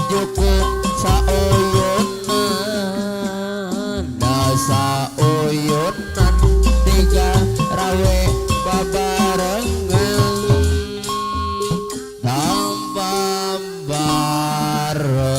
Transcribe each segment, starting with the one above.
Jujukeun sauyunan da sauyunan tiga rawe babarengan tambah bareng.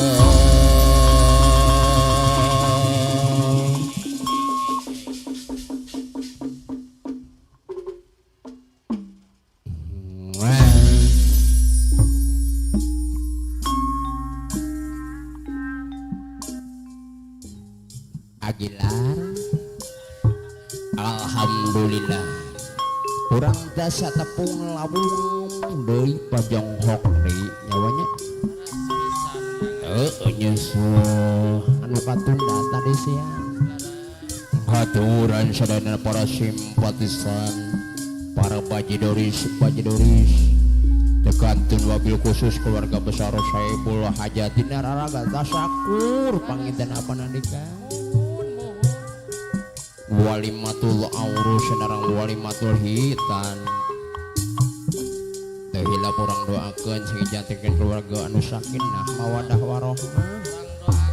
Agilar, alhamdulillah kurang dasa tepung labung deui pajonghok deui nyawanya nyusuh anu katunda tadi siang haturan sadayana para simpatisan para bajidoris tekantun wabil khusus keluarga besar Saiful Hajati Nararaga tasakur panginten apa nandika walimatul aurus senarang walimatul hitan tehila kurang doakeun sing jantenkeun keluarga anu sakinah mawadah warohmah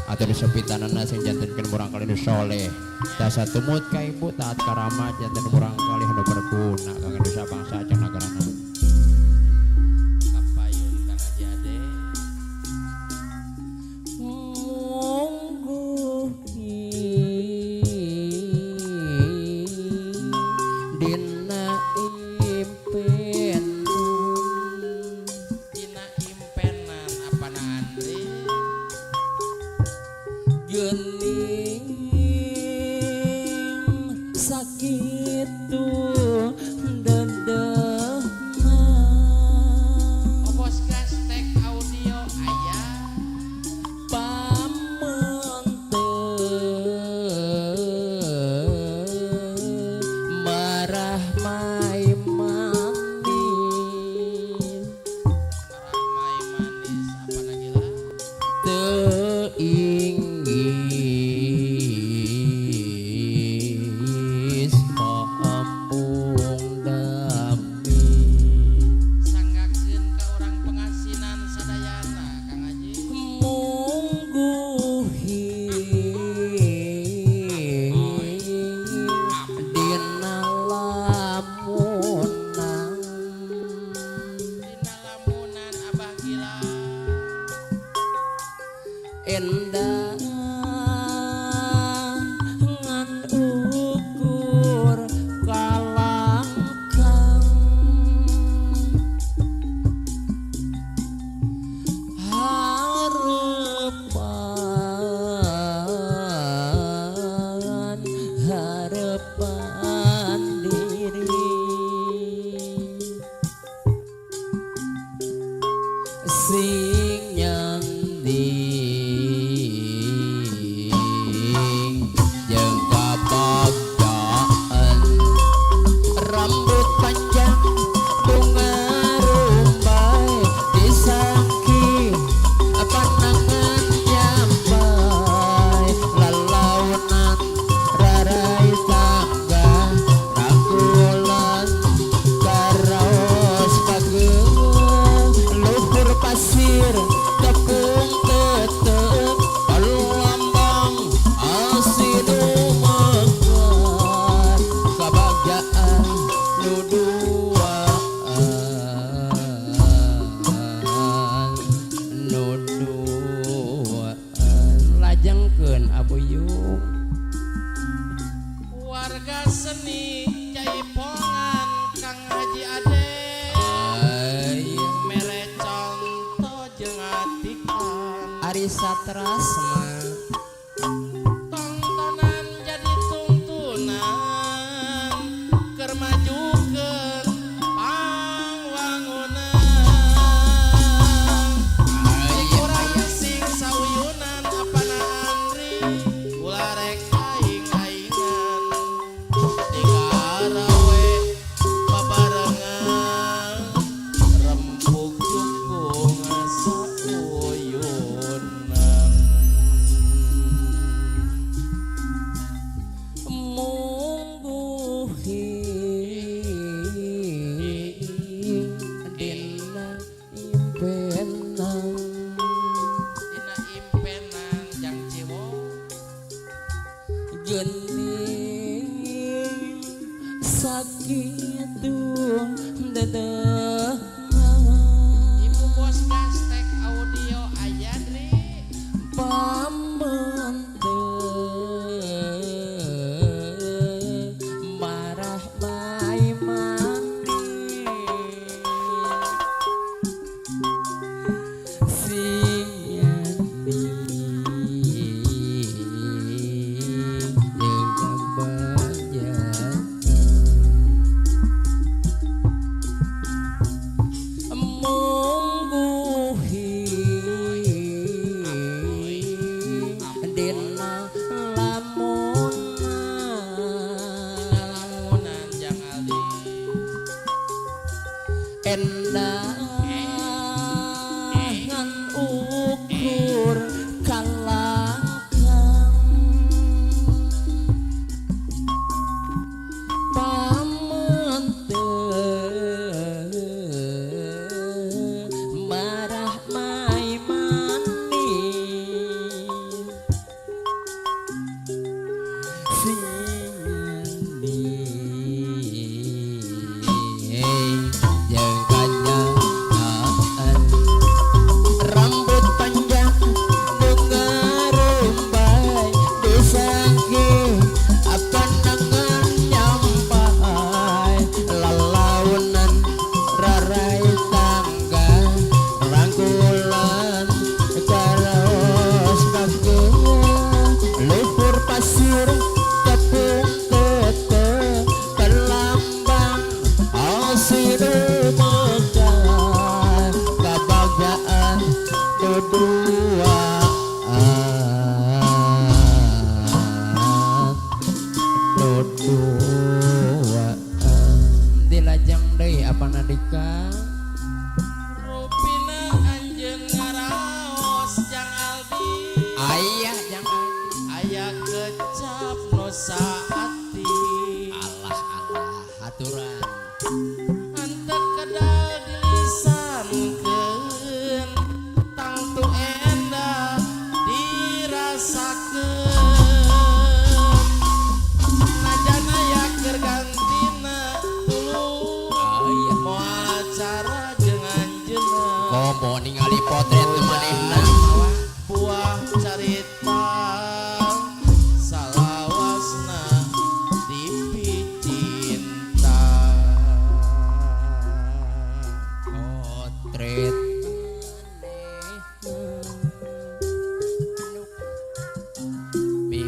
atau disepitanana sing jantenkeun urang kali nu soleh dasa tumut ka ibu taat karama janten urang kali anu berguna kangge dosa bangsa jeung nagarana kapayun Kang Haji Ade impenan apa Andri geuning sakitu dedeuh Bos gas tek audio aya pamonten marah mai manis ramai manis apa nagila teingis kampung dami sanggakeun ka urang pengasinan sadayana Kang Haji dina lamunan dina lamunan Abah Gila endah ngan ukur kalangkang harapan diri sing nyanding jeung kabagdaan rambut panjang bunga rumbai disangki panangan nyambai lalaunan rarai tangga rangkulan karaos pageuh luhur pasir tepung tetep lambang asinu megar kabagjaan nu duaan lajengkeun abuyung warga seni Jaipongan Kang Haji Ade mere contoh jeung atikan Ari Satrasma tontonan jadi tuntunan keur majukeun pangwangunan kurang sing sauyunan apana Andri ulah rek aing-aingan tiga rawe babarengan rempuk jukung sauyunan ukur kalangkang pamante marah mai mani Jeung kanyangan rambut panjang nu ngarumbai disangge apa nangan nyampai lalaunan rarai tangga rangkulan karaos kake luhur pasir tepung tete kelambang asinu mekar kebahagiaan keduaan dilajang deui apa nadika Rupina anjeun ngaraos Jang Aldi ayah jangan aya kecap nu saati Allah aturan henteu kedal dilisankeun tangtu endah dirasakeun najan aya keur gantina tuluy ayah moal acara jeung anjeunna komo ningali potret manehna buah carita salawasna dipicinta potret mi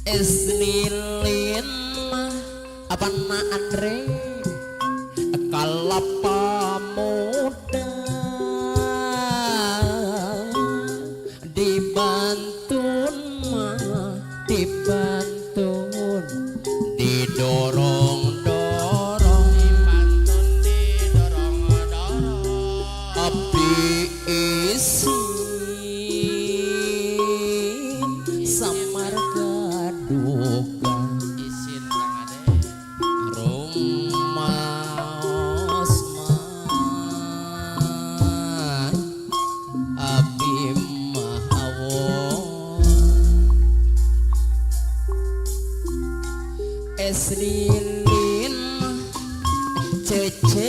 Esnilin apa na Andre kalapa muda dibantun mah dibantun didorong dorong mantun didorong-dorong api isi samar gaduga isin Kang Ade rumah osman abi mahawon esrilin cece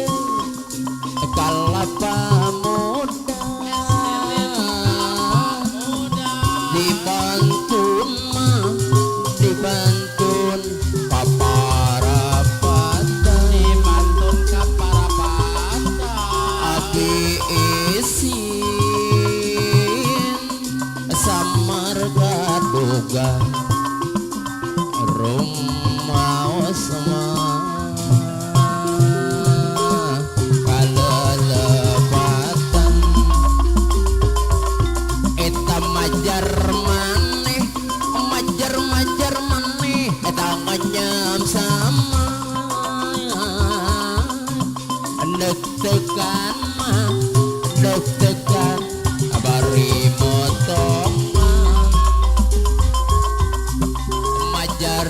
kalapa muda dibantun mah dibantun paparapatan dimantun ka parapata abi isin samar gaduga rumah osman kalelebatan eta majar maneh majar maneh eta nganyam sama deg-degan mah deg-degan bari motong majar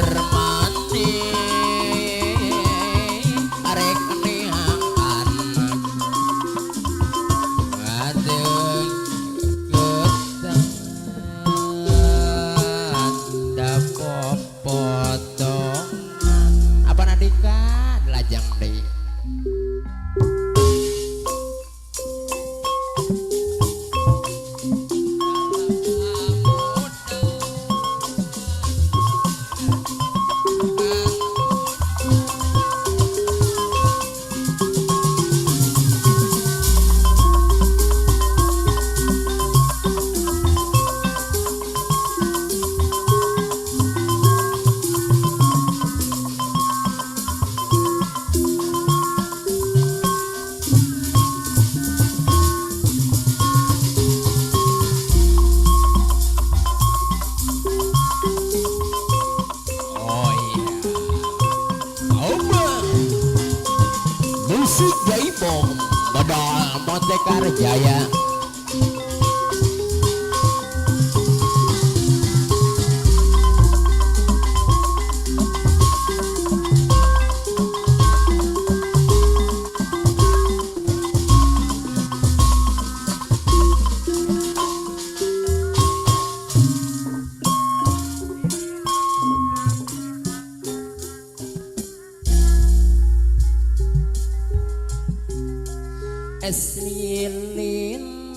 si Jaibong Bedol Motekar Jaya. Es lilin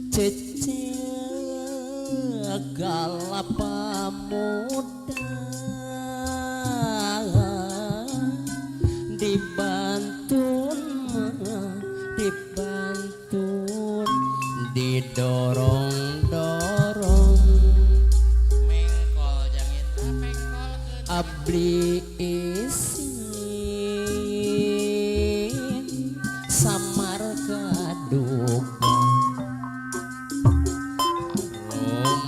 cece galapa muda dibantun didorong-dorong Mengkol jangin mengkol abdi isin samar kaduga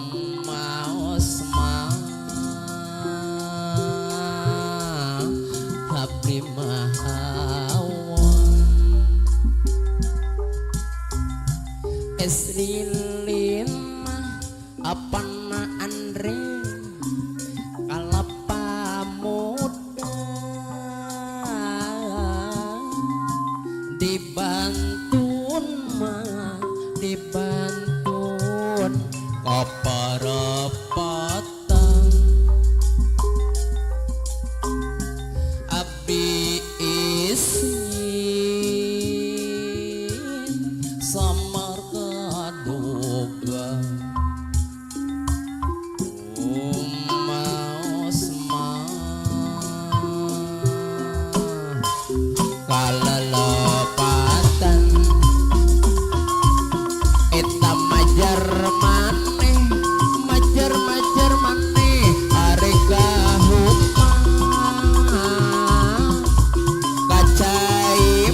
rumaos mah abdi mahawon es lilin apana andre kalapa muda dibantun kaparapatan abdi isin samar kaduga umaos mah kalalepatan eta majar maneh are kahumah kacai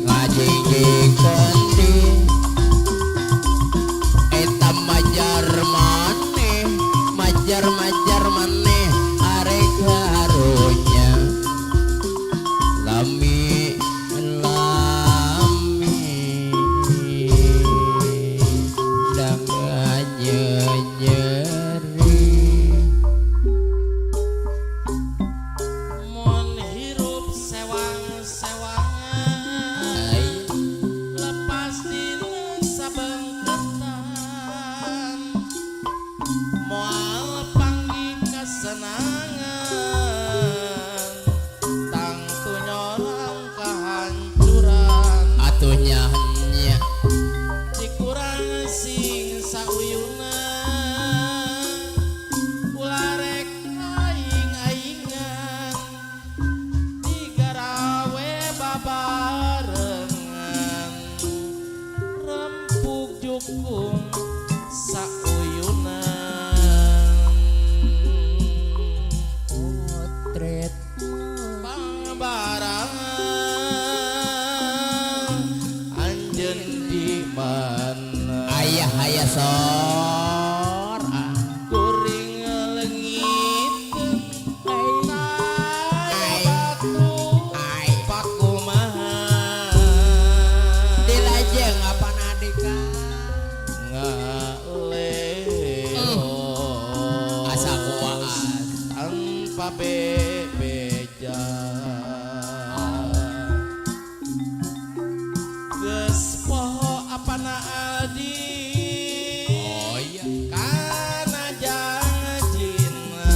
ngajengkeun di eta majar maneh are karunya lami nyeri mon hirup sewang-sewangan lepas dina sabengketan moal panggih kesenangan tangtu nyorang kehancuran atuhnya nya cikurang sing sauyuna ularek aing-aingan digarawe babarengan rempuk jukung sauyunan potret pangbarangan anjeun di mana ayah sor kuring leungitkeun batu pakumaha dilajeng apa nadika ngaleo asa kuat tanpa bebeja geus poho apana aldi oh iya kana jangjina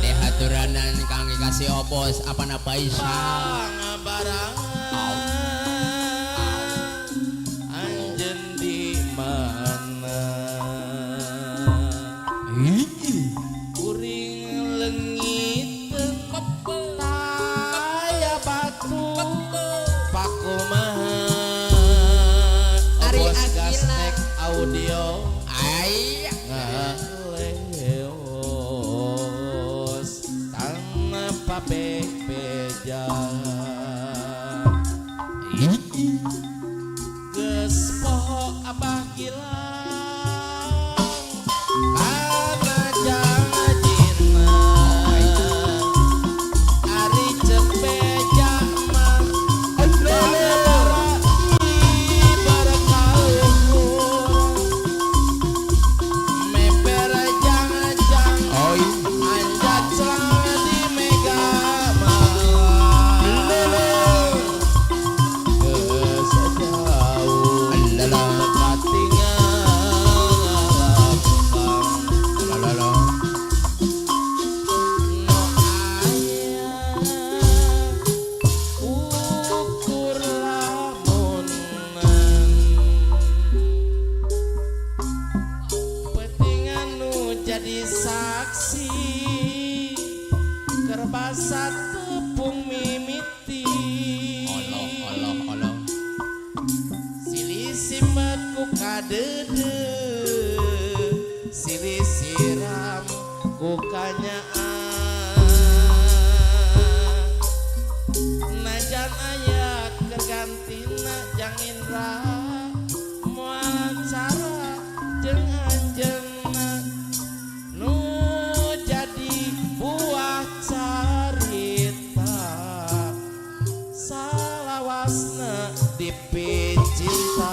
dehaturanan kang kasih opos apa napa isa pangbarangan anjeun di mana kuring leungitkeun taya batu pakumaha Ari Bos Akila. Gastek audio ayah ngaleos tanpa bebeja geus poho abah gilang kana jangjina jadi saksi kerbasa tepung mimiti Allah silih simbat ku kadede silih siram ku kanyaan najan ayat kegantina jang indra moal cara jeung anjeunna nu jadi buah carita salawasna dipicinta.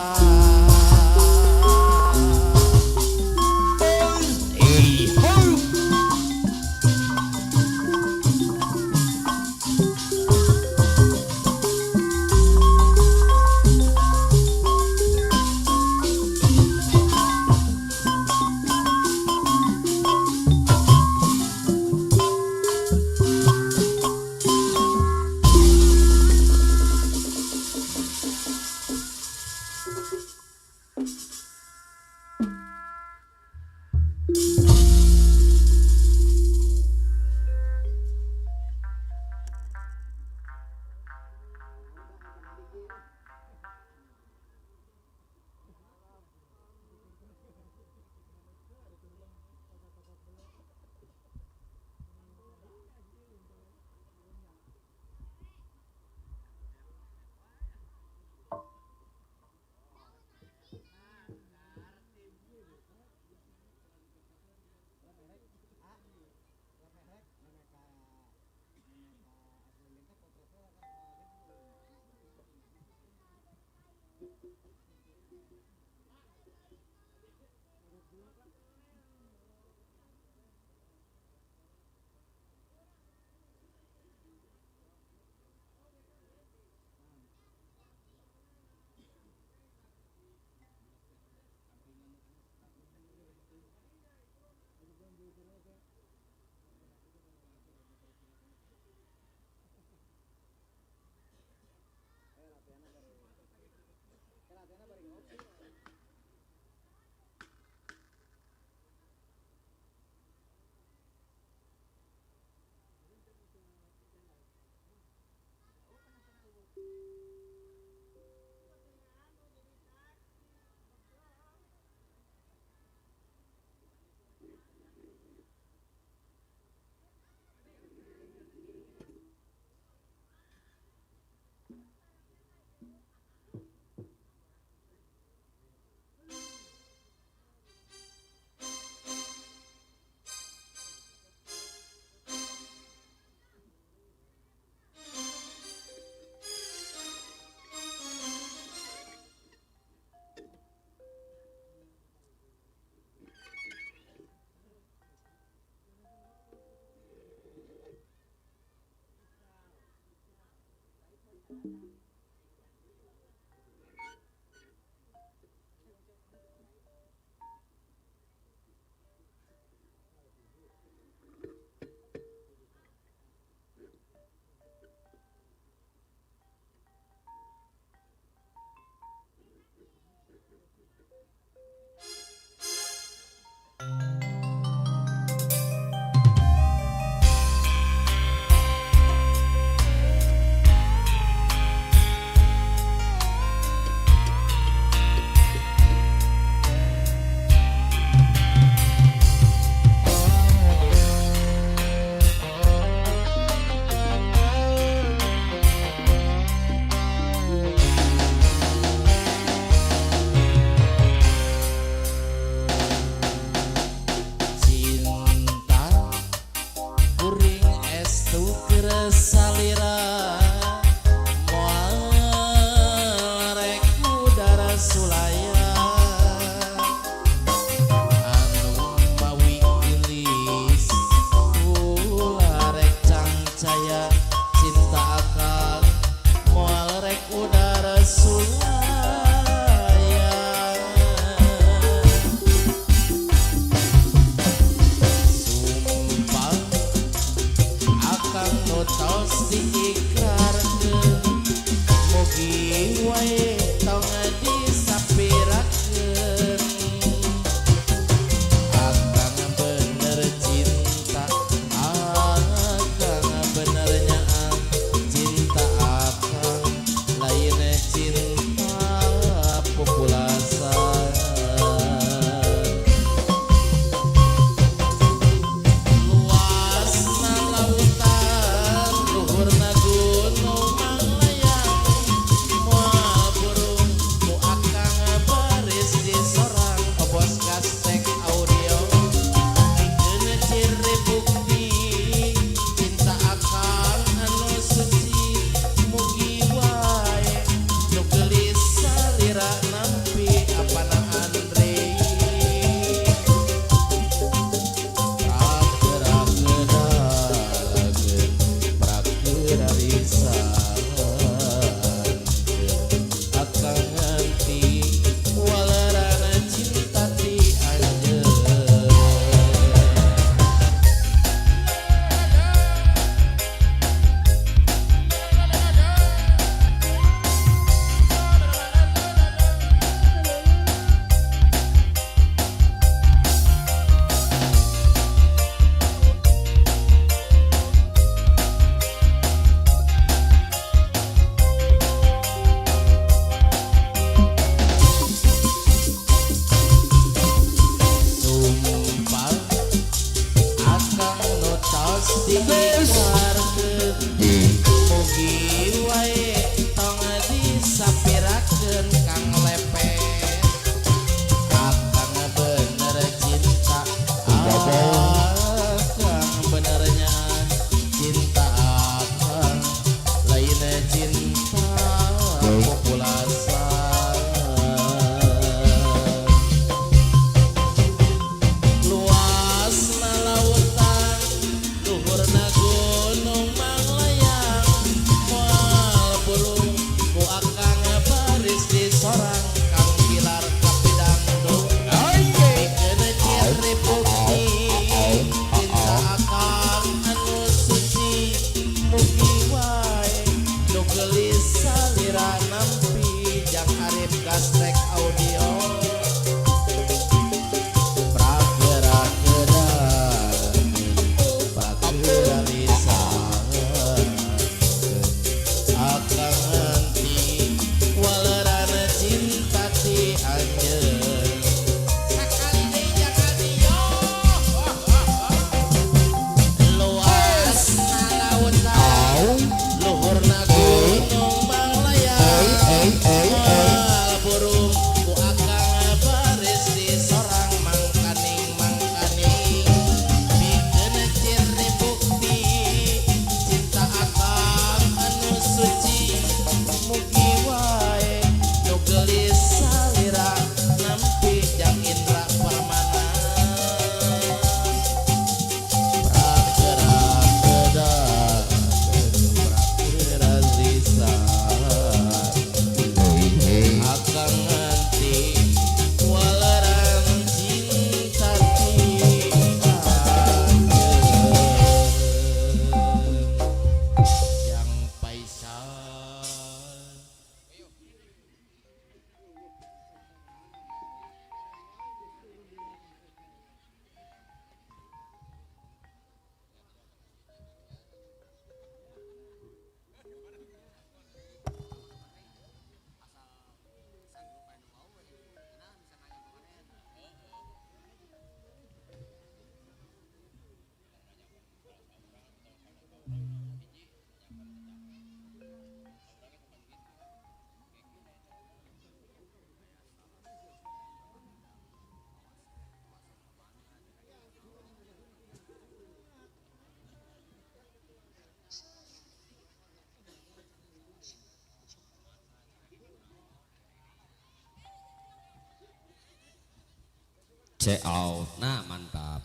C out. Nah mantap.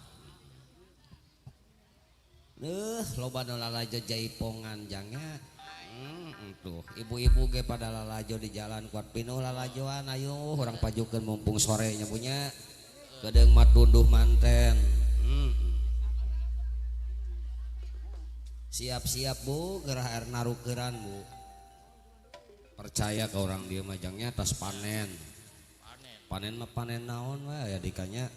Loba nu lalajo jaipongan jangnya. Tuh ibu-ibu ge pada lalajo di jalan kuat pinuh lalajoan ayo orang pajukeun mumpung sorenya punya kedeung mah tunduh manten. Siap-siap Bu gerah air narukeuran Bu. Percaya ke orang dia majangnya atas panen. Panen mah panen naon wae ya dikanya.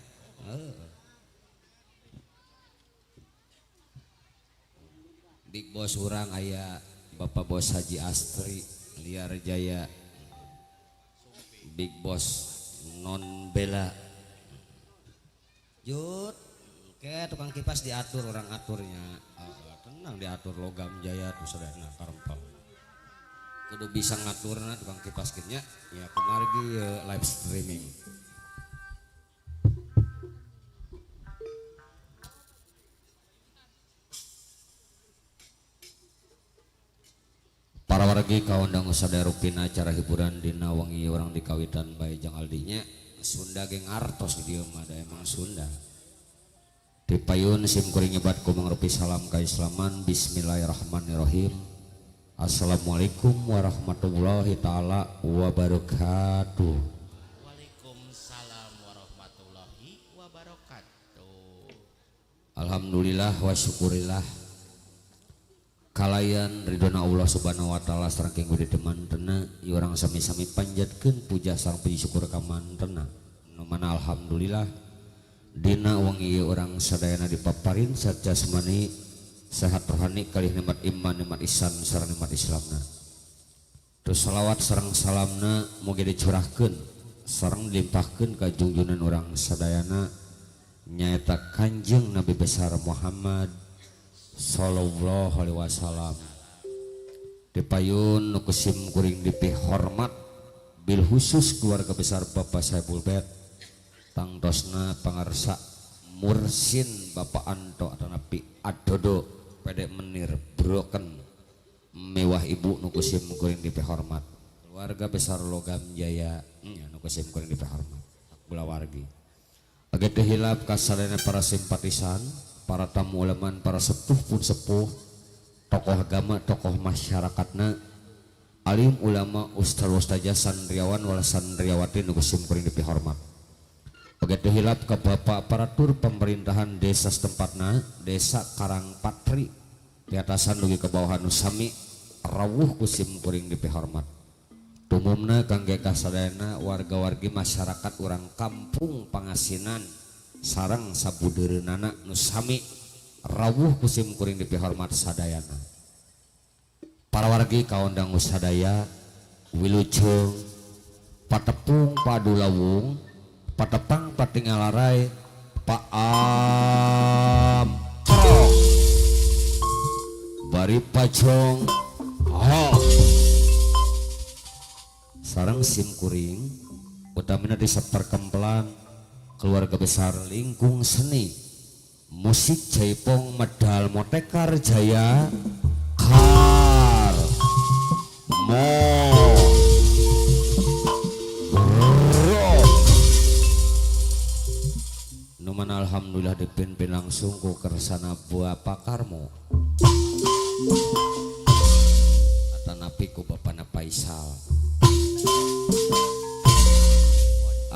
Big Boss urang aya Bapak Bos Haji Astri Liar Jaya, Big Boss Non Bela. Jut kayak tukang kipas diatur orang aturnya. Tenang diatur Logam Jaya tuh sadayana karempel. Kudu bisa ngaturna tukang kipas kinya ya kumargi live streaming. Para wargi kaundang sadaya rupina acara hiburan dina wengi orang dikawitan bae jang aldinya Sunda geng artos di dieu mah da emang Sunda. Dipayun sim kuring nyebat ku mangrupi salam kaislaman. Bismillahirrahmanirrahim. Assalamualaikum warahmatullahi taala wabarakatuh. Waalaikumsalam warahmatullahi wabarakatuh. Alhamdulillah wa syukurillah kalayan ridona Allah subhanahu wa ta'ala sareng budi temantena ieu urang sami-sami panjatkeun puja sareng puji syukur ka mantena nu mana alhamdulillah dina wengi ieu urang sadayana dipaparin sehat jasmani sehat rohani kalih nikmat iman nikmat ihsan sareng nikmat Islamna. Terus salawat sareng salamna mugi dicurahkeun sareng dilimpahkeun ka junjungan urang sadayana nyaeta Kanjeng Nabi besar Muhammad sallallahu alaihi wasallam. Dipayun nukusim kuring dipi hormat bil khusus keluarga besar Bapak Saiful Bed tangtosna pangarsa Mursin Bapak Anto atau Napi Adodo pedek menir broken mewah ibu nukusim kuring dipi hormat keluarga besar Logam Jaya nukusim kuring dipi hormat bula wargi age teu hilap kasadayana para simpatisan para tamu ulaman, para sepuh pun sepuh, tokoh agama, tokoh masyarakatna, alim ulama, ustaz-ustazah, sandriawan, wala sandriawati nukusim kuring dipi hormat. Begitu hilap ke Bapak aparatur pemerintahan desa setempatna, desa Karangpatri, di atasan dugi ke bawahan usami, rawuh kusim kuring dipi hormat. Tumumna kangge kasadayana warga-wargi masyarakat urang kampung Pangasinan, sarang sabudereunana nu sami rawuh kusim kuring dipi hormat sadayana. Para wargi kaundang sadaya wilujeng patepung padulawung patepang patingalaray paam prong bari pacong sarang sim kuring utamina desa Perkempelan keluarga besar lingkung seni musik jaipong medal motekar jaya kar mo numan alhamdulillah dipimpin langsung ku kersana buah pakarmo atanapi ku bapana Faisal.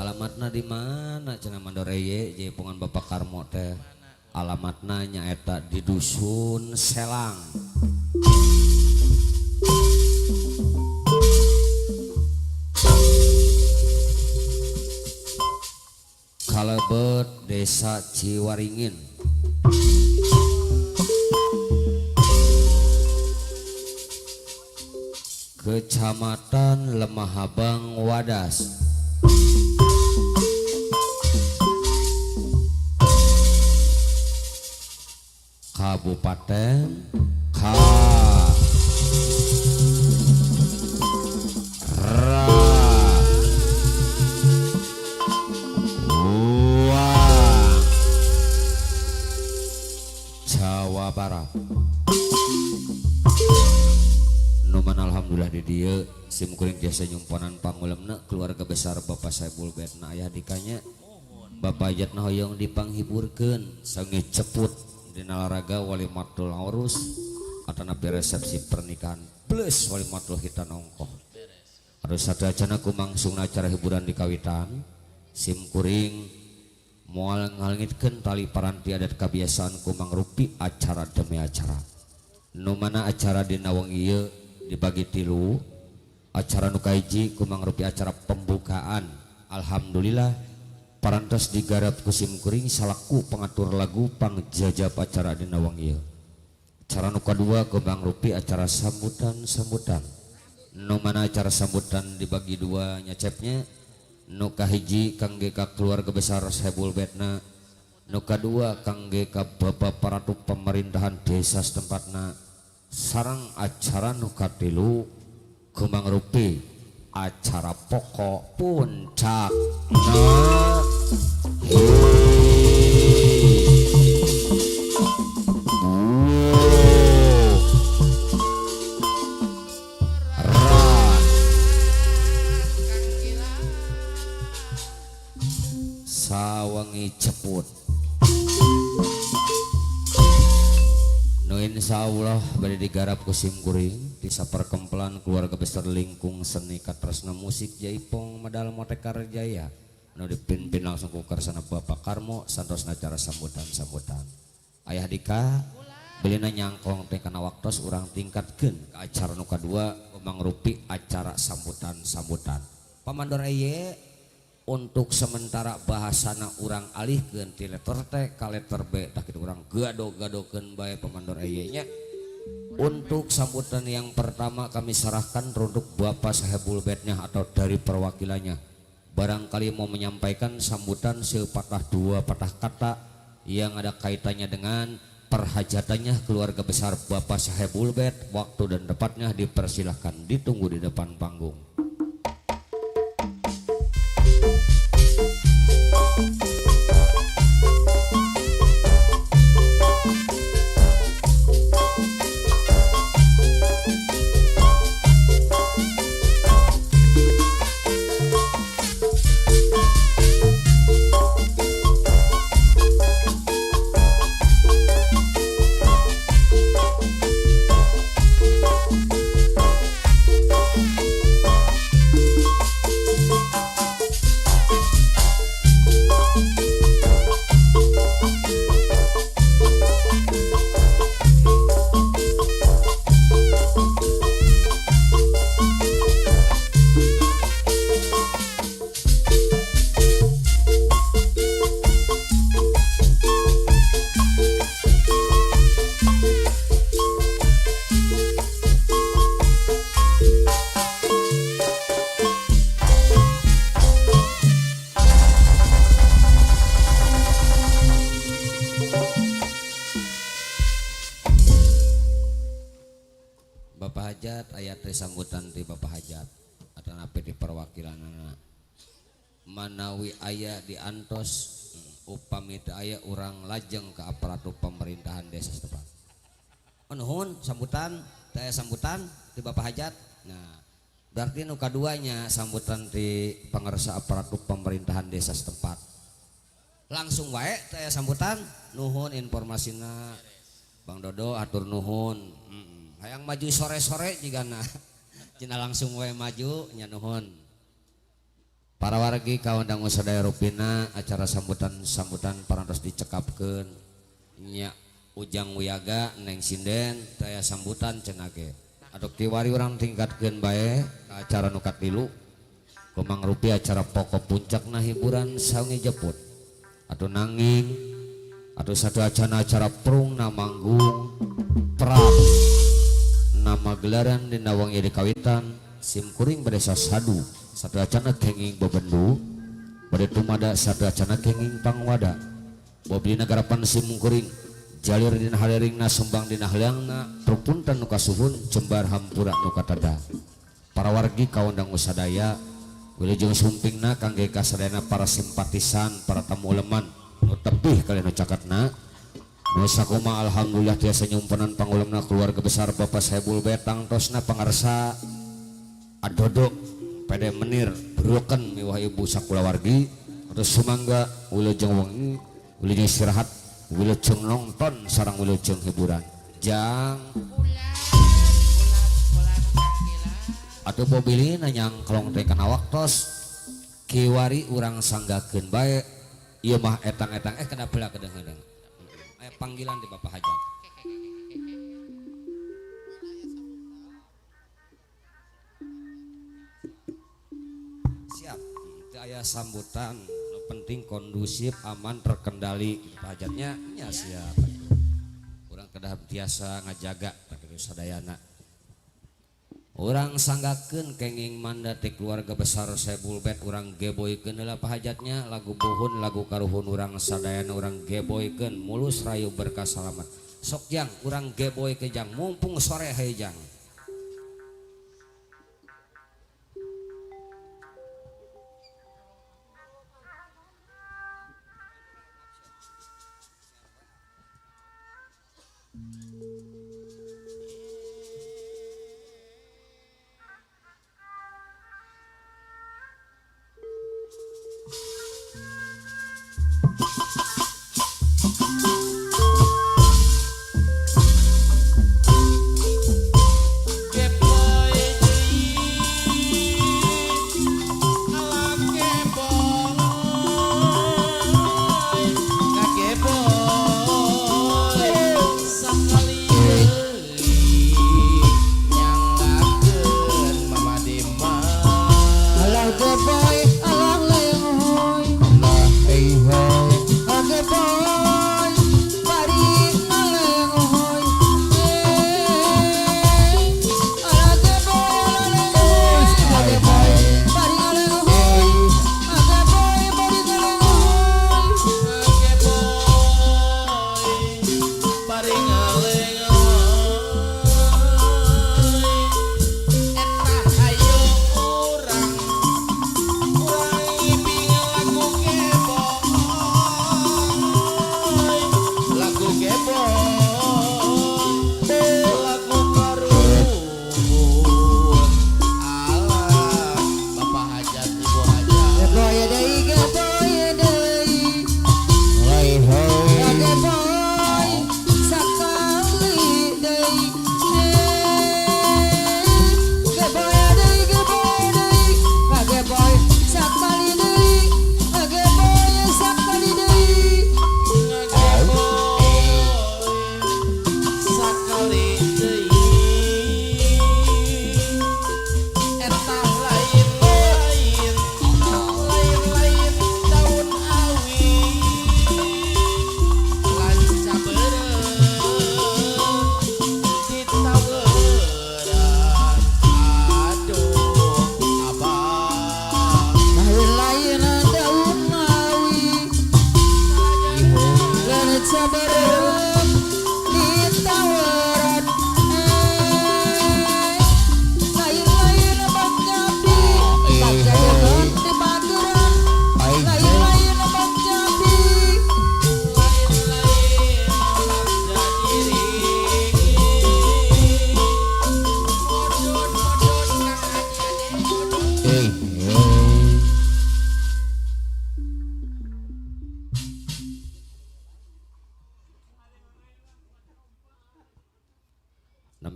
Alamatna di mana cenah mandoreye jaipongan Bapak Karmo teh alamatna nyaeta di dusun Selang kalebet desa Ciwaringin Kecamatan Lemahabang Wadas Kabupaten Jawa Barat. Numan alhamdulillah di dieu sim kuring jasa nyumponan pangulemna keluarga besar Bapak Saiful Bed na aya dikanya Bapak hajatna hoyong dipanghiburkeun sange ceput dina olahraga walimatul aurus atanapi resepsi pernikahan plus walimatul hitan ongkoh. Harus sadayana kumangsungna acara hiburan di kawitan sim kuring moal ngalengitkeun tali paranti adat kebiasaan ku mangrupi acara demi acara. Nu mana acara dina wong ieu dibagi tilu. Acara nu kahiji ku mangrupi acara pembukaan. Alhamdulillah parantos digarap ku sim kuring salaku pengatur lagu pangjajab acara dina wong ieu. Acara nu kadua ku mangrupi acara sambutan. Nu mana acara sambutan dibagi dua nyacepnya. Nu kahiji kangge ka keluarga besar Saebul Betna, nu kadua kangge ka bapak paratu pemerintahan desa setempatna. Sarang acara nu katilu ku mangrupi acara pokok puncak. Sawangi ceput nu insyaallah bade digarap ku sim kuring di saperkempelan keluarga besar lingkung seni katresna musik Jaipong Medal Motekar Jaya nu dipimpin langsung ku karsana Bapak Karmo santosna acara sambutan Ayah Dika belina nyangkong teh kana waktos urang tingkatkeun ka acara nu kadua mangrupi acara sambutan pamandor eye. Untuk sementara bahasana urang alihkeun ti letter T ka letter B tak kitu urang gado-gadokeun bae pamandor eye nya. Untuk sambutan yang pertama kami serahkan untuk Bapak Saebul Betnya atau dari perwakilannya. Barangkali mau menyampaikan sambutan sepatah dua patah kata yang ada kaitannya dengan perhajatannya keluarga besar Bapak Saebul Bet. Waktu dan tempatnya dipersilahkan, ditunggu di depan panggung. Bapak Hajat ayat sambutan di Bapak Hajat atau napi di perwakilan anak manawi ayah diantos upami teu aya urang lajeng ke aparatur pemerintahan desa setempat. Nuhun sambutan teu aya sambutan di Bapak Hajat. Nah berarti nu kaduanya sambutan di pangarsa aparatur pemerintahan desa setempat langsung wae teu aya sambutan. Nuhun informasina Bang Dodo atur nuhun. Hayang maju sore-sore jika cina langsung wae maju nya nuhun. Para wargi kaundang sadaya rupina acara sambutan parantos dicekapkeun nya Ujang Wiyaga Neng Sinden taya sambutan cenah ge. Aduk tiwari urang tingkatkeun bae acara nu katilu kumang rupi acara pokok puncakna hiburan saungi jeput. Atuh nanging atuh satu acara prung na manggung prap nama gelaran di nawang di kawitan sim kuring pada sadu satu acana kenging bebendu pada tumada satu acana kenging pangwada bobli nagarapan sim kuring jalur dina haleringna sembang dina haleangna trupuntan nuka suhun jembar hampura nuka tada. Para wargi kaundang usadaya wilujeng sumpingna kangge kasadayana para simpatisan para tamu uleman nu tepih kalian nu cakatna. Nusa koma alhamdulillah tiasa nyumpenan pangulemna keluarga besar Bapak Saebul Betang tosna pangarsa adodo pede menir beruakan miwah ibu sakula wargi terus sumangga wilujeng wengi wilujeng istirahat wilujeng nonton sareng wilujeng hiburan jang atuh bobilin nyang kelong teh kana waktos kiwari urang sanggakeun bae ieu mah etang-etang kenapa lah kedeung-kedeung panggilan di Bapak Hajat siap itu aya sambutan nu penting kondusif aman terkendali Bapak Hajatnya nya siap urang kedah biasa ngajaga terus sadayana orang sanggakeun kenging manda teh keluarga besar Sebulbet urang geboykeun heula pahajatnya lagu buhun lagu karuhun urang sadayana urang geboykeun mulus rayu berkah salamet sok jang urang geboy ke jang mumpung sore hayu jang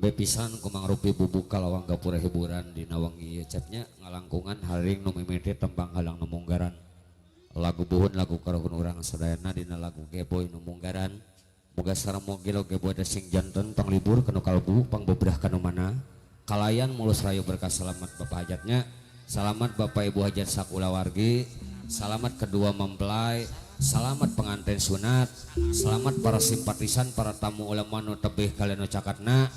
nembe pisan kumang rupi bubuk kalawang gapura hiburan di nawangi ieu cepnya ngalangkungan haring nu mimiti tembang halang nu munggaran lagu buhun lagu karuhun urang sadayana dina lagu geboy nu munggaran moga sareng mogilo geboy teh sing janten tong libur kanu kalbu pangbebrah kanu mana kalayan mulus rayu berkah selamat Bapak hajatnya selamat Bapak Ibu hajat sakula wargi selamat kedua mempelai selamat pengantin sunat selamat para simpatisan para tamu ulama nu tebih kalian nu cakatna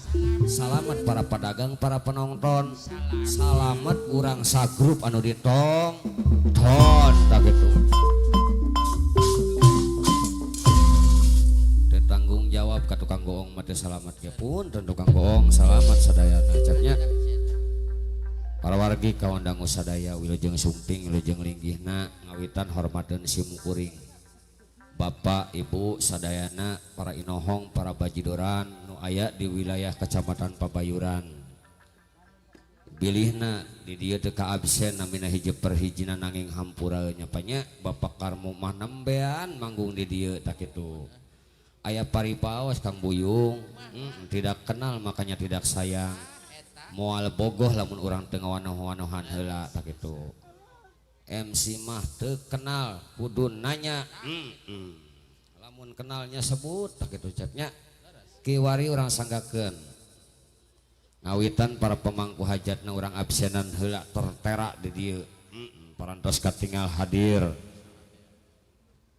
selamat para pedagang para penonton selamat urang sagrup anu ditong ton tak gitu tanggung jawab ka tukang goong mate selamat ge pun tukang goong selamat sadayana caknya para wargi kawan dangu sadaya wilujeng sumping wilujeng linggihna ngawitan hormateun simukuring Bapak Ibu sadayana para inohong para bajidoran nu aya di wilayah Kecamatan Pabayuran bilihna di dieu teu ka absen namina hiji perhijina nanging hampura nyapanya Bapak Karmo mah nembean manggung di dieu tak kitu. Aya paripaos Kang Buyung, tidak kenal makanya tidak sayang. Moal bogoh lamun urang teu ngawanoh-wanohan heula tak kitu. MC mah teu kenal kudu nanya. Lamun kenalnya sebut tak kitu cepnya. Kiwari urang sanggakeun. Ngawitan para pemangku hajatna urang absenan heula tertera di dieu. Parantos katinggal hadir.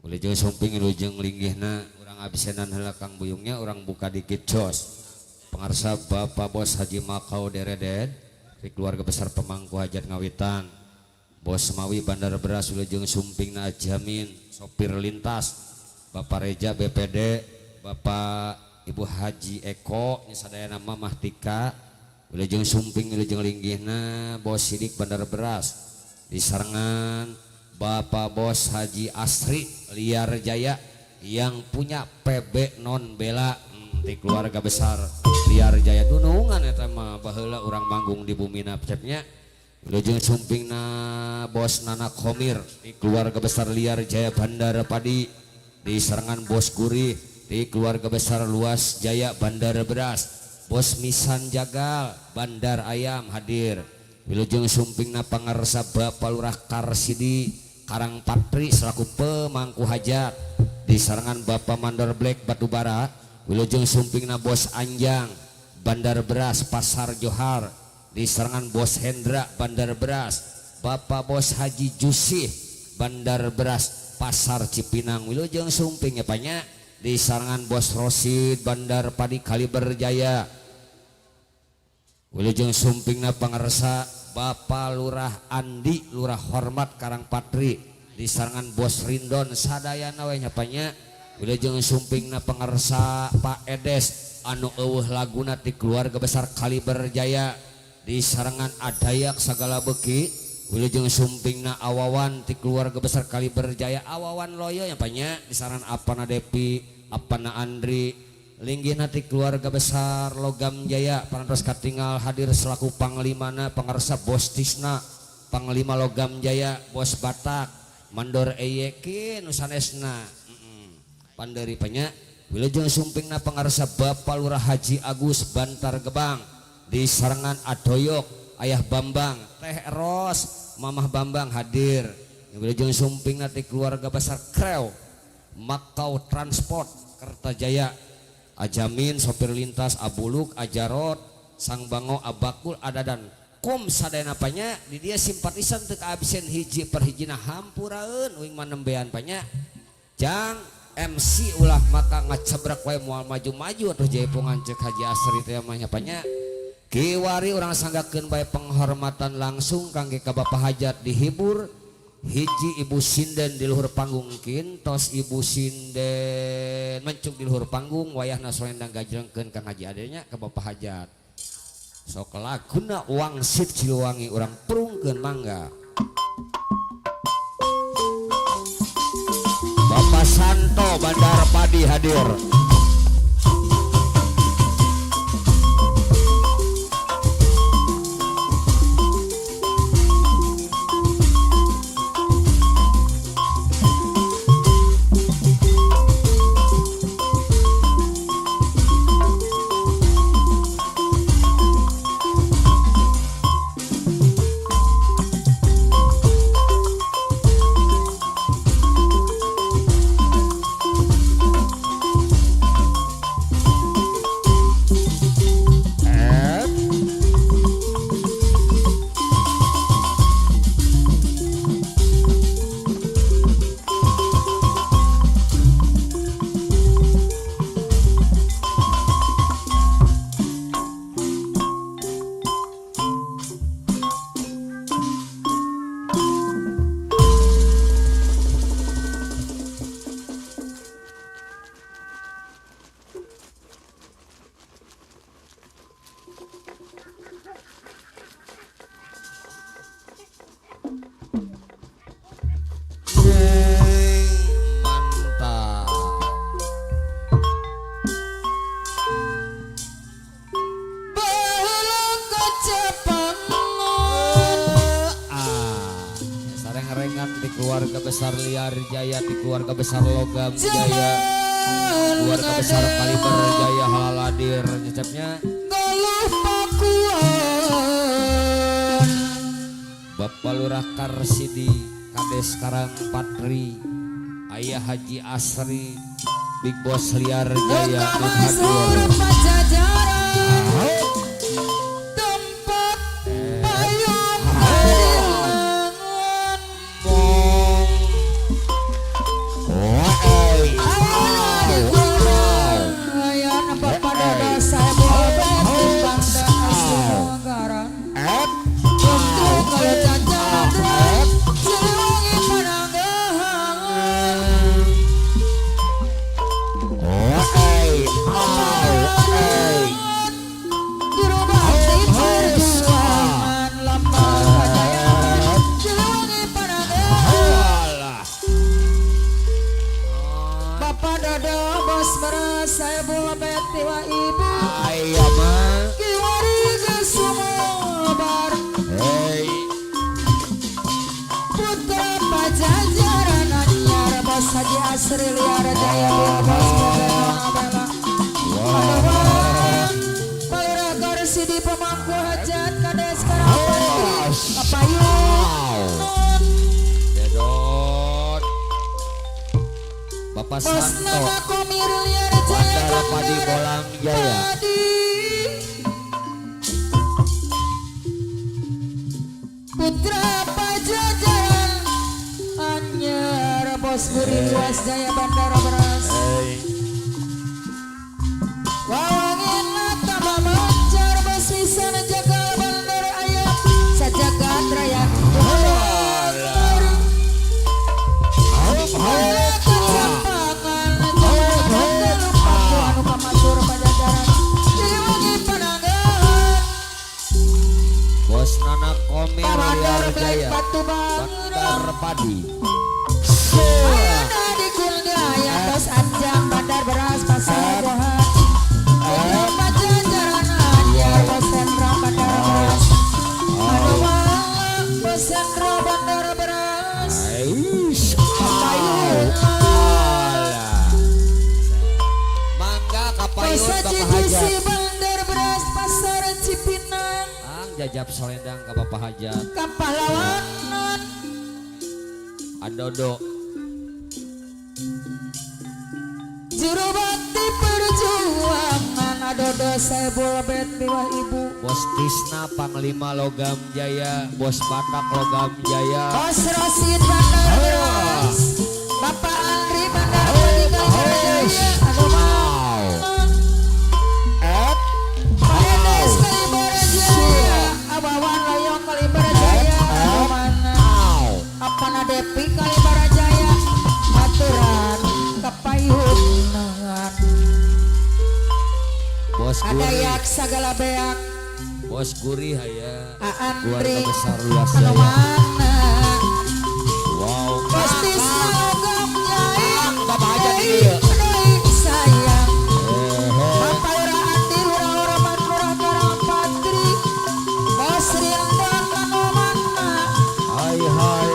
Wilujeng sumping wilujeng linggihna urang absenan heula Kang Buyungnya urang buka dikit jos. Pangarsa Bapak Bos Haji Makau Dereded di keluarga besar pemangku hajat Ngawitan. Bos Mawi Bandar Beras wilujeng sumpingna Jamin sopir lintas. Bapak Reja BPD, Bapak Ibu Haji Eko nya sadayana Mamah Tika. Wilujeng sumping wilujeng linggihna Bos Sidik Bandar Beras disarengan Bapak Bos Haji Asri Liar Jaya yang punya PB non bela di keluarga besar Liar Jaya dunungan eta mah baheula urang manggung di Bumina cepnya. Wilujeng sumpingna Bos Nana Komir di keluarga besar Liar Jaya Bandar Padi disarengan Bos Gurih di keluarga besar Luas Jaya Bandar Beras. Bos Misan Jagal Bandar Ayam hadir. Wilujeng sumpingna pangarsa Bapak Lurah Karsidi Karang Patri selaku pemangku hajat disarengan Bapak Mandor Black Batubara. Wilujeng sumpingna Bos Anjang Bandar Beras Pasar Johar disarengan Bos Hendra Bandar Beras. Bapak Bos Haji Jusih Bandar Beras Pasar Cipinang. Wilujeng sumping ya banyak disarengan Bos Rosid Bandar Padi Kaliber Jaya. Wilujeng sumpingna pangarsa Bapak Lurah Andi Lurah Hormat Karang Patri disarengan Bos Rindon sadayana we nyapanya. Wilujeng sumpingna pangarsa Pak Edes anu eueuh laguna ti keluarga besar Kaliber Jaya disarengan Adayak sagala beki. Wilujeng sumpingna Awawan ti keluarga besar Kaliber Jaya Awawan Loyo nyapanya disaran apana Depi apana Andri. Linggihna ti keluarga besar Logam Jaya parantos katinggal hadir selaku panglimana pangarsa Bos Tisna Panglima Logam Jaya Bos Batak Mandor Eyekin nusanesna panderi panya. Wilujeng sumpingna pangarsa Bapak Lurah Haji Agus Bantar Gebang disarengan Adoyok Ayah Bambang Teh Eros Mamah Bambang hadir. Wilujeng sumpingna ti keluarga besar Kreu Makau Transport Kertajaya Ajamin sopir lintas Abuluk Ajarot Sang Bango Abakul Adadan kum sadayana panya di dia simpatisan teu absen hiji perhijina hampuraeun uing manembean panya. Jang MC ulah maka ngacebrak wae moal maju-maju atuh jaipongan cek Haji Asri teh mah nyapanya. Kiwari urang sanggakeun bae penghormatan langsung kangge ka Bapak Hajat dihibur hiji Ibu Sinden di luhur panggung kintos Ibu Sinden mencuk di luhur panggung wayahna solendang gajrengkeun Kang Haji adenya ka Bapak Hajat. Sok laguna Wangsit Ciluwangi urang perungkeun mangga. Bapak Santo Bandar Padi hadir. besar Liar Jaya, di keluarga besar Logam Jaya, keluarga besar Kaliber Jaya Halaladir nyecapnya Bapak Lurah Karsidi Kades Karang Patri, Ayah Haji Asri, Big Boss Liar Jaya Nun Hadir. Haji Asri Liar Jaya Bos Bela Palura Karsidi pemangku hajat Kades Karang Kapayun Dedot Bapak Santo Bandara Padi Bolang Jaya, Putra Pajajaran Anyar Bos Guri Luas Jaya Bandara Beras Wawangin Tama Mancar Bos Wisan Jagal Bandara Ayam Sajagat Raya Bos Nana Komir Liar Jaya Bandar Padi di Kuldaya Bos Anjang Bandar Beras Pasar Bohan Pajajaran Anyar Bos Hendra Bandar Beras Bos Hendra Bandar Beras Mangga Kapayun Bos Haji Bapak Gusi Hajat Bandar Beras Pasar Cipinang Jajab Solendang ke Bapak Hajat Kapahlawanan Adodo Juru Bakti Perjuangan Adodo Sebul Bet Biwah Ibu Bos Tisna Panglima Logam Jaya, Bos Batak Logam Jaya, Bos Rosid Bandar Beras Bapak Andri Bandar Paniga Jaya Aduh Pak Edes Kaliber Jaya Abawan Loyong Kaliber Jaya Aduh mana Apana Depi Kaliber Jaya Aturan Kapayunan Bos Ada Guri, yak sagala beak Bos Guri Haya, Andri keluarga besar Luas Anu Jaya. mana Wow, Bos Tisna Logam Jaya Bapak Hajat ini ya. Sayang Bapak Ura Andi Lurah Hormat Lurah Karang Patri Bos Rindang Anu mana Hai hai,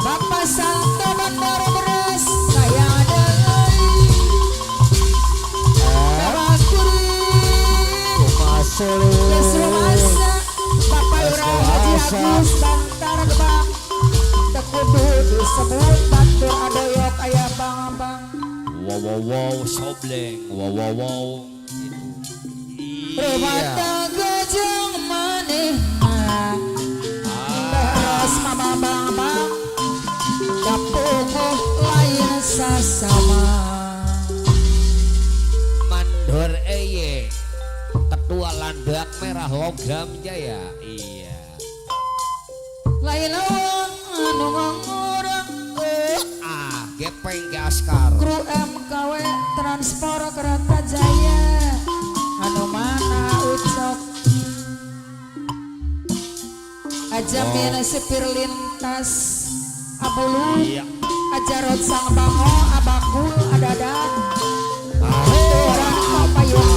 Bapak Santo Bandar Beras Sayang ada Bapak Kuri Masuk. Yes Rumasa Bapak Ura Haji Agus Bantar Gebang Tekudu disebut Batur Adoyok Ayah Bang Wow wow wow, sobleng, wow wow wow. Rumah Iya. tangga jeng manehna Beras mama bang Dapunguh lain sasama Mandor Eye, Ketua Landak Merah Logam Jaya. Iya. Lain awang anu ngangurang Gepeng ke Askar. Kru MKW Transport Kereta Jaya Anu mana ucok Ajamin sepir lintas Abulu Iya. Ajarot sang bango abakul adadan Orang kapayun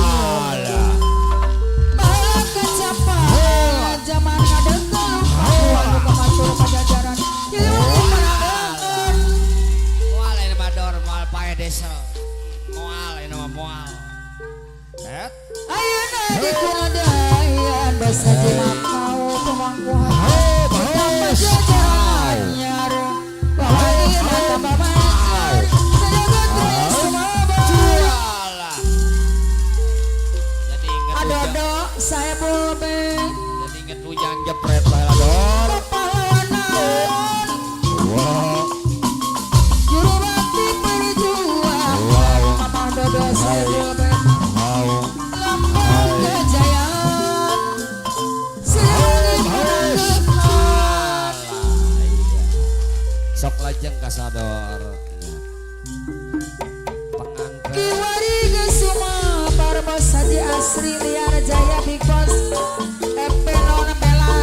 Bahala kacapan Zaman ngadengkel Anu kemasul pajajaran Jadi wangi panangan Moal ini mah moal. Ayeuna di kunadayan basa jimat mau pemangku hati betapa jajaran anyar bahwa mata babayar sejagat semua Jualah. Jadi inget adodo saya bobe Jadi inget ujang jepret bae lador. pahlawan Wow. juru bakti perjuangan mama dodo saya bobe Wow. lambang kejayaan selangit menanggung Alah, iya. Sok lajeng kasador. Pengantin. Kiwari Gesuma Barbos Haji Asri Liar Jaya Big Boss Epe non bela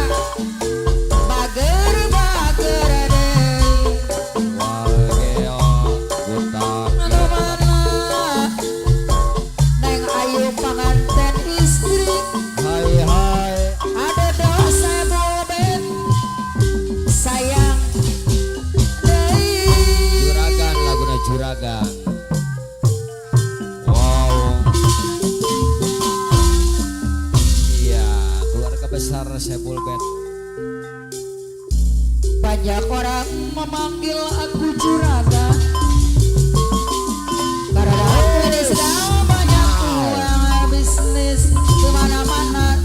Bager bager adei Wageo butak. Anu mana Neng Ayu panganten istri Hai hai. Ada dosa boben Sayang Dei Juragan laguna juragan. Wow. Iya, keluarga besar Sebul Bet. Banyak orang memanggil aku juragan karena aku ini sedang banyak uang bisnis kemana-mana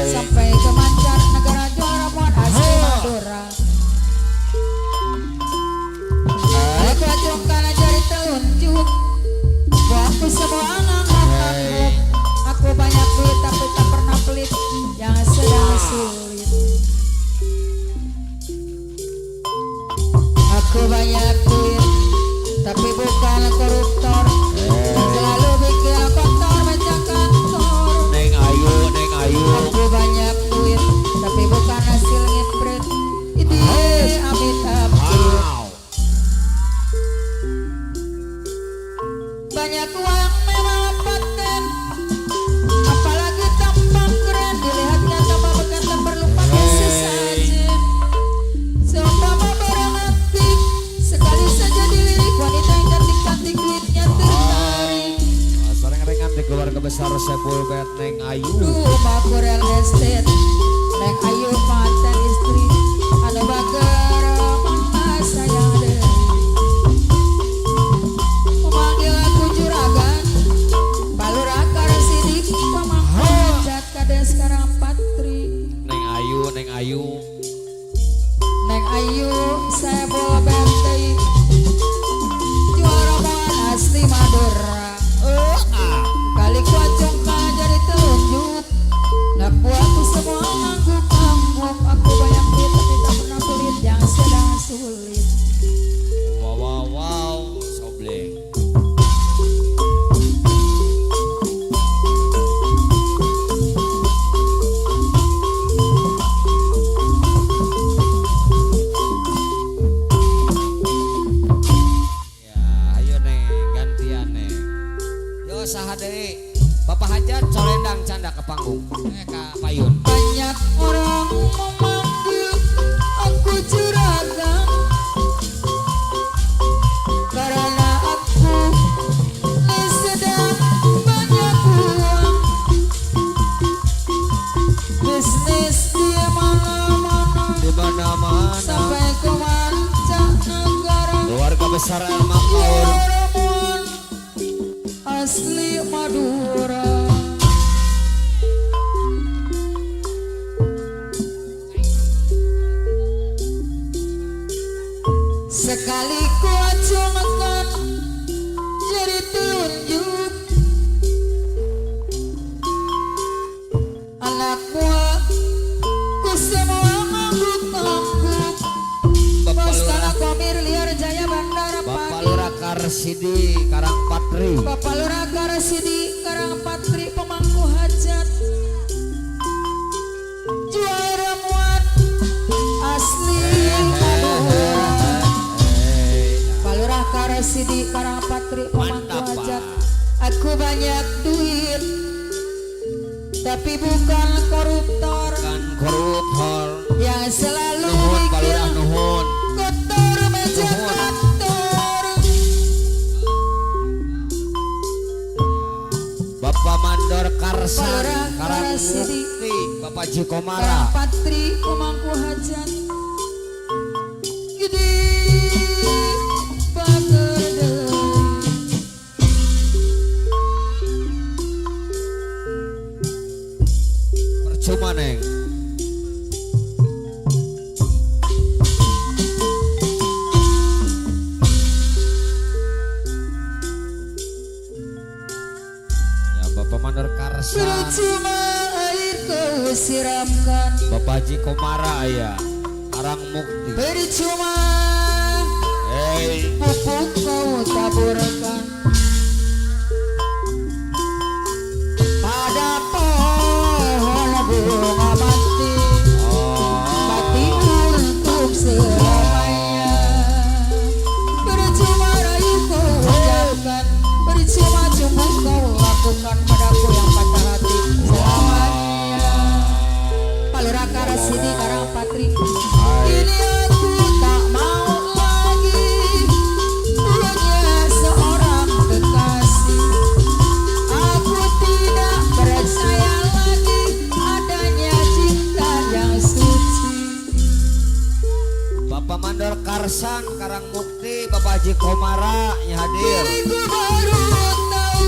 sampai ke mancanegara juara buat asli Madura. Aku acungkan jari telunjuk, aku semua ngangkat. Aku banyak duit tapi tak pernah pelit yang sedang sulit. Aku banyak duit tapi bukan koruptor yang selalu bikin kotor meja kantor. Neng Ayu, Neng Ayu. Aku banyak duit tapi bukan hasil ngepret. Ini amit amit. Wow. Banyak uang memang paten, apalagi tampang keren dilihatnya tambah bekan tak perlu pakai sesajen. Seumpama barang antik sekali saja dilirik wanita yang cantik-cantik duitnya tertarik. Sering ringan di keluarga besar Sebul Bet Neng Ayu. Rumah real estate, Neng Ayu mantan istri, anu bager mama sayang deh. Memanggil aku juragan, balur akar sidik, pemangku hajat kades sekarang patri. Neng Ayu, Neng Ayu. Neng Ayu saya bawa benteng, juara bahan asli Madura. Kali ku acungkan jadi telunjuk, ngaku aku semua ngangguk-ngangguk. Aku banyak duit tapi tak pernah pelit yang sedang sulit. Wow wow wow. Sobleng. Ya, ayo Neng, gantian Neng. Yo saha deui? Bapak Hajat colendang canda ke panggung. Ka payun. Banyak orang memanggil aku juragan karena aku ini sedang banyak uang. Bisnis di mana-mana Di mana-mana. sampai ke mancanegara. Keluarga besar El Makaur. Ramuan asli Madura. Sekali ku acungkan jadi telunjuk, anak buah ku semua ngangguk-ngangguk. Bapak Bos Lurah, tanah komir liar jaya bandara Bapak pagi. Lurah Karsidi Karangpatri. Bapak Lurah Garasidi Karang Patri pemangku hajat, juara muat asli Madura. Pak Lurah Garasidi Karang Patri pemangku Mantap, Pak. hajat. Aku banyak duit tapi bukan koruptor Kan koruptor. yang selalu Nuhun Pak Lurah bikin nuhun. kotor meja Nuhun. kantor. Bapak Mandor Karsan Palura Karang Karasidi. Mukti Bapak Ji Karang Komara Patri pemangku hajat gede bagedei percuma neng ya Bapak Mandor Karsan percuma air kau siramkan Bapak Ji Komara ya Karang Mukti percuma hey pupuk kau taburkan pada pohon bunga mati mati untuk selamanya percuma rayu kau ucapkan percuma cuma kau lakukan padaku yang patah hati selamanya Palura Karasidi Karang Patri ini aku tak mau lagi punya seorang kekasih aku tidak percaya lagi adanya cinta yang suci Bapak Mandor Karsan Karang Mukti Bapak Ji Komara yang hadir diriku baru tahu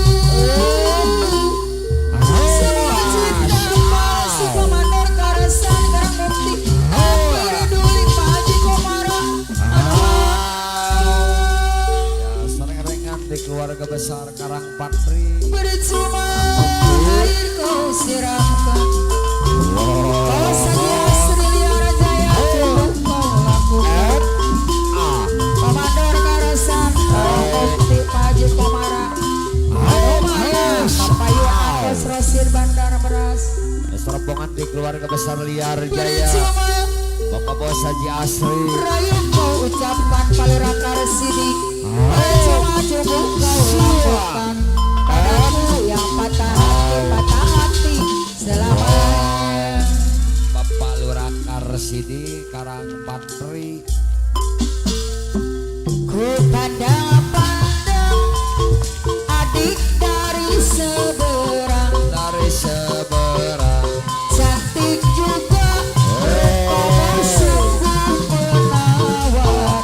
semua cinta palsu Komandor Karsan Karang Mukti aku peduli Pak Haji Komara ya sering-ringan di keluarga besar Karang Patri percuma air kau siramkan kau saja Sri Liara Jaya cukup kau lakukan Komandor Karsan Karang Mukti Pak Haji Komara Anomaya Papayu Atas Rosir Bandar Beras rombongan di keluarga besar Liar Jaya percuma Bapak Bos Haji Asri rayu kau ucapkan Palura Karasidi percuma cukup kau lakukan padaku yang patah hati selamanya Bapak Lurah Karsidi Karang Patri ku pandang-pandang adik dari seberang dari seberang cantik juga kamu sungguh menawan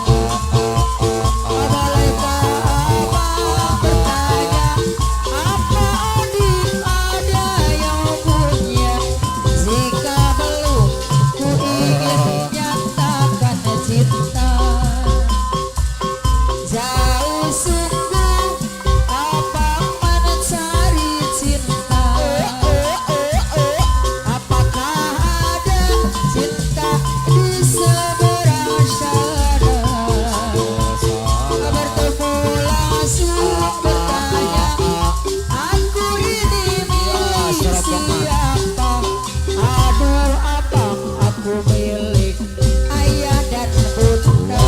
bolehkah abang bertanya apa adik ada yang punya jika belum ku ingin nyatakan cinta jauh sungguh abang mencari cinta apakah ada cinta di seberang sana bertemu langsung bertanya aku ini milik siapa aduh abang aku milik ayah dan bunda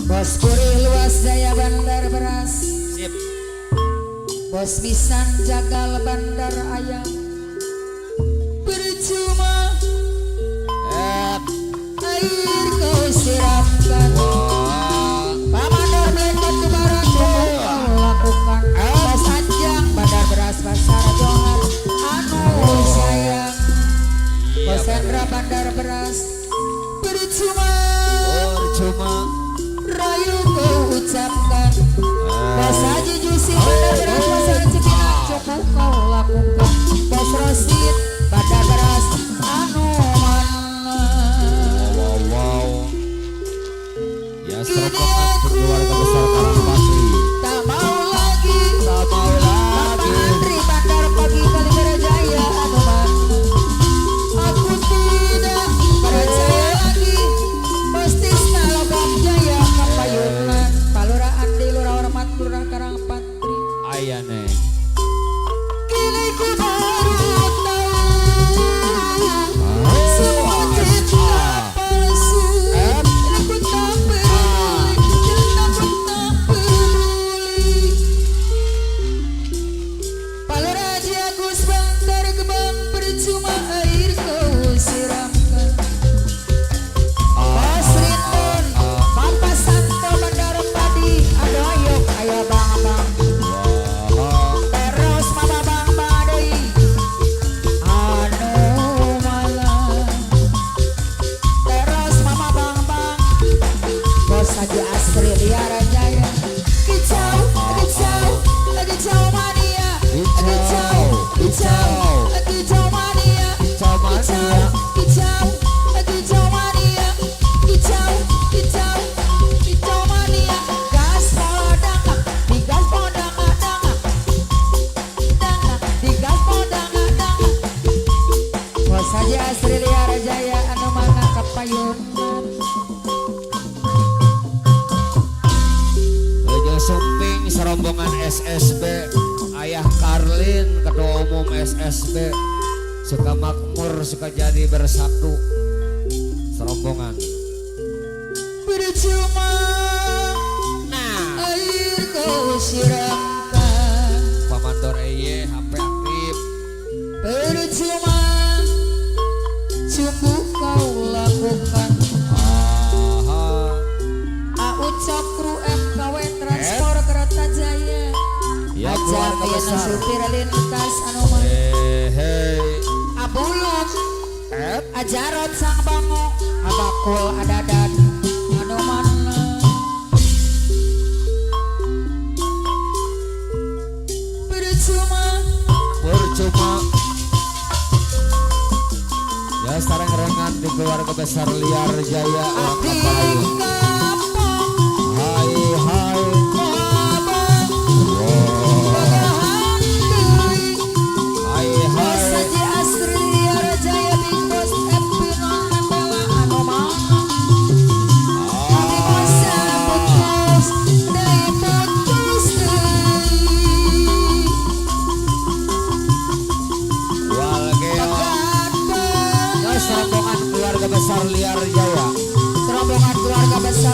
Bos Puri luas jaya bandar beras sip Bos Bisan jagal bandar ayam percuma air kau siramkan Komandor Blekot Kebaran cukup kau lakukan Bos Anjang bandar beras pasar Johar anu sayang Bos Hendra bandar beras percuma rayu kau ucapkan Bos Haji Jusi bandar beras pasar Cipinang cukup kau lakukan Bos Rosid bandar beras anu mana wow ya rombongan di keluarga besar Karang Patri tak mau lagi tak mau lagi Andri bandar pagi Kalimantan Jaya anu mana aku tidak percaya Sumping serombongan SSB Ayah Karlin Ketua Umum SSB suka makmur suka jadi bersatu serombongan Percuma air kau siramkan, Pamandor EY HP aktif percuma cukup kau lakukan. Ucap kru MKW Transport Kereta Jaya Ya, ajar keluarga pina besar. supir lintas anoman Hei abulung ajarot sang bango abakul adadan anoman percuma percuma ya sarang rengan di keluarga besar Liar Jaya orang di Kapalayu. kampung Hai hai abang bagahan deui hai hai saji asri Liar Jaya bingkos epinon nembela anoman Abi masa putus deui putus deui Walgeo Paganda ya serombongan keluarga besar Liar Jaya serombongan keluarga besar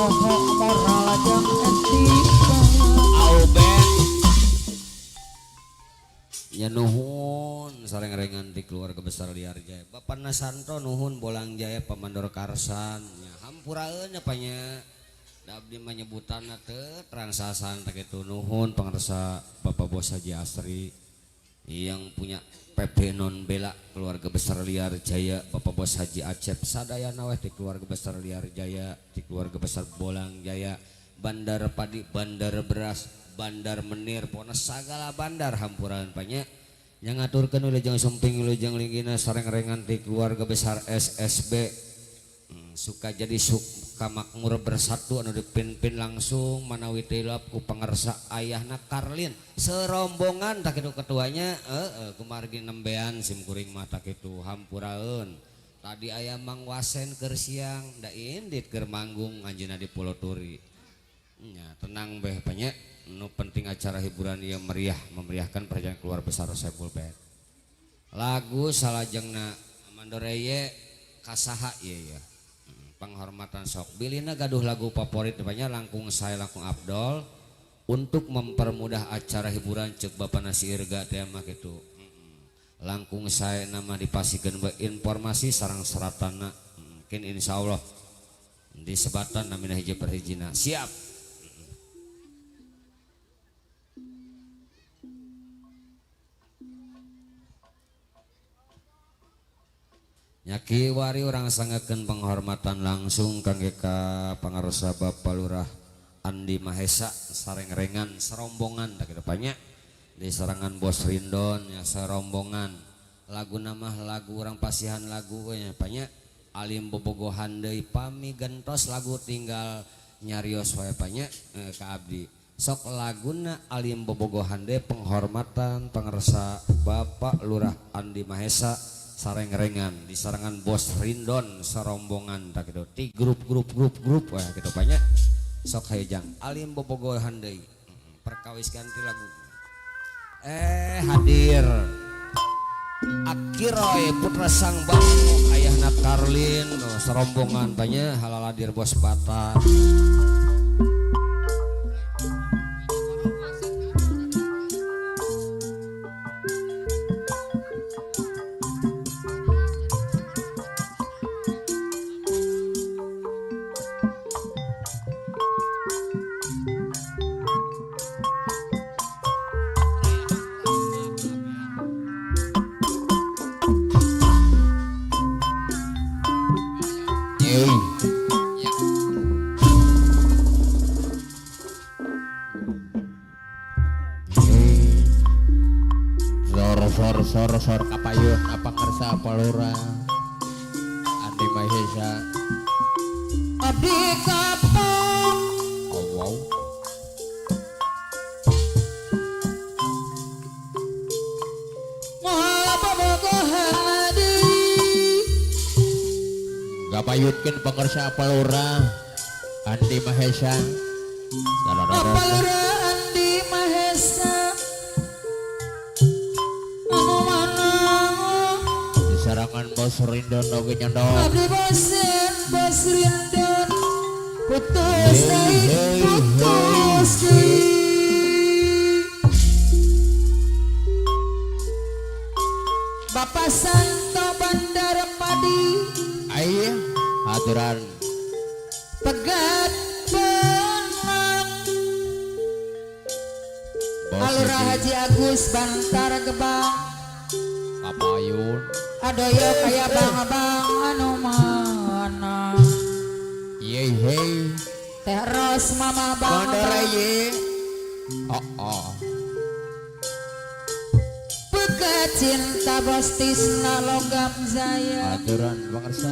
poho moral jeung etika. Auben ya nuhun sareng-rengan di keluarga besar Liar Jaya Bapak Nasanto nuhun Bolang Jaya Pamandor Karsan ya hampuraeun nya panya da abdi menyebutanna teu transasan tak kitu nuhun pangarsa Bapak Bos Haji Asri yang punya PP non bela keluarga besar Liar Jaya Bapak Bos Haji Acep sadayana weh di keluarga besar Liar Jaya di keluarga besar Bolang Jaya Bandar Padi Bandar Beras Bandar Menir pokona sagala bandar hampuran banyak yang ngaturkeun wilujeng sumping wilujeng linggina sareng-rengan di keluarga besar SSB suka jadi suka makmur bersatu anu dipin-pin langsung manawi tilap ku pangarsa ayahna Karlin serombongan tak kitu ketuanya kumargi nembean sim kuring mah tak kitu hampuraeun tadi aya Mang Wasen keur siang da indit keur manggung anjeunna di Pulau Turi nya tenang beh banyak nu penting acara hiburan yang meriah memeriahkan perjalanan keluar besar Saiful Band lagu salajengna Mandoreye kasaha ieu ya penghormatan sok bilina gaduh lagu favorit banyak langkung saya langkung Abdol untuk mempermudah acara hiburan cek Bapak Nasi Irga tema gitu langkung saya nama dipasikeun informasi sarang seratana mungkin insyaallah disebatan namina hiji per hijina siap. Nyaki wari orang sangakeun penghormatan langsung kangge ka pangarsa Bapak Lurah Andi Mahesa sareng-rengan serombongan da kedepannya di serangan Bos Rindon ya serombongan lagu nama lagu orang pasihan lagu nya banyak alim bobogohan deui pami gentos lagu tinggal nyarios wae banyak ka abdi sok laguna alim bobogohan deui penghormatan pangarsa Bapak Lurah Andi Mahesa sareng-rengan di sarangan Bos Rindon serombongan tak gitu ti grup wah gitu banyak sok hayang alim bobogohan deui perkawis ganti lagu hadir Akiroy putra sang bangku ayahna Karlin serombongan banyak halaladir Bos Bata sor kapayun apa ngersa Palura Andi Mahesa Abdi kapang oh wow ngabobogohan kapayutkeun pangersa Palura Andi Mahesa Palura Andi Mahesa sarangan Bos Rindon oge nyondok Abdi bosen Bos Rindon putus Bapak Santo Bandar Padi aya aturan Pegat Benang Alura Haji Agus Bantar Gebang kapayun adoyo kaya bang-bang anu mana ye hey Teh Ros Mama Bang Mandoreye oh Pegat cinta Bos Tisna Logam Jaya aturan pangersa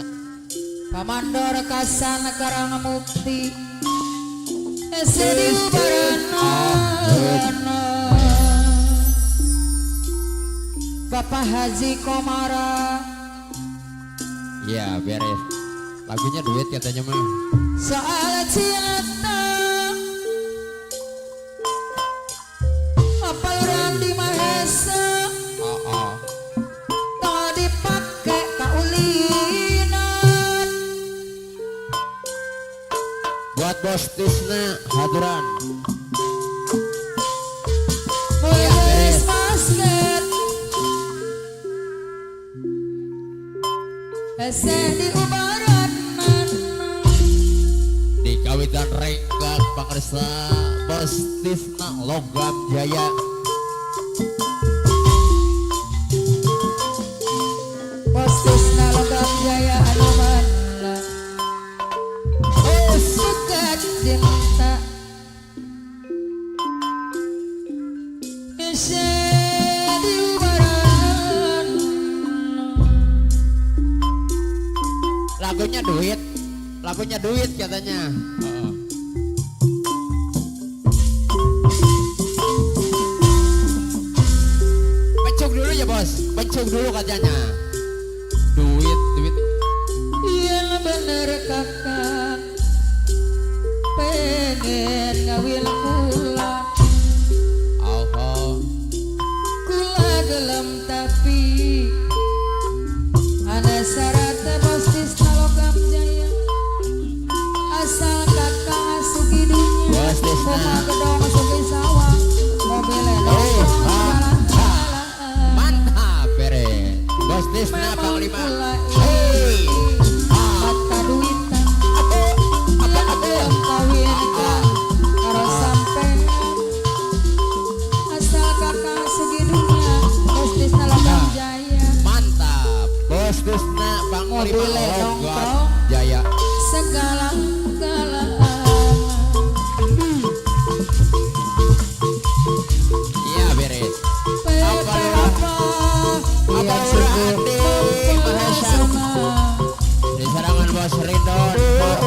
Pamandor Kasan Karang Mukti Esedi Barana Bapak Haji Komara ya beres lagunya duit katanya mah soal cinta apa Randi Mahesa tak dipake kaulinan buat Bos Tisna hadiran. Boys basket Ese di ubaran Di kawitan renggak pangarsa Bos Tisna Logam Jaya. Postis na logam jaya anuman Oh suka cinta Ese di ubaran Lagunya duit katanya. Pencuk dulu ya Bos, pencuk dulu katanya. Duit. Iya bener kakak pengen ngawin kula Oh. kula gelem tapi ada syarat postis logam jaya asal kakak sugi dunia Bos Tisna. rumah gedong sugi sawah mobilnya jalan-jalan Mantap bere. Bos Tisna memang Panglima. kula Hey. mata duitan yang kawin karo sampean asal kakak sugi dunia postis logam jaya Mantap. Bos Tisna Panglima Mobilnya Logam nongkrong. Jaya. segala Iya beres. apa Apa Andi Mahesa di serangan Bos Ridon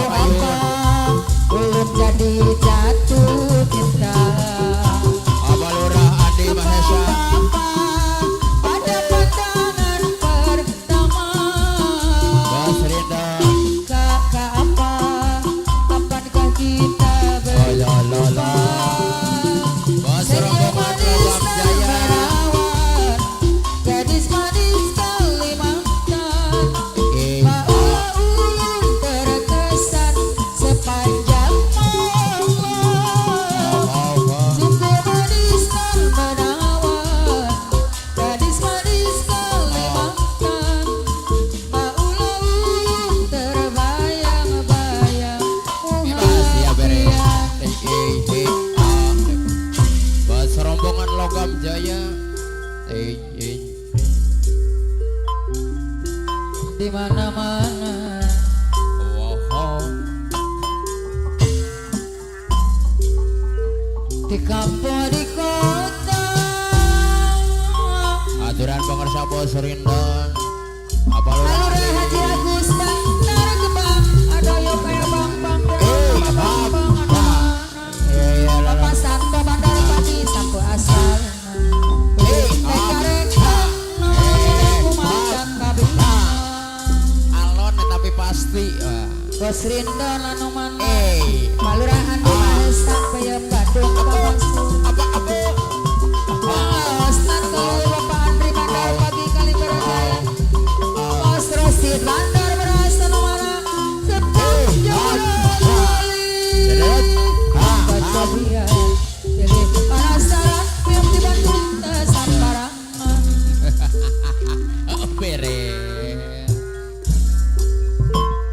apa belum jadi jatuh cinta apa Lurah Andi Mahesa pada pandangan pertama Bos Ridon kakak apa kapankah kita berjumpa Bos senyum rombongan manis Logam dan Jaya. merawat gadis manis Kalimantan Pak ulun terkesan sepanjang malam sungguh manis dan merawat gadis manis Kalimantan Pak ulun terbayang-bayang Bebas ya beres. bahagia Bos rombongan Logam Jaya. di mana-mana di kampung di kota Aturan pengersa Bos Rindon. Apa Lurah Alur Andi? Haji Agus Bandar Gebang ada yo kayak bang Iya Bapak Santo Bandar Pati Santo asal Alon tapi pasti. Bos Rindon anu mana Malurahan Malurahan di Mahesa Kaya Badung Bangsu apa Bos Natul Bapak Andri Bandar Pagi Kaliberjaya Bos Rosid Bandar berasa nomara Sepuluh Jodoli Baca biar Pilih penasaran Yang di Bandung Tesambarangan beres.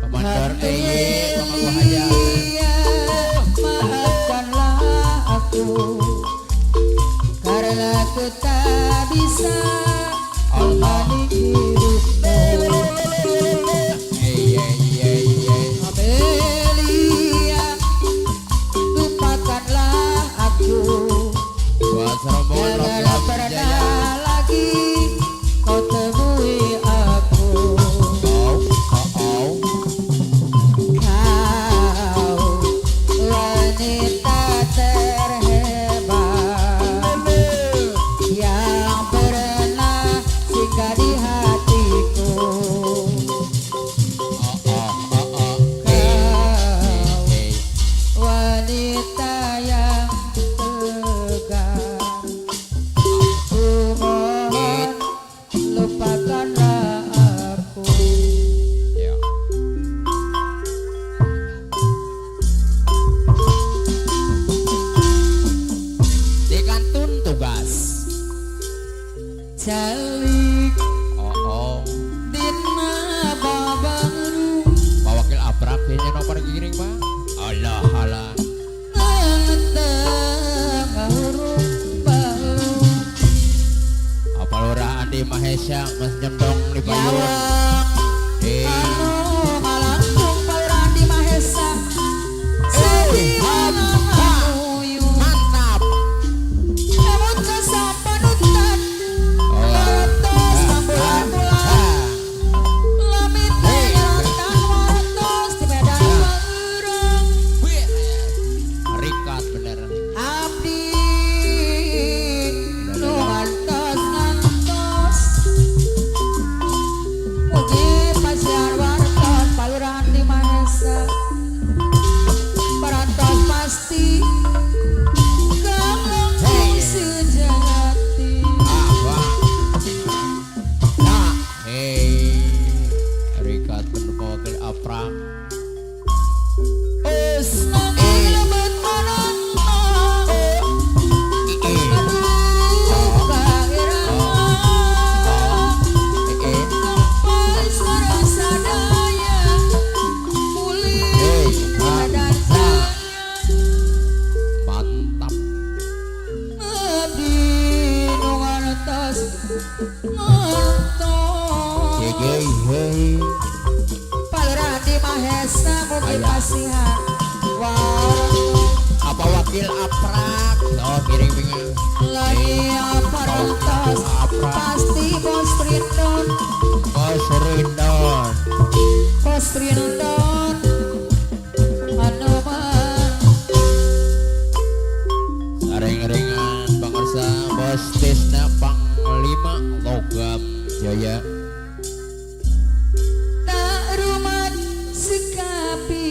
Komandor EY Pemangku Haja. Maafkanlah aku karena aku tak bisa menemani hidupmu Amelia lupakanlah aku Buat rombongan janganlah Logam pernah Jaya. lagi kau temui aku Oh. Kau wanita terhebat yang pernah singgah di hatiku. Kau wanita yang tegar. Ku mohon lupakanlah aku. Ya. Malaysia Mas Jembong di Payung. Nyawang Eh, anu ngalangkung Pauran di Mahesa Sakiwangan anuyu mantap. Emot kesampanutan Warotos tambulan-bulan Lamit nyerotan warotos di medan mereng Rikat bener. Abdi nu ngantos Mugi pasiar wartos Palurahan di Mahesa Parantos pasti Galong sejati Wah. Nah, hey. Rikat bener mewakili Apram. Nanging lebet manana Aduh kairama Kempes ngerasa daya Pulih badan saya Mantap. Abdi nu ngantos ngantos Hey, hey. Palurahan di Mahesa mugi pasihan warotos Apa wakil Aprak? Oh, miring-miring. lagi parantos pasti bos Rindon Bos Rindon. bos Rindon anu mah Ring-ringan bangsa Bos Tisna Panglima Logam Jaya. tak rumat sekapi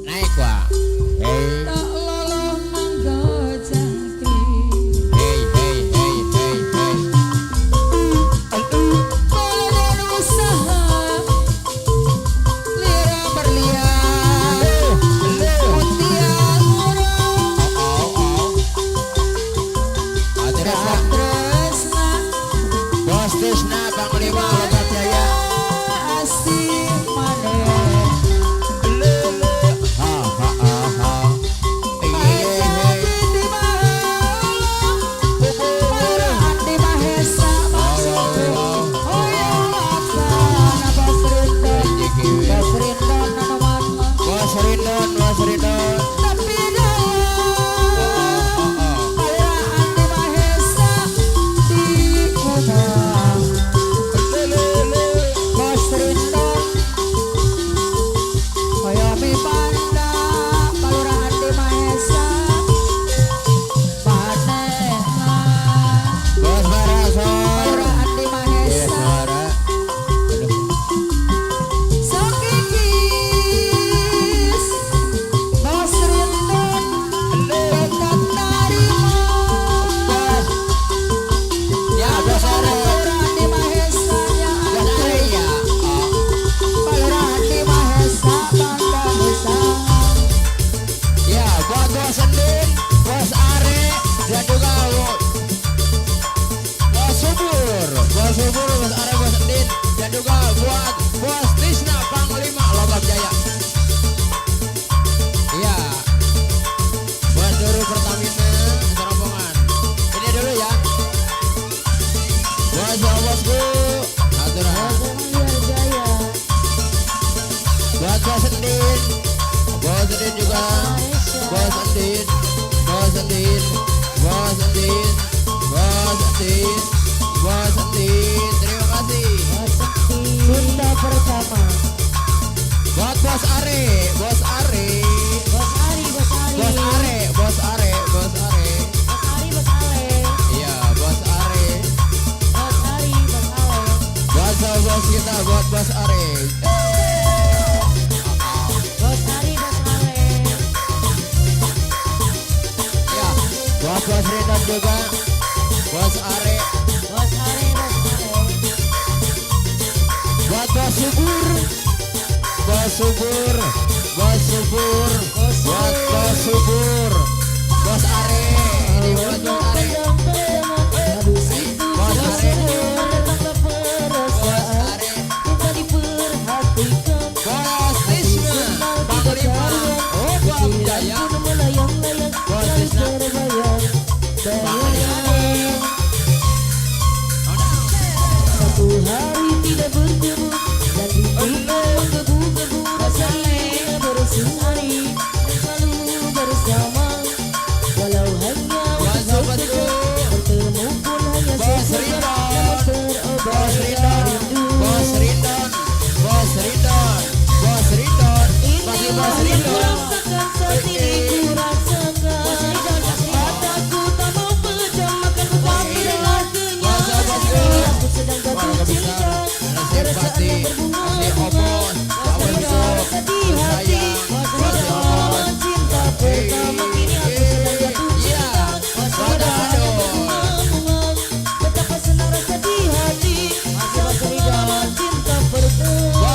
Naik wah. Hey, tak loloh manggo jangkri hey, hey, hey, hey, hey. Badan usaha lira berlian mutiara Oh, oh. Aterasa tresna Bos Tisna Panglima Logam Jaya. asih maneh Ha ha ha ha. Hey, hey, hey. di Palurahan di Mahesa maksudku hoyong laksana bos Rindon bos Rindon anu matma Bos Rindon, Bos Rindon. tapi dalam Palurahan di Mahesa di Kubang bos Rindon hoyomi panda Palurahan di Mahesa manehna Bos Barasol. Palurahan di Iya, Mahesa suara. Aduh. Sokikis bos Rindon dekat tarima Ya, Bos Are. Palurahan di Mahesa nya Bos Are ya. Oh. Palurahan di Mahesa banda Mahesa Ya, buat Bos Endin, Bos Are, dan juga Bos Subur, Bos Are, Bos Endin, dan juga buat Bos Tisna Panglima Logam Jaya. Iya, buat seluruh Pertamina serombongan. Ini dulu ya. Buat bosku, aturan. Buat Bos Endin juga, Bos Endin, Bos Endin, Bos Endin, Bos Endin, Bos Endin, terima kasih. Sunda pertama Buat Bos Are, Bos Are, Bos Ari Bos Are, Bos Are, Bos Are, Bos Ale iya Bos Are, Bos Ari Bos Ale buat bos kita, buat Bos Are. Bos Ari Bos Ale Ya, buat Bos Rindon juga, Bos Are, Bos Ari Bos Ale buat Bos Subur, Bos Subur, Bos Subur, buat Bos Subur, Bos Are, ini buat Bos Are, Bos Are, Bos Are, Bos Tisna, Panglima, Logam Jaya, Bos Tisna, inilah yang kurasakan saat ini kurasakan. Mataku tak mau pejam makan ku tapi rela kenyang. Aku sedang jatuh cinta, perasaan yang berbunga-bunga. Rasa di hati, pengalaman cinta pertama kini aku sedang jatuh cinta. Perasaan yang berbunga-bunga, betapa senang rasa di hati. Pengalaman cinta pertama.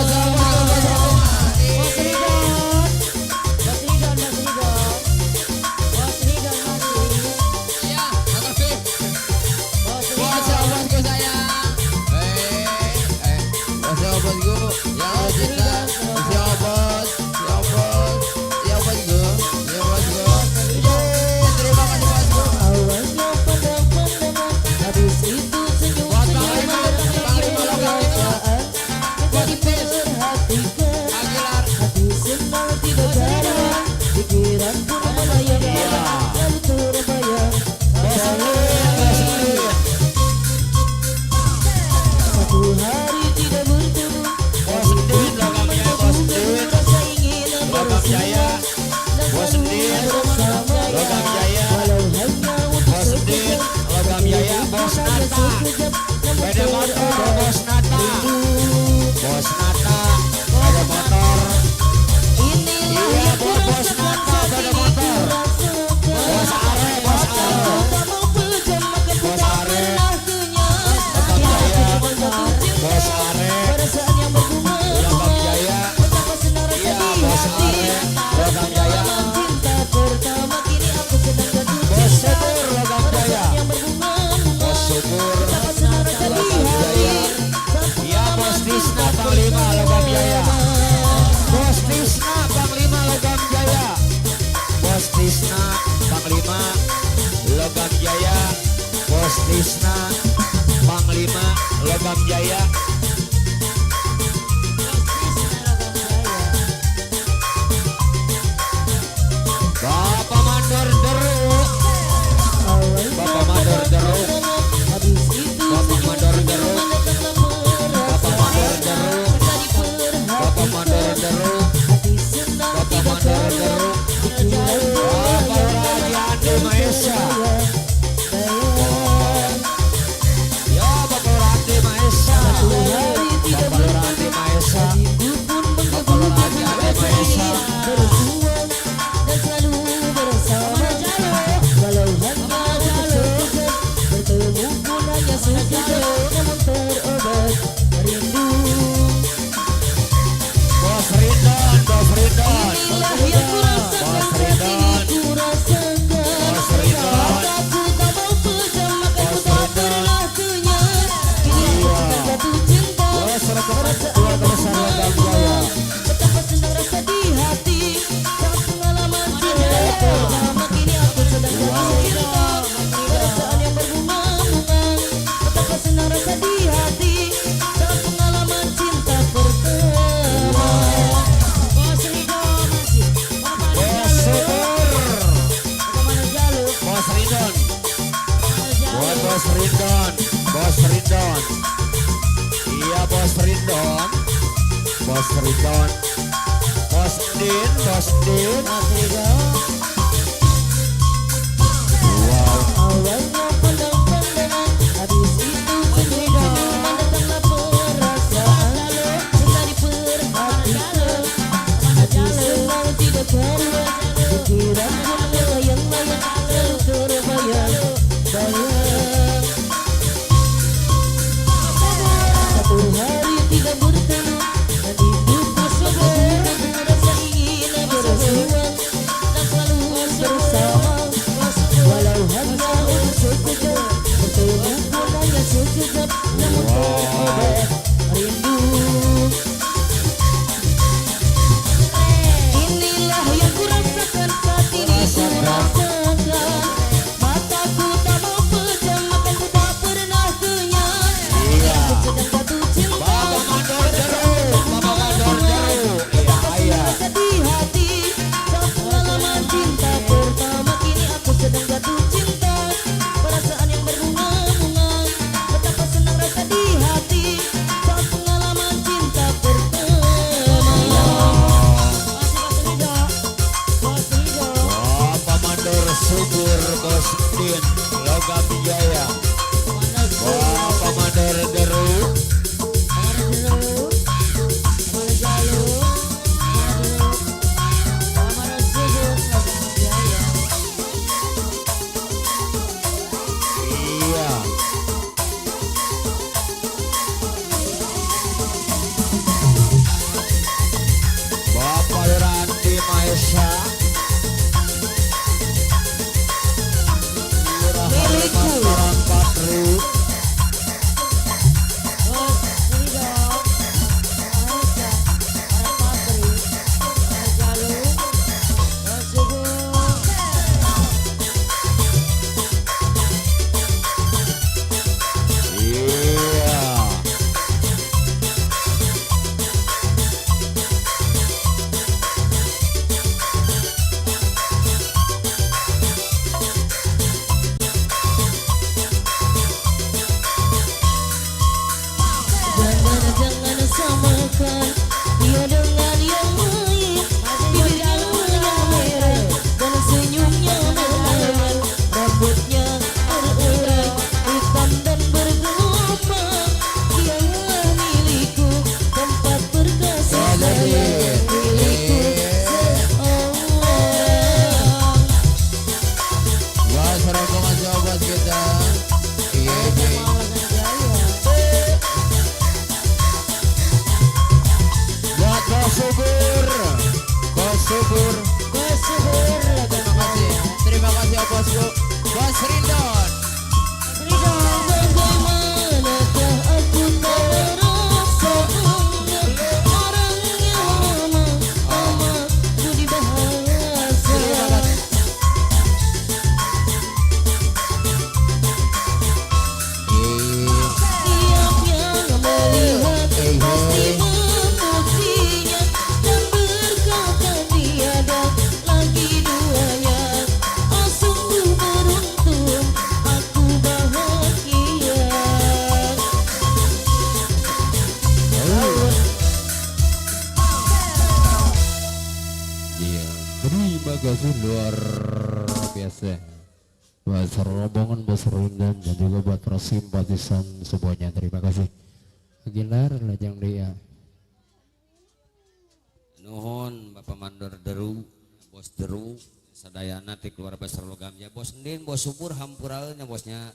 Awalnya pandang-pandangan, habis itu senyum-senyuman, perasaan menjadi perhatikan. Hati senang tidak jarang, pikiran pun melayang, lalu terbayang. Satu hari tidak bertemu, rasa ingin bersama dan selalu bersama. Walau hanya untuk sekejap, Bos Nata, sekejap, namun beda motor, terobos Bos Nata, rindu. Bos Nata, beda motor. Inilah Iya, yang Bos kurasakan Nata, saat beda ini motor. kurasakan. Bos Are, Bos Are. Aku tak mau pejam makan ku Bos tak Are. pernah kenyang. Logam Aku Jaya. sedang jatuh cinta, Bos Are. perasaan yang berbunga-bunga. Logam Jaya. Betapa senang rasa Iya, di Bos hati. Are. Logam Jaya. Pengalaman cinta pertama kini aku sedang jatuh Bos cinta. Subur, Logam Jaya. Perasaan yang berbunga-bunga. Bos Subur, Betapa senang rasa di Logam hati. Jaya. Saat Iya, Bos pengalaman Tisna cinta Panglima Logam Jaya. pertama. Bos Tisna Panglima Logam Jaya. Bos Tisna Panglima Logam Jaya. Bos Tisna Panglima Logam Jaya. Bapak Mandor Deruk. Bapak Mandor Deruk. Habis itu Bapak Mandor Deruk. Bapak Mandor Deruk. Bapak Mandor Deruk. hati senang Bapak tidak Mandor jarang. Deruk. Pikiran Bapak Raji Andi Maesa. Ya Bapak Randi Maesa. hari tidak Bapak Randi Maesa. hidup pun menggebu-gebu Raja rasa Maesa. ingin berjuang dan selalu bersama. Walau hanya untuk sekejap, bertemu pun hanya sekejap, namun terobat rindu. Bos Ridon. Bos Ridon. Inilah yang kurasakan saat ini kurasakan. Bos Ridon. Mataku tak mau pejam makan ku tak pernah kenyang. Kini aku sedang jatuh cinta, Bos Ridon. perasaan yang Bos berbunga-bunga. Betapa senang rasa di hati saat pengalaman cinta pertama. Kini aku sedang jatuh cinta, perasaan yang berbunga-bunga. Betapa senang rasa di hati saat pengalaman cinta pertama. Bos Ridho masih Bos Subur. bagaimana jalur? Bos Ridon. Buat Bos Ridon. Bos Ridon. Iya Bos Ridon. Bos Ridon. Bos Din. Bos Din. Wow. Awalnya pandang-pandangan, habis itu senyum-senyuman, datanglah perasaan cinta diperhatikan. Hati senang tidak karuan, pikiran pun melayang-layang, lalu terbayang. Satu hari tidak bertemu, dan hidup bersama, rasa ingin berjuang dan selalu bersama. Walau hanya untuk Nurdin Logam Jaya Bapak Mandor Deru iya Bapak Randy Maesa Orang Patri iya Jangan samakan dia dengan yang lain. Bibirnya yang merah dan senyumnya menawan. Rambutnya berurai hitam dan bergelombang. Dialah milikku, tempat berkasih sayang milikku seorang. Buat rombongan sahabat kita iya iya buat Bos Subur terima kasih bosku Bos Rindon Bagaimanakah aku tak merasa enggak orang yang amat budi bahasa. Tiap yang melihat pasti memujinya dan berkata tiada lagi duanya. Oh sungguh beruntung aku bahagia. iya terima kasih luar biasa buat rombongan Bos Rindon dan juga buat para simpatisan semuanya terima kasih Agilar lajang dia Nuhun Bapak Mandor Deru Bos Deru sadayana ti keluar besar logam ya Bos Ndin Bos Subur hampuralnya bosnya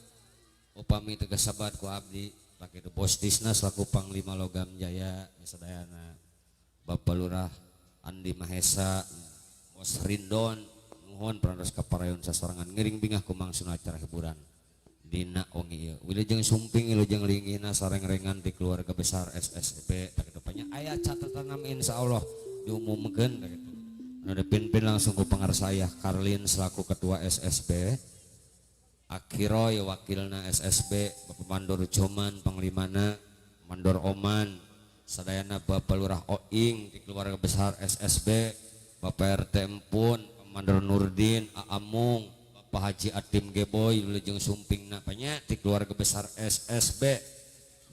upami tegas sabat ku abdi pakai itu Bos Tisna selaku Panglima Logam Jaya sadayana Bapak Lurah Andi Mahesa Bos Rindon nuhun parantos kaparayon sasorangan ngiring bingah kumangsung acara hiburan dina wengi ieu wilujeng sumping wilujeng lingina sareng-rengan di keluarga besar SSB tak depannya aya catatan nama insyaallah diumumkeun gitu anu dipimpin langsung ku pangarsayah Karlin selaku ketua SSB Akhiroy wakilna SSB Bapak Mandor Joman panglimana Mandor Oman sadayana Bapak Lurah Oing di keluarga besar SSB Bapak RT Empun Mandor Nurdin Aamung Bapak Haji Atim Geboy wilujeng sumping napanya di keluarga besar SSB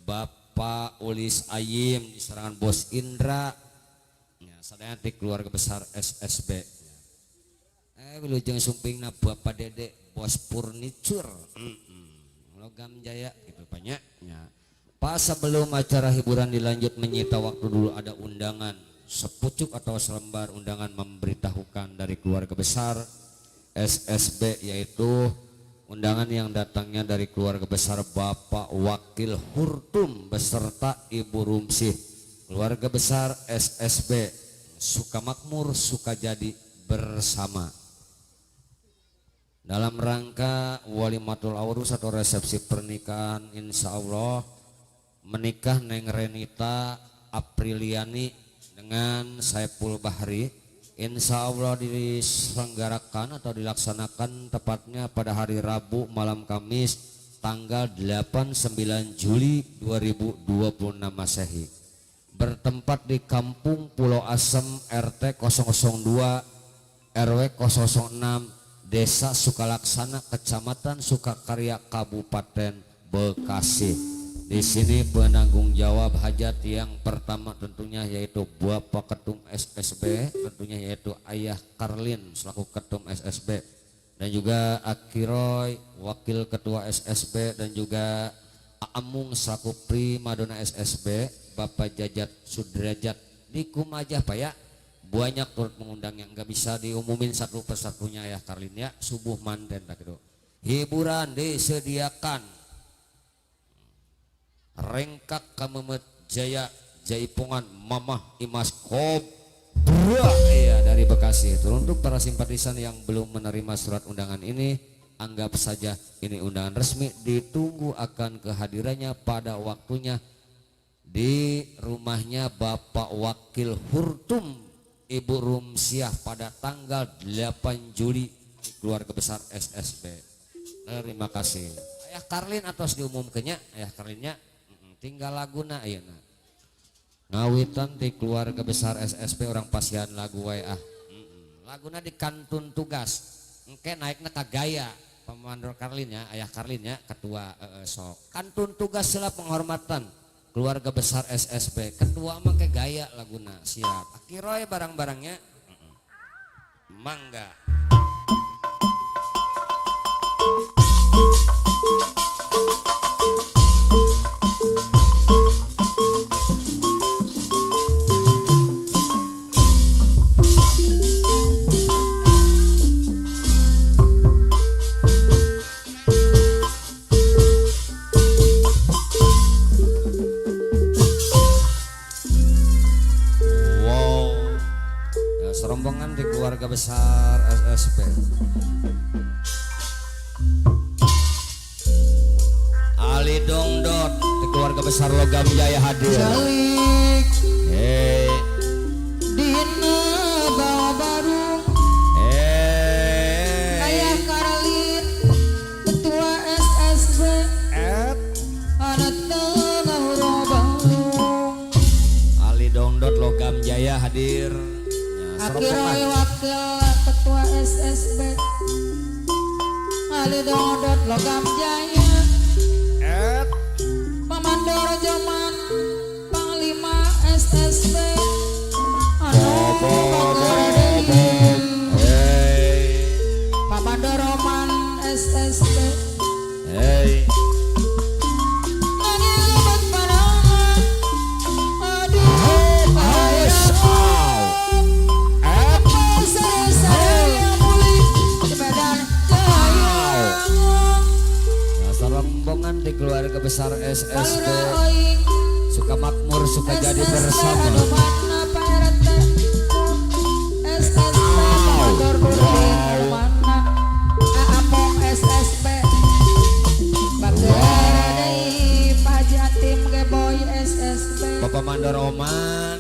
Bapak Ulis Ayim di serangan Bos Indra ya, sadayana di keluarga besar SSB wilujeng sumping na Bapak Dede Bos Furniture Logam Jaya gitu banyak ya. Pas sebelum acara hiburan dilanjut menyita waktu dulu ada undangan sepucuk atau selembar undangan memberitahukan dari keluarga besar SSB yaitu undangan yang datangnya dari keluarga besar Bapak Wakil Hurtum beserta Ibu Rumsih keluarga besar SSB suka makmur suka jadi bersama dalam rangka walimatul aurus atau resepsi pernikahan insya Allah menikah Neng Renita Apriliani dengan Saiful Bahri insya Allah diselenggarakan atau dilaksanakan tepatnya pada hari Rabu malam Kamis tanggal 8-9 Juli 2026 Masehi bertempat di Kampung Pulau Asem RT 002 RW 006 Desa Sukalaksana Kecamatan Sukakarya Kabupaten Bekasi. Di sini penanggung jawab hajat yang pertama tentunya yaitu Bapak Ketum SSB, tentunya yaitu Ayah Karlin selaku Ketum SSB. dan juga Akiroy wakil ketua SSB dan juga Amung selaku primadona SSB, Bapak Jajat Sudrajat di Kumajah Pak ya. Banyak turut mengundang yang nggak bisa diumumin satu persatunya ya Karlin ya. Subuh manten tak gitu. Hiburan disediakan. Rengkak Kamemet Jaya Jaipongan Mamah Imas Kobra iya dari Bekasi. Untuk para simpatisan yang belum menerima surat undangan ini, anggap saja ini undangan resmi, ditunggu akan kehadirannya pada waktunya di rumahnya Bapak Wakil Hurtum Ibu Rumsiah pada tanggal 8 Juli di keluarga besar SSB. Terima kasih. Ayah Karlin atas diumumkannya, Ayah Karlinnya tinggal laguna ayeuna. Ngawitan di keluarga besar SSB orang pasian lagu wae ah. Laguna di kantun tugas. Engke naikna ka gaya Pemandor Karlin ya, Ayah Karlin ya, ketua sok. Kantun tugas sila penghormatan keluarga besar SSB, ketua mah ke gaya laguna siap. Akiroy barang-barangnya mangga. Serombongan di keluarga besar SSB. Ali Dongdot di keluarga besar Logam Jaya hadir. Jalik Hei, dina bawa baru hei, Ayah Karlin ketua SSB anak tengah Bandung. Ali Dongdot Logam Jaya hadir. Ya, Akiroy wakil ketua SSB Ali Dongdot Logam Jaya Pamandor Joman Panglima SSB anu Pagerdin Pamandor Roman SSB Hei, lagi lebat panangan aduh saya mulih sepedaan cahaya serombongan di keluarga besar SSB Kalura oing suka makmur suka jadi bersama. Aduh mana Pak RT SSB Pamandor Nurdin mana Aapong SSB Bagdadai Pak Jatim Geboy SSB Bapak Mandor Oman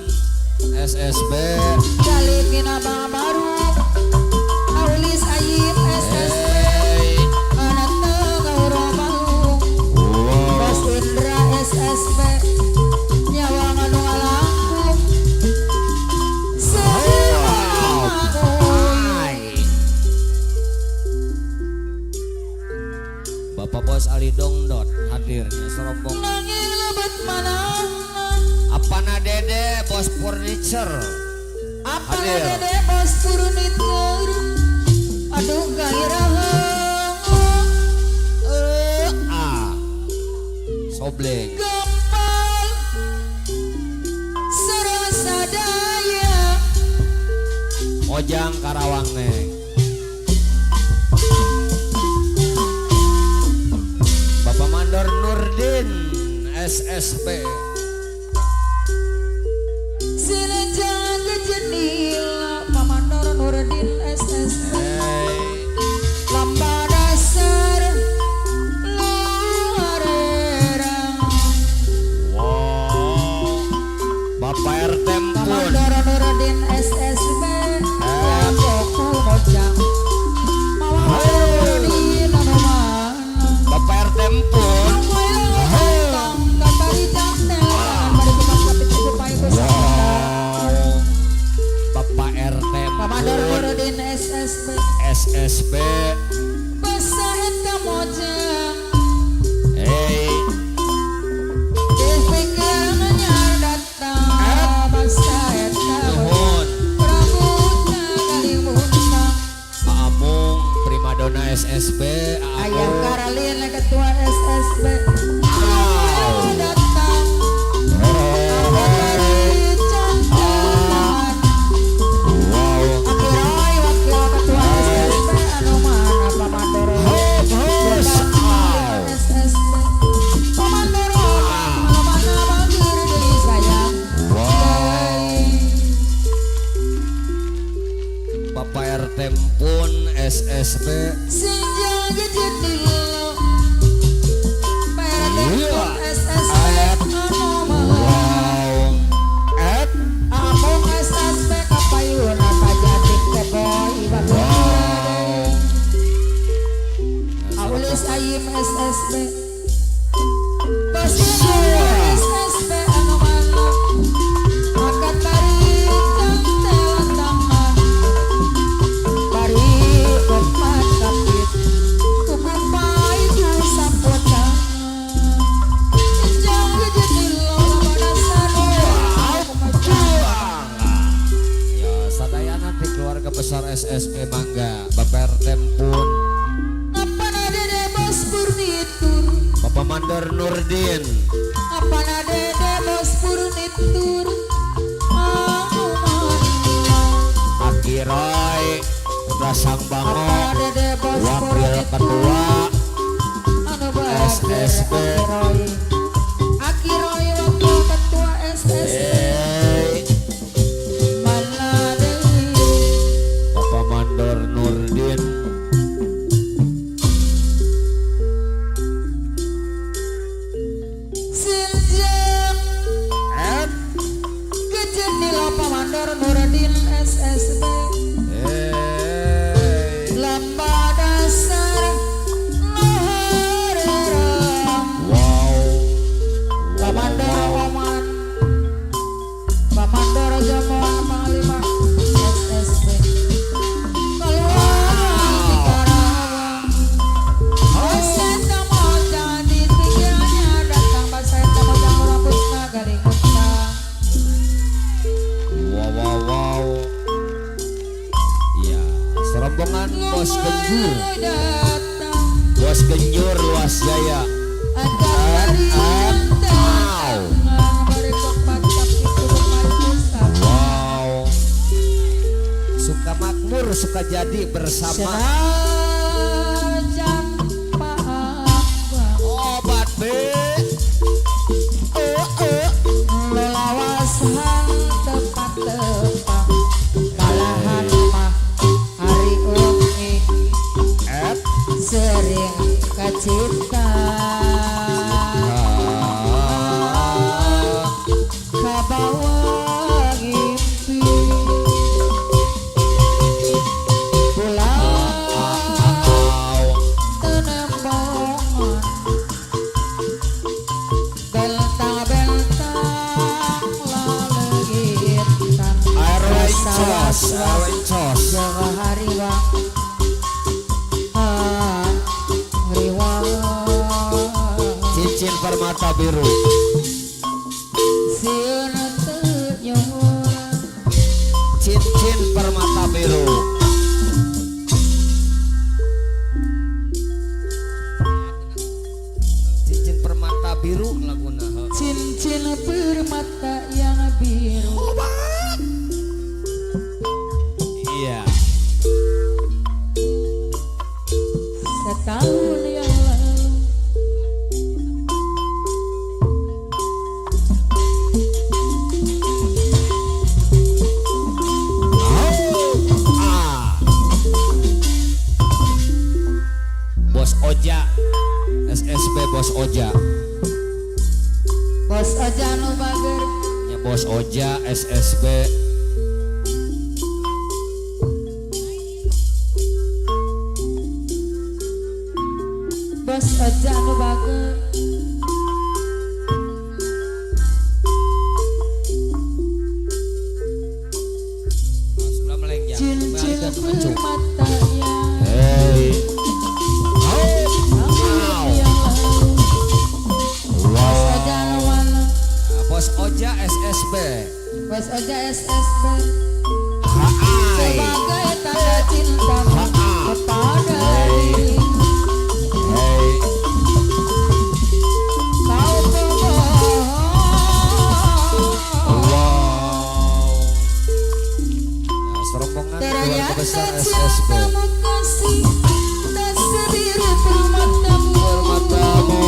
SSB. Jalikina Bang Baru Aulis Ayib SSB Hei, anak tengah Bandung Bos Indra SSB nyawa nganu ngalangkung Bapak Bos Ali Dongdot hadirnya serombongan. nanging lebet manana Apana Dede Bos Furniture apa hadir. dede bos furnitur aduh gairah Sobleng gampang serasa daya Ojang Karawang neng. Bapak Mandor Nurdin SSB. sila jangan kejenila Pamandor Nurdin SSB Hei, lamba dasar luarerang wow, Bapak RT Empun. Pamandor Nurdin SSB ya koku mojang mawang Nurdin anu mana Bapak RT Empun. Bapak RT Pamandor Empun Nurdin SSB SSB. basa eta mojang Hei, dipikir nyar datang basa eta nuhun Pramuka kalimuntang Pak Amung primadona PRT pun SSB Senja gadget dilo Iya. SSB anu wow at Among SSB kapayuna kajatik teh boy wow Aulis ayim SSB Pasien SSB anu mana Angkat tarik cantelan tangan Bari kepat kapit Kukupai ku samput tangan Injang gadget dilo pada ya sadayana ti keluarga besar SSB mangga Bapak RT pun Apa dede bos purnitur Bapak Mandor Nurdin Apa dede bos purnitur Aku mana Akiroy Putra Sang Bango Apa dede bos Wakil purnitur Ketua Anu bakir SSB. Akiroy wakil ketua SSB Mana deui Bapak Mandor Nurdin Senjak at gadget dilo Pamandor Nurdin SSB Lamba dasar lohorerang wow Pamandor Oman Pamandor Jamuan Panglima SSB Keluar di Karawang Baseta mau jadi tiganya datang Baseta mau jangan rambut galing utang wow ya serombongan Bos Genjur datang Bos Genjur Luas Jaya Agar Wow. wow suka makmur suka jadi bersama obat B Lelawasan tepat-tepat Malahan mah hari umi at Sering kacita Kabawa ngimpi Pulang tenembongan Bentang-bentang lalegitan Aeroncos Jawa hariwang Hariwang cincin permata biru Sieun teu nyohor cincin permata biru cincin permata biru laguna Cincin permata yang biru iya Setahun yang lalu Bos Oja SSB Bos Oja Bos aja nu bager ya Bos Oja SSB Bos aja nu bager sebelah melengjang Cincin permata yang hey tahun yang lalu Bos aja nu mana Bos Oja SSB Bos aja SSB Hai sebagai tanda cintamu kepada diri hey kau pembohong wow ya, serombongan keluarga besar ternyata SSB cintamu kasih tak sebiru permatamu permatamu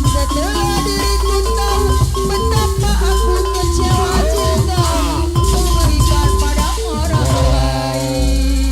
setelah diriku tahu betapa aku kecewa cintamu memberikan pada orang lain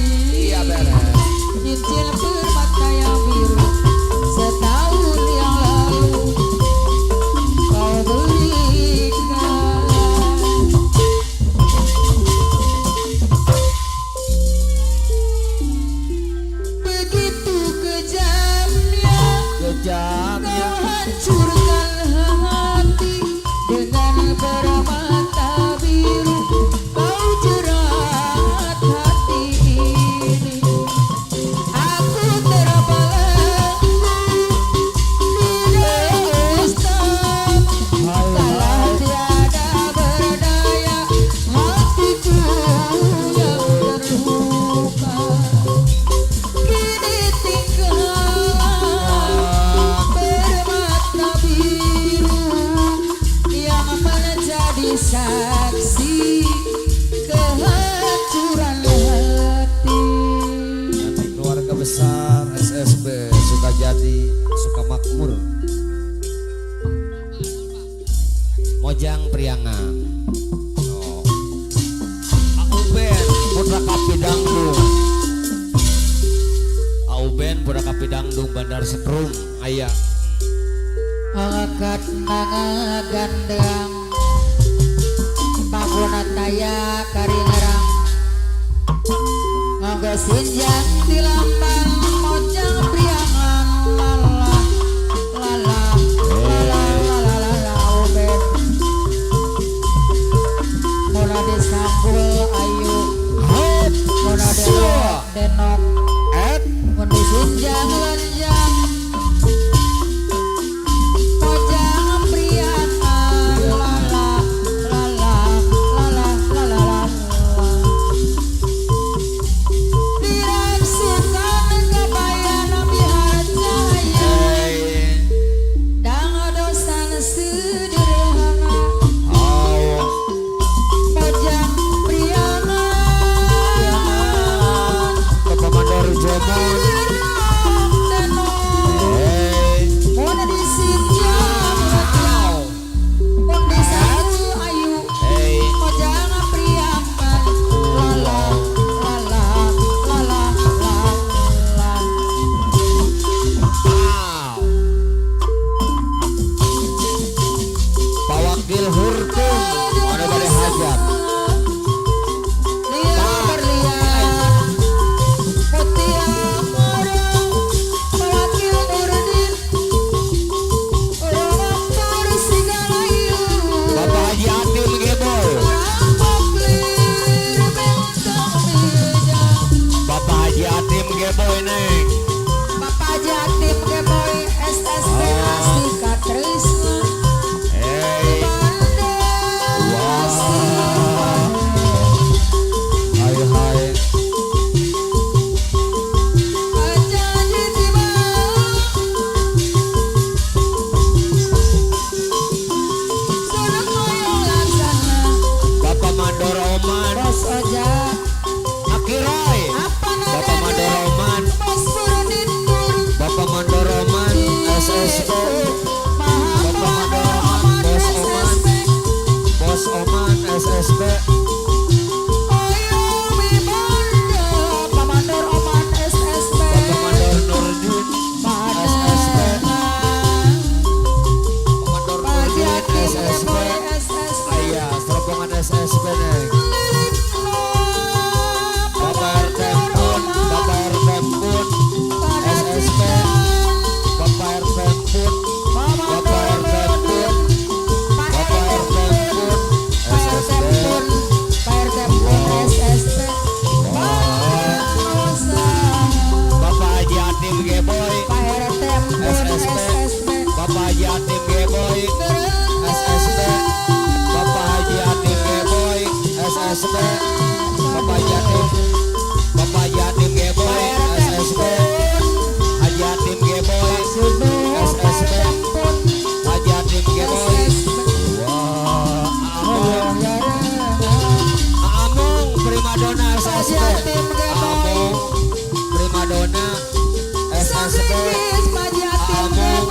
Pura Kapidangdung Bandar Setrum aya Angkat gandeng Paguna taya karingerang Nganggo sinjang di lambang mojang priangan lala lala lala lala lala ubed Mona disambul ayu Mona denok Mundi sinjang lanjang mojang priangan lala lala lala lala lala dirangsukan kabayan bihar cahaya dangodosan sederhana mojang priangan Bapak Mandor Jomon Mona disinjang Mundi satu ayu mojang priangan lala lala lala lala Pawakil Hurtung mana bade hajat lihat berlian putih orang pawakil Nurdin orang dari Sigalayu Bapak Haji Atim Geboy orang poklir bentang meja Bapak Haji Atim Geboy neng Bapak Jatim Geboy SSP Astika Trisna Hai hai Janji tiba Sudah koyo laksana Bapak Mandor Oman Bos Oja Akirai Apa Bapak Mandor Oman Bos Purudindur Bapak Mandor Oman SSB Bapak Mandor Oman Bos Oman Bos Oman SSB Pamandor Oman SSB Bapak Mandor Nurdin SSB Bapak Mandor Nurdin SSB Aya serobongan SSB neng Bapak RT Pun Bapak RT Pun SSB Bapak RT Pun Bapak RT Pun Bapak RT Pun SSB Bapak Haji Atim Geboy SSB Bapak Haji Atim Geboy SSB Bapak Haji Atim Geboy SSB Bapak Haji Atim Bapak Haji Atim Geboy SSB Haji Atim Geboy SSB Haji Atim Geboy Amung Primadona SSB Amung Primadona SSB Amung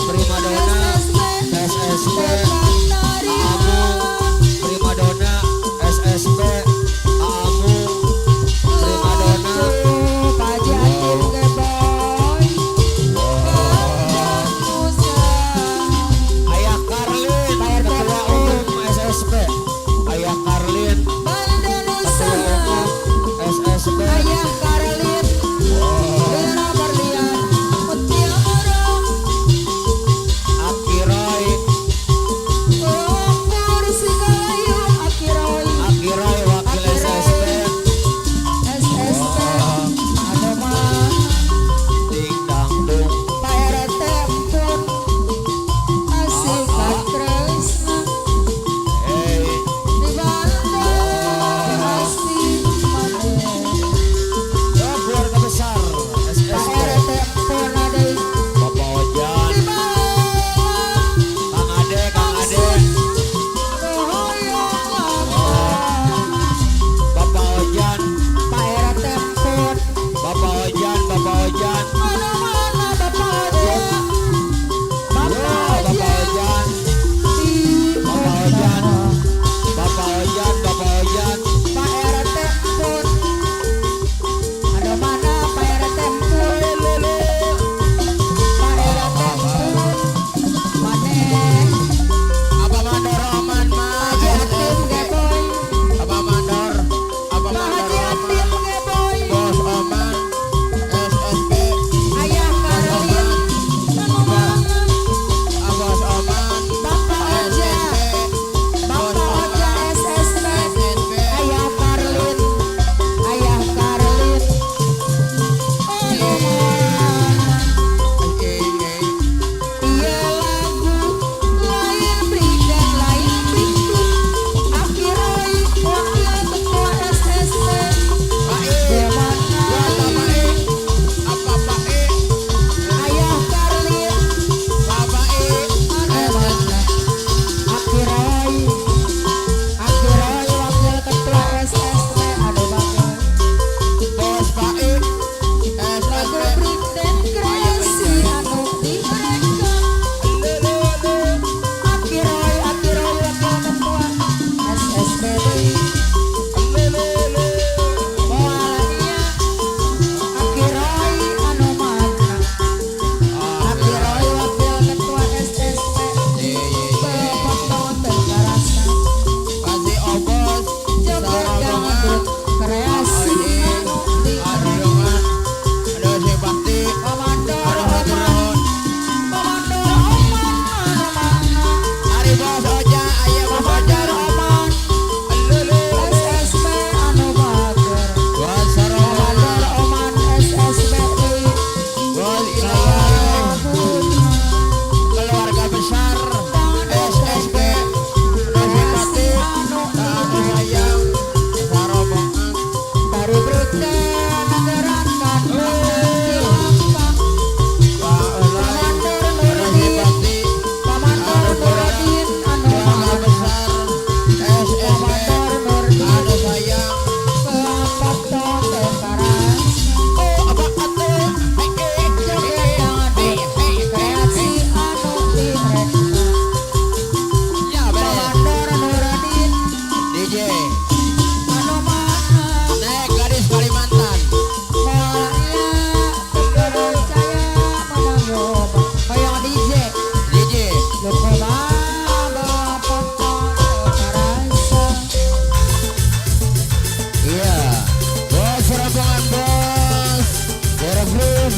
Primadona SSB Amung Primadona SSB Amung Primadona Ayah Karlin Ketua Umum SSB Ayah Karlin Ketua Umum SSB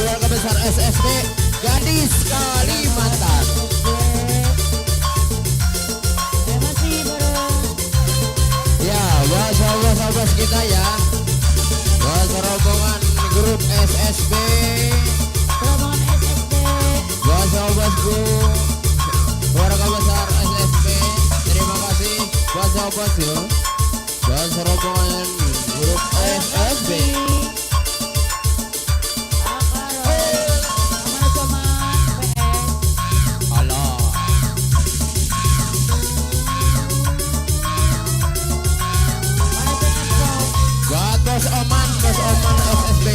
keluarga besar SSB Gadis Kalimantan. Ya, buat sahabat-sahabat kita ya, buat rombongan grup SSB, buat sahabatku keluarga besar SSB, terima kasih buat sahabatku, buat rombongan grup SSB. Allah. Buat Bos Oman SSB.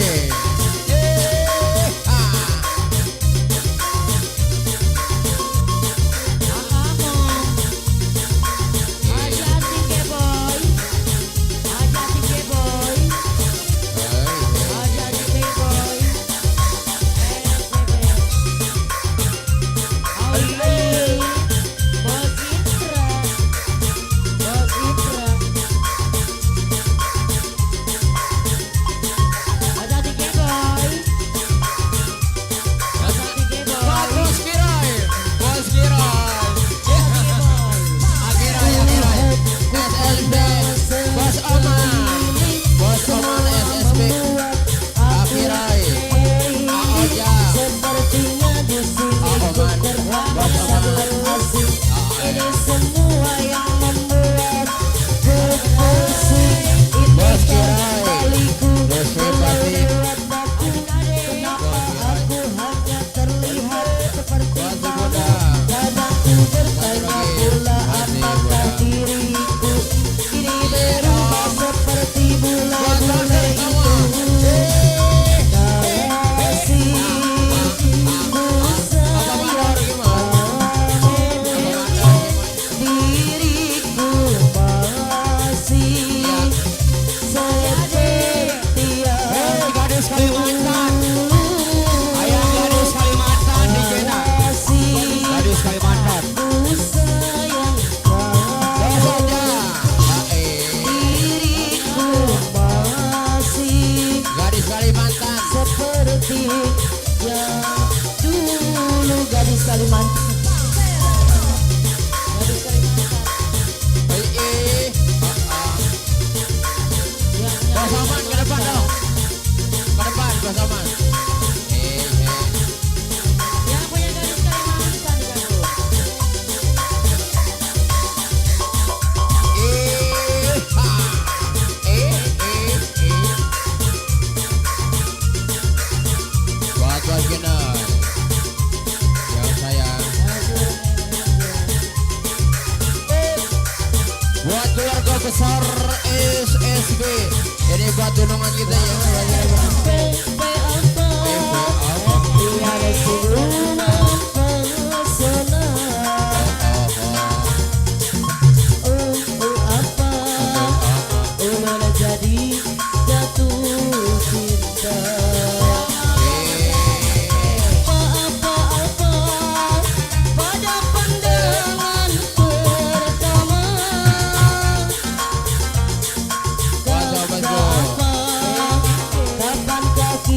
Besar SSB ini buat dunungan kita ya. Kapankah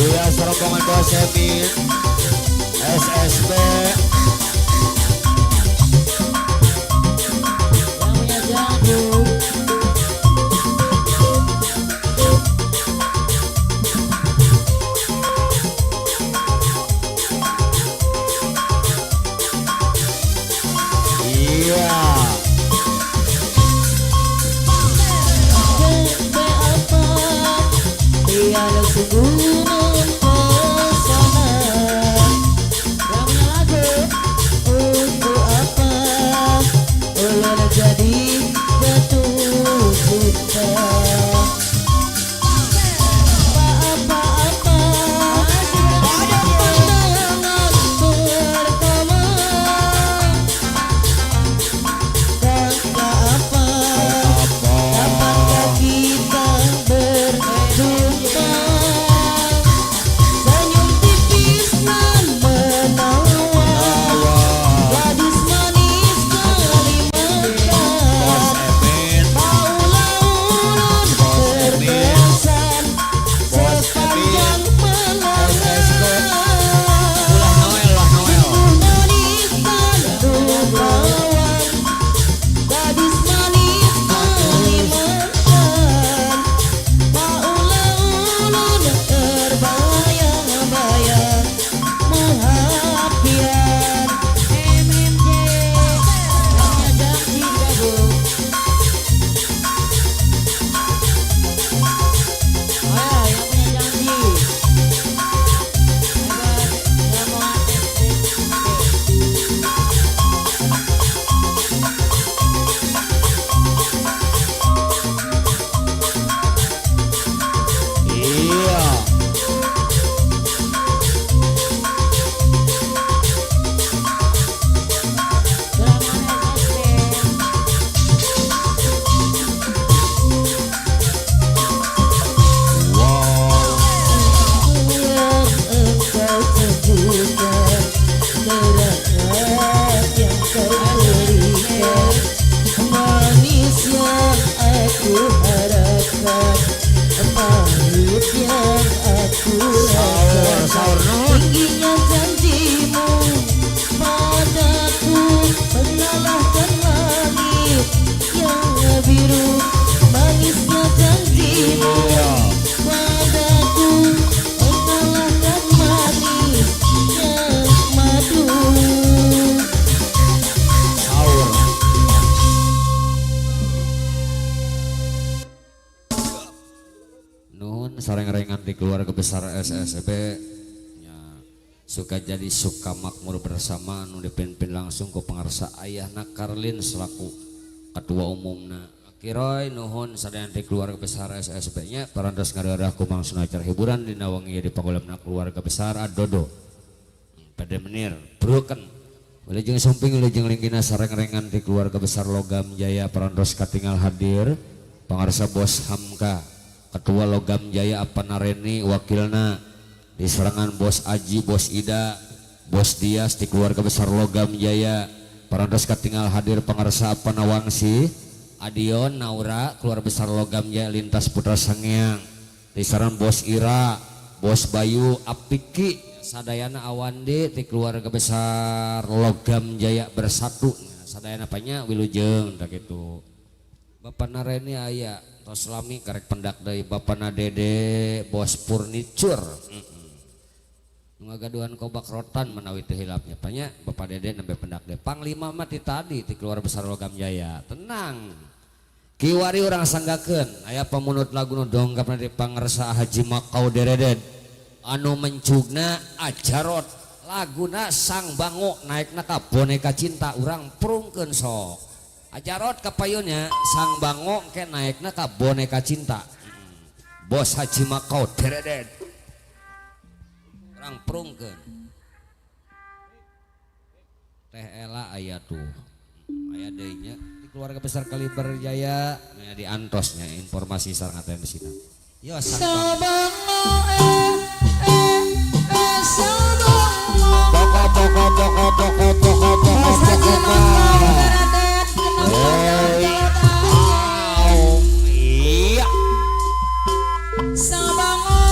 Iya serombongan Bos Emin SSB Yang punya jagung. iya Bebe apa tiada sungguh mempesona. Yang punya lagu untuk apa ulun jadi jatuh cinta. Apa-apa pada pandangan pertama. Kata apa kapankah kita berjumpa. Senyum tipis nan menawan gadis manis Kalimantan. Emin Paulah ulun terkesan sepanjang malam. Noel lah Noel Manis kandung lawan gadis manis Kalimantan. Paulah ulun terbayang-bayang menghapian. MMJ hanya janji gabung. Ayo yang punya janji. Hebat, rombongan SSB. iya Rombongan SSB. Yang engkau tunjukkan, terakat yang kau berikan, manis yang aku harapkan, pahit yang aku rasakan. sahur Nun Tingginya janjimu padaku mengalahkan langit yang biru. Manisnya janjimu padaku mengalahkan manis yang madu. sahur Nun sareng-rengan di keluarga besar SSB nya suka jadi suka makmur bersama nu dipimpin langsung ke pengarsa ayahna Karlin selaku ketua umumna Kiroy nuhun sadayana di keluarga besar SSB nya parantos ngadadah kumangsun acara hiburan dina wengi di panggulana keluarga besar Adodo pada menir broken wilujeng sumping wilujeng linggina sareng-rengan di keluarga besar Logam Jaya parantos katingal hadir pangarsa Bos Hamka Ketua Logam Jaya Apanareni wakilna di serangan Bos Aji, Bos Ida, Bos Dias di keluarga besar Logam Jaya parantos katingal hadir pangarsa Apanawangsi Adion Naura keluarga besar Logam Jaya lintas Putra Sangiang di serangan Bos Ira, Bos Bayu Apiki sadayana Awandi di keluarga besar Logam Jaya bersatu sadayana apanya wilujeng tak gitu Bapak Nareni aya tos lami karek pendak dari Bapak Nadede Bos Furniture ngagaduhan kobak rotan menawi teu hilapnya panya Bapak Dede nembe pendak de panglima mah ti tadi ti keluar besar Logam Jaya tenang kiwari urang sanggakeun aya pamunut lagu nu dongkapna di pangarsa Haji Makau Dereded anu mencugna ajarot laguna Sang Bango naikna ka boneka cinta urang prungkeun sok ajarot kapayunnya Sang Bango ke naikna ka boneka cinta Bos Haji Makau Dereded orang prungkeun teh ela aya tuh aya deui nya di keluarga besar Kaliber Jaya nya di antosnya informasi sareng aten di sini yo Sang Bango Sabango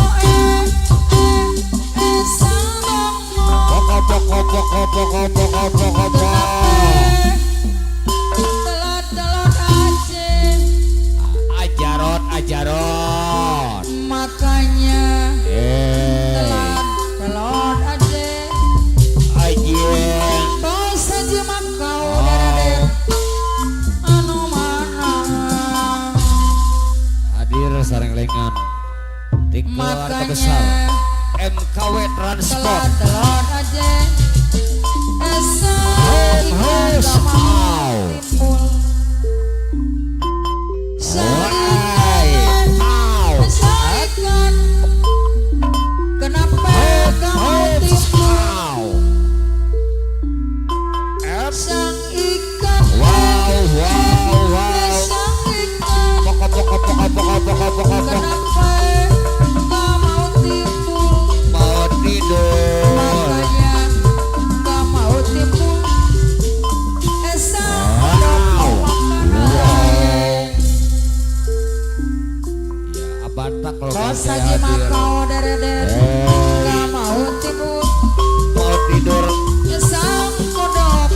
Jarot. makanya Eh, telon aja ajen. bos aja makau derader anu mana Hadir sareng lengan. Di keluarga besar makanya MKW Transport. telon aja esa ikan Hos, gak mau au. timbul Wai, au. ikan kenapa gak mau timbul Au. Em, sang ikan wow, wow, wow. sang ikan Pokok, pokok, pokok, pokok, pokok, pokok, pokok. kenapa gak mau timbul Mau tidur. makanya gak mau timbul esa Wow. makanan Ya, abatak lo bos kan aja hadir. makau derader Eh. gak mau timbul Mau tidur. sang kodok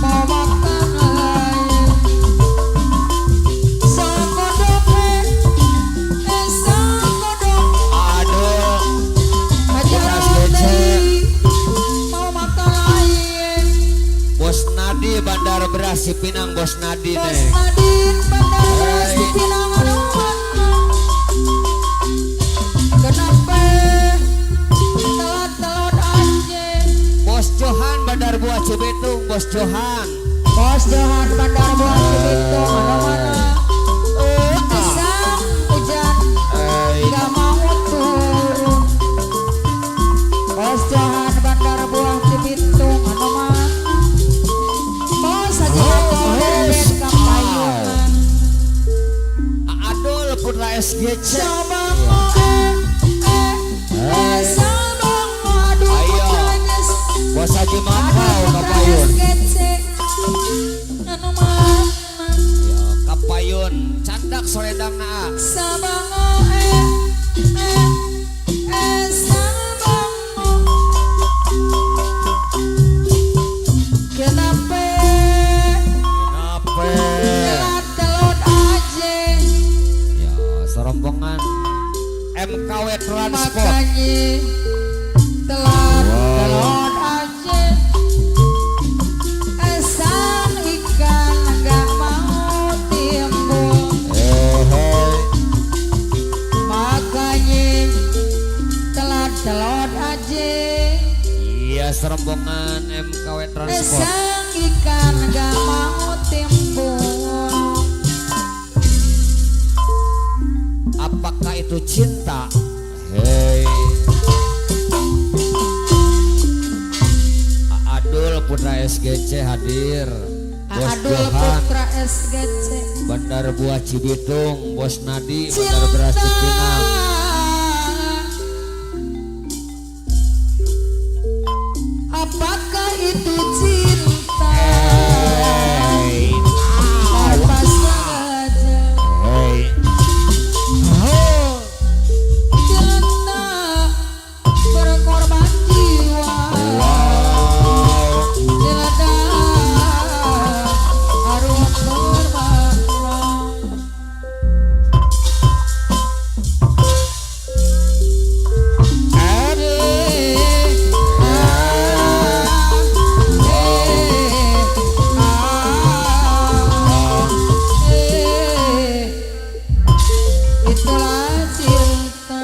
mau makan lain sang kodok sang kodok Aduh. ajaran Beras tadi mau makan lain Bos Nadi Bandar Beras Cipinang, Bos Nadi bos nih. Nadine bandar beras di Pinang ada mana kenapa telat aja Bos Johan Bandar Buah Cibitung, Bos Johan. bos Johan bandar buah Cibitung ada mana pisang hujan gak mau turun bos Johan bandar buah Cibitung ada mana bos aja makau deret kapayunan Adul Putra SGC. sabang sabang aduh Ayo. kucenges Bos Haji aduh Makau putra Kapayun. SGC anu mana Yo, Kapayun candak sorendang na. Sabango sabango kenapa Kenapa? telat telot aja Ya, serombongan MKW Transport. makanya telat telot aja esang ikan gak mau timbul makanya telat telot aja Iya, serombongan MKW Transport. esang ikan gak mau timbul Apakah itu cinta? Hei. Adul Putra SGC hadir. Bos Adul Johan Putra SGC Bandar Buah Cibitung, Bos Nadi Bandar Beras Cipinang. apakah itu cinta Hei. tanpa sengaja Hei. cinta berkorban jiwa cinta arwah korban itulah cinta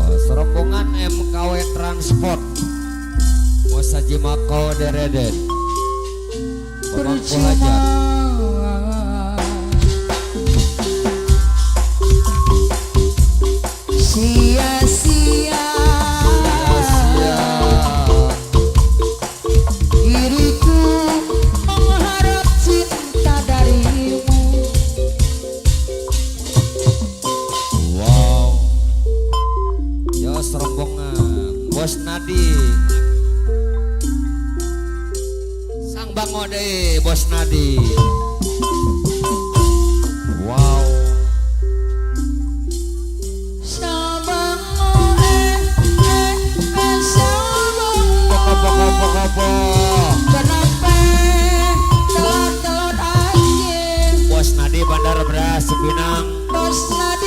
Oh, serombongan MKW Transport. Bos Haji Makau Dereden. Pemangku percuma hajat. sia-sia diriku mengharap cinta darimu Wow. Yo, serombongan Bos Nadi. Sang Bangode Bos Nadi. Wow. sabango sabango Pokok. kenapa telat-telat aja Bos Nadi Bandar Beras Cipinang. bos Nadi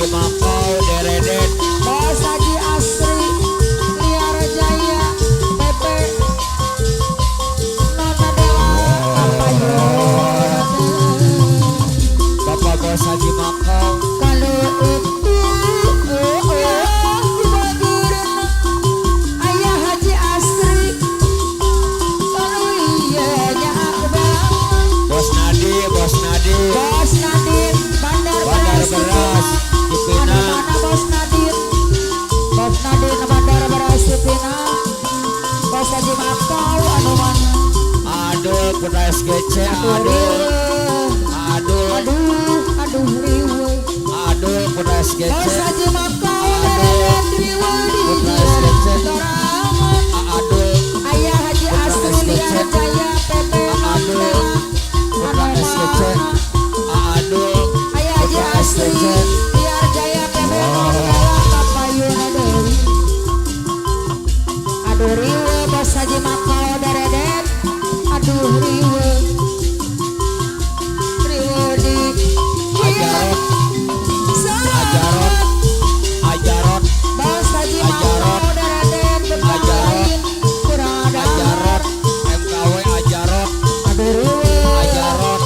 Haji Makau Deredet Bos Haji Asri Liar Jaya Pepe Nona Dewa Kapayun Bapak Bos Haji Makau Kalau itu dibagurin Ayah Haji Asri Kalau iyanya aku bang Bos Nadi Bos Nadine Bandar Bandar Beras Anu Cipinang mana Bos Nadine Bandar Beras Cipinang Bos Haji Makau anu mana Adul Putra SGC Adul riwe Adul Putra SGC Bos Haji Makau Aduh. riwe Putra SGC Torangan Adul Ayah Haji Asri Liar Jaya Pepe Adul Putra SGC Adul Ayah Haji Putra Asri SGC Liar Jaya Pepe Kapayun Aduh riwe Bos Haji Makau Deredet Aduh riwe di Ajarot Ajarot Ajarot Bos Haji Ajarot. Makau Deredet Bermain kurang ada Ajarot MKW Ajarot Aduh riwe Ajarot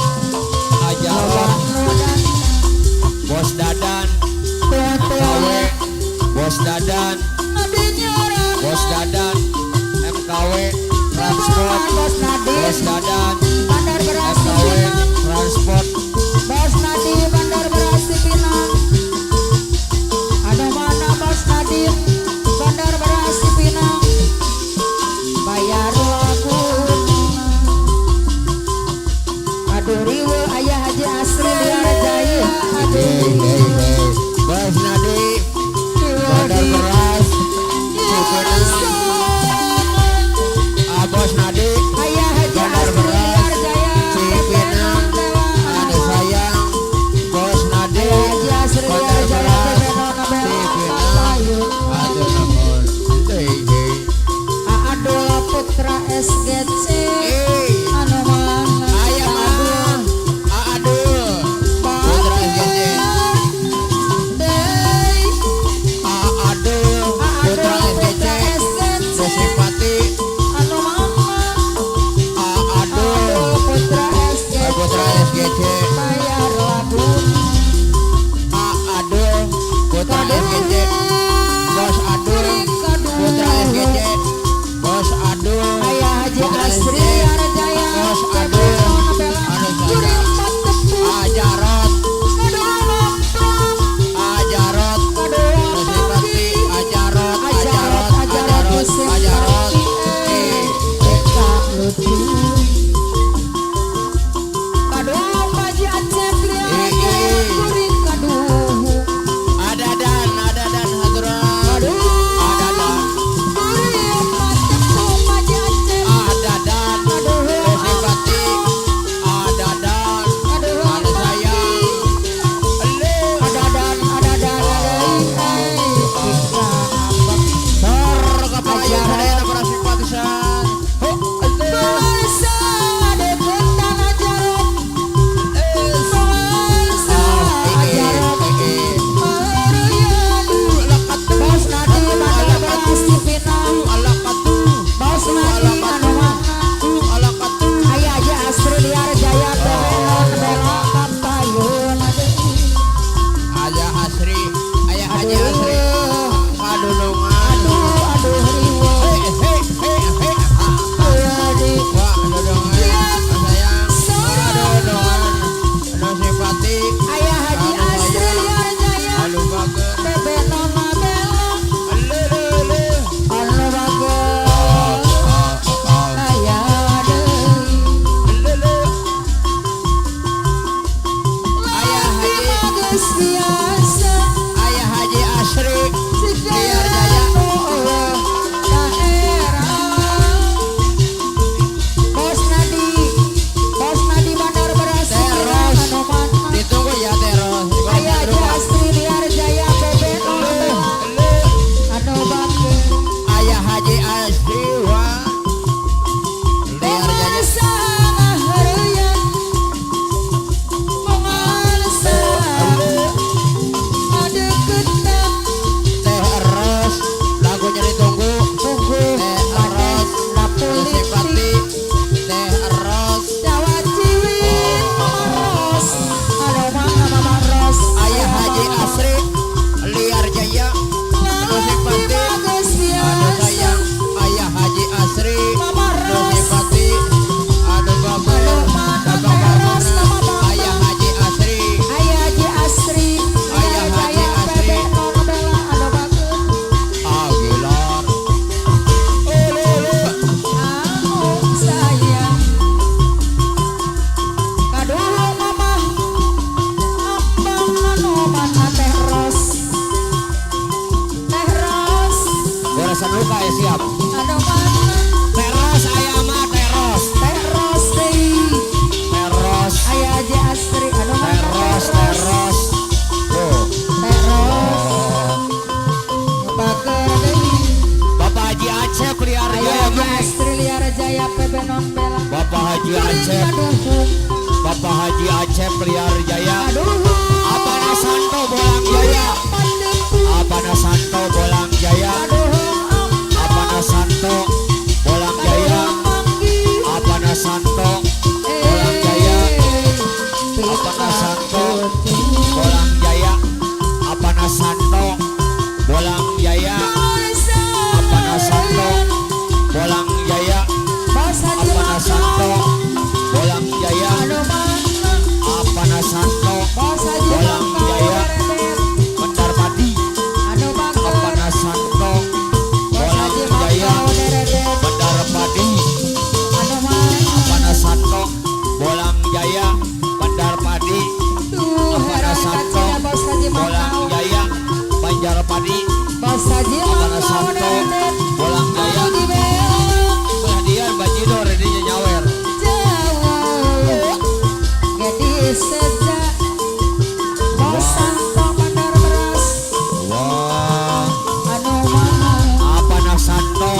Ajarot Mudan Bos Dadan tua-tua MKW Bos Dadan Nadinya orang Bos Dadan MKW Transport Bos Nadine Bos Dadan Bandar Beras MKW Cipinang Transport Bos Nadine Bandar Beras Cipinang Ada mana Bos Nadine Bandar Beras Cipinang Bayar lagu Aduh riwe Ayah Haji Asri Liar Jaya Aduh Bos Nadi Bandar riwe Beras Cipinang Bos Nadi Ayah Haji Bandar Asri Beras Liar Jaya Cipinang Anu sayang Bos Nadi Ayah Haji Asri Liar Bandar Jaya Beras Nona Bela Cipinang Kapayun Aduh namun Adul Putra SGC Eh anu mana Ayah Adul Adul Putra SGC Dey Adul Putra SGC Sesipati anu mana Adul Putra SGC Putra SGC bayar lagu Adul Putra SGC Bos Adul Putra SGC Bos Adul Ayah Haji Putra Asri SGC Liar Jaya Bos Pepe Adul Nona Bela Anu Kuring sayang Mat Tepu Ajarot Aduh Lampang Ajarot Aduh Sesipati Ajarot Ajarot Ajarot Eka lucu Kaduh Haji Aceh Liar Jaya Kuring kaduh Adadan haturan Aduh Adadan Kuring Mat Tepu Haji Aceh Adadan Sesipati Adadan Aduh Anu sayang Adadan Ika Sor kapayun sadayana para simpatisan Bangsa Deketan Ajarot Bangsa Ajarot Bos Nadi Bandar Beras Cipinang Bos Nadi anu mana Ayah Haji Asri Liar Jaya Pepe Nona Bela Kapayun Ayah Haji Asri Kadulungan Aduh riwe Wah kadulungan sayang Kadulungan Anu simpati Ayah Haji Asri Liar Jaya Anu bagus Pepe Nona Bela Lele anu bagus Ayah deui Ayah Haji bagus biasa Ayah Haji Asri Liar Jaya Bos Nadi Bandar Beras Cipinang anu mana ditunggu ya Haji Acep, Bapak Haji Acep Liar Jaya, Apana Santo Bolang Jaya, Apana Santo Bolang Jaya, Apana Santo Bolang Jaya, Apana Santo Bolang Jaya, Apana Santo Bolang Jaya, Apana Santo Bolang Jaya, Apana Santo Bolang Jaya, Apana Santo Bolang Jaya, Apana Santo Bolang Jaya, Bandar Padi, Apana Santo Bolang Jaya, Bandar Padi, Apana Santo Bolang Jaya, Bandar Padi, Apana Santo Bolang Jaya, Banjar Padi, Apana Santo Bolang Jaya, Peladian Bajidor ini nyawer. Wah, Apana Santo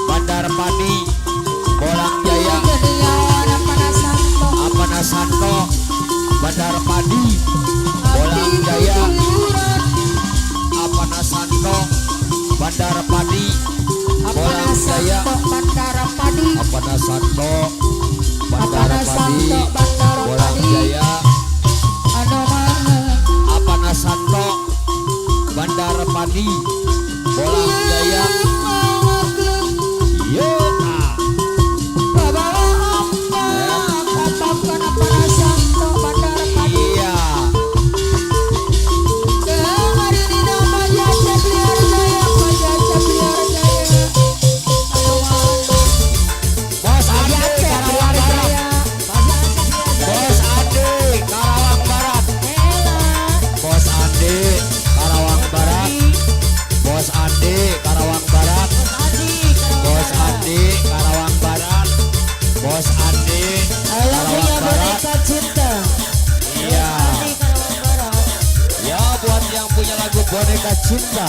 Bandar Padi, Bolang Jaya, Apana Santo Bandar Padi, Bolang Jaya, Apana Santo Bandar Padi, Bolang Jaya, Apana Santo Bandar Padi, Bolang Jaya, Apana Santo Bandar Padi, Bolang Jaya. Yo, iya. Bos Ade Karawang Barat. Bos Ade Karawang Barat. Bos Ade Karawang Barat. Bos Ade Karawang Barat. Bos Ade Karawang Barat. Bos Ade Karawang Barat. Iya. Ya buat yang punya lagu boneka cinta.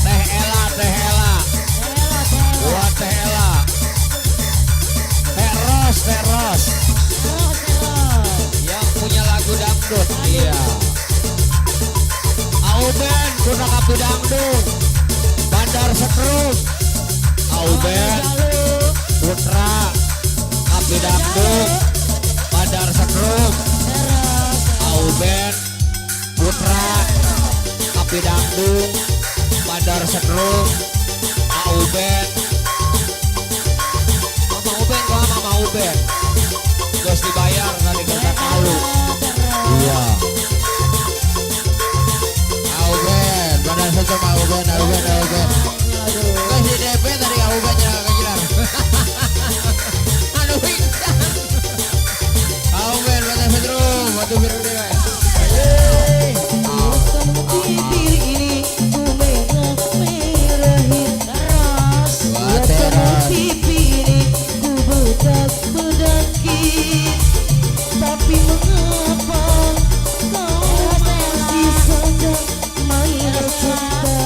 Teh Ela, Teh Ela. Buat Teh Ela. Teh Ros, Teh Ros. Yang punya lagu dangdut. Iya. Auben, Kuna Kapi Dangdut. Bandar Setrum. Auben, Putra Kapi Dangdut. Bandar Setrum. Auben, Putra Kapi Dangdut. Bandar Setrum. Auben. Mama Uben, gua Mama Uben. Terus dibayar tadi kertas malu. Iya. Auben, Bandar Setrum Auben, Auben, Auben. Kasih DP tadi Auben jangan kegilar. Aduh, pintar. Auben, Bandar Setrum, batu biru deh guys. Tapi mengapa kau masih saja main cinta?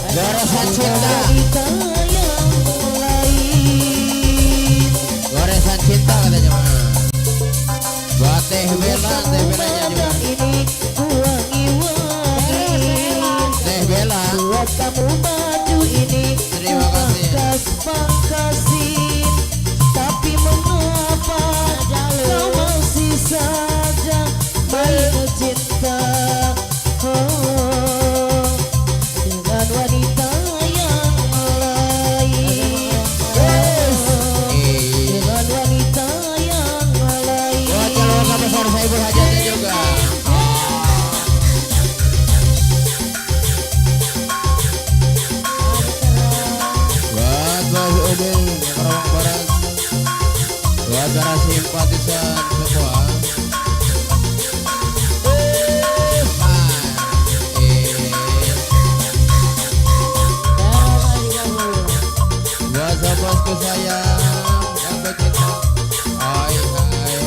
Goresan cinta, Wanita yang lain. goresan cinta katanya mah. Buat Teh Bella, Teh Bella juga. Ini wangi-wangi. Teh Bella, Buat kamu baju ini terima kasih. pangkasin. Tapi mengapa kau masih saja main cinta? Oh, dengan wanita yang lain. Dengan wanita yang lain. Buat keluarga besar saya Ibu Hajatnya juga. Buat Bos Udin Karawang Barat. Buat para simpatisan semua. Buat bosku sayang yang begitu. Hai hai.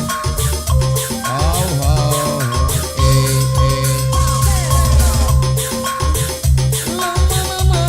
Oh oh. Lama-lama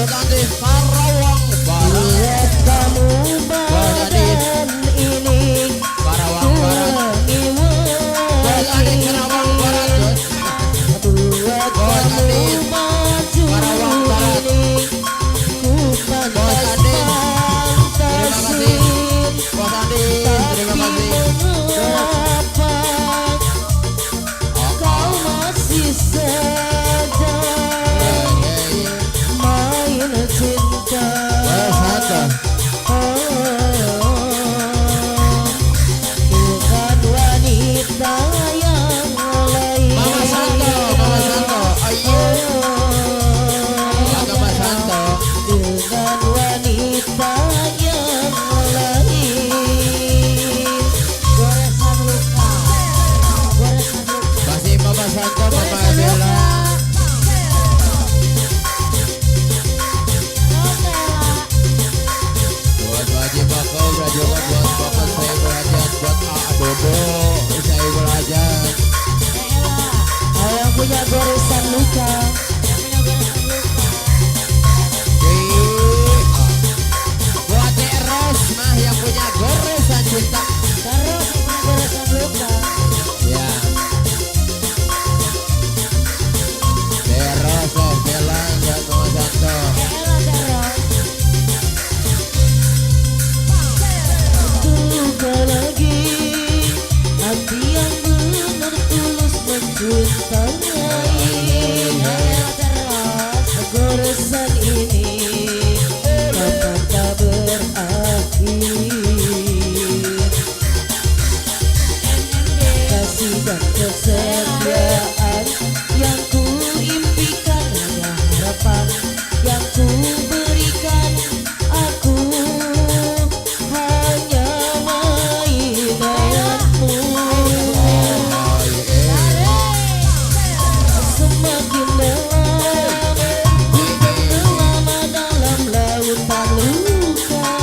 buat Andi Karawang Barat. Buat kamu Buat Adit badan ini Karawang Barat. Buat Andi Karawang Barat. Buat Buat kamu Adit maju Karawang Barat. ini Ku Buat pantas Adit. Terima kasih. pantasin Buat Andi terima Tapi kasih. mengapa kau masih saja main cinta dengan wanita yang lain. Mama Santo, Mama Santo, ayo. Mama Santo. Dengan wanita yang lain. Goresan luka, goresan luka. Masih Mama Santo, Mama Bella. Buat Haji Bakau, Rajokan buat Bapak saya berhajat, buat Dodo saya berhajat. Yang punya goresan luka. Buat Eros mah yang punya goresan cinta. Terus yang punya goresan luka. Ya. Eros, Bella, buat Mama Santo. Luka lagi hati yang benar tulus mencintai. Goresan ini kapan tak berakhir. Kasih dan kesetiaan yang ku impikan, hanya harapan yang ku berikan. Aku hanya mainanmu. Semakin lama dalam lautan luka,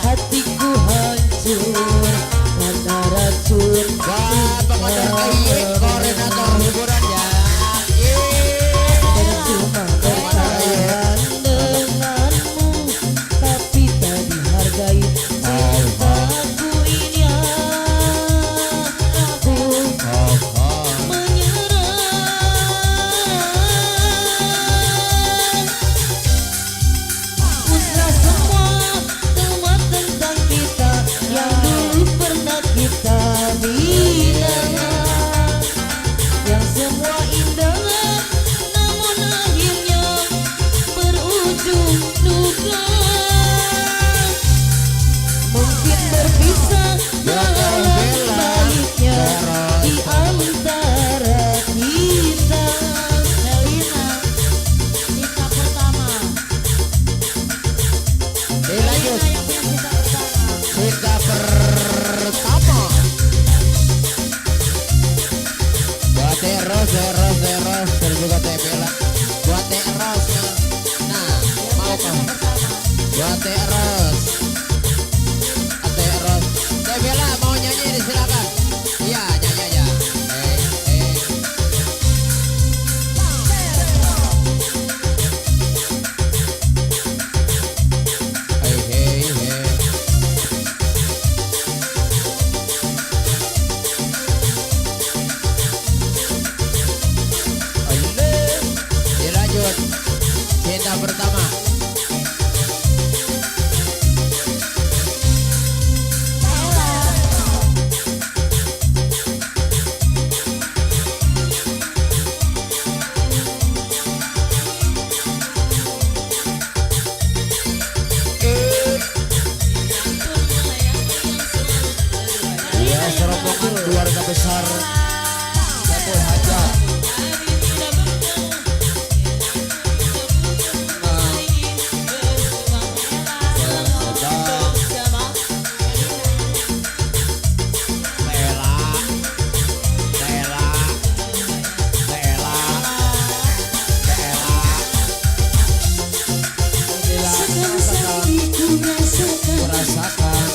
hatiku hancur karena racun. Buat pengadar kayak koordinator hiburan ya. Cuma bertahan denganmu, tapi tak dihargai cintaku ini. Aku menyerah. Usah semua tentang kita yang dulu pernah kita bina. Yang semua indah namun akhirnya berujung duka. Mungkin berpisah dalam baiknya di antara kita. Melina, kita pertama. Dilanjut. Yang punya kita pertama. Kita pertama. Buat Eros, terus juga Teh Bella. Buat Eros, nah mau kau? Buat Eros, Teh Bella mau nyanyi silakan. Iya nyanyi aja. Hey. Dilanjut. Cinta pertama. Ya, serombongan keluarga besar Saiful Hajat. Rasakan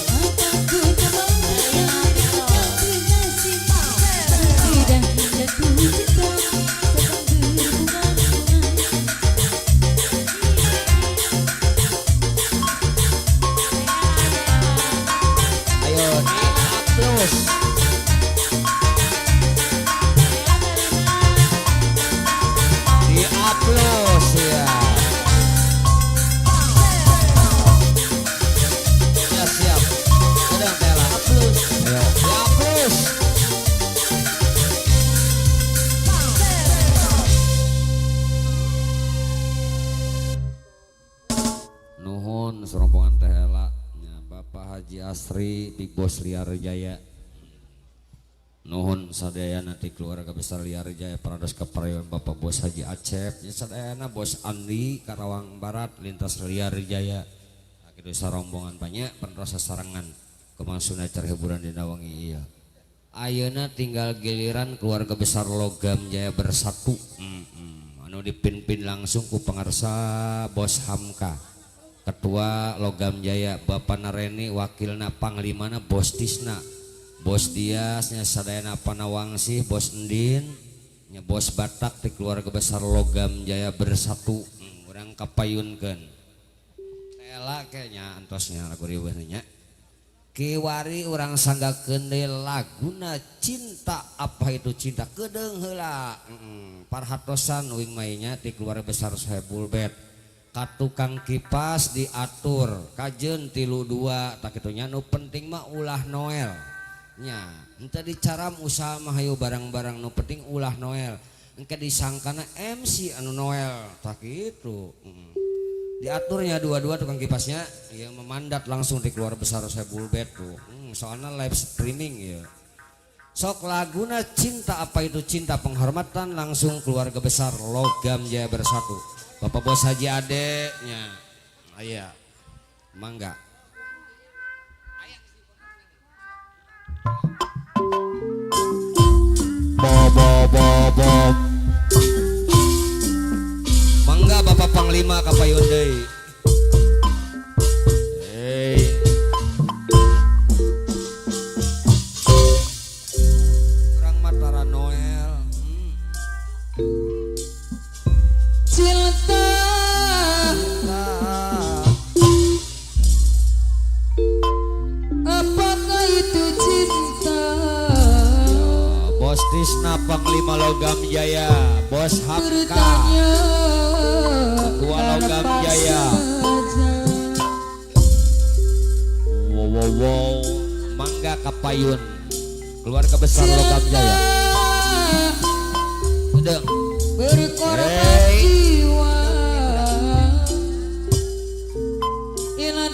Sri Big Boss Liar Jaya nuhun sadayana ti keluarga besar Liar Jaya parados kaprayon Bapak Bos Haji Acep nya sadayana Bos Andi Karawang Barat lintas Liar Jaya kitu sarombongan banyak penrasa sarangan kemangsuna acara hiburan dina wengi ieu ayeuna tinggal giliran keluarga besar Logam Jaya Bersatu anu dipimpin langsung ku pangarsa Bos Hamka Ketua Logam Jaya Bapak Nareni wakilna panglimana Bos Tisna Bos Dias nya sadayana Panawangsih Bos Endin nya Bos Batak di keluarga besar Logam Jaya Bersatu urang kapayunkeun ela kayaknya antosnya lagu riweuh nya kiwari urang sanggakeun deui laguna cinta apa itu cinta kedeung heula parhatosan uing mainnya di keluarga besar Sohebul Bet ka tukang kipas diatur kajeun 3-2 tak kitu nya nu penting mah ulah Noel nya ente dicaram usaha mah hayu barang-barang nu penting ulah Noel engke disangkana MC anu Noel tak kitu diaturnya dua-dua tukang kipasnya yang memandat langsung di keluarga besar Sohebul Bet tuh soalnya live streaming ya sok laguna cinta apa itu cinta penghormatan langsung keluarga besar Logam Jaya Bersatu Bapak Bos Haji adeknya aya mangga mangga Bapak Panglima kapayun deui kurang matara Noel Cinta apakah itu cinta Bos Tisna Panglima Logam Jaya Bos Hamka bertanya Ketua Logam Jaya wow mangga kapayun keluarga besar Logam Jaya sedeng berkorban jiwa indah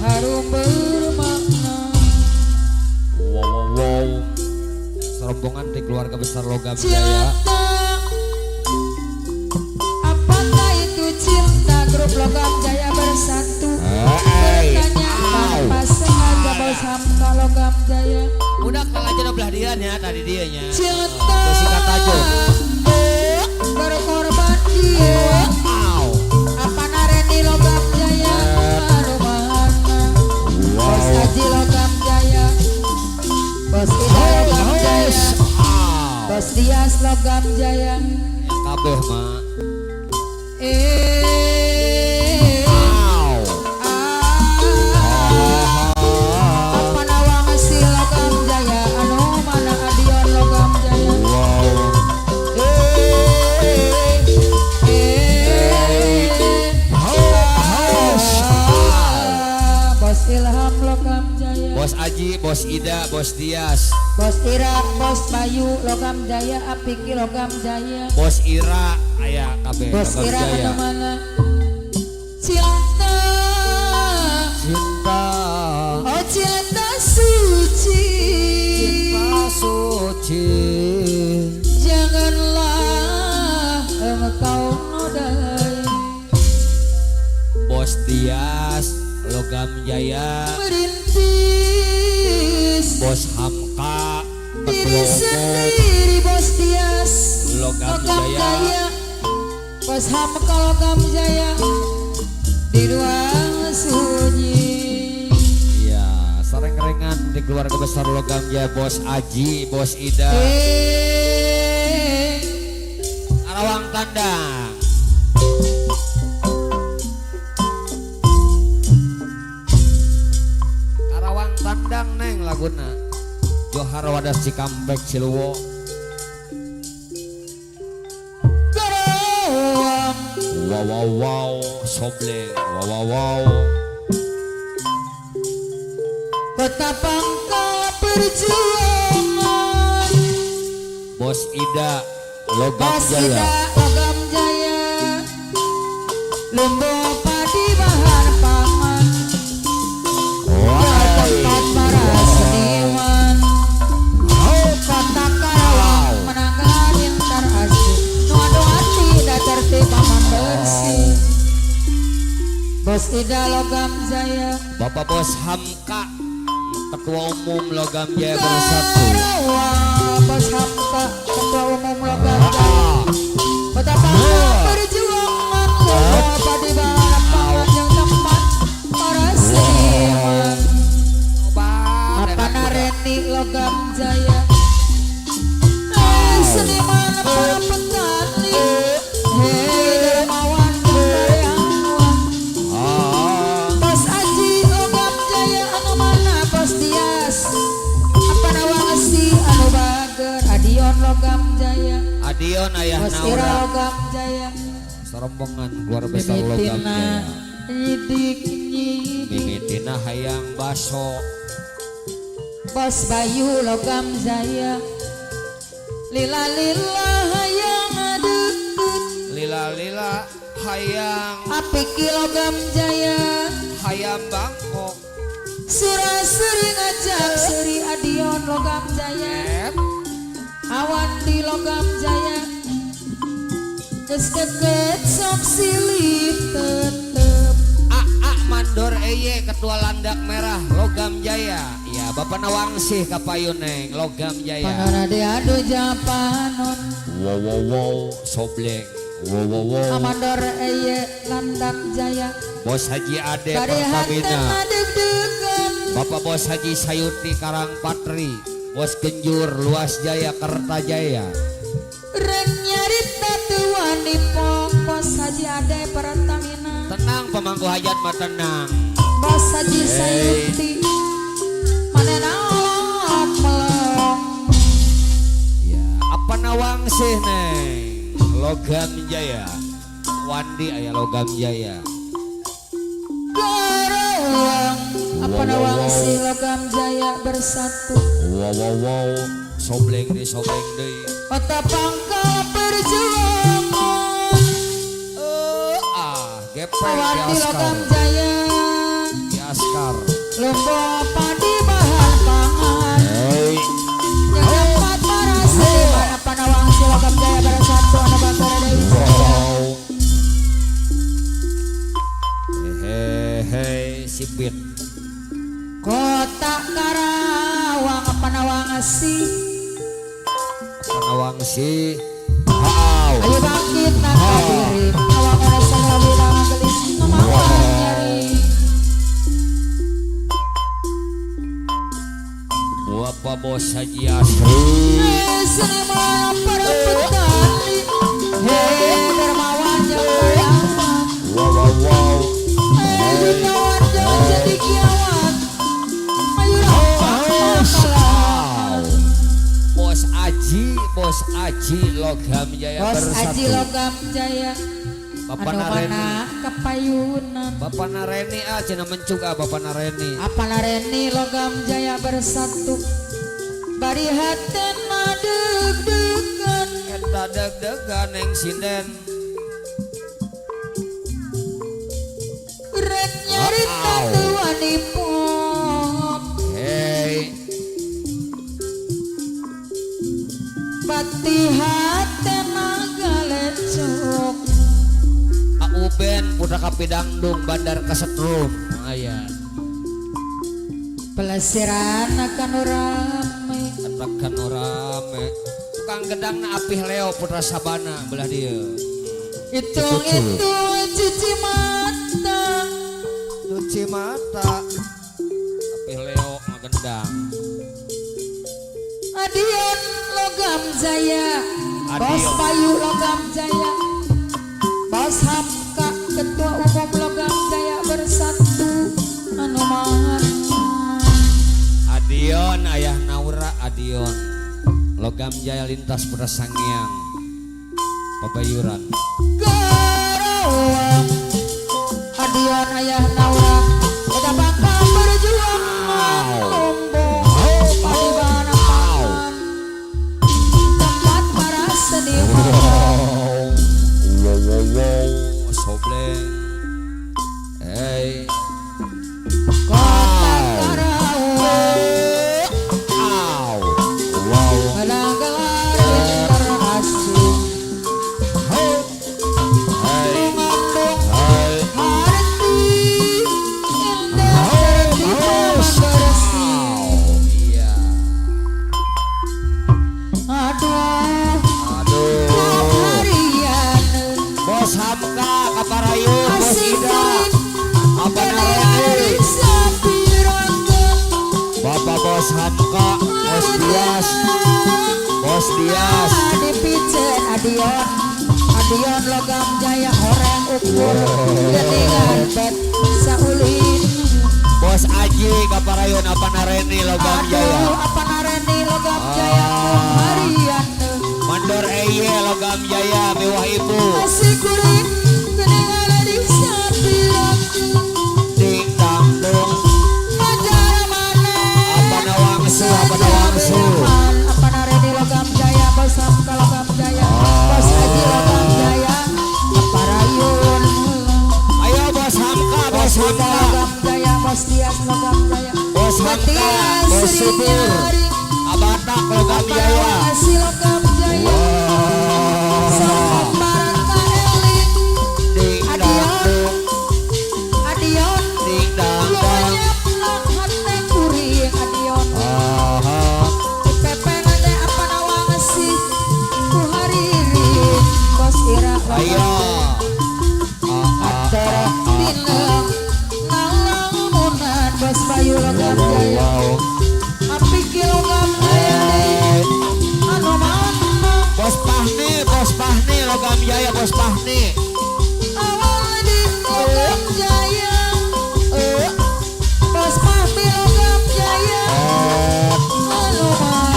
harum bermakna wow serombongan di keluarga besar Logam Jaya cinta apakah itu cinta grup Logam Jaya Bersatu bertanya tanpa sengaja Bos Hamka Logam Jaya udah aja belah dia nya tadi dia nya cinta sikat aja berkorban jiwa apa nareni Logam Jaya rumahana Bos Haji Logam Jaya Bos Ida Logam Jaya Bos Dias Logam Jaya kabeh mah apa nawang si Logam Jaya anu mana adion Logam Jaya Bos Ilham Logam Jaya Bos Aji Bos Ida Bos Dias Bos Ira Bos Bayu Logam Jaya Apiki Logam Jaya Bos Ira aya kabeh Bos Logam Ira Jaya anu mana cinta cinta oh cinta suci janganlah engkau nodai Bos Dias Logam Jaya merintis Bos Hamka diri Ketua Umum sendiri Bos Dias Logam Jaya Bos Hamka Logam Jaya di ruang sunyi iya sareng-rengan di keluarga besar Logam Jaya Bos Aji Bos Ida Karawang Tandang Karawang Tandang neng laguna Johar Wadas Cikampek Ciluwo wow sobleng wow kota pangkal perjuangan Bos Ida Logam Bos Jaya Ida Logam Jaya lumbung padi bahan pangan Bapak Bos Hamka Ketua Umum Logam Jaya Bersatu. Bos Hamka Ketua Umum Logam Jaya betapa perjuangan Bapak di lapangan yang tempat para seniman Apana Reni Logam Jaya seniman para petani dermawan karyawan Bos Aji Logam Jaya anu mana Bos Dias Apana Wangsi anu bager Adion Logam Jaya Adion ayah Bos Ira Naura Logam Jaya serombongan keluar besar Logam Mimitina Jaya. nyidik nyidik Mimitina hayang baso. Bos Bayu Logam Jaya Lila lila hayang adekut Lila-lila hayang Apiki Logam Jaya hayam Bangkok. Surah seri ngajak Seri Adion Logam Jaya Awan di Logam Jaya Geus deket sok silih tetep Mandor Eye Ketua Landak Merah Logam Jaya. Ya Bapak Nawangsih Kapayun Neng Logam Jaya. Panona de adu japanon Wow sobleng. Wow. Amandor Eye Landak Jaya Bos Haji Ade Dari hati Pertamina. deg-degan Bapak Bos Haji Sayuti Karangpatri. Bos Genjur Luas Jaya Kertajaya. Rek nyarita tuan di pok Bos Haji Ade Pertamina Tenang pemangku hajat mah tenang. Bos Haji Sayuti manena olok melong Ya, apa Nawangsih Neng Logam Jaya. Wandi aya Logam Jaya. Garewang apa nawangsi Logam Jaya Bersatu Wow. Sobleng deui. Kota Pangkal perjuangan Gepeng Awandi di Logam Askar. Jaya Di Askar. Lomba padi bahan pangan Hey. yang dapat para seniman apa nawangsi Logam Jaya Bersatu anak bangsa Dewi Jaya Hei, sipit. Kota Karawang apa nawangsi Nawangsih. Hau. ayo bangkit naga diri awang rasa bilang gelis memawan nyari Bapak Bos Haji Asri. seniman para petani dermawan yang karyawan Wow. jutawan jangan jadi kiawan ayo rapat Bos Aji Logam Jaya Bos Bersatu. Aji Logam Jaya Bapak anu Nareni. mana kepayunan Bapak Nareni cenah mencuga Bapak Nareni. apa Nareni Logam Jaya Bersatu bari hatena deg-degan Eta deg-degan Neng Sinden. rek nyarita tuan di pop Hei. pati hatena galecok Auben Putra Kapidangdung Bandar Kasetrum. Aya. pelesiran akan rame Katakan rame. Tukang gedangna Apih Leo Putra Sabana belah dia. hitung itu cuci mata Cuci mata. Apih Leo ngedang. Adion Logam Jaya Bos Adion. Bayu Logam Jaya Bos Hamka Ketua Umum Logam Jaya Bersatu anu mahan Adion ayah Naura Adion. Logam Jaya lintas Putra Sangiang. Pabayuran. Garawang Adion ayah Naura Kota Pangkal perjuangan Lombok padi bahan pangan tempat para seniman Sobleng. Hei. Kota Karawang Au. Wow. gelar berhasil Hei. mengandung Hei. arti Adion logam jaya orang ukur geningan bet saulin. Bos Aji kaparayon apa nareni logam jaya. Aduh apa nareni logam jaya kemarian. Mandor eye logam jaya mewah ibu. Masih kuring geningan di sapilang. Ding dang dong. Majar mana? Apa nawangsu apa nawangsu. Apa nareni logam jaya bos Hamka logam jaya bos Aji logam jaya apa rayun. Ayo bos Hamka bos Hamka. Logam jaya bos Tias logam jaya Bos Hamka bos Subur. Abatak logam jaya. si logam jaya sama barang kaeling Ding dang dong. Adion Ding dang dang. banyak nak hati kuring Adion Aha. pepen ada apa nawang si ku hariri bos ira Ayo. antara pinang ngalamunan bos Bayu logam jaya Wow. api kilogam jaya anu mana Bos Pahni logam jaya bos Pahni. awal di logam jaya bos Pahmi logam jaya anu mana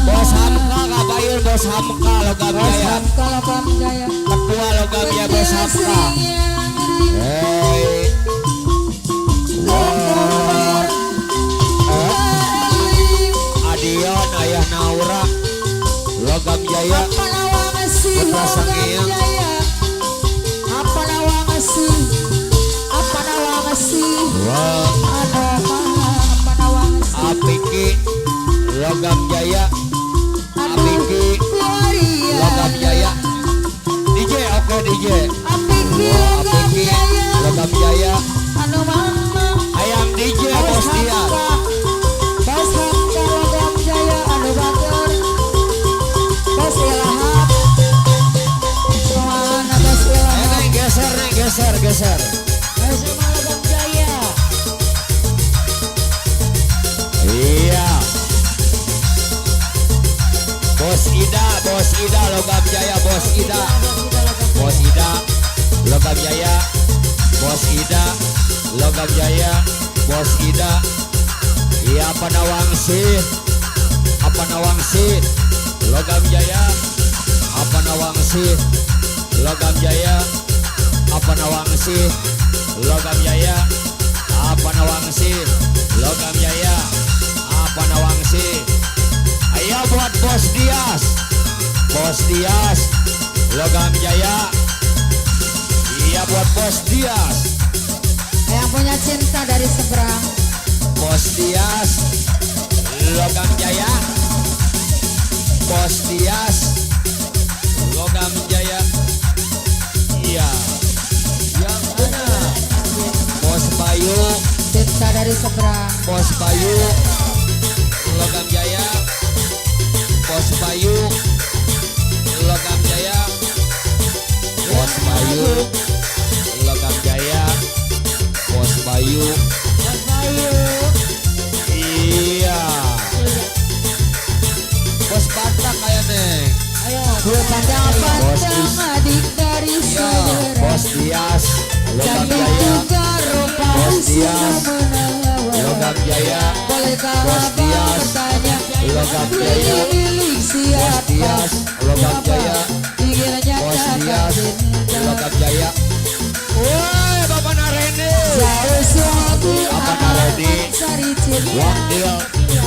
Bos Hamka kabayur bos Hamka logam bos jaya. Hamka logam jaya Ketua logam jaya bos Hamka. Hei. Adion ayah Naura logam jaya. apa nawang si Putra logam Sangiang. jaya apa nawang si apa nawang si Wow. anu mana apa nawang si Apiki logam jaya. Apiki logam jaya. DJ oke DJ. Apiki Wow, logam Apiki jaya logam jaya. anu mana Ayang DJ bos dia. bos Hamka logam jaya anu bager bos Ilham mana bos Ilham Neng geser neng geser geser. SMA logam jaya Iya. Bos Ida logam jaya bos Ida. Bos Ida logam jaya. Bos Ida logam jaya. Bos Ida. Iya apa nawangsi? Apa nawangsi? Logam jaya. Apa nawangsi? Logam jaya. Apa nawangsi? Logam jaya. Apa nawangsi? Logam jaya. Apa nawangsi? Ayo buat bos Dias. Bos Dias logam jaya. Iya buat bos Dias. yang punya cinta dari seberang Bos Dias logam jaya. Bos Dias logam jaya. Iya. Yang mana? Bos Bayu. cinta dari seberang Bos Bayu logam jaya. Bos Bayu logam jaya. Bos Bayu logam jaya. Bos Bayu. Iya. Bos Batak kayak neng. gue pandang-pandang adik dari Iya. saudara Bos Dias logam cantik jaya. juga rupa Bos semua Dias. menawan Logam jaya. bolehkah Bos abang Dias. bertanya Logam ini jaya. milik Bos siapa Dias logam jaya. ingin Bos nyatakan Dias cinta logam jaya. Woi Bapak Nareni. jauh suatu Apa Naredi? sari cinta Wakil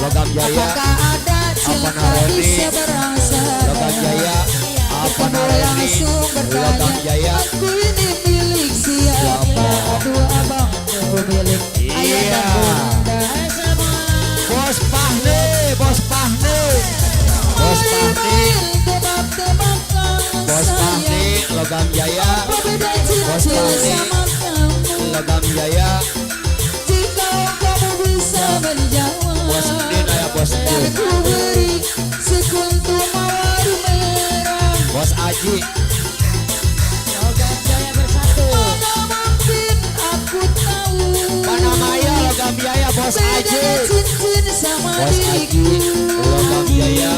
logam jaya. apakah ada cinta di Naredi? seberang Logam sana jaya. Apa Aku Nareni? langsung Logam bertanya jaya. aku ini milik siapa aduh abang aku milik ayah Iya. dan bunda Bos Pahni. Bos Pahni. Bos Pahni. tebak-tebakan Bos Pahni logam jaya. berbeda Bos cita Pahni. sama kamu Logam jaya. jika kamu bisa menjawab Bos Din ayah bos dan Din. ku beri sekuntum mawar merah Bos Aji. logam jaya bersatu mana mungkin aku tahu Panamaya logam jaya bos Aji. bedanya cincin sama Bos Aji diriku logam jaya.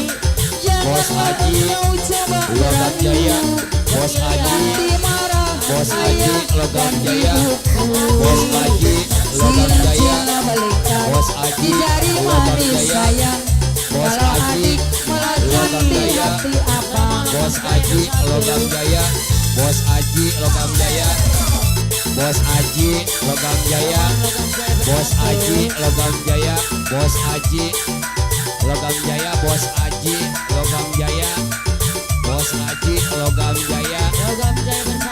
Bos janganlah Aji kau coba logam jaya. merayu Bos Haji, Ganti marah Bos Haji ayah Logam dan Jaya, ibuku. Bos Haji Logam Jaya, Cina balikan Bos Haji di jari Logam manis Jaya, sayang. Bos Kalau Haji adik melacak Logam di Jaya, hati abang. Bos Haji Logam Jaya, Bos Haji Logam Jaya, Bos Haji Logam Jaya, Bos Haji Logam Jaya, Bos Haji Logam Jaya, Bos Haji Logam Jaya, Bos Haji Logam Jaya.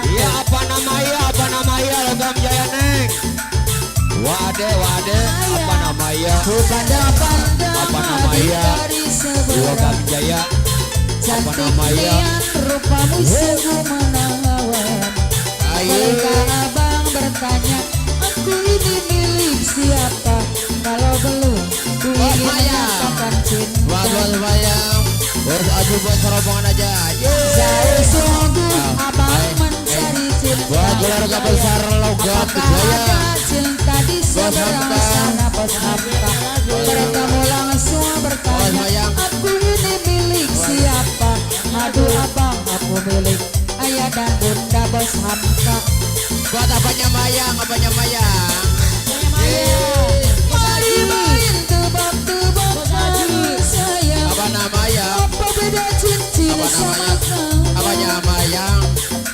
Iya apa namanya Logam Jaya neng? Wade apa namanya? Pandang-pandang Apa namanya? dari seberang. Logam Jaya. Cantik namanya? nian rupamu sungguh menawan. Ayo. Ketika abang bertanya, aku ini milik siapa? Kalau belum, ku ingin menyatakan cinta. Bayang. Bos Aju buat serobongan aja. Jauh sungguh abang Hai. mencari cinta. Buat keluarga besar Logam Apakah Jaya. ada cinta di seberang Hamka. sana Bos Hamka? Bertemu langsung Bos bertanya, Bayang. aku ini milik siapa? Aduh abang, aku milik ayah dan bunda Bos Hamka. Buat apanya Mayang? Mari main tebak-tebakan sayang. Apa namanya? Apa beda cincin Apa sama namanya? kamu? Apanya Mayang?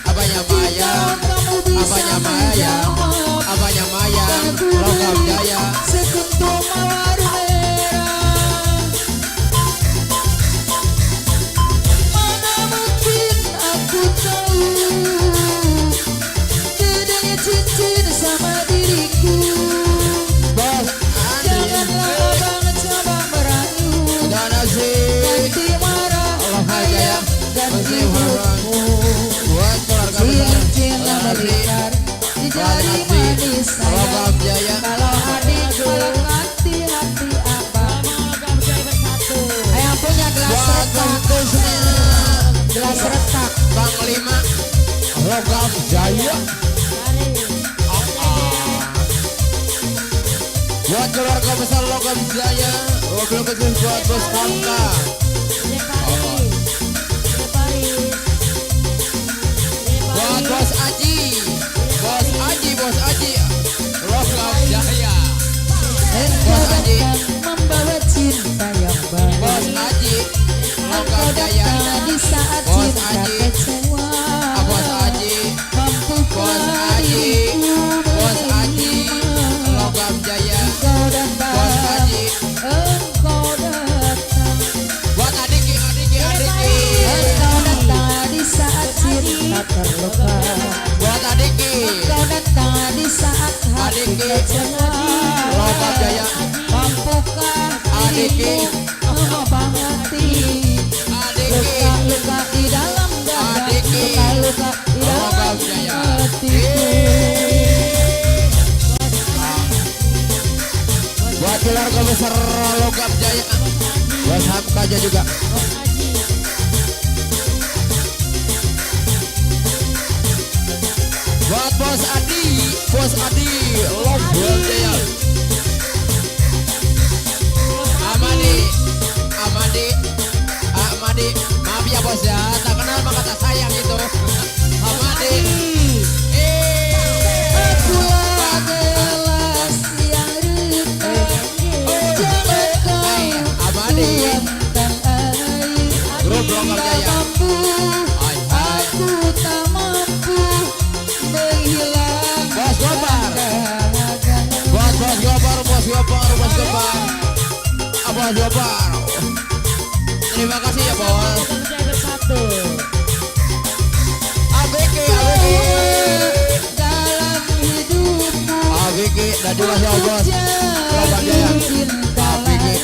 Apanya Mayang? Kamu bisa Apanya Mayang? menjawab. Apanya Mayang? Logam Jaya. Sekuntum mawar merah. Mana mungkin aku tahu bedanya cincin sama diriku. Bos Janganlah abang coba merayu. Dan Aziz. Ganti marah Allah Jaya. ayah dan Masih ibuku. Buat keluarga besar Cincin melingkar di jari manis sayang. Logam Jaya. Kalau adik melekati hati abang. Ayang punya gelas Buat retak. Kusna. Gelas retak. Panglima Logam Jaya. Buat keluarga besar Logam Jaya. Mobil khusus buat Bos Hamka. Buat Bos Aji. Bos Aji Logam Jaya. Engkau Bos Haji. datang membawa cinta yang baru. Bos Aji Engkau Logam Jaya. datang di saat Bos cinta Haji. kecewa. Bos Aji. Mampukah Bos Haji. diriku Bos Haji menerima? Logam Jaya. Engkau datang. Bos Haji. Engkau datang. Buat adiki. Engkau datang di saat cinta terluka. Buat adiki. Engkau datang di saat hati Adiki. kecewa. Logam Jaya. Mampukah Adiki. diriku mengobah hati? Adiki. Luka-luka di dalam dada. Adiki. Luka-luka di Logam dalam Jaya. hatiku. Buat keluarga besar Logam Jaya. Bos Hamka aja juga. Buat Bos Adi Logam Jaya. Amadi, maaf ya bos ya, tak kenal maka tak sayang itu. Amadi, Akulah gelas yang retak. Jangan kau Amadi, tuangkan air. Grup Logam Tak Jaya. mampu, Hai. aku tak mampu menghilang Bos Gopar. kenangan. Bos Gopar. Bos Gopar. Terima kasih ya bos. ABG. Dalam hidupku ABG dan juga ya bos. Logam Jaya. cinta ABG. lagi.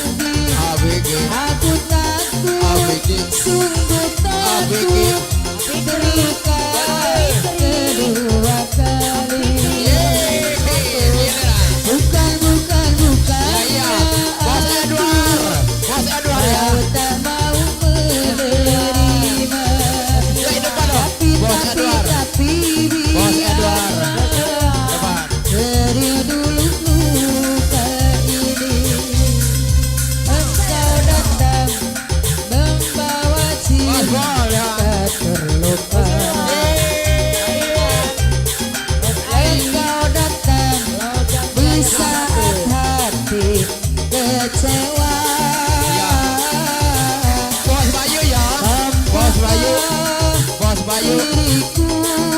ABG. Aku takut, ABG. sungguh ABG. takut terluka kedua kali. Bukan Ya, Bos Edward ya. Kau tak mau menerima. Ya, di depan dong. Bos Edward. Bos Edward. Depan. Dari dulu luka ini engkau datang membawa Bos Bol ya. cinta terluka. kecewa. Ya. Bos Bayu ya. Bos Bayu. Bos Bayu. Diriku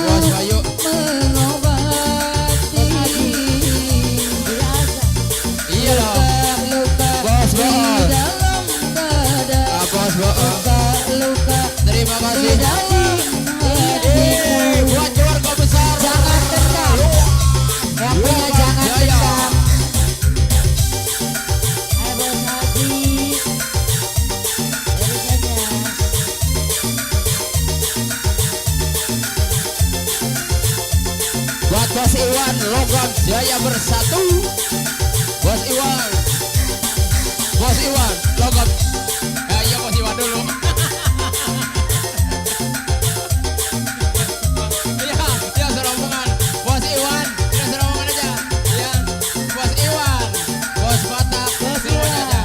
Bos Bayu. mengobati Iya dong. luka-luka Bos di Bool. dalam dada. Bos Bool. Luka-luka Terima di kasih. dalam hatiku. Buat keluarga besar. Jangan dendam. Yang punya jangan Jaya. dendam. Buat Bos Iwan, Logam Jaya bersatu. Bos Iwan. Bos Iwan, Logam. Iya Bos Iwan dulu. Iya, serombongan. Bos Iwan, ya serombongan aja. Iya, Bos Iwan. Bos Batak, semuanya aja.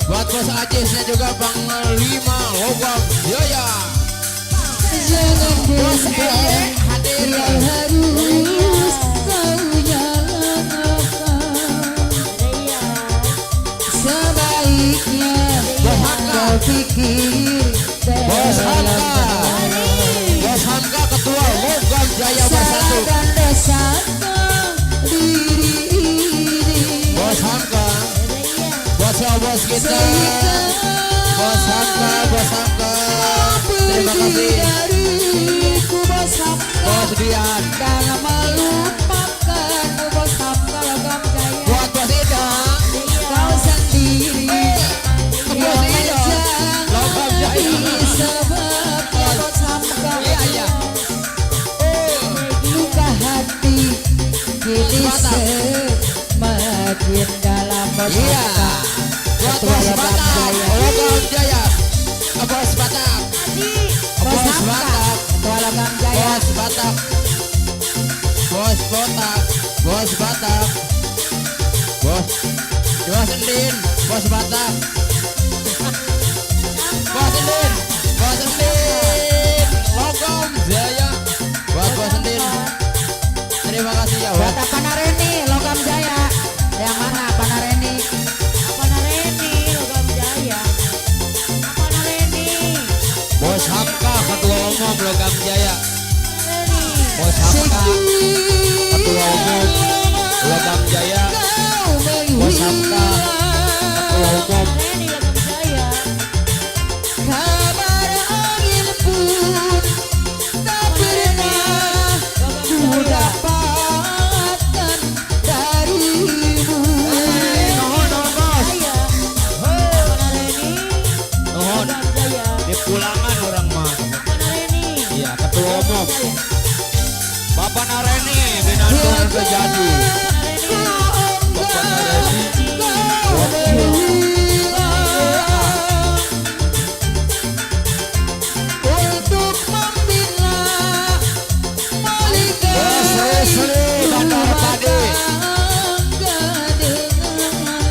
Buat Bos Ajisnya juga Panglima Logam Jaya. Jangan Bos dendam. Eye hadir. Yang harus kau jalankan. Sebaiknya Bos Hamka. kau pikir Bos dalam Hamka. Bos Hamka Ketua Logam Jaya bersatu. dan desakan diri ini. Bos Hamka. Bos kita. Bos Hamka, Bos Hamka. Terima kasih. Dariku Bos Hamka Bos Dian. dan melupakan Bos Hamka Logam Jaya. Buat Bos Ida. Kau sendiri Bos yang Ida. Logam Jaya. menjadi sebabnya Bos Hamka. Iya, iya. Luka hati kini Batak. semakin dalam Bos Iya. Hamka. Buat Ketua Bos Logam Batak. Jaya. Logam Jaya. Bos Batak. Bos Bos Hamka Batak. Ketua Logam Jaya. Bos Batak. Bos Batak. Bos Batak. Bos. Bos Endin. Bos Batak. Bos Endin. Bos Endin. Logam Jaya. Buat Bos Endin. Terima kasih ya. Buat apa Nareni Logam Jaya? Yang mana apa Nareni? Bos Hamka Ketua Umum Logam Jaya. Bos Hamka Ketua Umum Logam Jaya. Bos Hamka Ketua Umum. Kabar angin pun tak pernah ku dapatkan darimu. Nuhun Bos. Nuhun. Di pulangan orang mah. Iya Ketua Umum. Bapak Nareni Binandung Kejadi. Bapak Nareni. Untuk membina malika Bos Rusli Bandar Padi.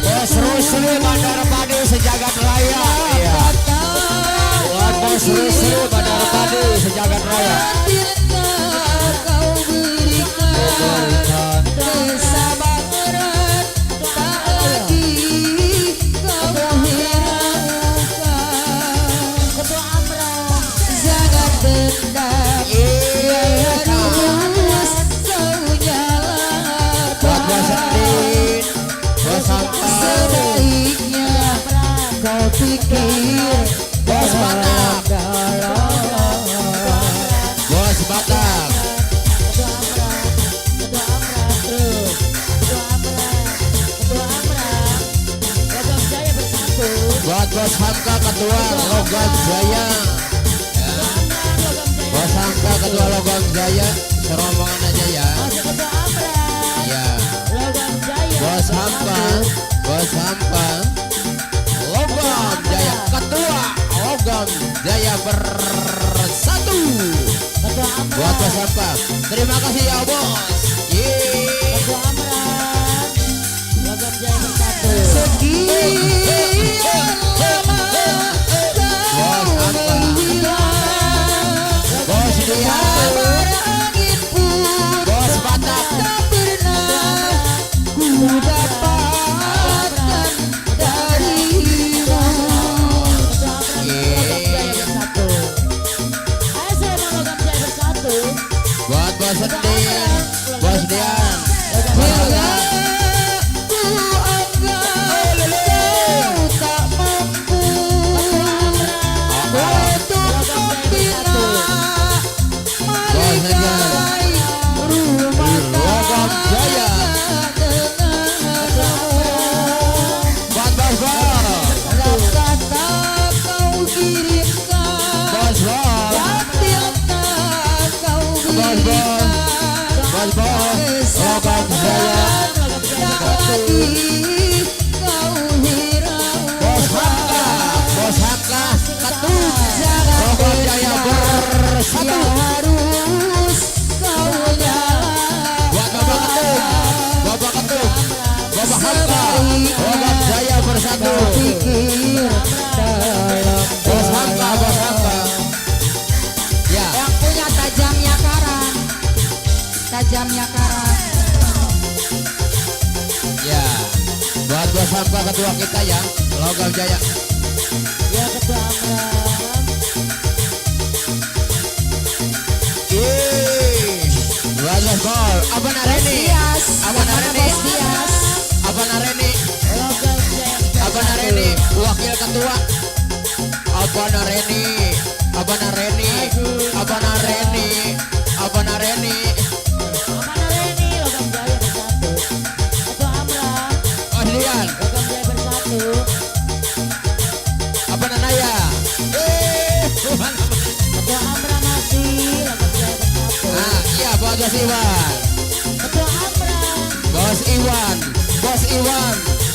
Bos Rusli Bandar Padi sejagat raya. Iya. Buat Bos Rusli Bandar Padi sejagat raya. Kau berikan kesabaran, tak lagi kau hiraukan. Jangan dendam, yang harus kau Buat Bos jalankan. Endin. Bos Hamka. Sebaiknya kau pikir Bos Batak. dalam. Bos Batak. Buat Bos Hamka Ketua Logam Jaya. Ya. Bos Hamka Ketua Logam Jaya. Serombongan aja ya. Iya. Bos Hamka. Bos Hamka. Logam Jaya. Ketua Logam Jaya bersatu. Buat Bos Hamka. Terima kasih ya Bos. Yeay. Sekian lama Bos Hamka. Bos Dian. kabar angin pun Bos Batak. tak pernah ku dapatkan Bapak Hamka Logam Jaya bersatu pikir dalam Bos Hamka ya yang punya tajamnya karan ya buat Bos Hamka ketua kita ya Logam Jaya Ya ketua Amran. buat Bos Gol apa nareni Dias apa nareni Bos Dias apa nareni Logam Jaya apa nareni wakil ketua apa nareni apa nareni apa nareni apa nareni Amanah Reni Logam Jaya bersatu. Ketua Amran Ahlian Logam Jaya bersatu. apa nanaya Ketua Amran masih Logam Jaya bersatu. ah iya buat Bos Iwan Ketua Amran Bos Iwan Bos Iwan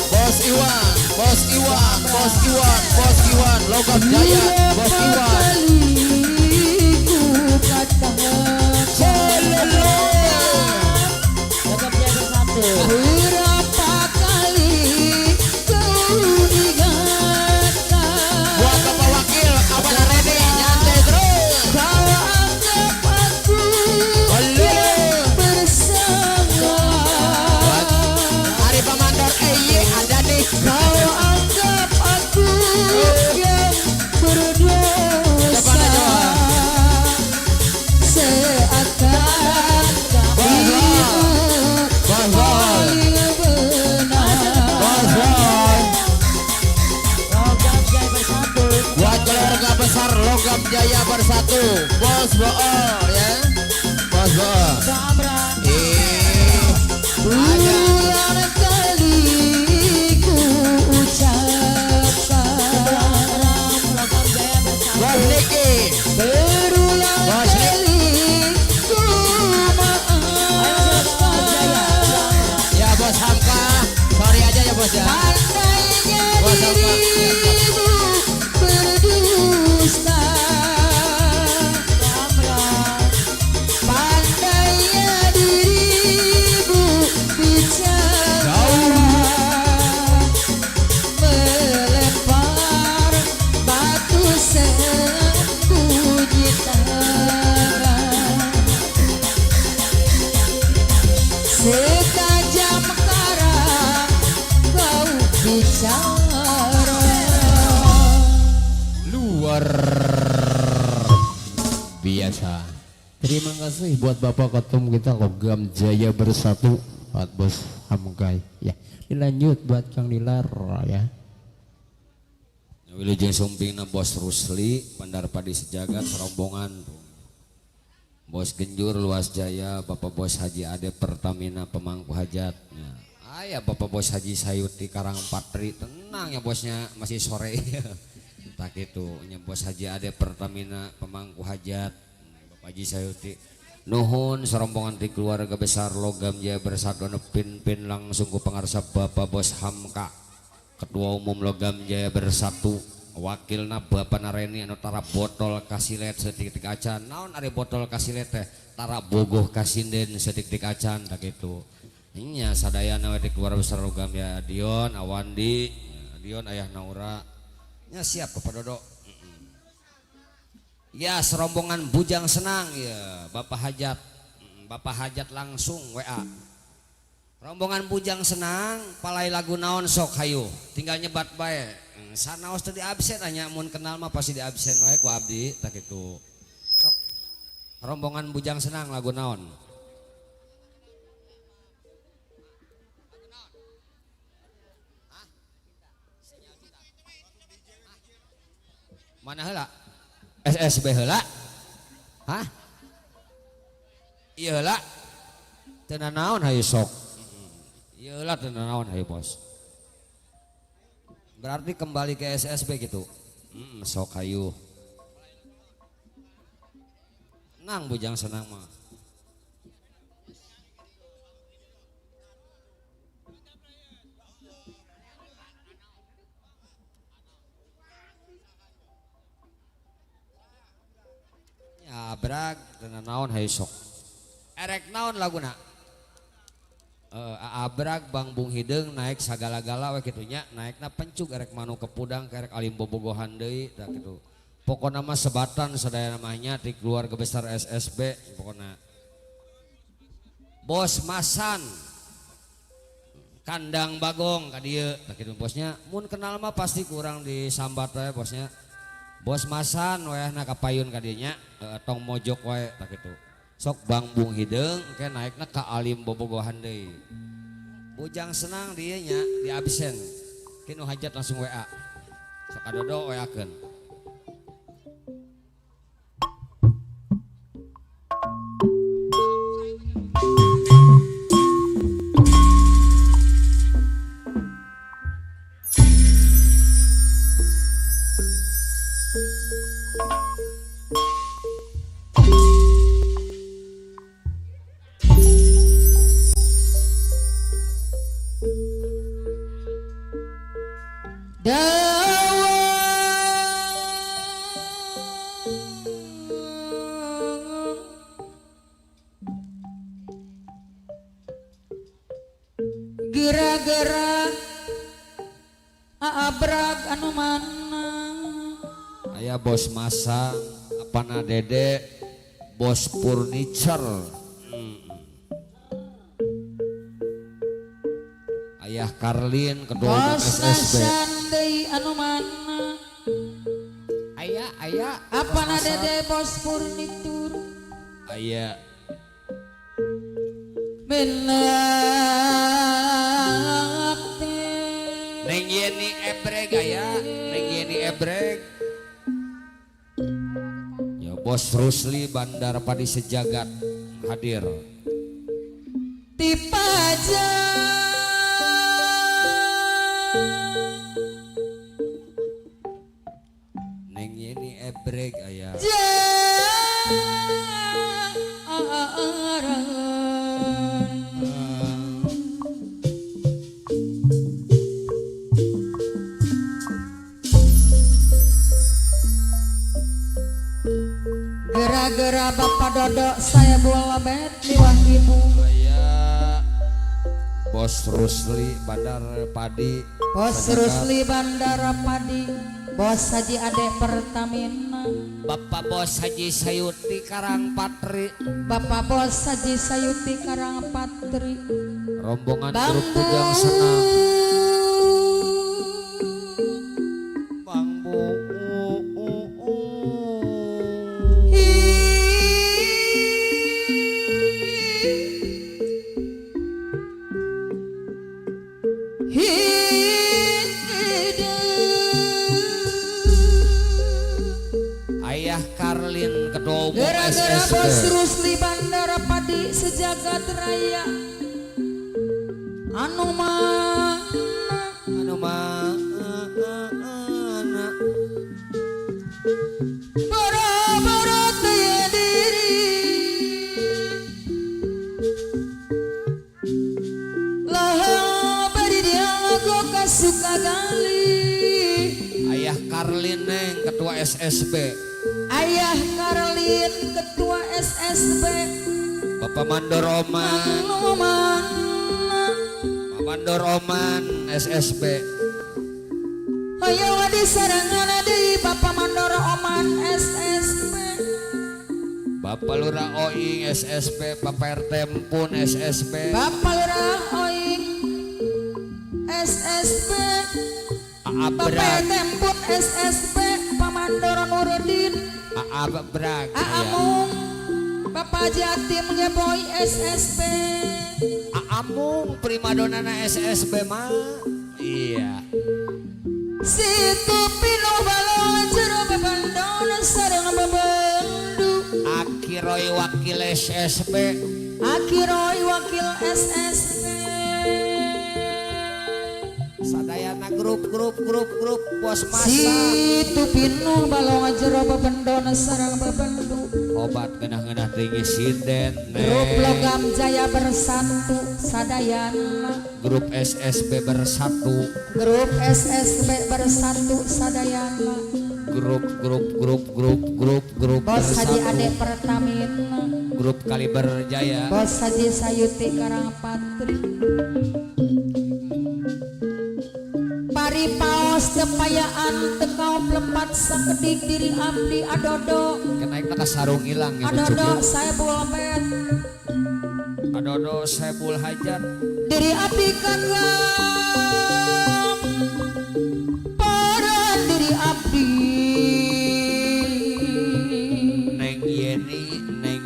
Bos Iwan Bos Iwan Bos Iwan Bos Iwan Logam Jaya Bos Iwan Logam Jaya bersatu. berapa kali kau ingatkan buat Bapak Wakil apa nareni nyantai terus kau anggap aku halo bersalah Hari Pamandor ada nih kau anggap aku yang berdosa Depan aja, Wak. seakan dirimu Bos Bol paling benar Bos Bol Logam Jaya bersatu. buat keluarga besar Logam Jaya bersatu Bos Bool ya Bos Bool Ketua Amran Ulang kali ku ucapkan Logam Jaya bersatu. Bos Niki berulang Bos Nik kali ku maafkan ya Bos Hamka sorry aja ya Bos ya pandainya Bos Hamka dirimu berdusta Ketua Amran pandainya dirimu bicara melempar batu sembunyi tangan setajam karang kau bicara luar biasa. Terima kasih buat Bapak Ketum kita Logam Jaya bersatu buat Bos Hamkai ya. Dilanjut buat Kang Dilar ya. Wilujeng sumpingna Bos Rusli Bandar Padi Sejagat rombongan Bos Genjur Luas Jaya Bapak Bos Haji Ade Pertamina Pemangku Hajat ya. Ayah Bapak Bos Haji Sayuti Karangpatri tenang ya bosnya masih sore tak itu nya Bos Haji Ade Pertamina Pemangku Hajat Bapak Haji Sayuti nuhun serombongan di keluarga besar Logam Jaya bersatu pin langsung ku pangarsa Bapak Bos Hamka Ketua Umum Logam Jaya bersatu wakilna Bapak Nareni anu tara botol kasilet setik-tik acan naon ari botol kasilet teh tara bogoh kasinden setik-tik acan tak itu nya sadayana we di keluarga besar Logam Jaya Dion Awandi Dion ayah Naura nya siap Bapak Dodo ya serombongan bujang senang ya Bapak Hajat langsung WA rombongan bujang senang palai lagu naon sok hayu tinggal nyebat bae sanaos teu di absen anya mun kenal mah pasti di absen wae ku abdi tak kitu sok rombongan bujang senang lagu naon mana heula SSB heula hah ieu heula teu naon hayu sok ieu lah teu naon hayu bos berarti kembali ke SSB gitu sok hayu nang bujang senang mah ya brag teu naon hayu sok erek naon laguna Abrag Bang Bung Hideng naik sagala-gala we kitu nya, naikna pencuk erek manu ke Pudang kerek alim bobogohan deui tah kitu. Pokona mah sebatan sadaya namanya ti keluarga besar SSB pokona. Bos Masan Kandang Bagong ka dieu tah kitu bosnya. Mun kenal mah pasti kurang disambat we bosnya. Bos Masan wayahna kapayun ka dieu nya, tong mojok wae tah kitu. Sok Bang Bung Hideng ke naikna ka alim bobogohan deui. Bujang senang dieu nya di absen. Kinu hajat langsung WA. Sok kadodo WA-keun. Gerak-gerak Abrag anu mana Aya Bos Masang, apana Dede, Bos Furniture. Ayah Karlin kedua Bos SSB. Nasan deui anu mana Ayah apana Dede Bos Furnitur Ayah benak Neng Yeni Ebreg aya, Neng Yeni Ebreg. Ya Bos Rusli Bandar Padi Sejagat hadir. tipaja Neng Yeni Ebreg aya. Gara-gara Bapak Dodo saya bola bet liwah ibu Aya Bos Rusli Bandar Padi. Bos Rusli Bandara Padi Bos Haji Adek Pertamina Bapak Bos Haji Sayuti Karangpatri. Bapak Bos Haji Sayuti Karangpatri Rombongan grup Bujang Senang. Bang Bu. Ayah Karlin ketua umum Gara-gara SSB. Bos Rusli Bandara Padi Sejagat Raya anu mah Anu mah boro-boro teu diri lah bari dia lagu kasuka gali Ayah Karlin neng ketua SSB. Ayah Karlin ketua SSB Bapak Mandor Oman. anu mana Pak Mandor Oman SSB. Hayo di sarangan deui Bapak Mandor Oman SSB Bapak Lurah Oing SSB. Bapak RT Empun SSB. Bapak Lurah Oing SSB Bapak Abrag. Temput SSB Pak Mandor Nuruddin Abrag. Aamung Bapak Jatim Ngeboy SSB Amung primadonana SSB mah. Iya. Situ Pino Balo Jero Babandona Sarang Babandu Akiroy wakil SSB. Akiroy wakil SSB sadayana grup bos masa Situ pinuh balong jero bebendona sarang bebendu. obat genah-genah tinggi sinden Grup logam jaya bersatu sadayana. grup SSB bersatu Grup SSB bersatu sadayana. grup Bos Haji bersatu Ade Pertamina. grup Kaliber Jaya Bos Haji Sayuti Karangpatri. Pari paos kepayaan tekau pelepat sakedik diri abdi adodo. kenaik ka sarung hilang ya Adodo saya bulbet. adodo Saiful Hajat Diri abdi kagam paran diri abdi. Neng Yeni Neng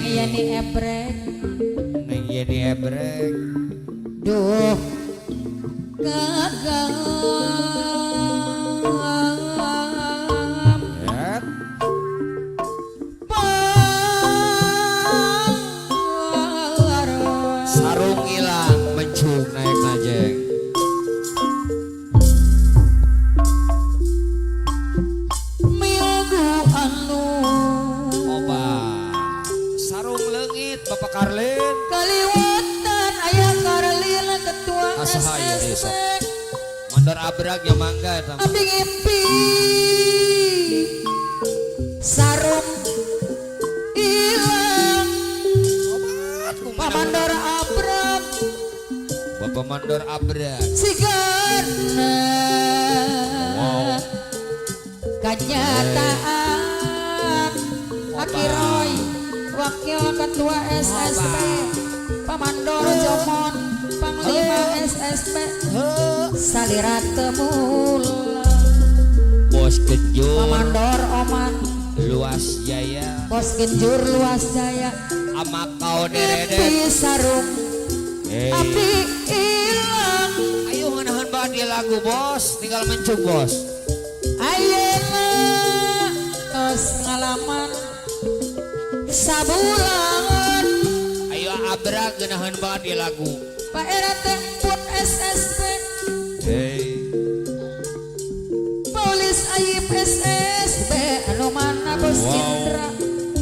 Yeni ebrek. ebrek Duh kagam ya paran. sarung hilang mencung naik najeng Minggu anu obat sarung leungit Bapak Karlin kaliwatan ayah Karlin ketua Asahaya SSB. besok. mandor abrag ya mangga eta mah. Abdi ngimpi sarung ilang pamandor abrak Bapak mandor abrag sigana kenyataan Akiroy wakil ketua SSB pamandor Jomon panglima SSB salira temula bos kejur pamandor Oman luas jaya bos genjur luas jaya ama kau Impi dereden sarung api ilang ayo nganahan banget dia lagu bos tinggal mencung bos ayeuna tos ngalaman sabulangan ayo abrag nganahan banget dia lagu Pak Era tempun SSB hey polis aib SSB anu mana bos Indra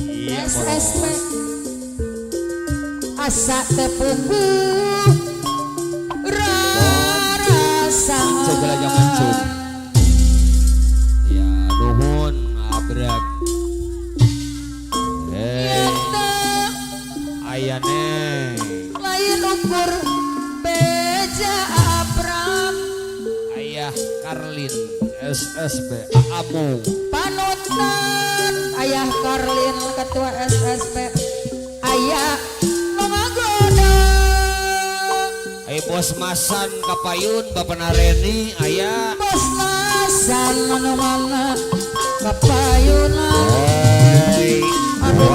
iya SSB bos asa tepukuh rasa coba aja mencung ya nuhun abrag hey aya neng lain ukur beja abram ayah Karlin SSB Amu panutan ayah Karlin ketua SSB ayah ngagoda ayo bos Masan Kapayun Bapak Nareni ayah bos nasan anu mana kapayunan hey anu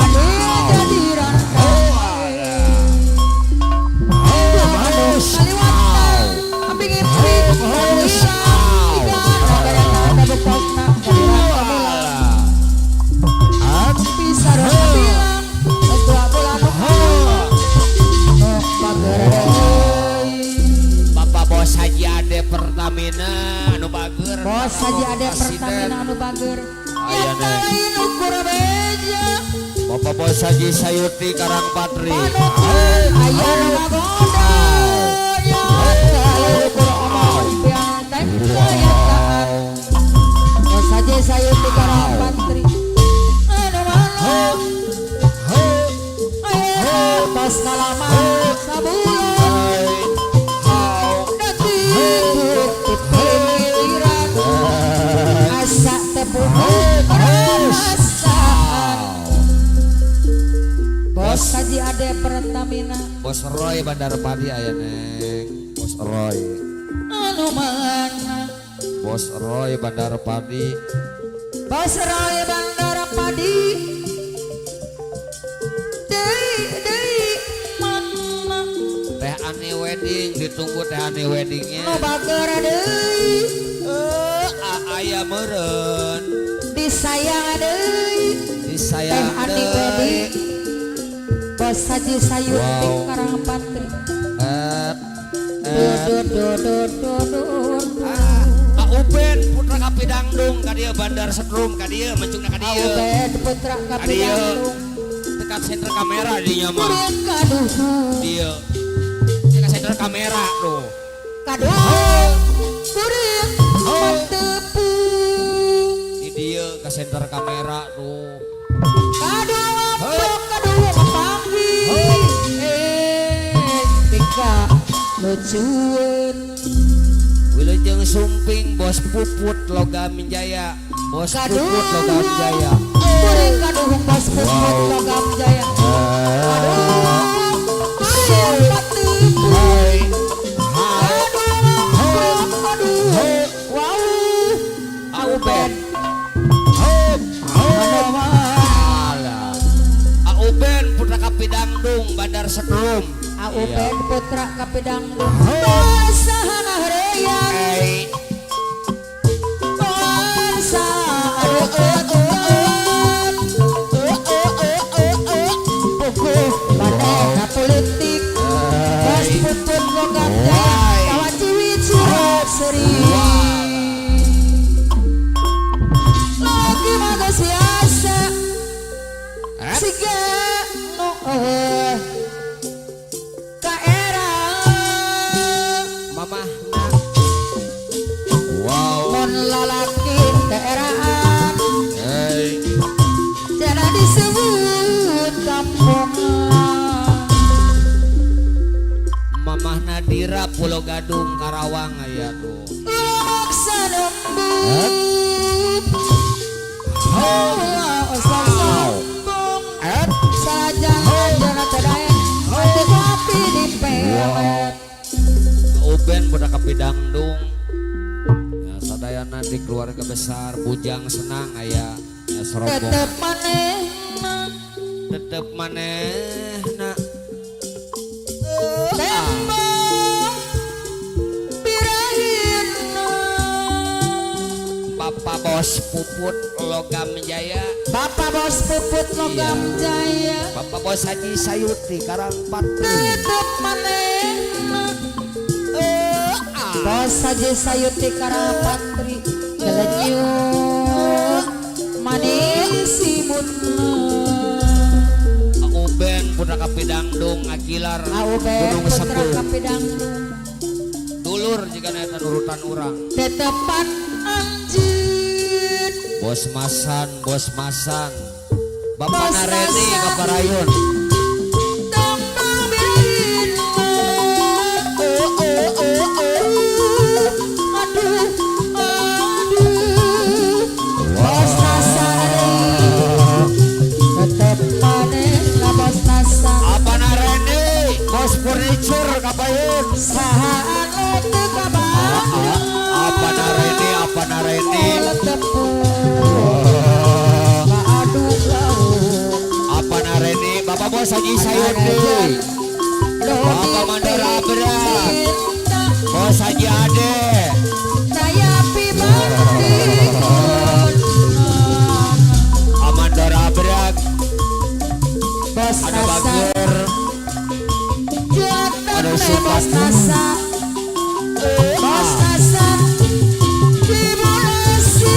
jadi rangkai aduh kaliwatan abdi ngimpi kaliwatan ada bepokna kaliwatan bisa bilang ketua bulan Bapak bos Haji Ade Pertamina anu bager bos Haji Ade Presiden. Pertamina anu bager Aya, nyata Neng. lain ukur beja Bapak bos Haji Sayuti Karangpatri panutan ayah ngagoda nyata lain ukur omong piang teng kayataan bos Haji Sayuti Karangpatri anu mana ayeuna pas ngalaman sabulan asa tepuh perasaan bos Haji Ade Pertamina Bos Roy Bandar Padi aya neng Bos Roy anu mana Bos Roy Bandar Padi bos Roy Bandara Padi deui mana Teh Ani Wedding ditunggu Teh Ani Weddingnya nu bager deui aya meureun disayang deui Teh disayang Ani Wedding bos Haji Sayuti Wow. Karangpatri Uben putra kapi dangdung ka dieu bandar setrum ka dieu mencungna ka dieu. Uben putra kapi dangdung Dekat senter kamera dinya mah. kuring kaduhu Dieu. Dekat senter kamera tuh. kaduh kuring matepung Di dieu ka senter kamera tuh. kaduh panggil tika lucuan Wilujeng sumping bos puput logam jaya. Bos puput logam jaya. kuring kaduh bos puput logam jaya kaduh kuring matepung Hai. kaduh wow Uben. Uben putra kapi dangdung bandar setrum. Uben putra kapi dangdung basahana hreyan Hai. bangsa buku bandera politik bos puput logam jaya kawan ciwit surat seri lagi magas biasa siga no ka era Mama. mon lalaki daerah Hai. jangan disebut kampungan Mamah Nadira Pulau Gadung Karawang aya tuh. laksa lembut sombong sajangan jangan tadayan mati kopi di pelet Uben budak kapi dangdung. Ya sadayana di keluarga besar bujang senang aya. Ya serobong. tetep maneh Tetep manehna. tembang birahin Bapak bos puput logam jaya. Bapak bos puput logam jaya Bapak bos Haji Sayuti Karangpatri. tetep maneh bos saja sayuti karapatri kelenyu maning simutna Uben budak kapi dangdung Agilar Uben Gunung putra Sepuh. kapi dangdung Dulur jika neta urutan urang. tetepan anjir Bos Masan. Bapak Bos Nareni Masan. Kaparayun. tembang birahin aduh bos nasari tetep maneh lah bos nasari Apa Nareni? Bos furniture Kapayun. sahaan lete kabangun Apa Nareni? Aduk laut Apa Nareni? Bapak bos Haji Sayuti. Bapak Mandora Berat. Bos Haji Ade. saya pibandingan Amandora Berat. bos Ada nasa Bagir. juatan Ada teh Supat. bos nasa bos nasa tribulasi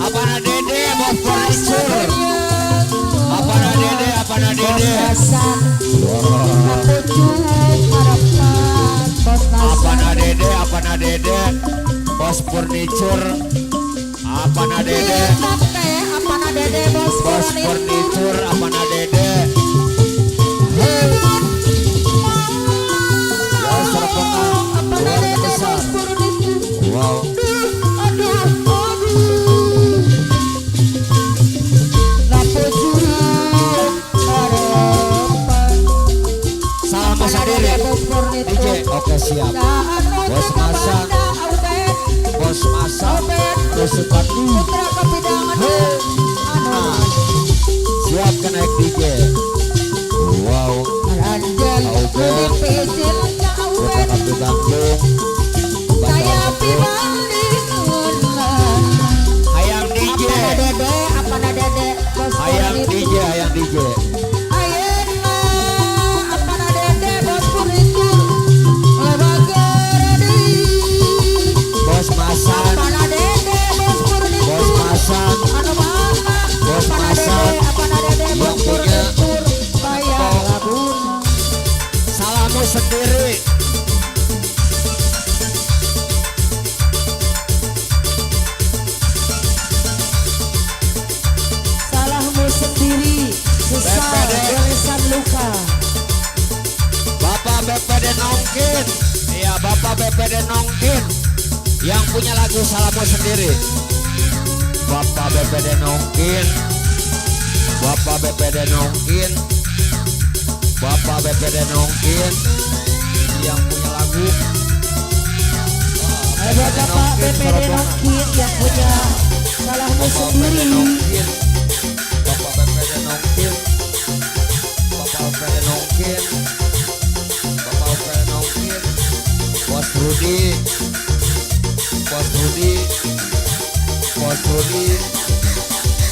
Apa na Dede? Bos furniture. Apa na Dede? bos nasa napucuk harapan bos Apa nasa na Dede? Bos furniture. Apa na Dede? apa na dede bos Bos furniture. Apa na Dede? Ya serpengan apa na keluarga dede besar. bos furniture Wow. aduh napucuk harapan Salam apa na sendiri. dede bos DJ. furniture Oke siap. Bos bos Masan. Bos Masan. Bos Supati. putra kapidangan anu Siap kan naik DJ. Wow. Anjal Auben. kuning pisil Putra jauhen Kapi Dangdung. saya Bandar Setrum. pibandingan Hayang DJ. apa na dede bos Hayang furniture DJ. Hayang DJ. ayeuna sendiri. Salahmu sendiri, sesal BPD. goresan luka. Bapak BPD Nongkin. Iya, Bapak BPD Nongkin yang punya lagu Salahmu Sendiri. Bapak BPD Nongkin. Bapak BPD Nongkin. Bapak BPD Nongkin yang punya lagu. Ada Bapak BPD Nongkin yang punya salahmu sendiri. Nongkin. Bapak BPD Nongkin. Bapak BPD Nongkin. Bapak BPD Nongkin. Bos Rudi. Bos Rudi. Bos Rudi.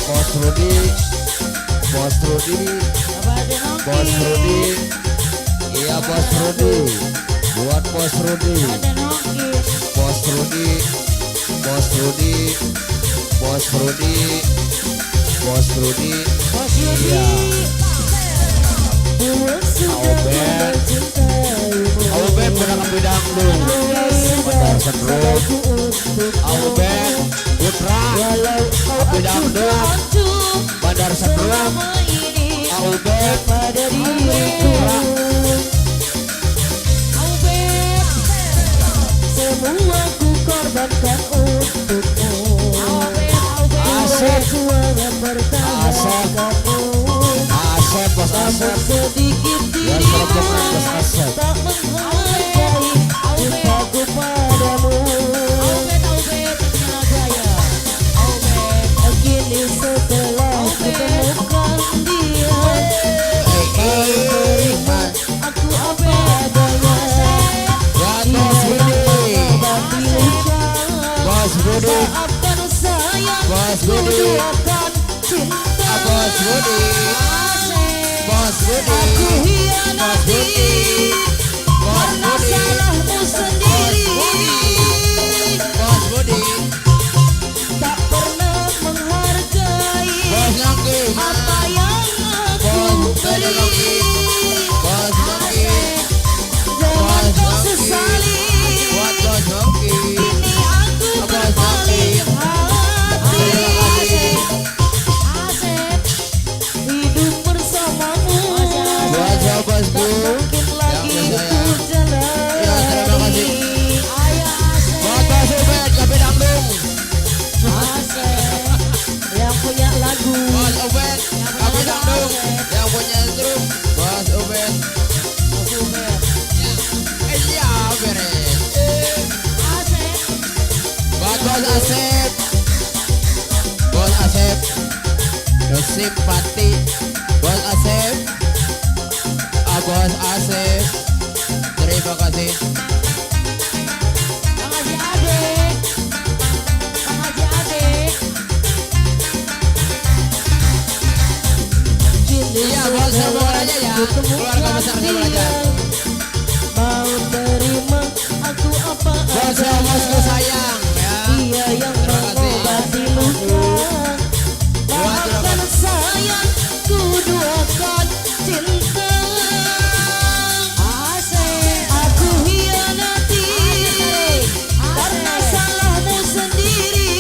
Bos Rudi. Bos Rudi. Bapak Bos Rudi. Iya Bos Rudi. Buat Bos Rudi. Nongkin. Bos Rudi. Bos Rudi. Bos Rudi. Bos Rudi. Bos Yudi. Iya. Buat sudah Aubet. mencintaimu. Aubet udah kepidang dulu. Bandar Sedruk. Aubet Putra. Walau kau Kepidang dulu. acuh Bandar Sedruk. selama ini Aubet pada diriku. Aubet, semua ku korbankan untukmu. Asep. Suara pertahankanmu. Asep Bos Asep. Sedikit Ya dirimu serempongan Bos Asep. tak menghargai cintaku padamu. Kini setelah kutemukan dia, kau terima aku apa adanya. Bos Budi. Obati luka, Bos Budi. maafkan sayang, Bos ku Budi. doakan cinta. Bos Budi. Bos Budi. Aku hianati Bos karena Budi. salahmu sendiri. Bos Budi. Tak pernah menghargai Bos Nongkin. apa yang aku Bos beri. Bos Nongkin. Jangan Bos kau Nongkin. sesali, Buat Bos Nongkin. kini aku berpaling hati. Hidup bersamamu Buat Bosku. mungkin lagi Yang ku jalani. Ya, terima kasih. Buat Bos Ubed Kepidang dulu. Yang punya lagu Bos Ubed Kepidang dulu. Yang punya instrum. Bos Ubed. Iya beres. Buat Bos Asep. Bos Asep. Simpati. Bos Asep. Bos Asep. Terima kasih. Bang Haji Ade, Bang Haji Ade. Kini Iya, Bos, setelah aja ya. kutemukan Keluarga besar saya belajar. dia, mau terima aku apa Bos Bosku sayang ya. Dia yang Terima kasih. mengobati luka. Maafkan sayang, ku doakan cinta. Aku hianati karena salahmu sendiri.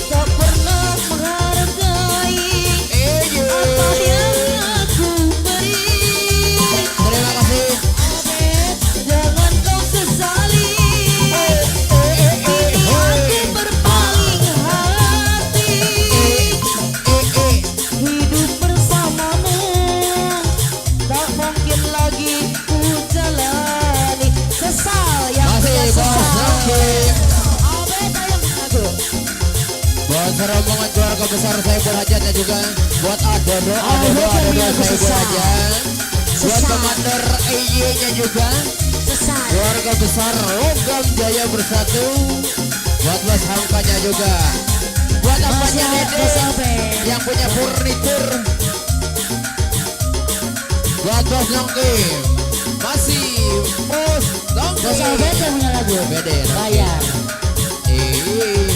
Tak pernah menghargai apa yang aku beri. Terima kasih. Jangan kau sesali, kini aku berpaling hati. Hidup bersamamu tak mungkin lagi ku jalani. Sesal yang Masih punya Bos sesal. Nongkin. Abet ayam aku. Buat rombongan keluarga besar Saiful Hajatnya juga. Buat Adodo Saiful Hajat. Buat Komander EY-nya juga. Sesal. Keluarga besar Logam Jaya Bersatu. Buat Bos Hamkanya juga. Buat apanya Dede Bos Abet. yang punya furnitur. Buat Bos Nongkin. Masih Bos Nongkin. Bos Abet yang punya lagu. Bede Nongkin. Bayar. Eh.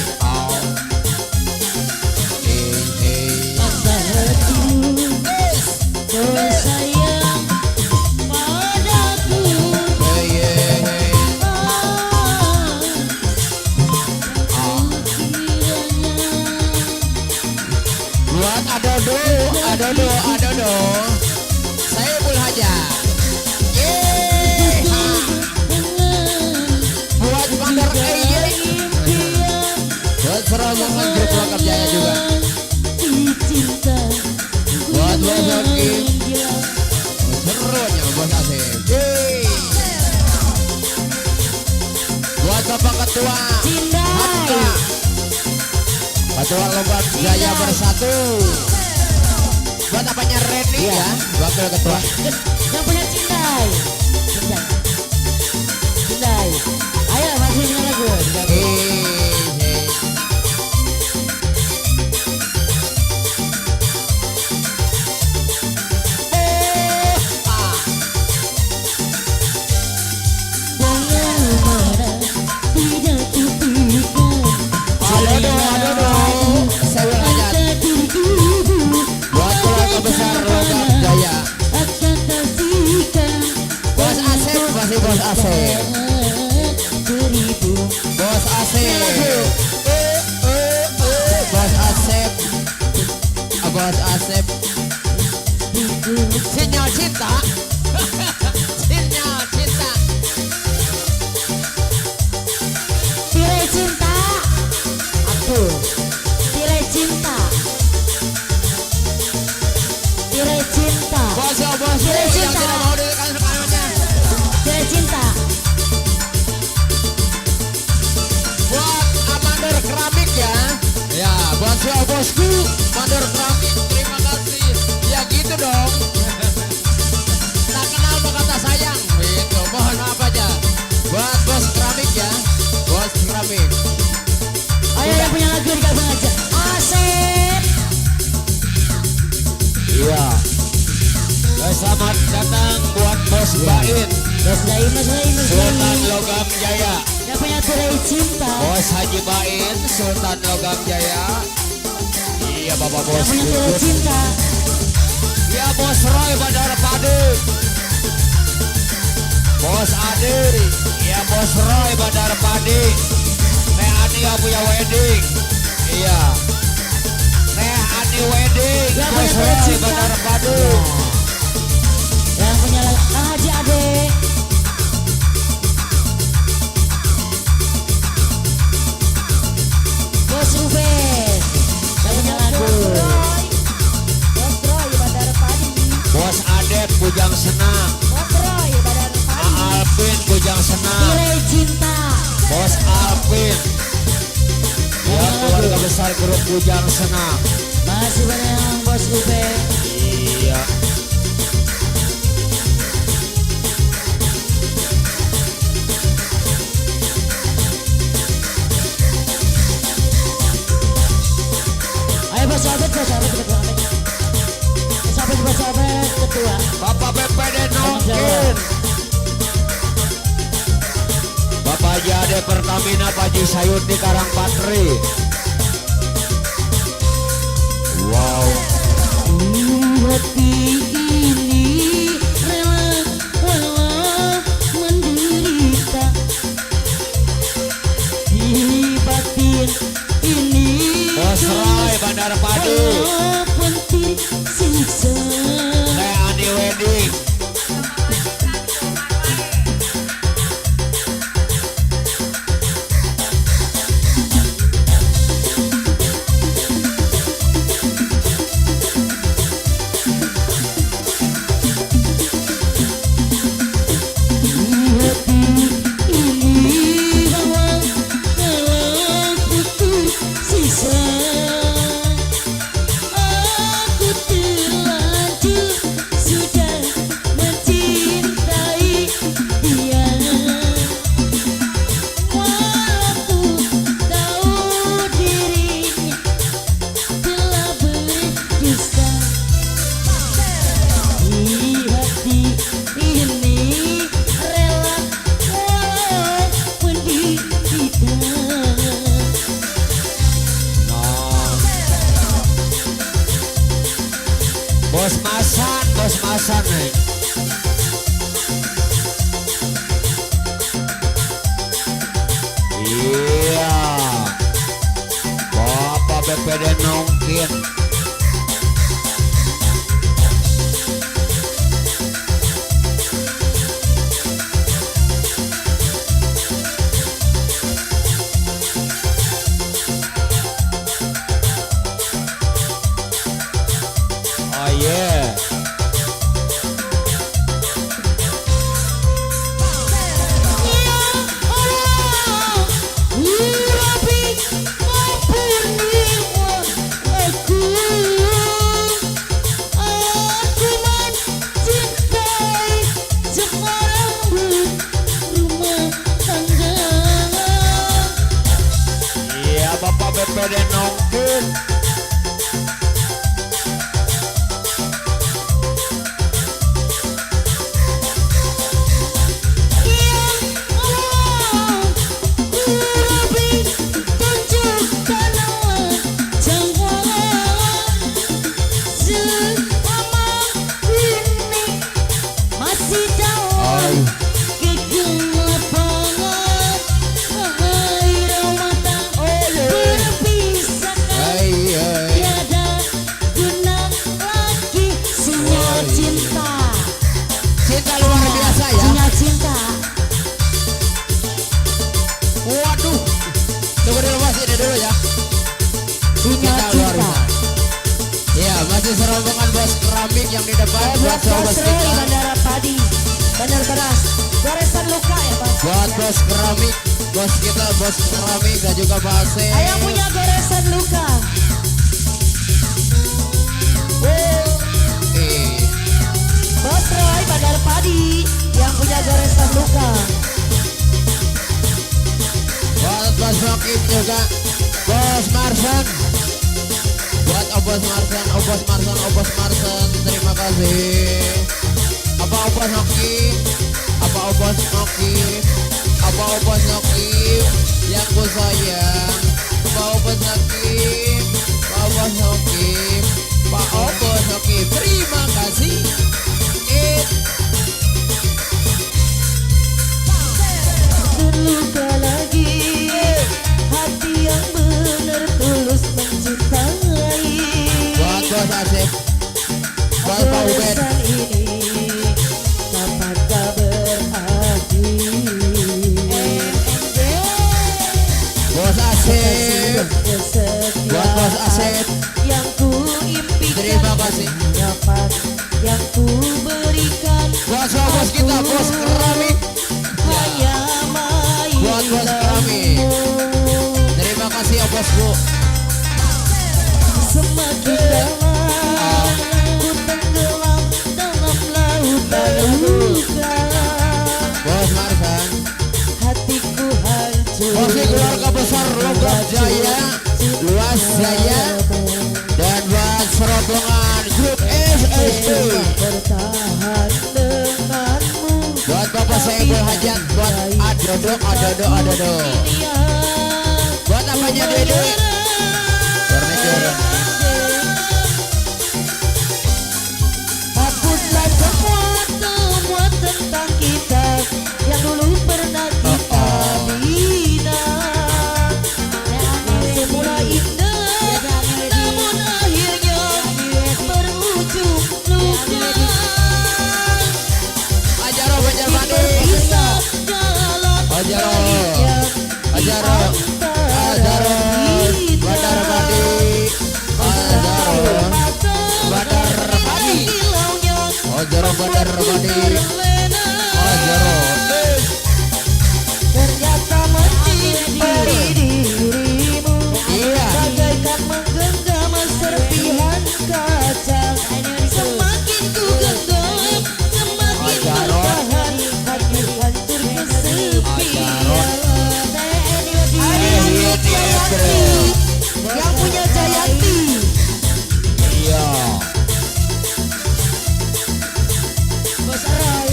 Masa hati, kau sayang. Jaya bersatu. Buat apanya Reni ya, wakil ketua. Yang punya Cindai. Cindai. Cindai. Ayo masih dengan lagu. Buat keluarga besar Logam Jaya. Bos Asep masih bos Asep. Bos Asep. Bos Asep. Bos Asep. Sinyal cinta. Sinyal cinta. Tirai cinta. Aku. Tirai cinta. Tirai cinta. Bos yang tidak mau dirikan semuanya. Tirai cinta. Buat Mandor Keramik ya. Ya, buat bosku Mandor Keramik, terima kasih. Ya gitu dong. Tak kenal mau kata sayang. Gitu, mohon maaf aja. Buat bos keramik ya. Bos keramik. Ayo yang punya lagu digabung aja. Asep. Iya. Selamat datang buat Bos Bain, Mas Dai, Mas Dai, Mas Sultan Dai. Logam Jaya. Yang punya tirai cinta. Bos Haji Bain, Sultan Logam Jaya. Iya Bapak Yang Bos. punya tirai cinta. Iya Bos Roy Bandar Padi. Bos Adi. Iya Bos Roy Bandar Padi. Teh Ani yang punya wedding. Iya. Teh Ani wedding. Yang Bos punya tirai Roy cinta. Bandar Padi. Yang punya lagu Kang Haji Ade. Bos Ubed. Yang punya lagu. Bos Roy Bandar Padi. Bos Adep Bujang Senang. Bos Roy Bandar Padi. Alvin Bujang Senang. Tirai cinta. Bos Alvin. Ya keluarga besar grup Bujang Senang. Masih banyak Bos Ubed. Iya. Ayo Bos Abed, Bos Abed ketua. Bos Abed ketua. Bapak BPD Nongkin. Bapak Jade Pertamina Paji Sayur di Karangpatri. Wow. Hati ini rela menderita. Di batin ini Bos Roy Bandar Padi. penting siksa. Teh Ani wedding. Bos Masan nih. Iya. Bapak BPD Nongkin. Oh yeah. BPD Nongkin. Cinta luar biasa ya. Cinta. Waduh. Tunggu dulu Mas, ini dulu ya. Punya Cinta luar cinta. biasa. Iya, masih serombongan bos keramik yang di depan buat Buat sahabat Bos Roy, kita. Bandara Padi. Benar beras. Goresan luka ya Bos. Buat bos keramik, bos kita bos keramik dan juga Pak Ase. Ayah punya goresan luka. Bos Roy, Bandar Padi yang punya goresan luka. Buat bos Mokib juga, bos Marsan. Buat Obos Marsan, Obos Marsan, Obos Marsan, terima kasih. Apa Obos Mokib? Apa Obos Mokib? Apa Obos Mokib yang ku sayang? Pak Obos Mokib, Pak Obos Mokib, Pak Obos Mokib, terima kasih. Terluka lagi hati yang benar tulus mencintai. Buat bos Asep, buat Pak Ubed. Goresan ini dapatkah berakhir? Bos Asep, buat bos Asep, yang ku impikan terima kasih. dapat yang ku berikan Buat bos kita, bos keramik, hanya main buat bos keramik, terima kasih ya bosku. semakin dalam ku tenggelam dalam lautan luka. Bos Marsan, Hatiku hancur bos keluarga besar Logat Jaya, Luas Jaya, dan buat serombongan grup SST. bertahan denganmu. Buat Bapak Saiful Hajat, buat Adodo, Adodo, Adodo. Buat apanya Dede? Furniture. Hapuslah semua tentang kita yang dulu pernah kita bina. Semula indah, namun akhirnya berujung luka. Ajaro Banjarmandi, Berpisah jalan Ajaro, baliknya Ajaro, Ajaro, Bandar Padi, Ajaro, Bandar Padi, Ajaro Bandar Padi, Ajaro. Ternyata mencintai dirimu Iya. bagaikan menggenggam serpihan kaca. Semakin ku genggam, semakin Ajaro. bertahan hati hancur kesepian. Iya, Jayanti, yang punya Jayanti. Iya. Bos Roy,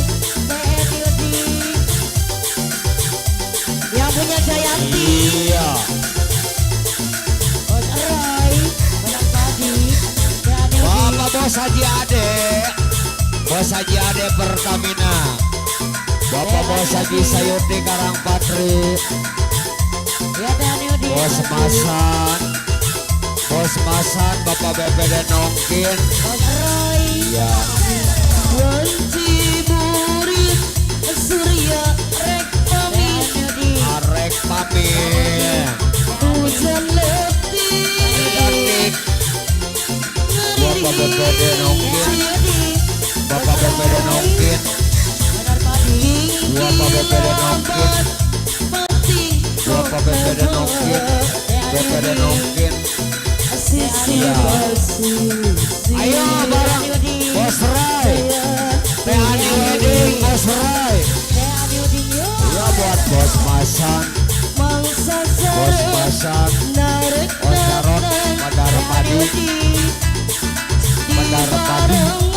yang punya Jayanti. Iya. Bos Roy, Bandar Padi, Bapak Bos Haji Ade, Bos Haji Ade Pertamina, Bapak Bos Haji Sayurdi Karangpatri, Bos Masan, Bos Masan, Bapak BPD Nongkin. Bos Roy, Iya. Ciburit, Surya, Rek Pamit, Arek pamit. Hujan letih, Bapak BPD Nongkin, Bapak BPD Nongkin, Bapak BPD Nongkin, Bapak BPD Nongkin, BPD Nongkin. Iya. Ayo bareng Bos Rai, Teh Ani Wedding Bos Rai. Iya buat Bos Masan, Bos Masan, Narik Bandar Padi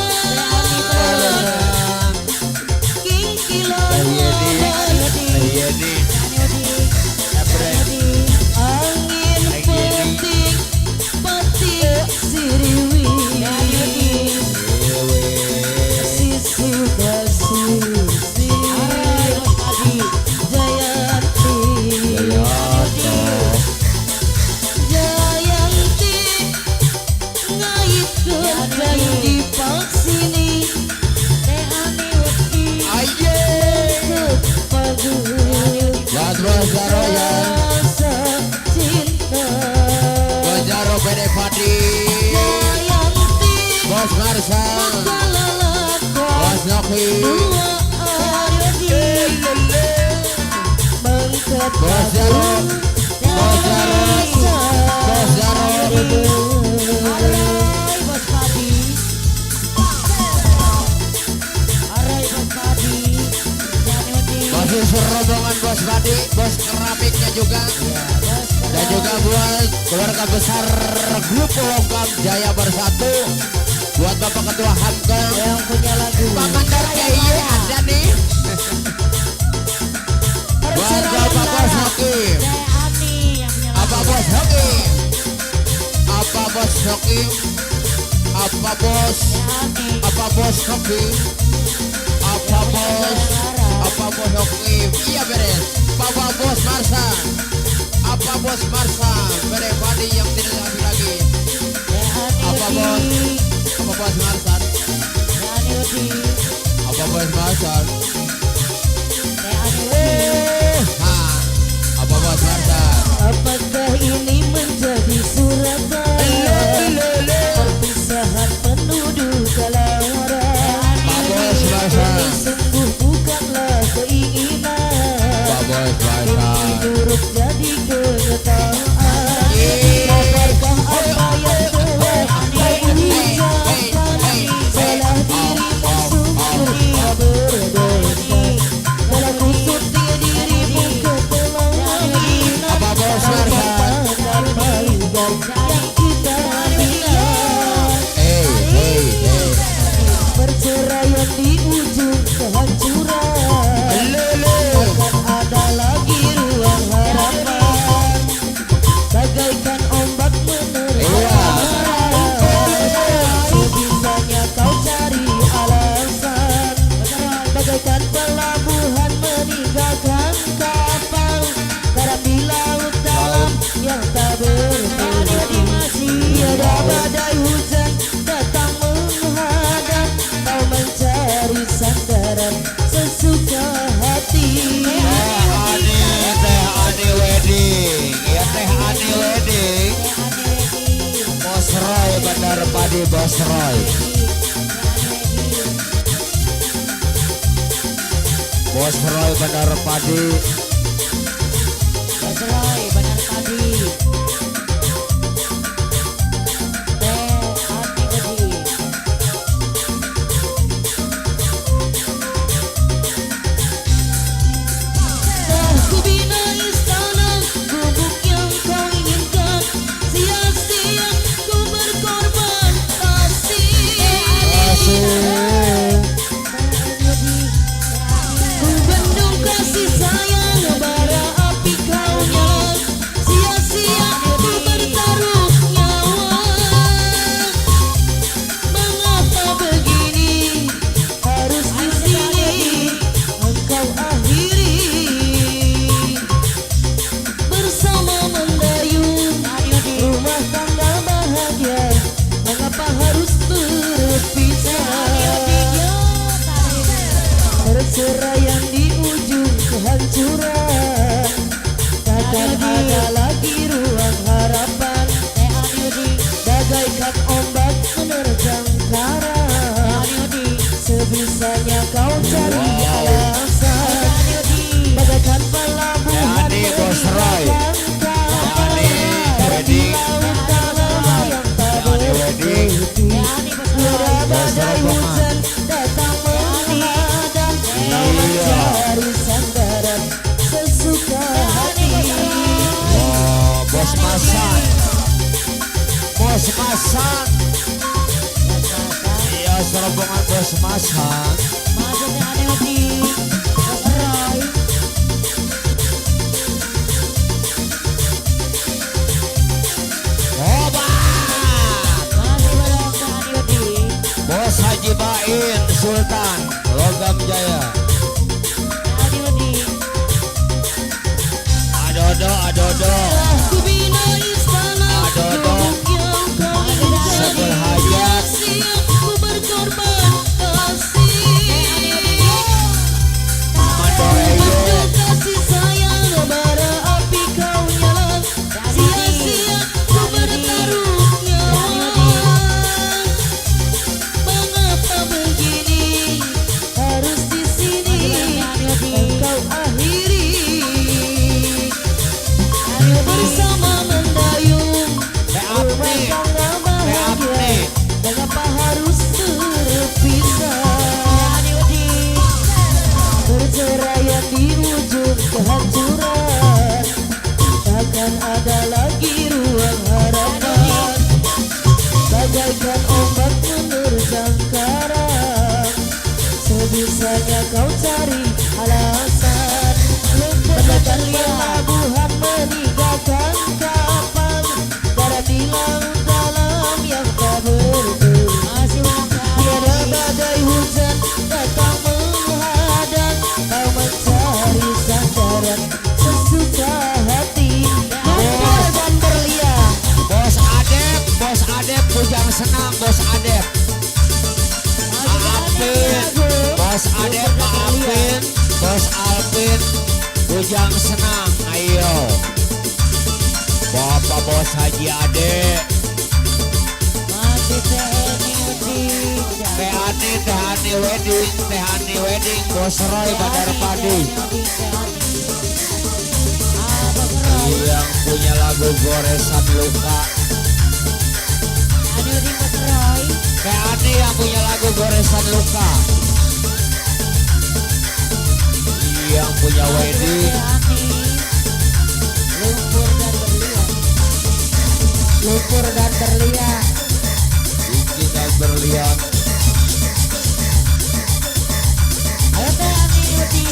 Bos Jaro ya Bos Jaro Bede Padi Bos Marsal Bos Noki Bos Jaro Bos Jaro Bos Jaro masih serombongan Bos Padi, Bos Keramiknya juga dan juga buat keluarga besar grup logam Jaya Bersatu, buat Bapak Ketua Hamka yang punya lagu Pak Mandar KY ada nih buat Bapak Bos Hoki apa Bos Hoki apa Bos Hoki apa Bos Hoki apa Bos Hoki iya beres Bapak Bos Marsan apa Bos Marsan Bede Padi yang tidak lagi lagi apa Bos Marsan apa Bos Marsan apa Bos Marsan Apakah ini menjadi Surabaya perpisahan penduduk Kalawara Pak Bos Marsan sungguh bukanlah keinginan Pak Bos Marsan turut jadi kenyataan apakah apa yang telah kau ucapkan salah dirimu sungguh tak berdosa dalam kusut dirimu ke telanjang apa Bos Marsan pandang melihat yang kita bina perceraian di ujung kehancuran akan ada lagi ruang harapan bagaikan ombak menerjang sebisanya kau cari alasan bagaikan pelabuhan meninggalkan kapal garam di laut dalam yang tak berhenti tiada badai hujan datang menghadang kau mencari sandaran sesuka hati Teh Ani Wedding ya Teh Ani Wedding Bos Roy Bandar Padi Bos Roy Bos Roy Bandar Padi Serai Bandar Padi ku bina istana gubuk yang kau inginkan sia-sia ku berkorban pasti ku bendung kasih sayang bara api kau nyala sia-sia ku bertaruh nyawa mengapa begini harus di sini engkau akhiri bersama mendayung rumah tangga bahagia mengapa harus berpisah perceraian di ujung kehancuran takkan ada lagi ruang harapan bagaikan ombak menerjang karang sebisanya kau cari alasan bagaikan pelabuhan Ani Bos Roy meninggalkan Ani Wedding laut dalam yang tak berhenti tiada badai hujan datang menghadang kau mencari sandaran sesuka hati Bos Masan Bos Masan Masan. Iya serombongan Bos Masan. Maksudnya aneh di Bos Roy. Obat. Masih barokah aneh di Bos Haji Bain Sultan Logam Jaya. aneh di Adodo. Kubina istana Adodo. yang kau Sebel hajat. siap ku berkorban kasih. Mandoreye. Kasih sayang bara api kau nyala, sia-sia ku bertaruh nyawa. Mengapa begini harus di sini engkau akhiri bersama mendayung Apni. Apni. mengapa harus berpisah perceraian di ujung kehancuran takkan ada lagi ruang harapan bagaikan ombak menerjang karang sebisanya kau cari alasan menekan pelabuhan meninggalkan kapal darat di laut dalam yang tak bertepi tiada badai hujan datang menghadang kau mencari sandaran sesuka hati Bos dan berlian Bos Adep Bujang Senang Bos Adep. Maafin Bos Adep, maafin Bos Alvin Bujang Senang. Ayo Bapak Bos Haji Ade. masih TNI di Tehani wedding Bos Roy Badar Padi. Yang punya lagu Goresan Luka. aneh di Bos Roy. Tehani yang punya lagu Goresan Luka. Yang punya wedding lumpur dan berlian Cincin dan berlian. Ayo teh aneh di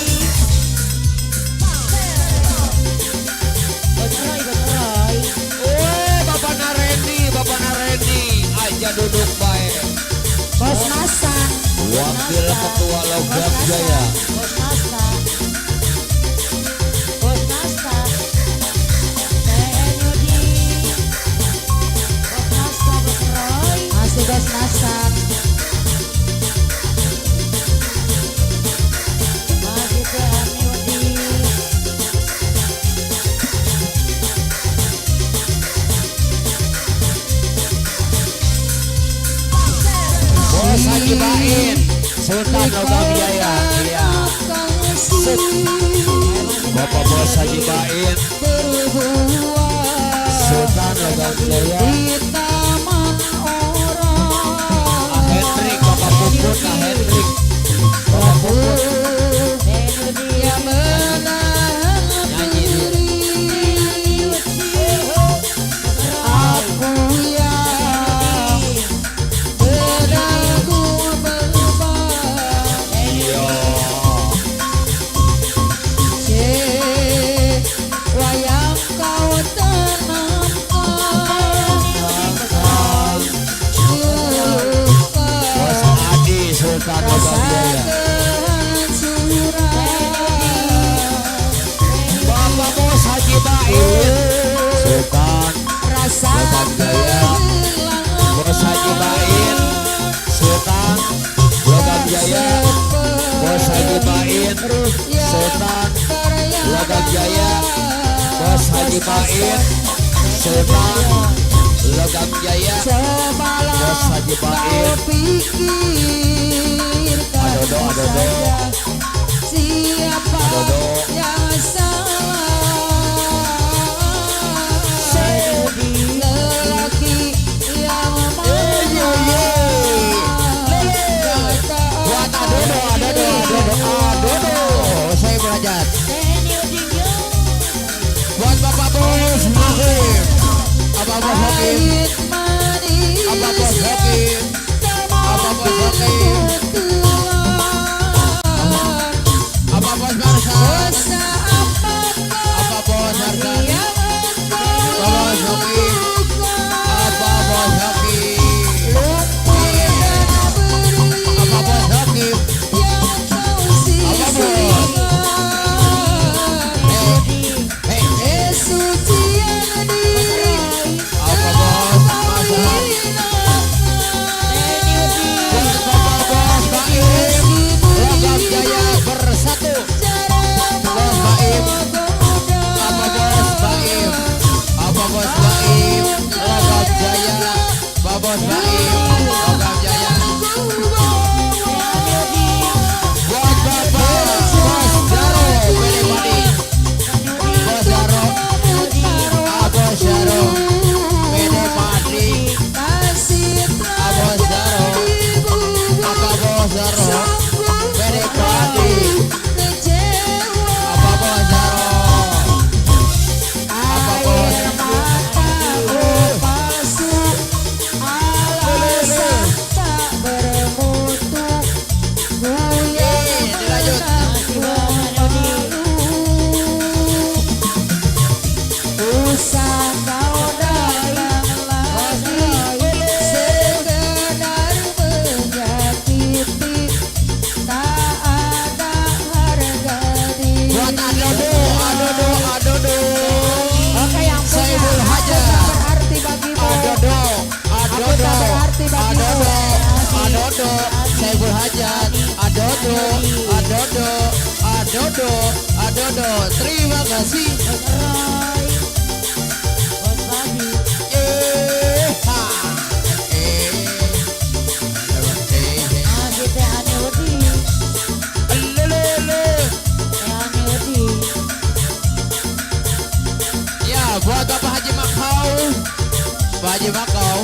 Bos Roy. Bapak Naredi aja duduk baik. Bos Masan Wakil Ketua Logam Jaya. Bos Nasta. Bos Nasta. TNI di Bos Nasta Bos Roy. masih Bos Masan Masih TNI di Bos Haji Bain Sultan Logam Jaya. Iya. Bapak Bos Haji Bain Sultan Logam Jaya. di taman orang Hendrik Bapak Puput, Hendrik Bapak Puput. TNI di yang menahan Nyanyi diri aku yang bedaku beban Iya. wayang kau tanamkan Bos Adi Sultan Logam Jaya. Bapak Bos Haji Bain Sultan rasa Logam Jaya. Bos Haji Bain Sultan Logam Jaya. Bos Haji Bain Sultan Logam Jaya. Bos Haji Bain Sultan Logam Jaya. Bos Haji Bain. pikirkan Adodo. saja siapa Adodo. yang salah lelaki yang Buat Adodo. Saya belajar. TNI di Buat Bapak Bos Hakim. Bapak Bos Hakim. pahit manis adodo. Terima kasih. Bos Roy, Bos Badi, Ha. Adi teh ane wedi, Lele. teh ane wedi. Ya, buat Bapak Haji Makau. Pak Haji Makau.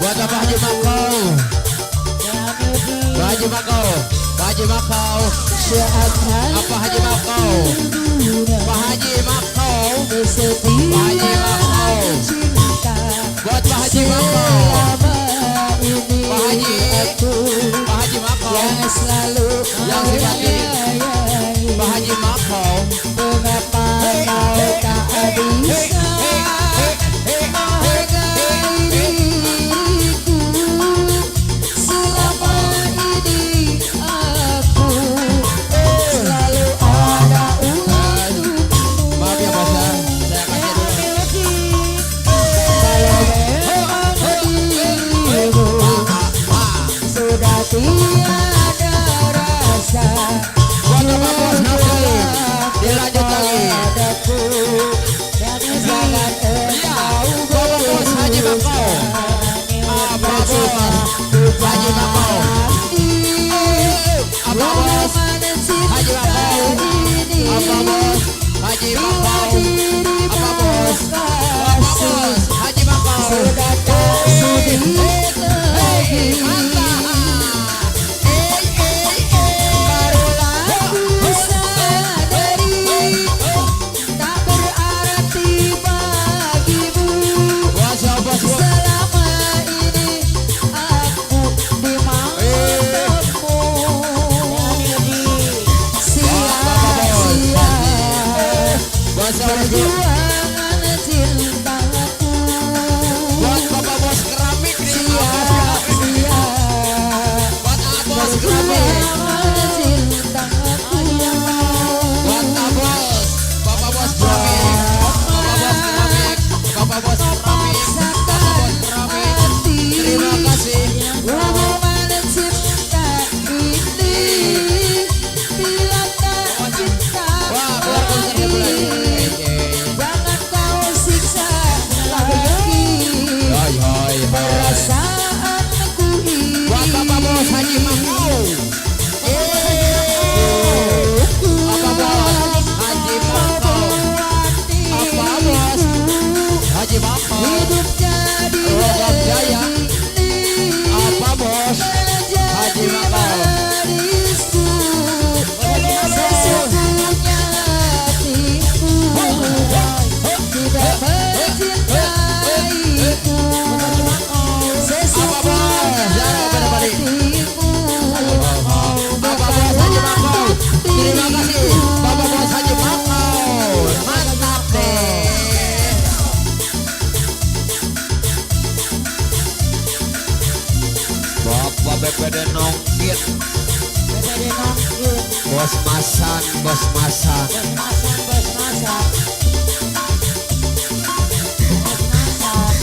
Buat Bapak Haji Makau. Teh ane wedi. Pak Haji Makau. Pak Haji Makau. Apa Haji Makau? Pak Haji Makau. Pak Haji Makau. Buat Pak Haji Makau. Pak Haji. Pak Haji Makau. Selalu Yang sifatnya Pak Haji Makau. mengapa kau tak bisa menghargai diriku selama ini aku selalu ada untukmu. Maaf ya Bos ya, saya kasih dulu. Kalau memang dirimu sudah tiada rasa Buat Bapak Bos Hafiz. Dilanjut lagi. padaku, jangan Iya, engkau Bapak Bos Haji Makau. Bapak Bos Haji Makau. Apa Bos Haji Makau. Apa Bos Haji Makau. Apa Bos. Bapak Bos Haji Makau. Sudah tak sudi lagi. Barulah ku sadari tak berarti bagimu Bos Bos Bos. selama ini aku di matamu. Sia-sia Bos Bos. perjuangan cintaku. Buat Bapak Bos Keramik terima kasih. Sia-sia Buat Abos Keramik. perjuangan cintaku. Buat Abos. Bapak Bos Keramik. Bapak Bos Keramik. Bapak Bos Keramik. Bapak Bos Keramik. Terima kasih. Hubungan cinta ini bila tak cinta Wah, keluar konsernya bulan. jangan kau siksa lagi Hai hai hai. perasaanku ini. Buat Bapak Bos Haji Makau. Apa Bos Haji Makau. Apa Bos Haji Makau. Hidup jadi Logam Jaya. begini, Apa Bos Haji Makau. gadisku, sesungguhnya hatiku tidak mencintaiku. Apa Bos Zara Bedabadi. Hatiku Bapak Bos Haji Makau. Terima kasih Bapak Bos Haji Makau. Mantap deh. Bapak BPD Nongkit. BPD nongkit, Bos Masan, Bos Masan. Bos Masan, Bos Masan. Bos Masan,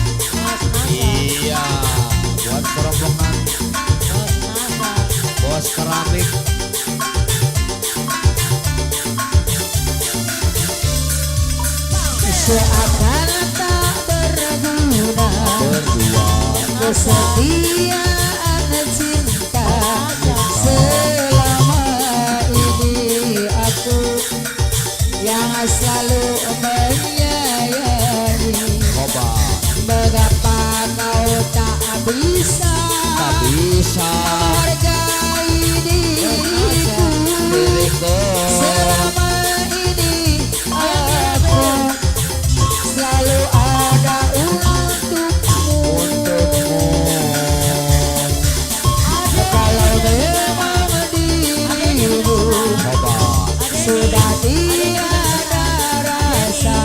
Bos Masan, Iya, buat rombongan Bos Masan. Bos Keramik. seakan tak berguna kesetiaan cinta selama ini aku yang selalu menyayangi. Coba Mengapa kau tak bisa tak bisa menghargai diriku diriku. selama ini aku selalu ada untukmu. Kalau memang dirimu Coba sudah tiada rasa,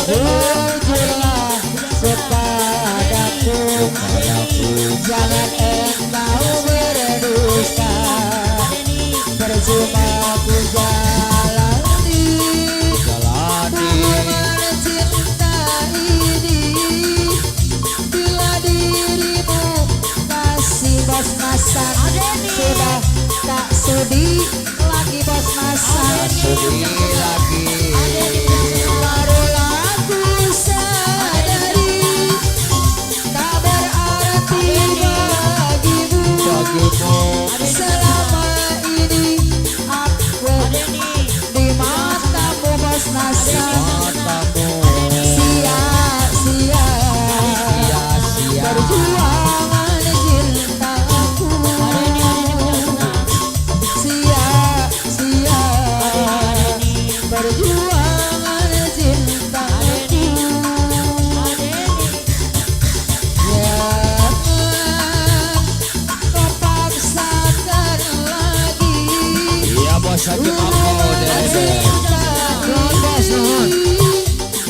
jujurlah kepadaku. Jangan engkau berdusta, percuma ku jalani jalani. hubungan cinta ini lagi. Barulah aku sadari tak berarti bagimu selama ini aku di matamu bos nasa Matamu sia-sia sia-sia. perjuangan cintaku sia-sia perjuangan cintaku jangan kau paksakan lagi Iya bos Haji Mako dede. Nuhun, bos, nuhun.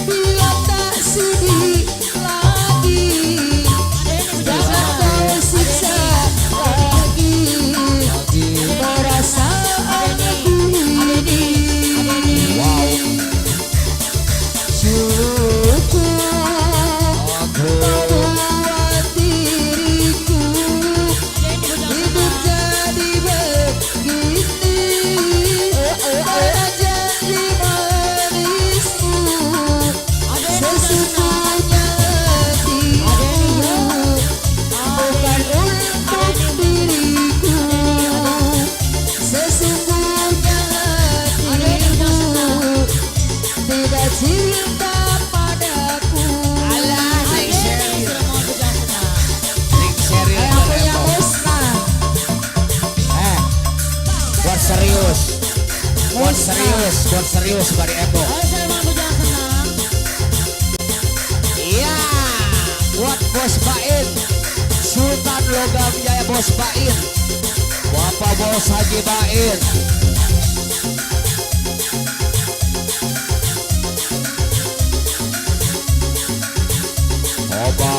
bila tak sudi lagi jangan kau siksa lagi perasaanku ini cukup membuat diriku hidup jadi begini aja di manismu sesungguhnya hatimu bukan untuk diriku sesungguhnya hatimu tidak cinta padaku Ning serius kayak punya Eko. musnah Buat serius. Buat serius bari Eko. Iya, buat Bos Bain, Sultan Logam Jaya Bos Bain, Bapak Bos Haji Bain. Oba.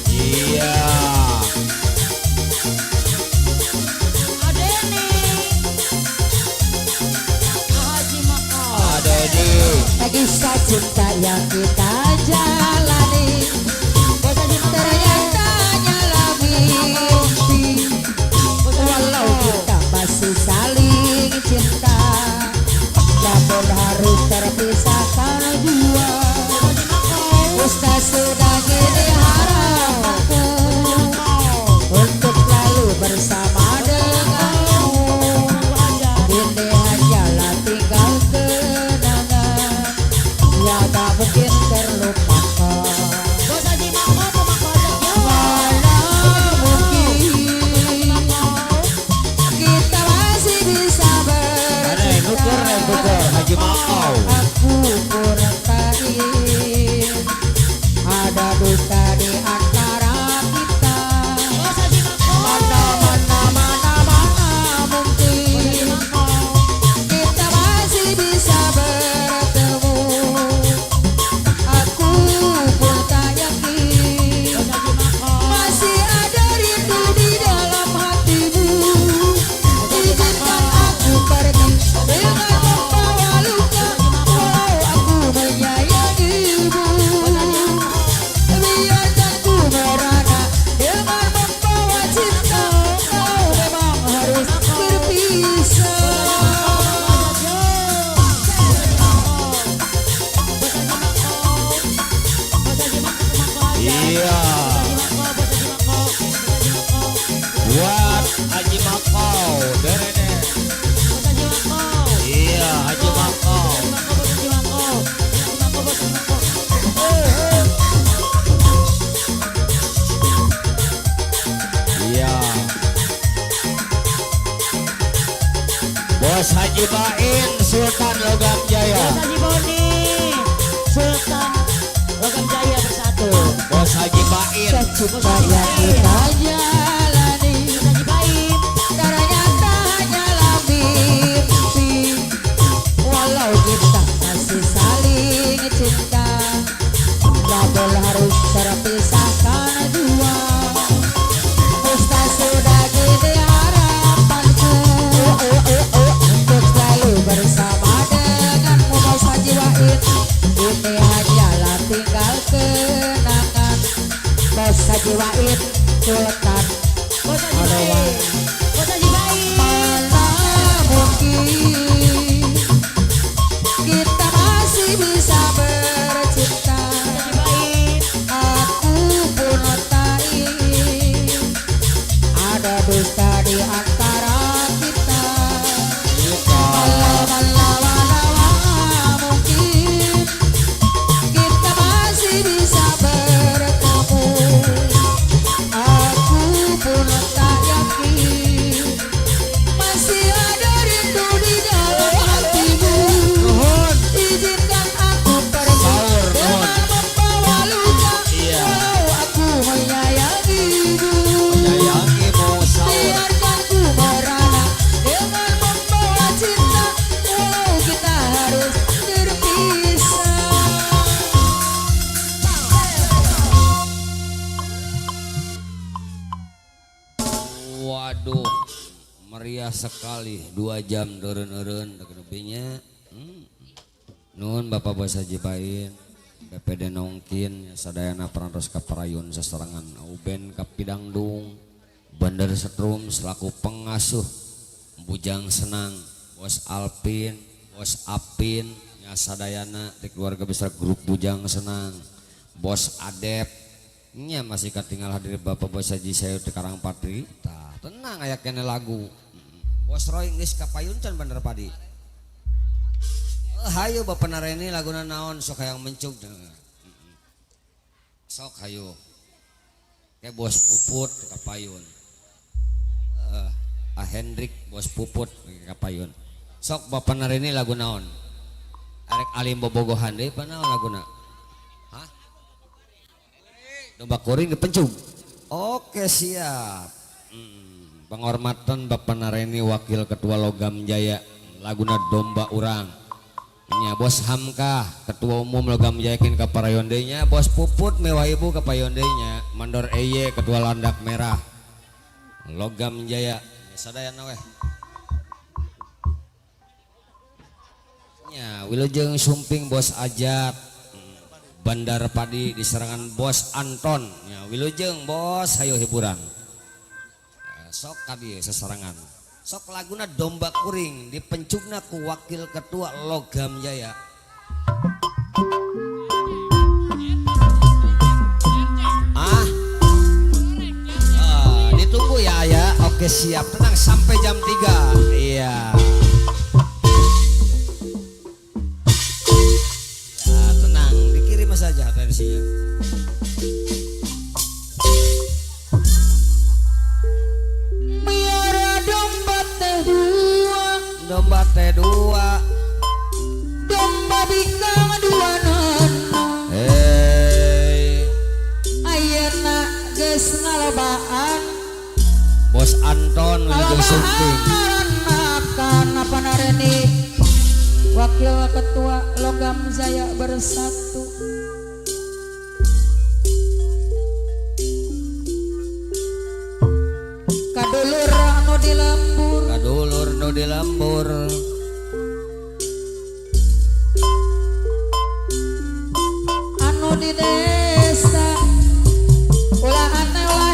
Iya. Ada di. kisah cinta yang kita jalani ternyata hanyalah mimpi walau kita masih saling cinta namun harus terpisahkan dua Ustaz sudah gini harapanku untuk lalu bersama denganmu ini hanyalah tinggal kenangan yang tak mungkin terlupakan mana mungkin kita masih bisa Ada yang nuker Haji Makau. aku kurang tahu ada dusta di antara kita mana mungkin kita masih bisa bertemu aku pun tak yakin masih ada rindu di dalam hatimu izinkan aku pergi dengan membawa luka walau aku menyayangimu biarkan ku merana dengan membawa cinta kau memang harus berpisah Iya. Buat Haji Makau. Derene. Iya Haji Makau. Iya. Bos Haji Bain Sultan Logam Jaya. Bos Haji Bain. cinta yang kita jalani ternyata hanyalah mimpi walau kita masih saling cinta namun harus terpisahkan dua Ustaz sudah gini harapanku untuk bos Haji Wahid Sultan. Bos Haji Baik. Bos Haji Baik. Mana mungkin kita masih bisa bercinta. Haji Baik. Aku pun tahu ada dusta di antara kita. Malam mungkin kita masih bisa bertemu. Aku pun tak yakin masih ada rindu di dalam hatimu. Izinkan aku pergi dengan membawa luka. Walau aku menyayangimu, biarkan ku merana dengan membawa cinta. Walau kita harus terpisah. Waduh, meriah sekali 2 jam turun-turun lebihnya. Nun Bapak Bos Haji Bain, BPD Nongkin, sadayana perantos kaparayun seserangan Auben Kapidangdung, Bandar Setrum selaku pengasuh Bujang Senang, Bos Alpin, Bos Apin, nya sadayana di keluarga besar grup Bujang Senang, Bos Adep, nya masih ketinggal hadir Bapak Bos Haji Sayur di Karangpatri. Tah, tenang aya kene lagu. Bos Roy geus kapayun can Bandar Padi. Hayu Bapak Nareni laguna naon sok hayang mencuk. Sok hayu. Kayak Bos Puput kapayun. Hendrik Bos Puput kapayun. Sok Bapak Nareni lagu naon? Arek alim bobogohan deui panaon laguna? Hah? Domba kuring dipencung. Oke siap. Penghormatan Bapak Nareni Wakil Ketua Logam Jaya laguna Domba Urang. Nya Bos Hamka Ketua Umum Logam Jaya kin kaparayondenya, Bos Puput mewah ibu kapayondenya, Mandor Eye Ketua Landak Merah Logam Jaya. Sadayana weh. Nya wilujeng sumping Bos Ajat Bandar Padi diserangan Bos Anton. Nya wilujeng Bos hayu hiburan. Sok kadi seserangan. Sok laguna Domba Kuring dipencugna ku Wakil Ketua Logam Jaya. Ditunggu ya. Oke siap, tenang sampai jam 3. Iya. Ya tenang, dikirim saja tensinya. Domba T2, Domba bikang dua nana. Ayeuna geus ngalobaan. Bos Anton wilujeng sumping. Makan apa nareni Wakil Ketua Logam Jaya Bersatu. Kadulur anu di lembur, Kadulur nu di lembur, anu di desa, ulah ane ulah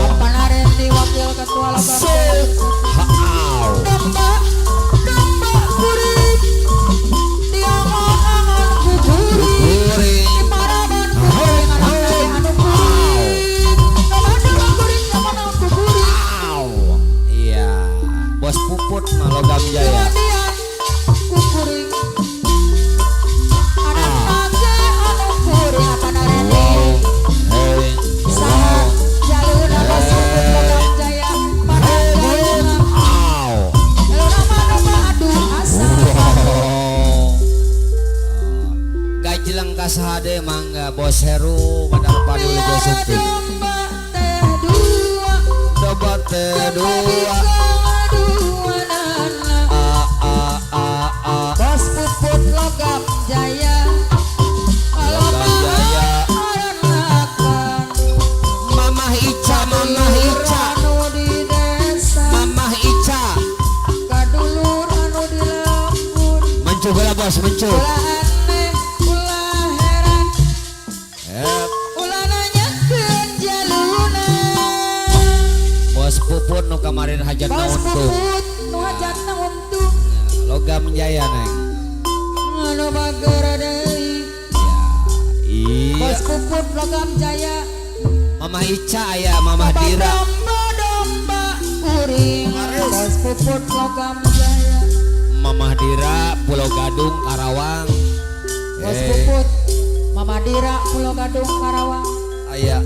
apa nareni Wakil Ketua Logam Jaya Domba kuring diangon-angon ku kuring di paraban kuring anak dari anu kuring domba kuring diangon-angon ku kuring. Iya, Bos Puput mah Logam Jaya. Kemudian ku kuring anak nage anu kuring apa nareni saha jalurna Bos Puput Logam Jaya pananggaluna jalurna mah aduh asa. Gajelang kasahade mangga Bos Heru Bandar Padi wilujeng sumping. Domba T2, Bos Puput Logam Jaya Logam Jaya. Mamah Ica, Mamah Ica, anu di desa Mamah Ica. bos mencuk. ulah aneh ulah heran Eh, ulah nanyakeun jaluna bos pupun nu kemarin hajat bos naon tuh. puput nu hajatna untung Logam jaya neng. anu bageur deui Iya. bos puput logam jaya Mama Ica aya Mama Dira. domba kuring bos puput logam jaya Mama Dira Pulau Gadung Karawang. bos puput Mama Dira Pulau Gadung Karawang Aya.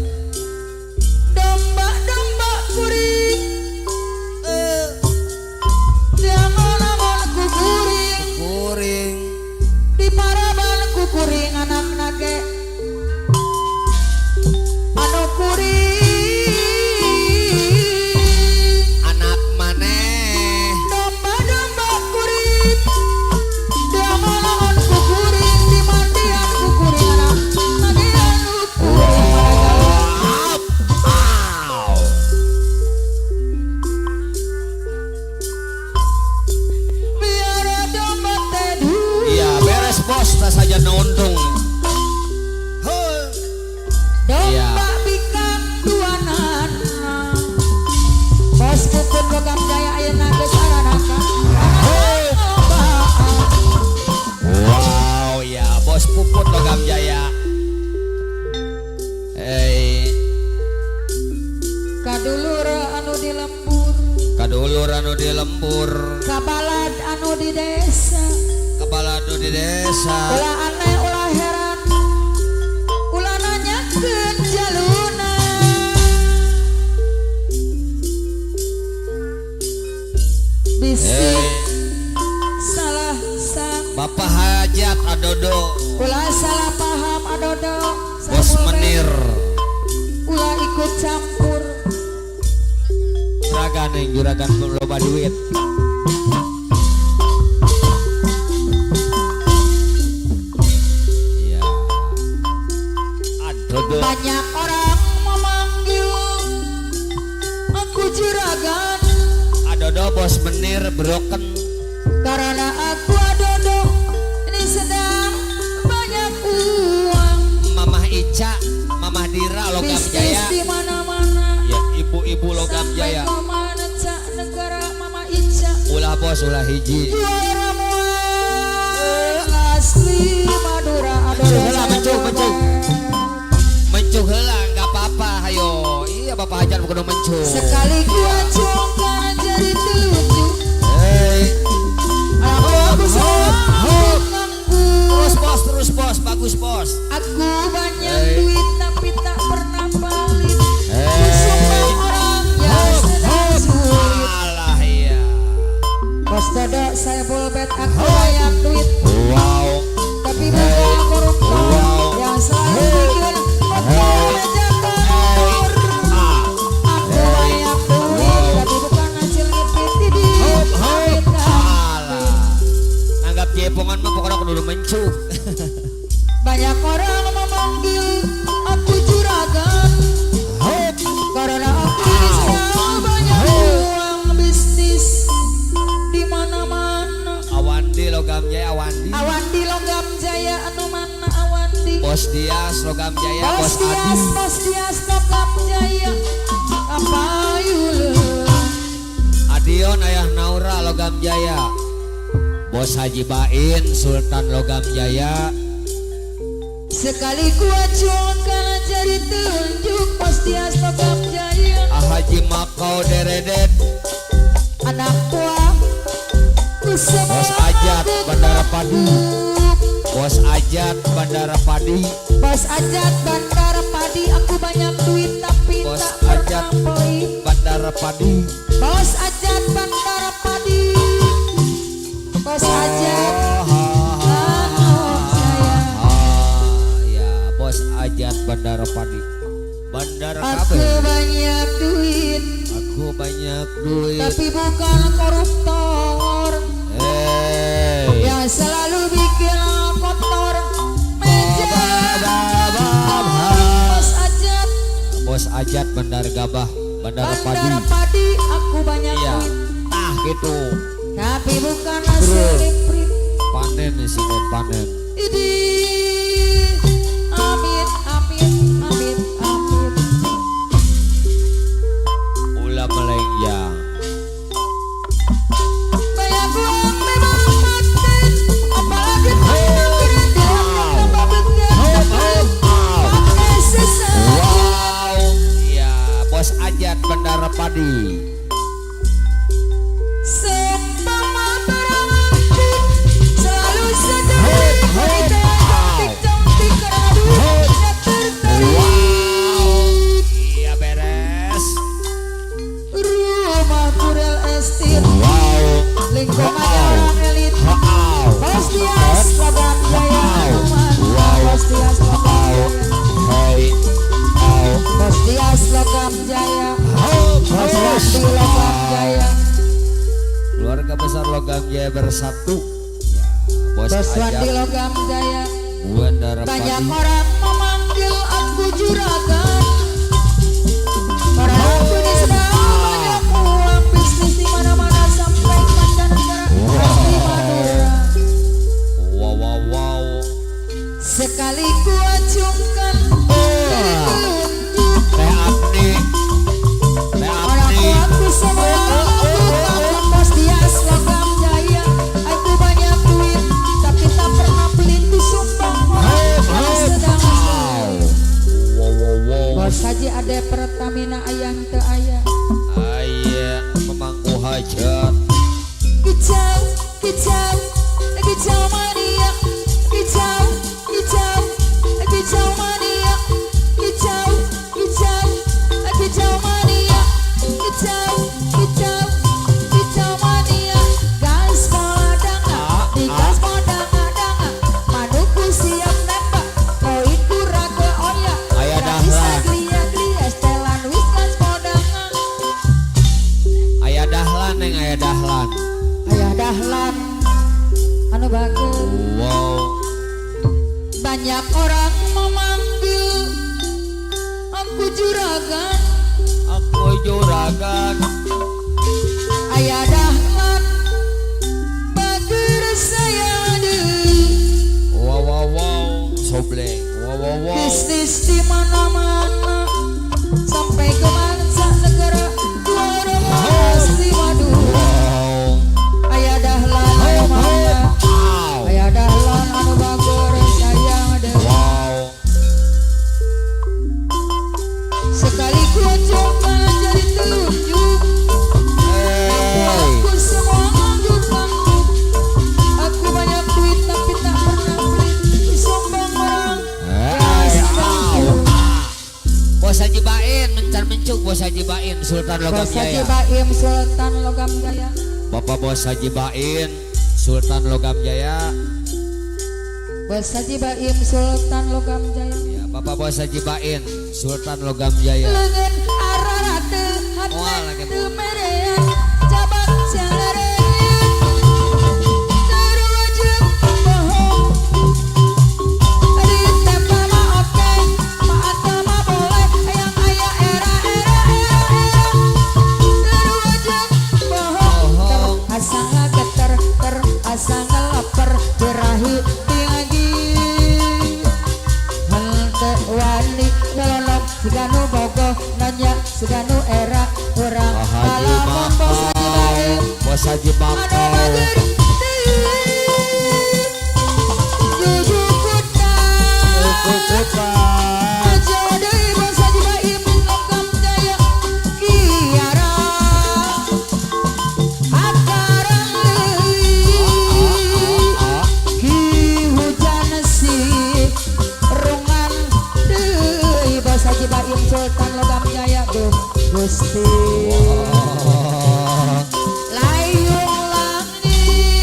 domba kuring diangon-angon ku kuring Kuring. di paraban ku kuring anak nage anu kuring Anak maneh. domba kuring diangon-angon ku kuring di mandian ku kuring anak nage anu kuring Aw. biar domba teduh Iya beres bos tas saja nondong. Heuh. Iya. domba bikang duanan bos puput logam jaya ayeuna geus aranakan Wow ya bos puput Logam Jaya. kadulur anu di lembur Kadulur anu di lembur. kabalad anu di desa Kepala anu di desa. ulah aneh ulah heran ulah nanyakeun jaluna bisi salah sang Bapak Hajat Adodo. ulah salah paham adodo Bos sabul Menir. ulah ikut campur Juragan yang juragan loba duit. Iya. Adodo. banyak orang memanggil aku juragan Adodo bos Menir broken. karena aku adodo ini sedang banyak uang Mamah Ica, Mamah Dira Logam bisnis Jaya. di mana-mana Ya ibu-ibu Logam sampai Jaya. kemana cak negara Mama Ica Ulah bos ulah hiji. jual ramuan asli Madura adodo Mencuk heula, saya mencuk, coba. mencuk. Mencuk heula nggak apa-apa hayo. Iya Bapak Hajar kudu mencuk. sekali gua congkan jadi telunjuk Hei. aku hop. nganggur Terus bos, bagus bos. aku banyak Hey. duit tapi tak pernah balik Hey. semua orang yang sedang sulit Alah iya. bos dodo saya bolbet aku banyak duit Wow. tapi bukan koruptor Wow. yang selalu bikin motor meja kotor Ah. aku banyak duit tapi bukan hasil ngipit di Hop. Alah. Nanggap jepongan mah pokoknya kudu mencuk. banyak orang memanggil aku juragan karena aku bisa banyak uang bisnis di mana-mana Awandi Logam Jaya Awandi. awan di logam jaya anu mana awan di Bos Dias Logam Jaya, bos Bos Adi. dias logam jaya apa yule Adion Ayah Naura Logam Jaya. Bos Haji Bain Sultan Logam Jaya. sekali gua congkan jadi tunjuk bos dias logam jaya Haji Makau Deredet. anak buah Bos Ajat Bandara Padi. Bos Ajat Bandara Padi. bos ajat bandar padi aku banyak duit tapi Bos tak Ajat pernah pelit Bandara Padi. bos ajat bandar padi bos ajat anak saya Ya Bos Ajat Bandara Padi. Bandara aku Kabe. banyak duit Aku banyak duit. tapi bukan koruptor Hey. yang selalu bikin kotor meja bos ajat Bos Ajat Bandar Gabah Bandara Padi. bandar padi aku banyak Iya. duit Gitu. tapi bukan hasil Bro. liprit panen sinen panen. Idi amit amit amit amit. Ulah melengjang. Banyak uang memang makan, apalagi banyak kerendam tambah began pakai sesaji. Wow, ya bos Ajat Bendara Padi. Seumpama berangan selalu saja wanita cantik-cantik karena duitnya tertarik. Iya beres. Rumah Kurel Estate Wow. lingkungan orang elit. Bos Dias Logam Jaya Anuman. Bos Dias Logam Jaya. Hey. Oh. Bos Dias Logam Jaya. Bos Wandi Logam Jaya. Keluarga besar Logam Jaya bersatu. Ya, bos Bos Wandi Ajat Logam Jaya. Bendara Banyak Padi. orang memanggil aku juragan. Karena aku disenang banyak uang bisnis di mana-mana sampai mancanegara pasti Madura. Wow wow wow. Sekali ku acungkan telunjuk Teh Abdi. Teh orang Abdi. tuaku semua aku Bos Dias Logam Jaya. Aku banyak duit tapi tak pernah pelit ku sumbang orang yang sedang susah. Wow wow wow. Bos Haji Ade Pertamina ayang teu aya. Ayah pemangku hajat. Kicau, kicau, kicau mania. Kicau, kicau, kicau mania. Kicau, kicau, kicau mania. Kicau, kicau, kicau mania. Gas modanga, di gas modanga. Manuku siap nembak, koiku raga oya. Aya Gratis dahlan. aglia-glia, setelan wis gas modanga. Ayah dahlan neng ayah dahlan. Ayah dahlan anu bagus. Wow. Banyak orang memanggil aku juragan. Aku juragan. Ayah dahlan bager saya deui. Wow wow wow. Sobleng. Wow wow wow. Bisnis di mana-mana sampai ke mancanegara luar pasti Madura. Wow. Ayah dahlan anu mangga. Wow. Ayah dahlan anu bager saya deui. Wow. Sekali ku coba jadi telunjuk. Hey. Aku semua ngangguk-ngangguk. Aku banyak duit tapi tak pernah pelit. Sombong orang. Hey. Au. Bos Haji Bain mencar mencuk Bos Haji Bain Sultan Logam Bos Haji Jaya. Baim Sultan Logam Jaya. Bapak Bos Haji Bain Sultan Logam Jaya. Bos Haji Baim Sultan Logam Jaya. Ya, Bapak Bos Haji Bain Sultan Logam Jaya. Lengan arara teu Wah, lagi hate teu merean. Cabang jalarean. Terwajib bohong. Di tempat mah oke, mah atau mah boleh. Yang aya era. Terwajib bohong. Asa ngageter, asa ngelaper, birahi lagi. Henteu wani nyelonong, siganu bogoh nanya, siganu era urang. Pak Haji Alamun Bos Haji Baim. Bos Haji Anu Makau. bager jujukutna. Aja deui Bos Haji Baim Logam Jaya. Kiara akaran deui. Ki hujan si rungan deui Bos Haji Baim Sultan Logam Jaya. Duh Gusti layung langit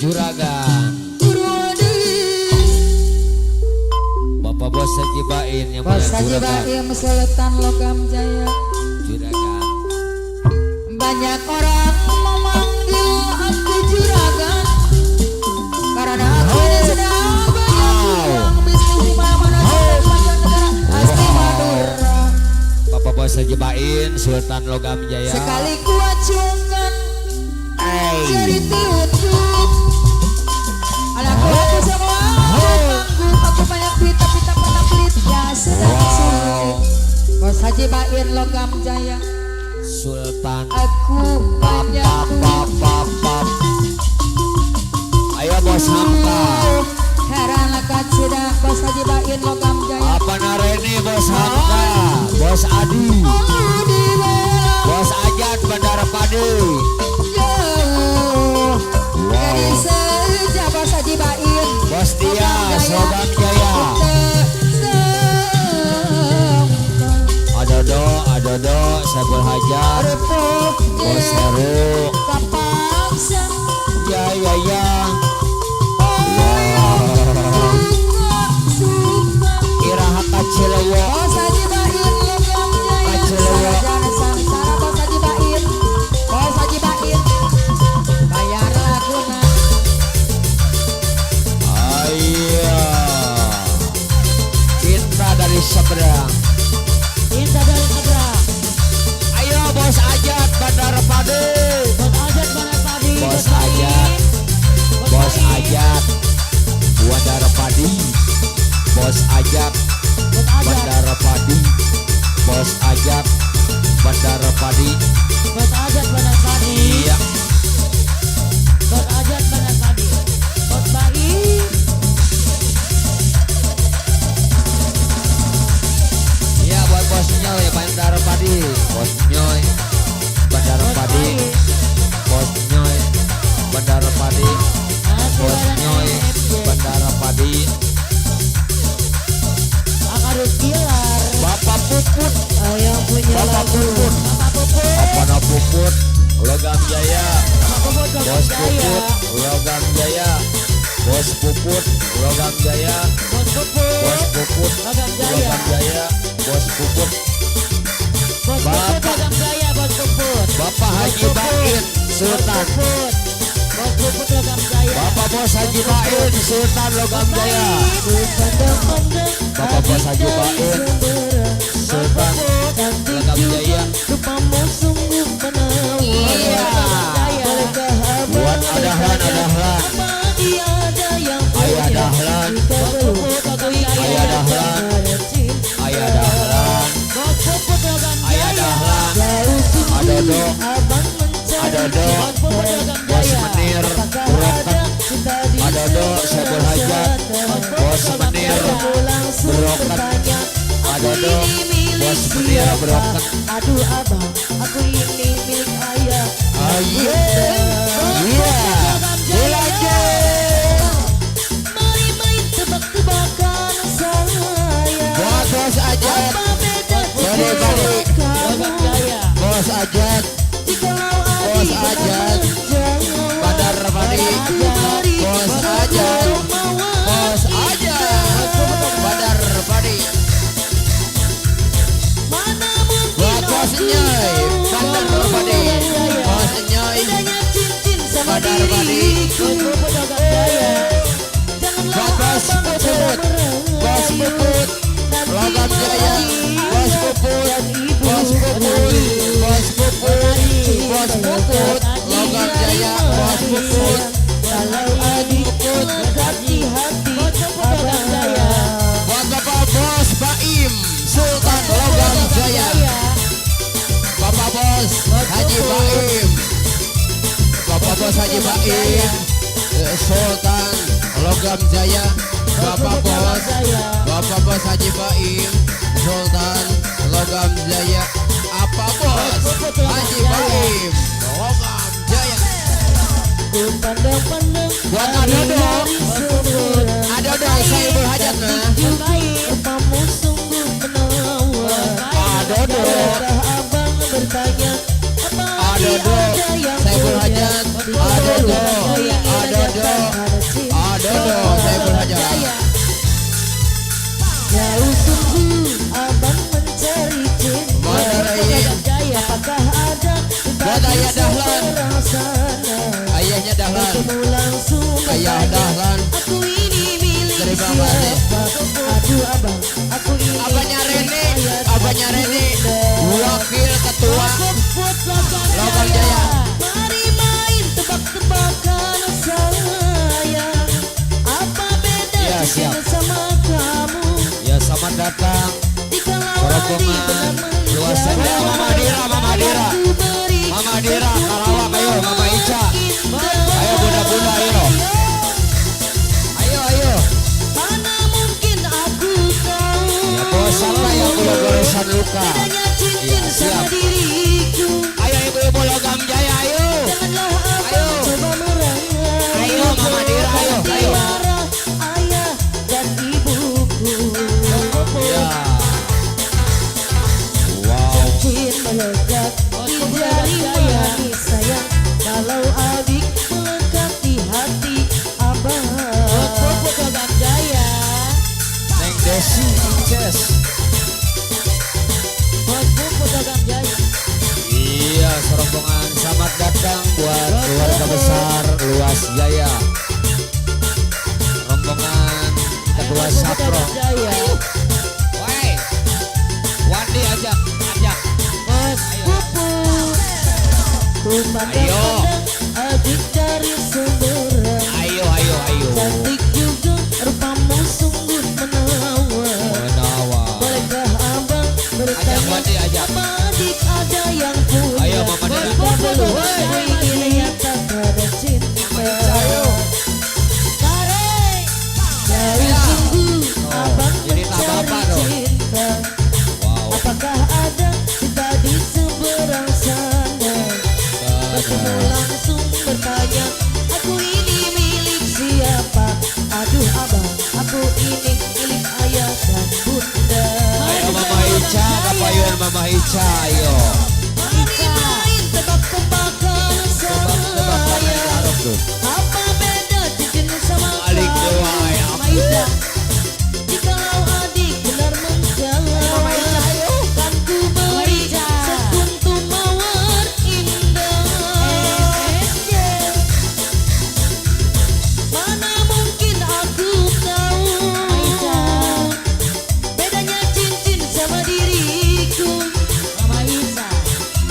Juragan. turun deui. Bapak Bos Haji Bain yang Bos punya Haji juragan. Baim Sultan Logam Jaya. Juragan. Banyak orang memanggil aku juragan karena aku sedang banyak uang bisnis di mana-mana sampai mancanegara pasti Madura. Bapak Bos Haji Bain Sultan Logam Jaya. Sekali ku acungkan Hey. jari telunjuk aku banyak pita pita pernah pelit ya sedang sulit. Bos Haji Bain Logam Jaya. Sultan Aku banyak pap. Ayo bos Hamka. heran lekat sudah Bos Haji Bain Logam Jaya. Apa nareni bos Hamka? Bos Adi. Bos Ajat Bandara Padi. Jadi saja Bos Haji Bain. Bos Tias Logam Jaya. Adodo Saiful Hajar. Bos Heru. Ya. Iraha Kacilewo. Bos Haji Bain Logam Jaya. Kacilewo. Sarjana Sangsara Bos Haji Bain. Bos Haji Bain. Bayar laguna. Ayo. Cinta dari seberang. Cinta dari seberang. Ayo bos Ajat Bandara Padi. Bos Ajat Bandar Padi. Bos Ajat. Bos Ajat Bandara Padi. Bos Ajat Bandara Padi. Bos Ajat Bandara Padi. Bos Ajat Bandar Padi. Iya. Bos Ajat Bandar Padi. Bos Baim. Iya buat bos Nyoy Bandara Padi. Bos Nyoy Bandara Bos Padi. Baim. Bos Nyoy Bandara Padi. Bos Nyoy Bandara Padi. Akarus Gilar. Bapak Puput. Yang punya Bapak lagu. Puput. Bapak Puput. Apana Puput. Logam Jaya. Bapak Puput Logam Bos Jaya. Puput Logam Jaya. Bos Puput Logam Jaya. Bos Puput. Bos Puput Logam Jaya. Logam Jaya. Bos Puput. Bos Puput Logam Jaya. Bos Puput. Bapak Haji Bain Sultan. Puput. Bos Puput Logam Jaya. Bapak Bos Haji Bain Sultan Logam Jaya. Bapak Bos Haji Bain Sultan Logam Jaya. Iya. Buat adahlan. Ayah dahlan. Ayah dahlan. Ayah dahlan. Ayah dahlan. Adodo. Adodo. Bos Menir Broken. Adodo Saiful Hajat. Bos Menir Broken. Adodo Bos Menir Broken. Aduh abang, aku ini milik ayah. Ayo. Iya. Belajar. Mari main tebak-tebakan saya. Buat Bos Ajat. Apa beda Balik. Logam Jaya. Bos Ajat. Bos Ajat. Bandar Padi. Bos Ajat. Bos Ajat. Bandar Padi. Buat Bos Nyoy Bandar Padi. Bos Nyoy Bandar Padi. Buat Bos Puput. Bos Puput Logam Jaya. Bos Puput. Bos Puput. Bos Puput. Bos Puput Logam Jaya. Bos Puput. Kalau adik mengerti hati abang saya. Buat Bapak Bos Baim Sultan Logam Jaya. Bapak Bos Haji Baim. Bapak Bos Haji Baim Sultan Logam Jaya. Bapak Bos Haji Baim Sultan Logam Jaya. Apa Bos Haji Baim Logam Jaya. Ku pandang-pandang Buat Adodo Saiful Hajat nah. Rupamu sungguh menawan. Adodo. Adakah abang bertanya apa Adodo Saiful Hajat. Adodo. Adodo Saiful Hajat. Jauh sungguh abang mencari cinta. Bandar Jaya. Apakah ada Buat Ayah Dahlan. sana? Ayahnya Dahlan. Kamu langsung Ayah Dahlan. Aku ini milik Terima kasih. siapa? Aduh abang, aku ini Abahnya Reni. Abahnya Reni Wakil Ketua Logam Jaya. Mari main tebak-tebakan sayang. Apa beda Iya, cinta siap. sama kau? Ku pandang Ayo. adik dari seberang. Ayo, ayo, ayo. Cantik juga rupamu sungguh menawan. Menawan. Bolehkah abang Ajak bertanya Wadi, ajak. apa adik ada yang punya? Ayo, Mama Dede. Ku ingin nyata ada cinta. Dari sungguh abang jadi tak mencari apa-apa dong. cinta. Wow. Apakah ada cinta di seberang sana? Bertemu langsung bertanya, aku ini milik siapa? Aduh abang, aku ini milik ayah dan bunda. Ayo Mama Ica, kapayun Mama Ica, ayo. Main tebak-tebakan Tebak-tebakan saya. Arab tuh. Apa beda cincin sama Alik kamu? doa ya. Maida, jikalau adik benar menjawab, kan ku beri sekuntum mawar indah. Mana mungkin aku tahu bedanya cincin sama diriku.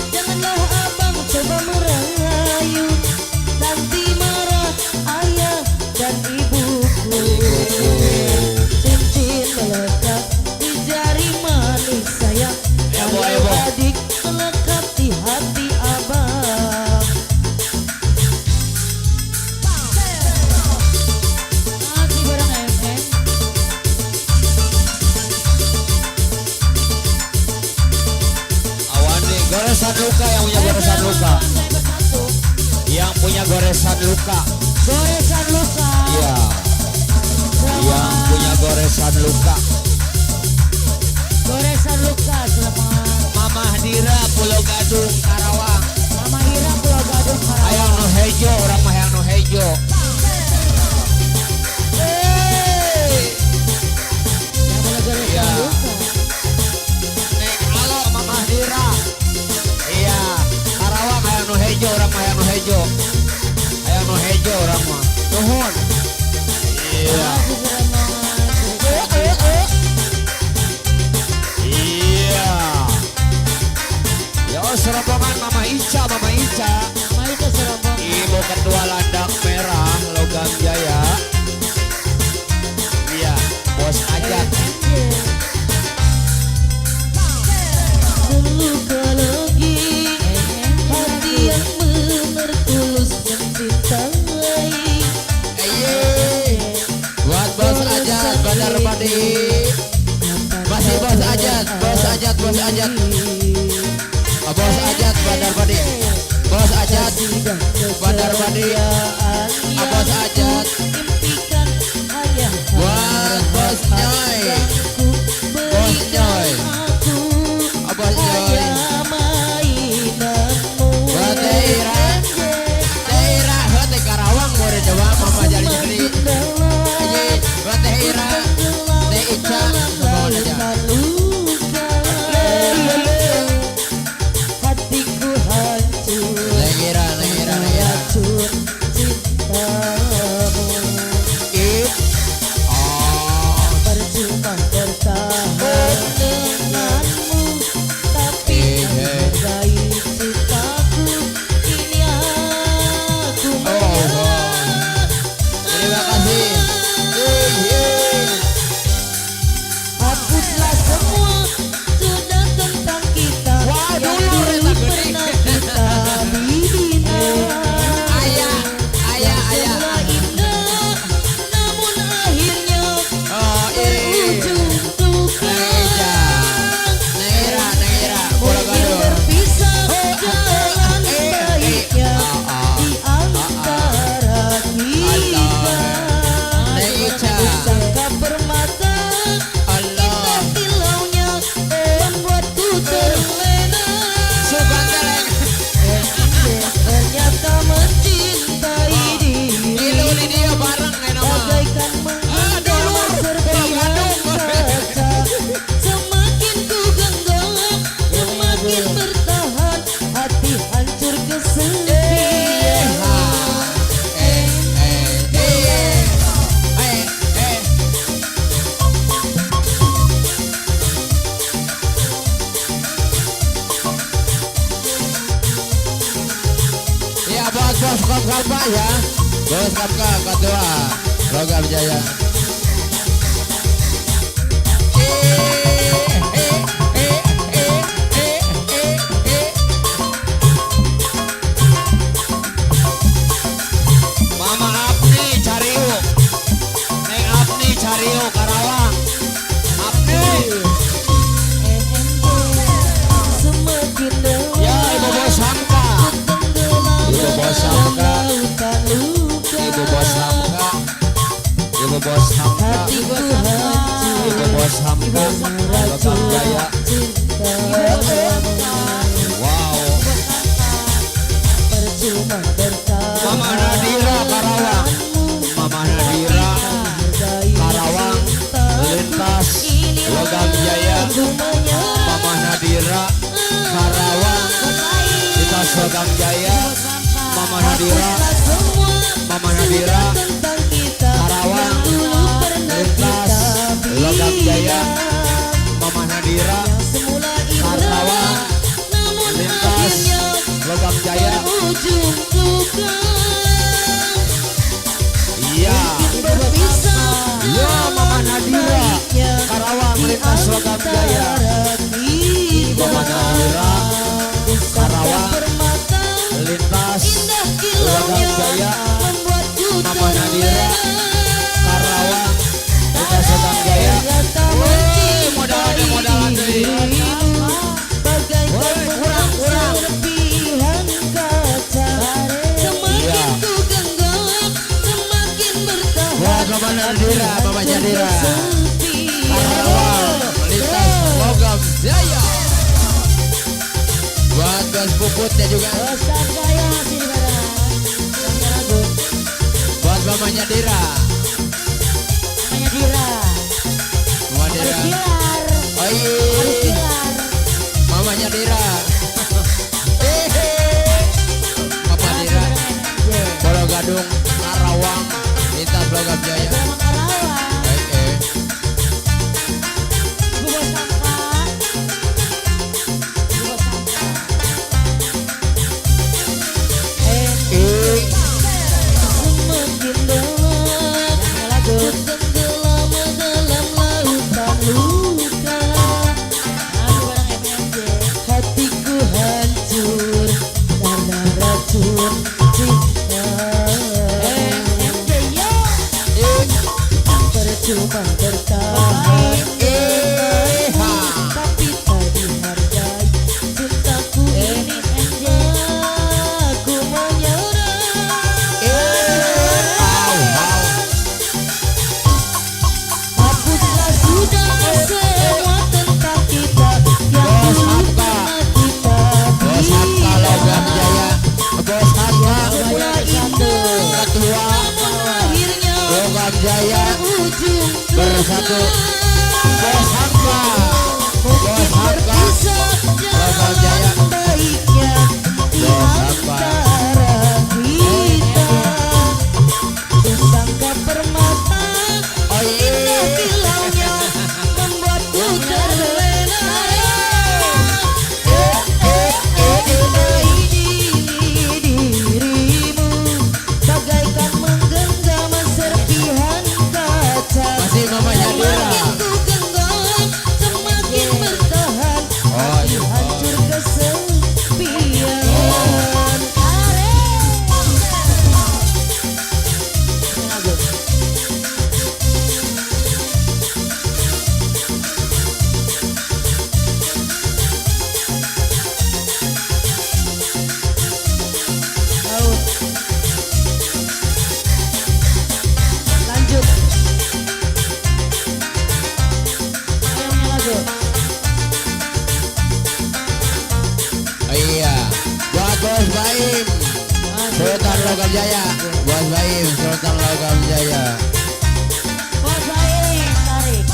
Janganlah abang coba merayu, nanti marah ayah dan ibuku. Cincin melekat di jari manis saya, Ayo, kalau ayo, Bo. adik melekat di hati abang. Masih bareng FM. Awan nih, goresan luka yang punya goresan luka. Yang punya goresan luka. Goresan luka. Iya. Yang punya goresan luka. Goresan luka selamat. Mama Dira Pulau Gadung Karawang. Mama Ira Pulau Gadung Karawang. Hayang nu hejo, orang mah hayang nu hejo. Yang punya goresan Iya. luka. Neng halo Mama Dira. Iya, Karawang hayang nu hejo, orang mah hayang nu hejo. Hayang nu hejo orang mah. Nuhun. Iya. Masih selamat. Iya. Yo serombongan Mama Ica, Mama Ica. Mama itu serobong. Ibu kedua landak merah Logam Jaya. Iya, bos ajak. Terluka lagi hati yang benar tulus mencintai. Buat bos ajat Bandar Padi. Masih bos ajat, bos ajat, bos ajat. Oh, bos ajat Bandar Padi. Bos ajat Bandar Padi. Oh, bos ajat. Impikan ayah Buat bos Nyoy. Bos Nyoy. Oh, bos Nyoy. Buat Teira. Teira, hati Karawang boleh coba Mama Jali Jali. Buat Teira. Teh Ica, bawa aja. Hatiku hancur Lengira, lengira, lengira. racun cinta bos Kamka ya. Bos Kamka ketua Logam Jaya. Mama Apni Cariu, Neng Apni Cariu Karawang, Apni. Semakin dekat Ya Ibu Bos Hamka, Ibu Bos Hamka, lautan luka. Ibu Bos Hamka, Ibu Bos Hamka, Hatiku hancur Ibu Bos Hamka, Logam Jaya. cinta. Wow. Percuma bertahan. Mama Nadira Karawang, Mama Nadira Karawang, lintas Logam Jaya. Aku menyerah. Mama Nadira Karawang, lintas Logam Jaya. Mama Nadira, Semua Mama Nadira tentang kita Karawang, dulu pernah lintas kita Logam Jaya. bilang. Mama Nadira Semula Karawang, indah, namun lintas akhirnya Logam Jaya. berujung duka. Iya. Berpisah Ya Mama Nadira Karawang, lintas Logam Jaya. Mama Nadira Karawang, lintas Logam Jaya. Mama Nadira Karawang, lintas Logam Jaya. Modal ada modal ada. Bagaikan kurang serpihan kaca. Semakin ku genggam, semakin bertahan. Buat Mama Nadira, Mama Nadira. Kesepian. Karawang, lintas Logam Jaya. Buat Bos Puputnya juga. Bosan saya sini barang. Namanya lagu. Buat Mama Nadira. Namanya Dira. Mama Harus Nadira. Bilar. Oh Harus iya. Bilar. Mama Nadira. Mama Nadira. Pulau Gadung, Karawang, lintas Logam Jaya. Sama Karawang. Bu Bos Kamka. Bu Bos Kamka. Semakin dalam ku tenggelam dalam lautan luka. Hatiku hancur karena racun cinta. Percuma bertahan tapi tak dihargai cintaku ini. Aku menyerah. Hapuslah sudah semua tentang kita yang Bos dulu Hamka. pernah kita Bos Hamka Logam Jaya. Bos Hamka Semula indah, ketua namun akhirnya Logam Jaya berujung bersatu. Bos Hamka. mungkin Bos Hamka. berpisah Logam Jaya. jalan baiknya di Bos Hamka. antara kita. Sangka permata Oh indah iya. kilaunya membuatku terlena. Dirimu bagaikan menggenggam serpihan kaca. Masih Mama Nadira. Semakin ku genggam, semakin bertahan. Oh iya. Hancur kesepian. Lanjut. Lagu. Oh iya. Buat Bos Baim. Sultan Logam Jaya. Bos Baim, Sultan Logam Jaya. Bos Baim, tarik.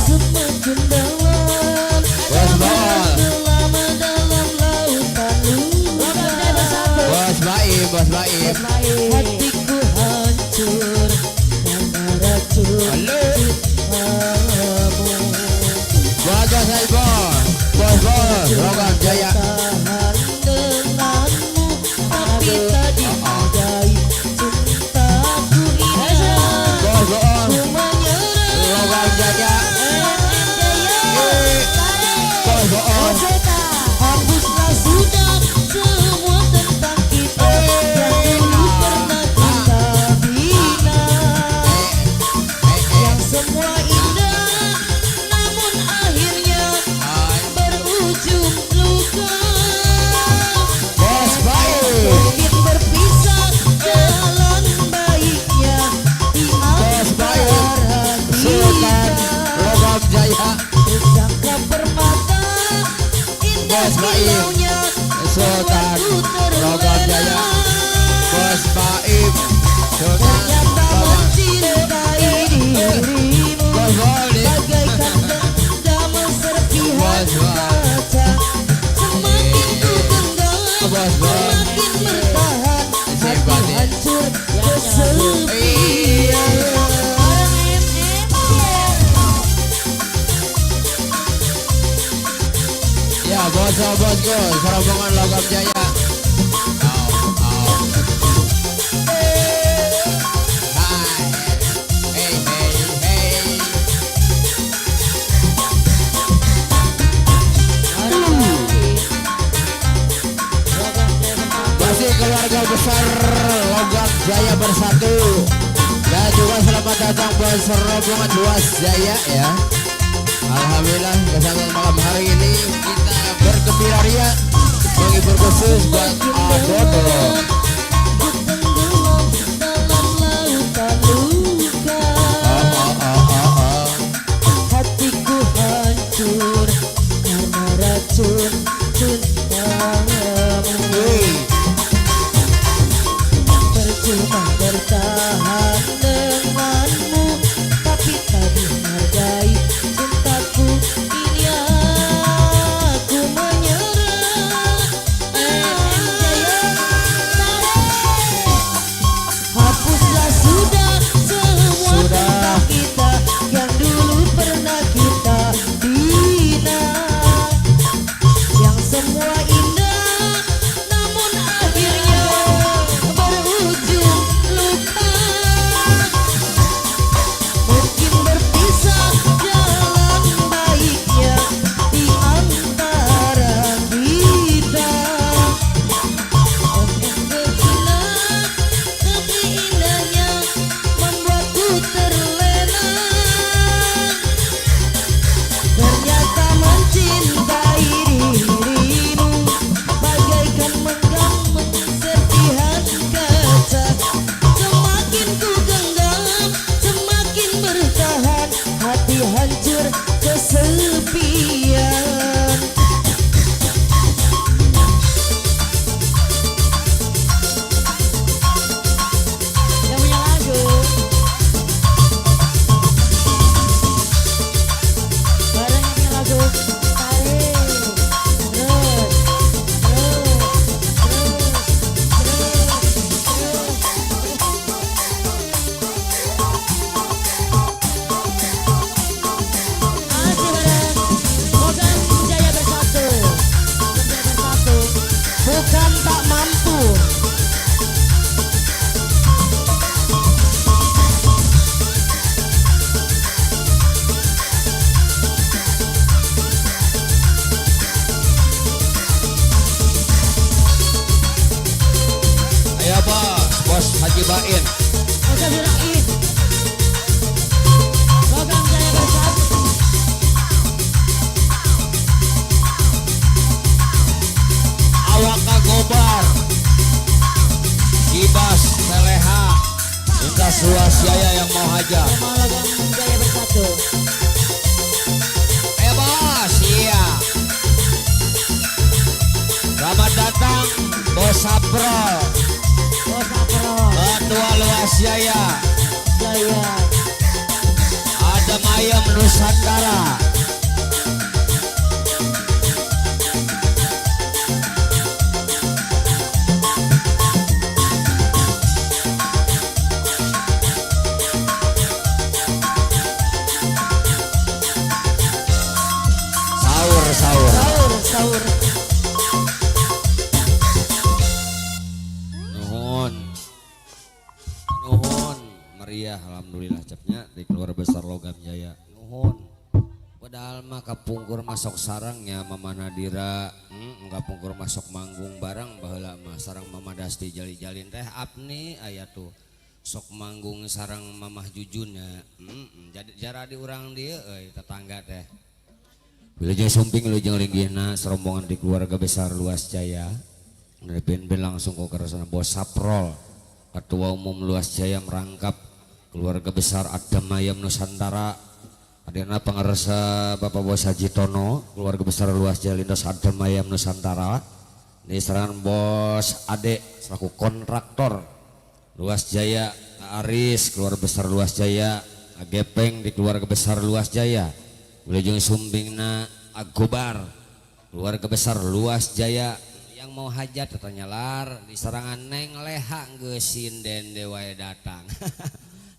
Semakin dalam, Bos Baol. dalam lautan luka. Bos Baim, Bos Baim. Hatiku hancur karena racun Halo. cintamu. Buat Bos Saibon. Bos Bos Logam Jaya. Tahan denganmu, tapi tak semakin bertahan hati Simpati. hancur kesepian. Ya bosku serombongan Logam Jaya. Hai. Hey hey hey. Masih keluarga besar Logam Jaya bersatu. Dan juga selamat datang buat serombongan Luas Jaya ya. Alhamdulillah kesempatan malam hari ini kita bergembira ria menghibur khusus buat Adodo. Ku tenggelam dalam lautan luka, hatiku hancur karena racun cintamu. Percuma bertahan denganmu, tapi tak dihargai cintaku. Ini aku menyerah. Hapuslah sudah semua tentang kita yang dulu pernah kita bina, yang semua indah namun akhirnya berujung luka. Mungkin berpisah jalan baiknya di antara kita. Mungkin berpindah, tapi indahnya membuatku terlena. Ternyata mencintai dirimu bagaikan menggenggam serpihan kaca. Semakin ku genggam, semakin bertahan, hati hancur kesepian. Yang punya lagu bareng yang punya lagu tarik Masih bareng Logam Jaya bersatu. Bukan tak mampu. Ayo bos Haji Bain. Oke Birain. Logam Jaya bersatu. Awak Gobar, Kibas Seleha, Lintas Luas Jaya yang mau hajar. Tema Logam Jaya bersatu. Ayo bos, iya. Selamat datang Bos Saprol, Bos Apro Ketua Luas Jaya, Jaya. Adam Ayam Nusantara. Sahur. Sahur. Nuhun meriah alhamdulillah cepnya di keluarga besar Logam Jaya. Nuhun. Padahal mah kapungkur masuk sarangnya Mama Nadira, kapungkur masuk manggung barang baheula mah sarang Mama Dasti jali-jalin teh apni aya tuh. Sok manggung sarang Mamah Jujunnya. Jadi jara di urang dieu tetangga teh. Wilujeng sumping wilujeng linggihna serombongan di keluarga besar Luas Jaya. Ben langsung ke kerasana Bos Saprol, Ketua Umum Luas Jaya merangkap keluarga besar Adam Ayam Nusantara. Adina pangarsa Bapak Bos Haji Tono, keluarga besar Luas Jaya Lindos Adam Ayam Nusantara. Ini serangan Bos Ade selaku kontraktor Luas Jaya, Aris keluarga besar Luas Jaya, Agepeng di keluarga besar Luas Jaya. Wilujeng sumbingna Agobar keluarga besar Luas Jaya. Yang mau hajat katanya lar di serangan Neng Leha geus sinden dewa datang.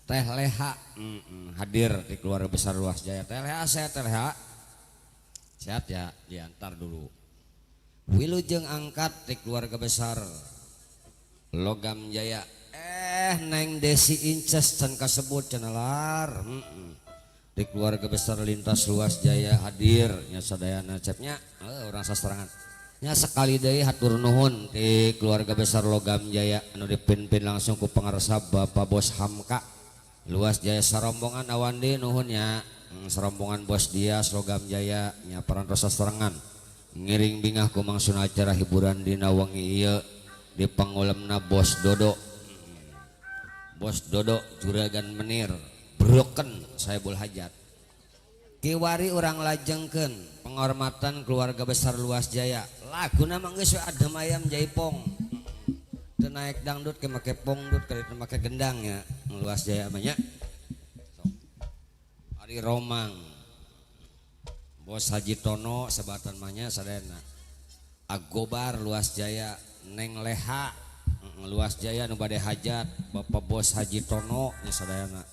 Teh Leha hadir di keluarga besar Luas Jaya. Teh Leha sehat, Teh Leha sehat ya, diantar dulu. Wilujeng angkat di keluarga besar Logam Jaya. Neng Desi Inces can kasebut cenalar. Di keluarga besar Lintas Luas Jaya hadir nya sadayana cepnya orang saserangan nya sekali deui hatur nuhun di keluarga besar Logam Jaya anu dipimpin langsung ku pangarsa Bapak Bos Hamka Luas Jaya sarombongan awan di nuhun nya sarombongan Bos Dias Logam Jaya nya parantos saserangan ngiring bingah ku mangsun acara hiburan dina wengi ieu di pangulemna Bos Dodo Juragan Menir broken Saebul Hajat kiwari orang lajengkeun penghormatan keluarga besar Luas Jaya laguna mah geus adem ayam jaipong teu naek dangdut ke make pongdut kali teu make gendang ya Luas Jaya mah nya Ari Romang Bos Haji Tono sebatan mah nya sadayana Agobar Luas Jaya Neng Leha Luas Jaya nu bade hajat Bapak Bos Haji Tono nya sadayana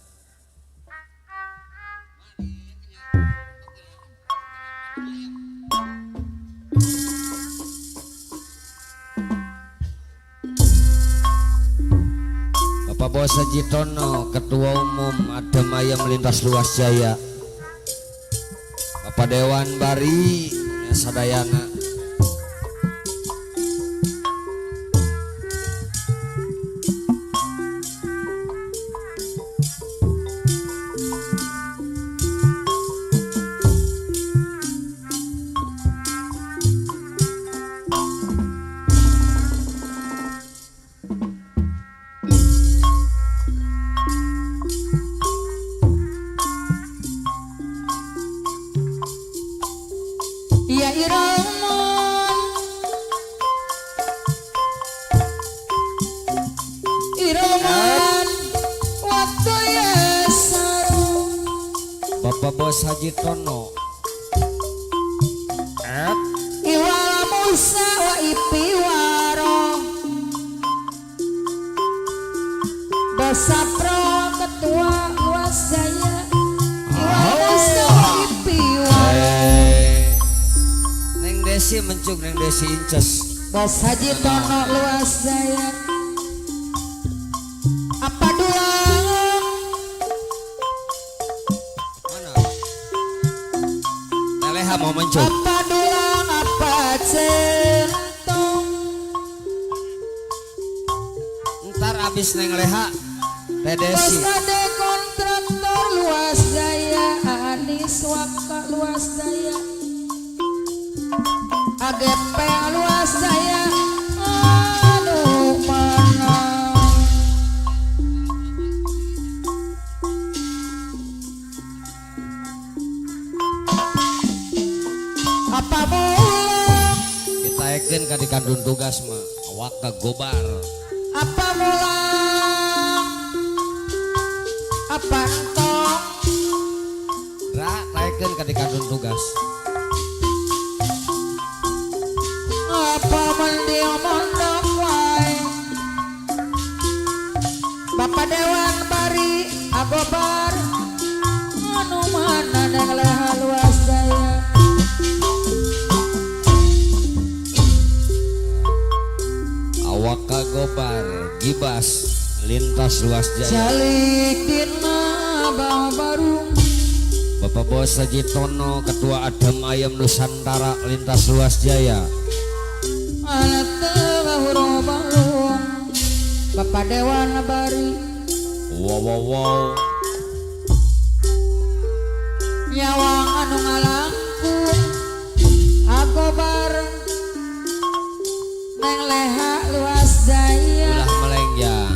Bapak Bos Haji Tono Ketua Umum Adem Ayam Lintas Luas Jaya Bapak Dewan Bari ya sadayana Ya Iraman waktu ya sarung Bapak Bos Haji Tono Iwala Musa wa Ipi Waro Bosapro Ketua Luas Jaya Iwala Musa wa Ipi Waro Neng Desi mencuk Neng Desi Inces Bos Haji Tono Luas Jaya apa dulang mana Leha mau mencuk apa dulang apa centong ntar abis Neng Leha Teh Bos Desi Ade kontraktor Luas Jaya Anis Waka Luas Jaya AGP Luas Jaya aduh mana apa mulang kita eken ka dikandung tugas mah awak ka gobar apa mulang apa entong ra taeken ka dikandung tugas apa mendio mondok wae Bapak Dewan Bari Agobar anu mana Neng Leha Luas Jaya awak ka gobar Gibas Lintas Luas Jaya Jalik dina Barung Bapak Bos Haji Tono Ketua Adem Ayam Nusantara Lintas Luas Jaya alat tengah balung Bapak Dewan Bari wow nyawang anu ngalangkung Agobar Neng Leha Luas Jaya ulah melengjang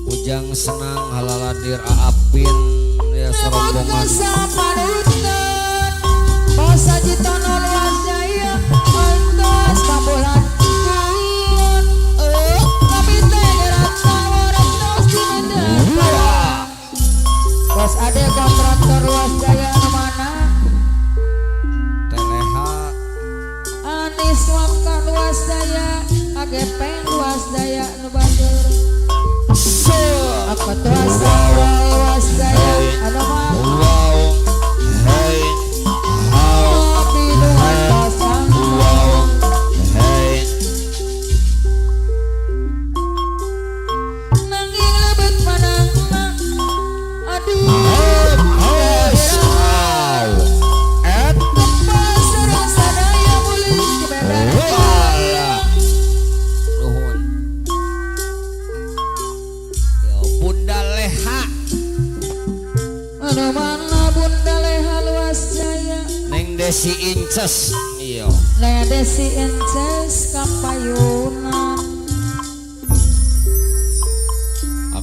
bujang senang halaladir aapin ya serombongan Bos Haji Tono Luas Jaya Antos Kabulan kami tegeran tawaran tos dineda Bos Ade kontraktor Luas Jaya mana luas daya AGP luas daya nu bager ketua sapro luas daya anu mah Wow, hey, how, kopi luas pasang wow, hey. nanging lebet panang aduh kepasaran sadaya mulih kebeberan Nuhun. Yo Bunda Leha, anu mana bunda leha luas jaya Neng Desi Inces. Iya. Neng Desi Inces kapayunan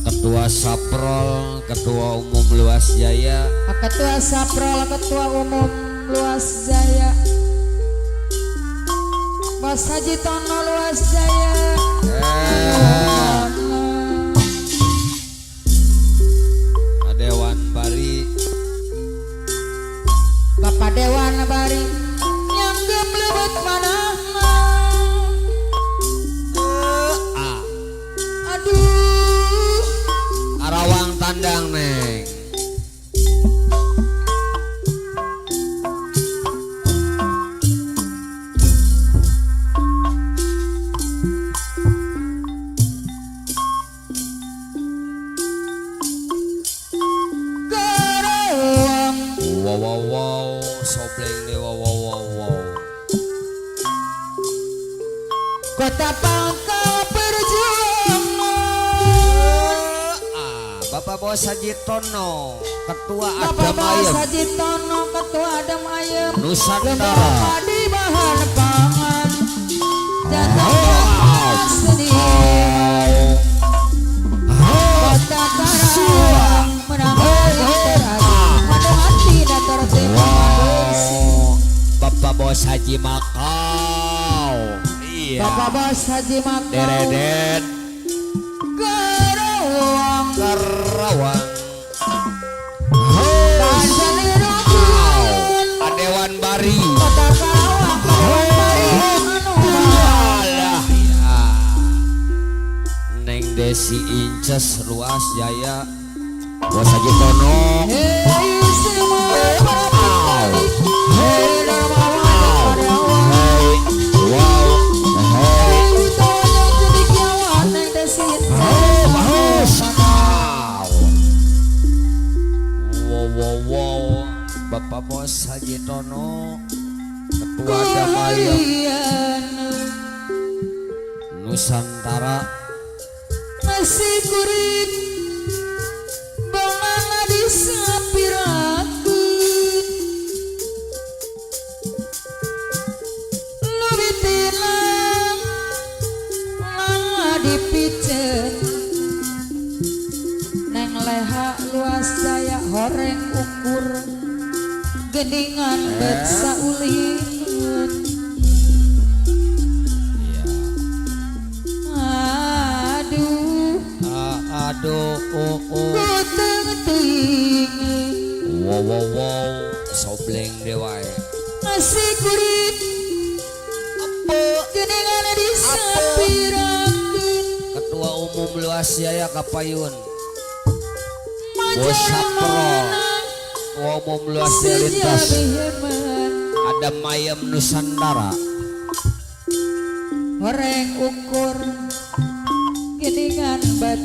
Ketua Saprol, Ketua Umum Luas Jaya. ketua saprol ketua umum luas jaya Bos Haji Tono luas jaya Dewan Bari, Bapak Dewan Bari nyanggep lebet manah aduh Karawang Tandang Neng. Karawang Wow wow wow, sobleng deh wow wow wow wow. Kota Pangkal Perjuangan Bapak Bos Haji Tono, Ketua Bapak Adam Bos Ayem, Haji Tono ketua Adam Ayem Nusantara. lembaga di bahan pangan jatah sedih Kota Karawang menangani terasi madu hati dan tertema Bapak Bos Haji Makau. Iya. Bapak Bos Haji Makau Deredet Karawang Karawang. dan Salirun Dewan Bari. Kota Karawang Karawang Bari anu Alah ya. Neng Desi Inces Luas Jaya. Bos Haji Tono. hei semua para pembalik hei dermawan karyawan Hey, wow, hey, hei tawanya cendekiawan neng Desi wow, wow, wow, wow. Bapak Bos Haji Tono, Ketua Damaya Kalian Nusantara. nasi kuring bangana disapirakeun lebih tilang manga dipiceun neng leha luas daya horeng ukur geningan bet saulin Iya. aduh Aduh, goteng ting wow, wow, wow. Sobleng dewa. nasi kuring geningan disapirakeun Ketua Umum Luas Jaya Kapayun. Bos Sapro. Ketua Umum Luas Jaya Lintas. Ada Mayem Nusantara. Horeng ukur geningan bat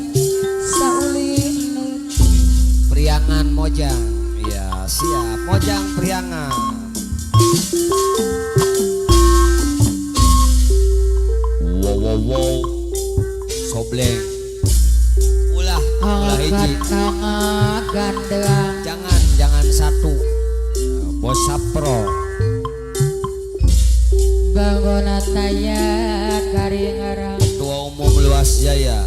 saulin Priangan Mojang. Ya siap. Mojang Priangan. Wow wow wow. Sobleng. Ulah hiji. angkat tangga gandeang Jangan satu. Bos Sapro. bangunat taya karingarang Ketua Umum Luas Jaya.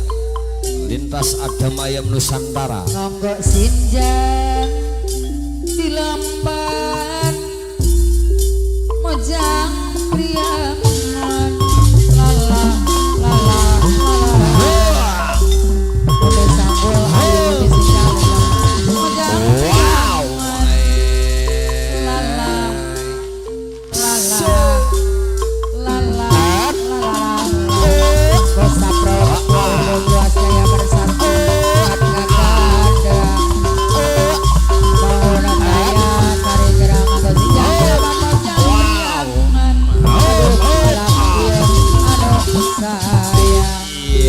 Lintas Adam Ayem Nusantara. nonggok sinjang di lampan mojang priangan lala lala lala udah sanggul ayo di sinjang mojang Wow. lala lala lala lala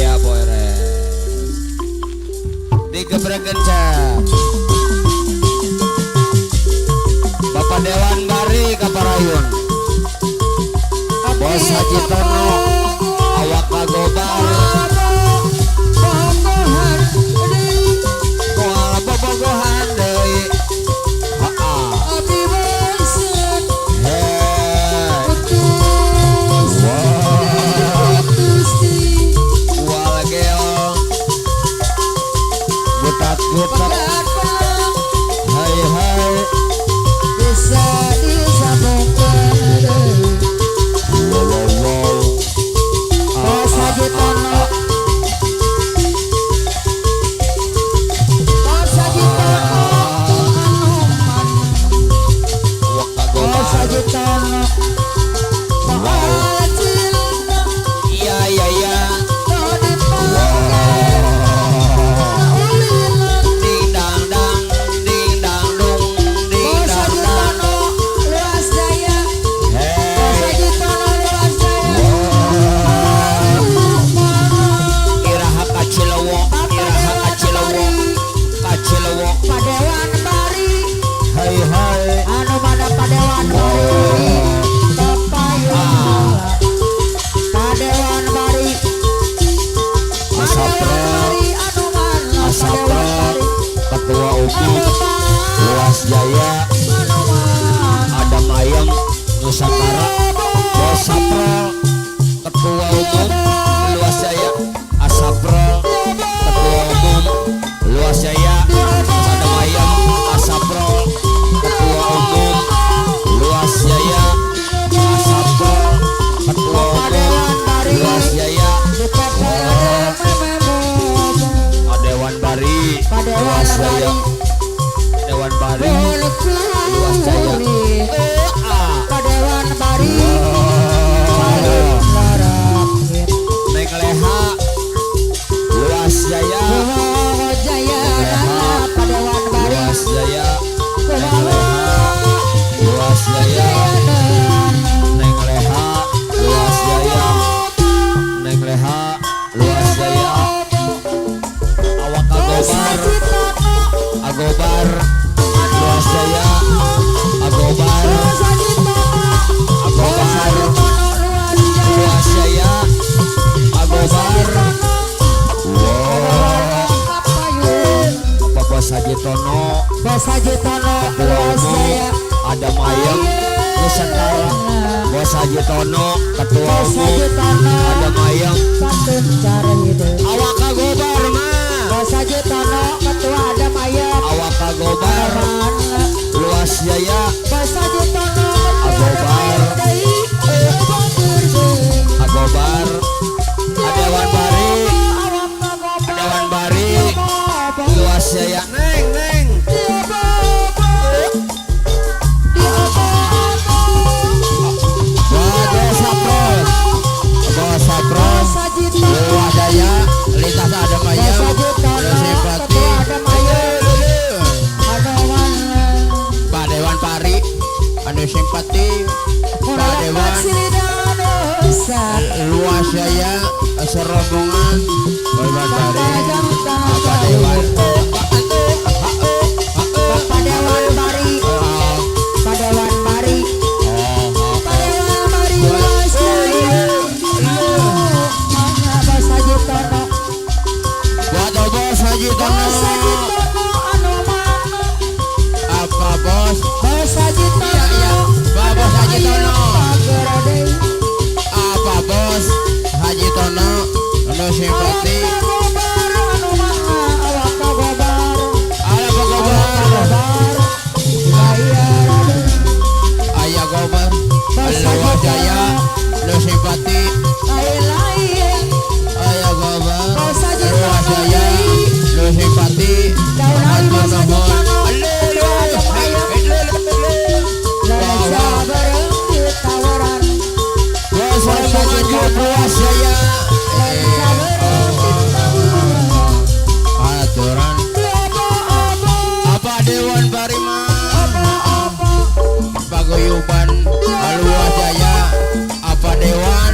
Iya beres. Digebrekeun cak. Bapak Dewan Bari Kaparayun. Bos Haji Tono awak kagobar. Koala bobogohan deui. Butak hai hai bisa disambungkan wow Bos Haji Tono Bos Haji Tono Bos Haji Tono soal cinta iya iya iya kau dipakai ding dang dang ding dang dung ding Bos dang Haji dang Tono luas daya Bos hey Haji Tono luas daya iraha kacilewo iraha kacilewo kacilewo Padewan Bari hai hai anu mana Padewan Bari Papayun Padewan Bari Asapro anu mana Asapro Padewan Bari ketua umum luas jaya anu mana ada mayem Nusantara Bos Sapro ketua umum luas jaya Asapro ketua umum luas jaya ada mayem Asapro ketua umum luas jaya Asapro ketua umum luas jaya Dewan Bari luas jaya Dewan Bari luas jaya Padewan Bari Neng Leha luas jaya Jaya Padewan Bari luas jaya Neng Leha luas jaya Neng Leha luas jaya Neng Leha luas jaya awak agobar luas jaya agobar luas jaya agobar Bapak Bos Haji Tono Bos Haji Tono ketua luas umum daya ada mayem Nusantara Bos Haji Tono ketua Bos umum Haji Tono ada mayem santun cara hidup awak kagobar mah Bos Haji Tono ketua ada Ayam awak kagobar luas jaya Bos Haji Tono agobar agobar Adewan Bari Adewan Bari luas jaya neng neng Bos Sapros Bos Sapros luas jaya lintas ada mayam ada simpati Pak Dewan Pari ada simpati Pak Dewan luas jaya serombongan Dewan Pari Pak Dewan Pak Dewan Bari Pak Dewan Bari Pak Dewan Bari luas daya Bos Haji Tono buat Bos Haji Tono Bos Haji Tono anu mana apa Bos Bos Haji Tono iya Pak Bos Haji Tono Pagerade apa Bos Haji Tono anu simpati anu mana awak kagobar ada Pak Gobar ayah Gobar luas jaya anu simpati lain ayah Gobar Bos Haji luas Tono jaya anu simpati daun hari Bos Haji Tono tawaran Bos rombongan luas jaya aturan apa Dewan Barima paguyuban luas jaya apa Dewan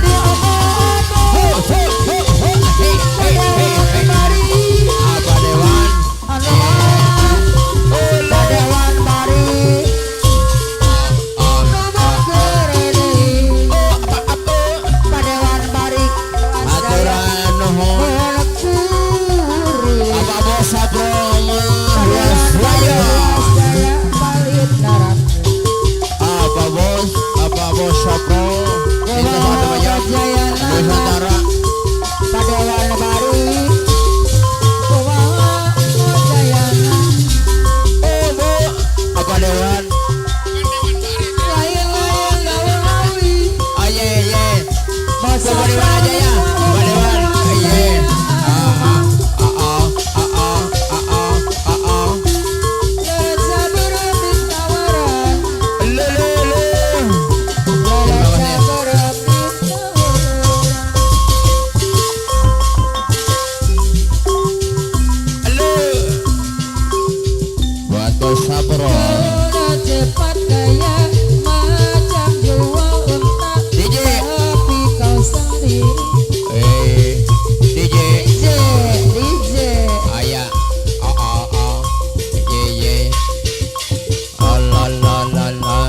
Cinta satu banyak Nusantara Padewan baru Kumaha Jayana Oh bu apa dewan lain-lain gawe-gawe aye ye masa Coba dewan aja ya Coba dewan Aye Leca berebis tawaran Lele Leca berebis tawaran Buat bos sapro Udah cepat gaya macam jual unta DJ tapi kau sendiri DJ DJ DJ Ayah Ye ye la la la la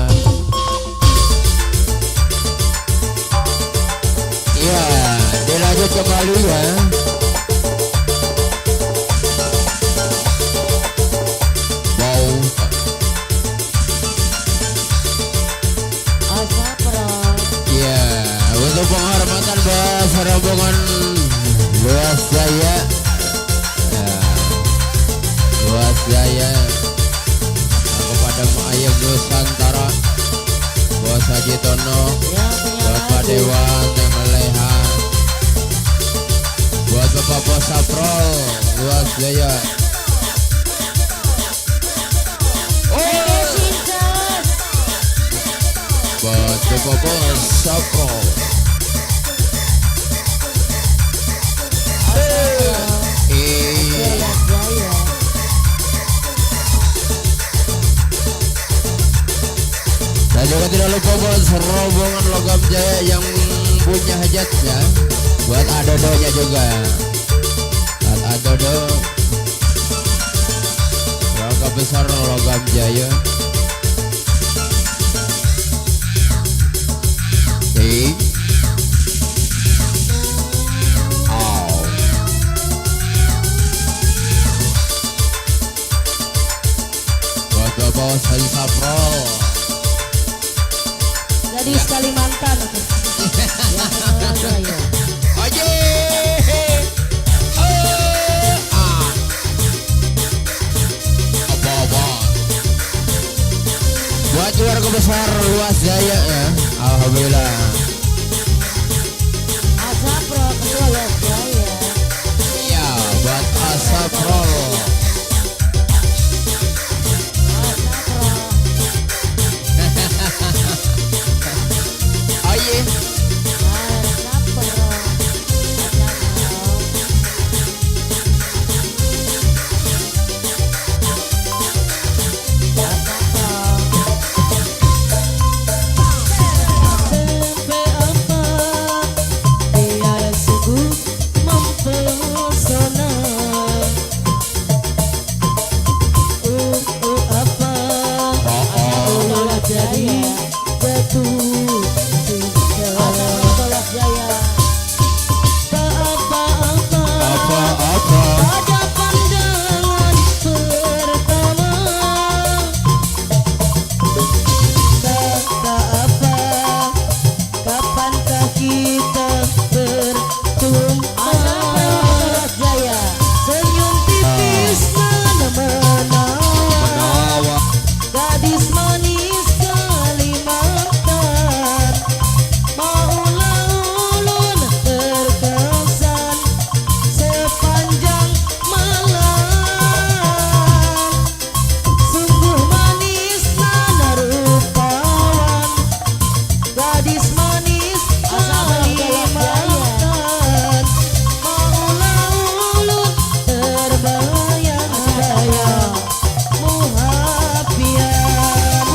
Ya dilanjut kembali ya Wow Asapro Ya untuk penghormatan bahasa rombongan luas jaya ya, luas jaya kepada Ayam Nusantara Bos Haji Tono buat Pak Dewan yang melehat buat Bapak Bos Sapro luas jaya buat Bapak Bos Sapro dan juga tidak lupa buat rombongan Logam Jaya yang punya hajatnya buat adodonya juga buat adodo keluarga besar Logam Jaya buat Bapak Haji Sapro Gadis Kalimantan Aje apa-apa buat keluarga besar luas jaya ya alhamdulillah Asapro ketua Luas Jaya iya buat Asapro Asapro aye Asapro apa-apa Pada pandangan pertama kata apa kapankah kita berjumpa senyum tipis menawan gadis manis Kalimantan maulah ulun terkesan sepanjang malam sungguh manis nana rupawan gadis manis Kalimantan maulah ulun terbayang-bayang muhafian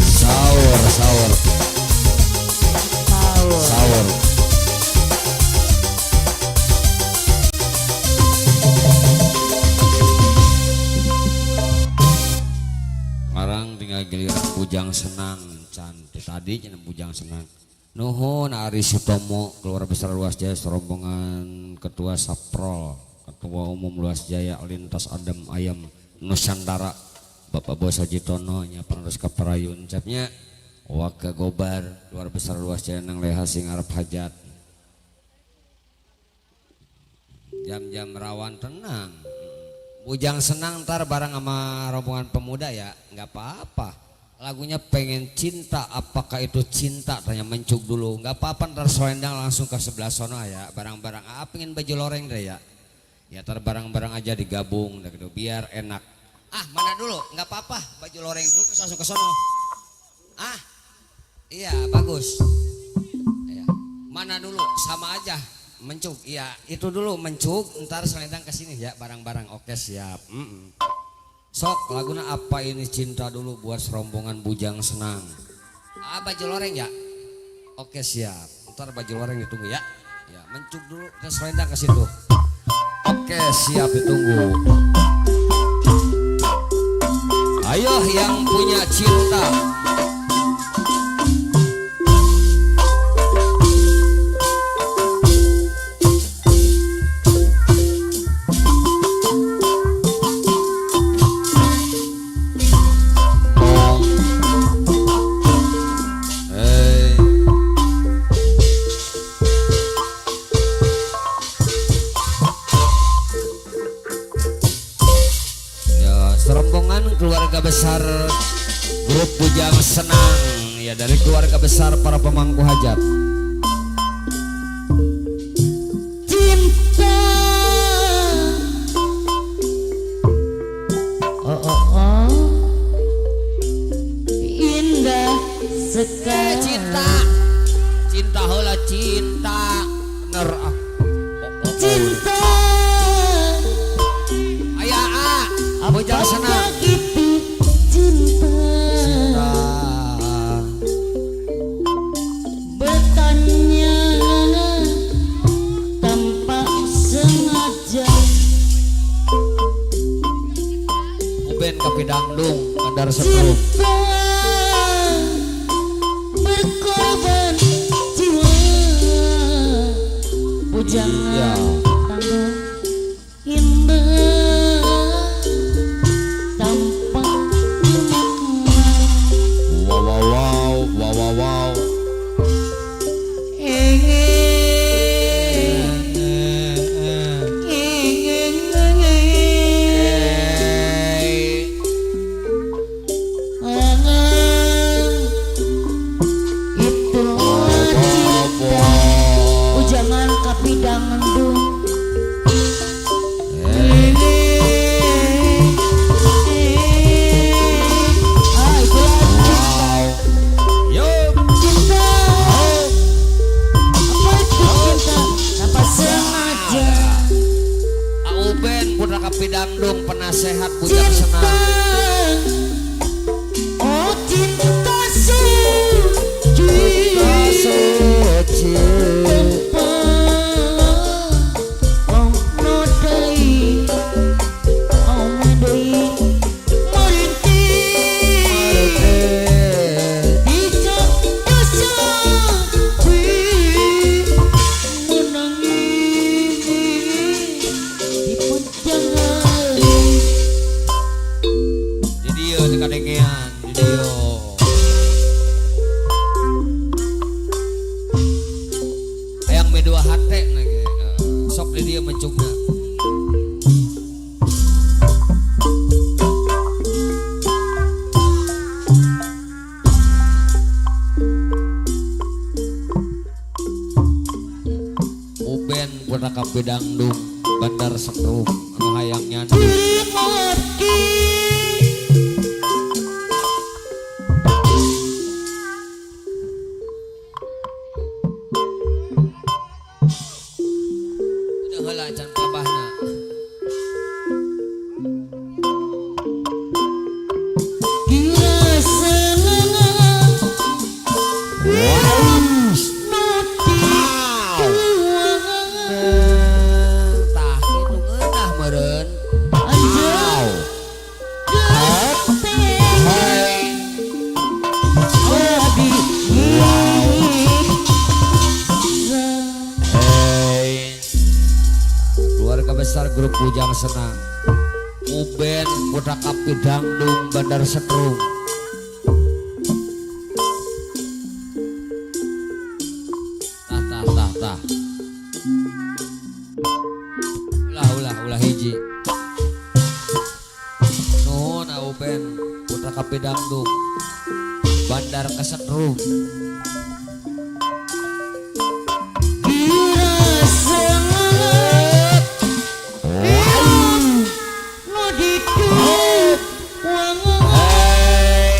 sahur sahur sahur Sekarang tinggal giliran bujang senang cantik tadi jangan bujang senang Nuhun Ari Sutomo, keluarga besar Luas Jaya, rombongan Ketua Saprol, Ketua Umum Luas Jaya, Lintas Adem Ayam Nusantara, Bapak Bos Haji Tono, nya penerus kaparayun capnya, Waka Gobar, keluarga besar Luas Jaya nang leha sing arep hajat. Jam-jam rawan tenang, bujang senang ntar bareng sama rombongan pemuda ya, nggak apa-apa. Lagunya pengen cinta, apakah itu cinta? Tanya mencuk dulu, nggak apa-apa ntar selendang langsung ke sebelah sono ya, barang-barang. Pengen baju loreng deh ya, ya ntar barang-barang aja digabung, gitu biar enak. Mana dulu, nggak apa-apa, baju loreng dulu terus langsung ke sono. Iya bagus. Ya. Mana dulu, sama aja. Mencuk, iya itu dulu mencuk, ntar selendang ke sini ya barang-barang. Oke siap. Sok laguna apa ini cinta dulu buat serombongan bujang senang. Baju loreng ya. Oke siap. Ntar baju loreng ditunggu ya. Ya mencuk dulu, terus selendang ke situ. Oke siap ditunggu. Ayo yang punya cinta. Keluarga besar grup Bujang Senang ya, dari keluarga besar para pemangku hajat. Cinta indah sekali. Cinta heula cinta bener Cinta aya Bujang Senang. Cinta bertanya tanpa sengaja. Uben Kapidangdung Bandar Setrum. Cinta berkorban jiwa. Pujangan tanggal indah tanpa Wow. Jangan kapidang mendung. Kapidangdung penasehat Bujang Senang. Oh cinta suci, tanpa nodai, medai merintih, bijak kesawi menangis di penjangan. Di dia di kadengean, di dia. Hayang medua hate lagi. Sok di dia mencukna. Uben Pura Kapidangdung Bandar Setrum anu hayang nyanyi. Udah heula can pabahna. Kira senang Tah kitu ngeunah meureun. anjay keluarga besar grup Bujang Senang, Uben Putra Kapi Dangdung Bandar Setrum. Tah. Ulah hiji. Nuhun Uben Putra Kapi Dangdung Bandar Kesetrum.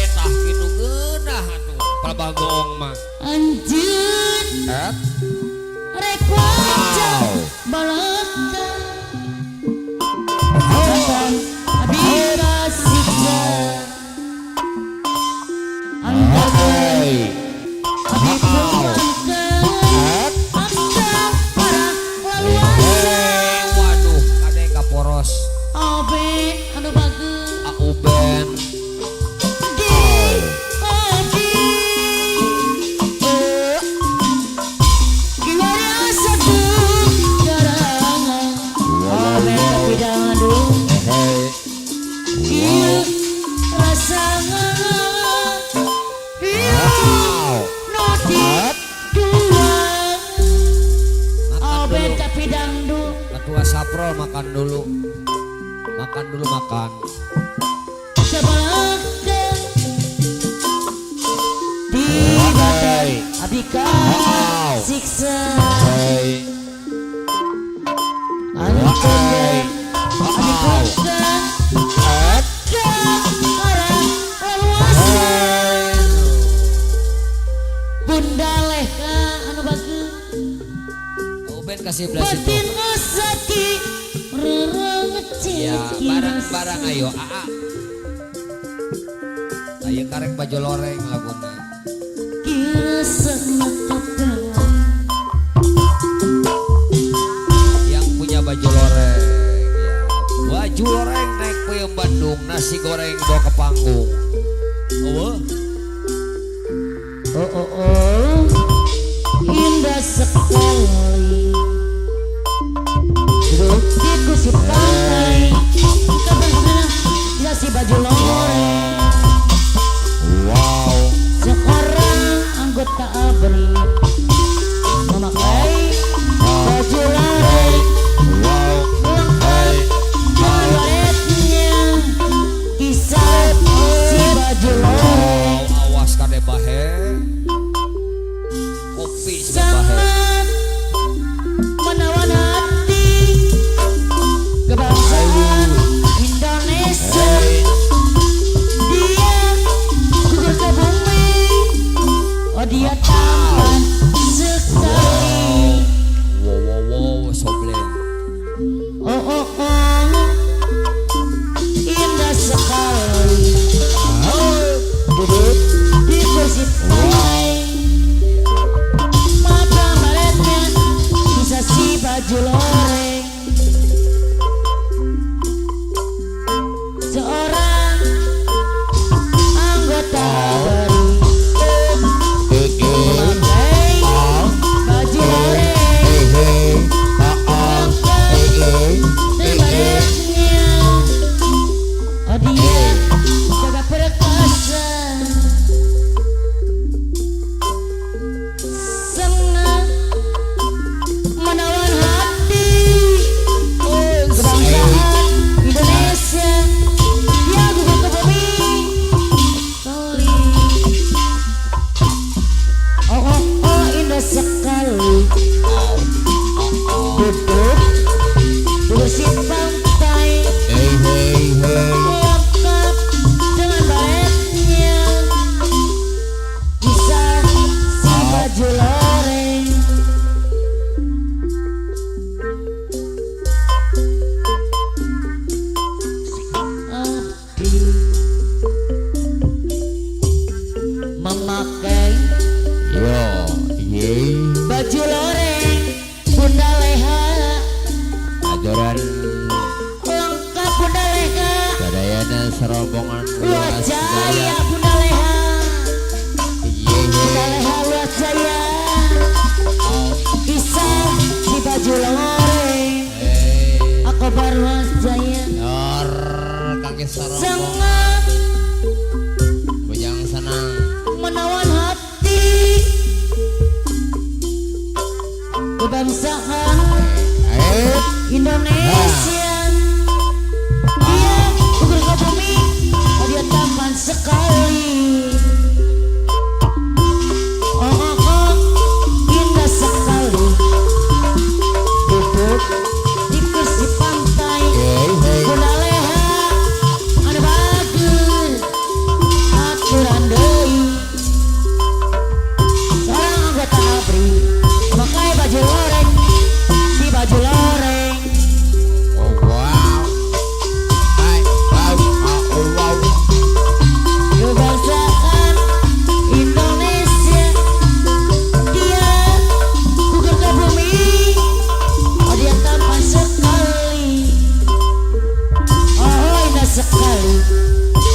Tah kitu geunah atuh palabagong mah. Anjeun rek wajah balaka Jatan abi rasikna angkai abi pungangka angka para laluasa Waduh kade kaporos obe anu bageus Uben. Ketua Sapro makan dulu. Abika siksa Bunda leka anu bageus Uben kasih belas itu. batin asaki rereng Ya barang-barang ayo aa. Ayo karek baju loreng laguna. Yang punya baju loreng ya. Baju loreng naik puyeng Bandung, nasi goreng bawa ke panggung. Indah sekali duduk di kursi pantai nasi baju loreng Wow. seorang anggota ABRI memakai baju loreng lengkap dengan baretnya kisah si baju loreng Awas kade bahe. Kopi sudah bahe. sangat menawan hati kebangsaan Indonesia. Dia gugur ke bumi, oh dia tampan sekali. Wow, sobleng. Oh, indah sekali. Duduk di kursi pantai, mata baretnya bisa si baju loreng. Seorang anggota ABRI memakai baju loreng lengkap dengan baretnya. Oh dia jaga perkasa, senang menawan hati kebangsaan Indonesia. Dia gugur ke bumi kali. Oh, indah sekali duduk di kursi pantai lengkap dengan baretnya bisa si baju loreng. Abdi memakai baju loreng Bunda Leha ajaran lengkap Bunda Leha sadayana serombongan luas luas jaya daya. Bunda Leha Bunda Leha luas jaya bisa si baju loreng Kobar Jaya Dor kaki sarong sangat bujang senang menawan hati kebangsaan Indonesia. Dia gugur ke bumi, dia tampan sekali. Oh, indah sekali. Duduk di kursi pantai, guna leha, ada bagus, aturan deui. Seorang anggota ABRI memakai baju loreng, di baju loreng. oh wow hai wow oh wow Kebangsaan Indonesia, dia gugur ke bumi, oh dia tampan sekali, oh indah sekali,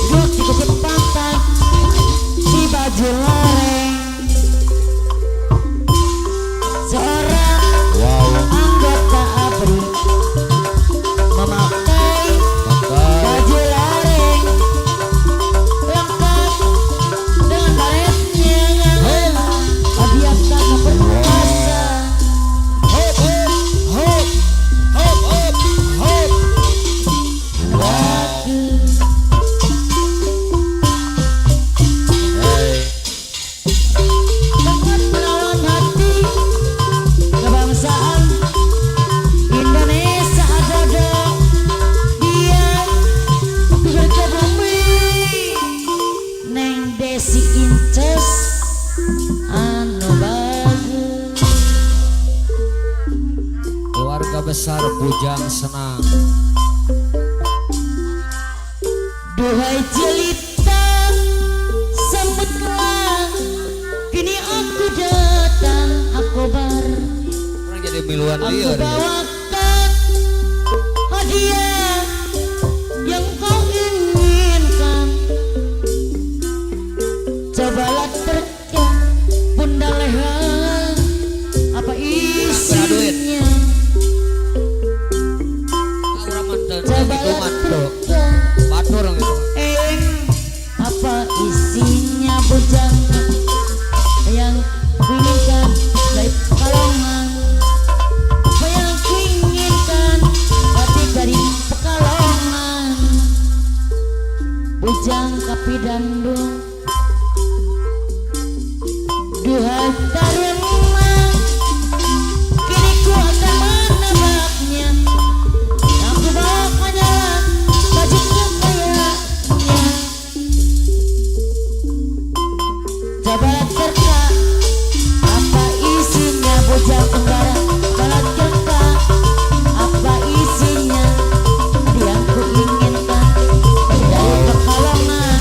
duduk di bukit pantai, di baju loreng, seorang wow anggota ABRI memakai baju loreng lengkap dengan baretnya, oh dia sangat berkuasa. hop hop hop hop hop wow hey Sangat menawan hati kebangsaan Indonesia dodo, dia gugur ke bumi. Neng Desi Inces anu bagus. Keluarga besar Bujang Senang. Duhai jelita, sambutlah, kini aku datang, aku bar. Orang jadi miluan Aku liar. bawakan hadiah yang kau inginkan. Cobalah terka bunda leha, apa isinya. Orang mantan Cobalah hitungan tuh. terka Batur orang itu. apa isinya bujang yang kuinginkan dari Pekalongan. Apa yang kuinginkan hati dari Pekalongan. Bujang Kapidandung, duhai taruna, kini ku akan menebaknya. Aku bawa hanyalah baju kekayanya. Cobalah terka apa isinya bujang tenggara. Cobalah terka apa isinya yang ku inginkan dari Pekalongan.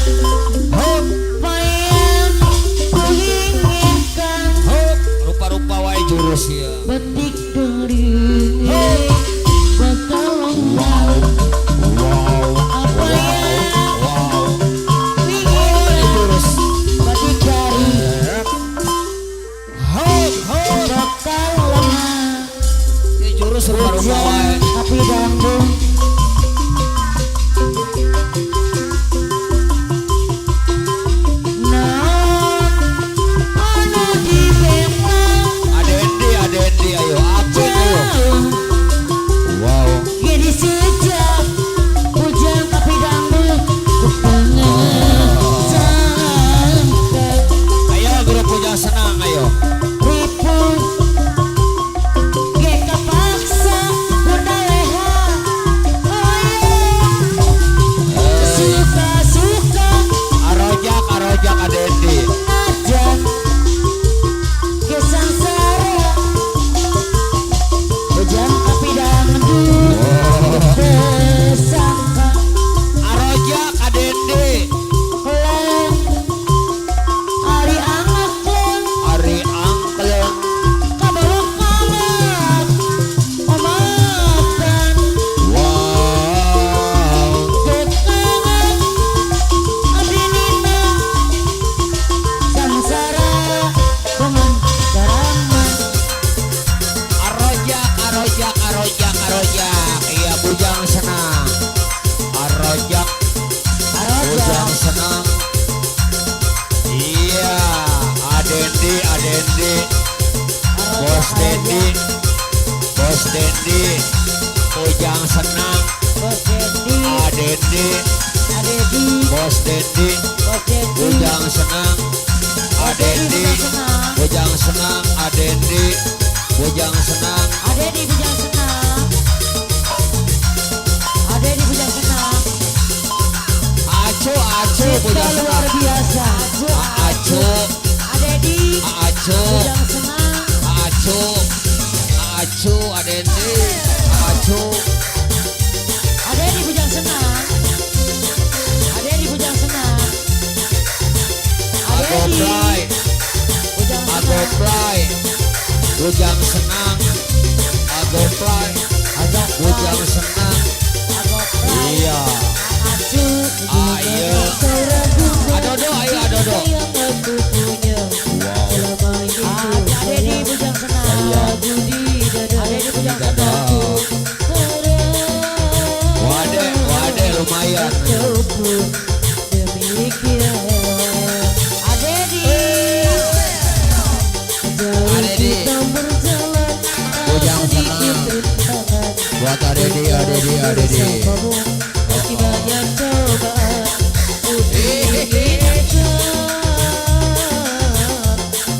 Adendi Ujang senang Bos Dendi, Adendi Adedi, Bos Dendi Bos Dendi, Ujang senang Adendi senang, Ujang senang Adendi Ujang senang Adedi bujang senang, Adedi bujang senang, Acu Cipta Bujang luar senang biasa, Acu Adedi Acu bujang senang, Acu Adendi Acu Adedi bujang senang, Adedi bujang senang, Adedi Agoplay bujang senang, Agoplay Ujang senang Agoplay Ujang senang Agoprai, Iya Acu, Ayo Adodo ayo Adodo yang aku punya selama ini ada di bujang senang ada di bujang senang Wade lumayan ataupun demikian ada di jauh kita berjalan Bujang sedikit senang. rintangan Buat Adedi bersamamu meski banyak cobaan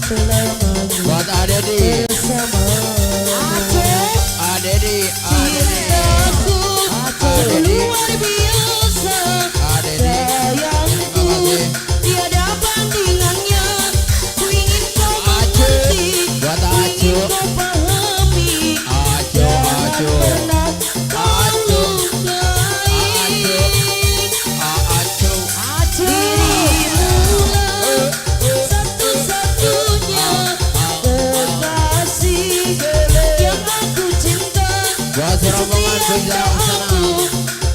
selamanya Buat Adedi bersama Adedi cintaku Adedi luar biasa Adedi sayangku Makasih. tiada bandingannya ku ingin kau Acu. mengerti Buat ku Acu. ingin kau pahami Acu jangan pernah kau Acu. lukai Acu dirimulah satu-satunya kekasih yang aku cinta Buat rombongan Bujang senang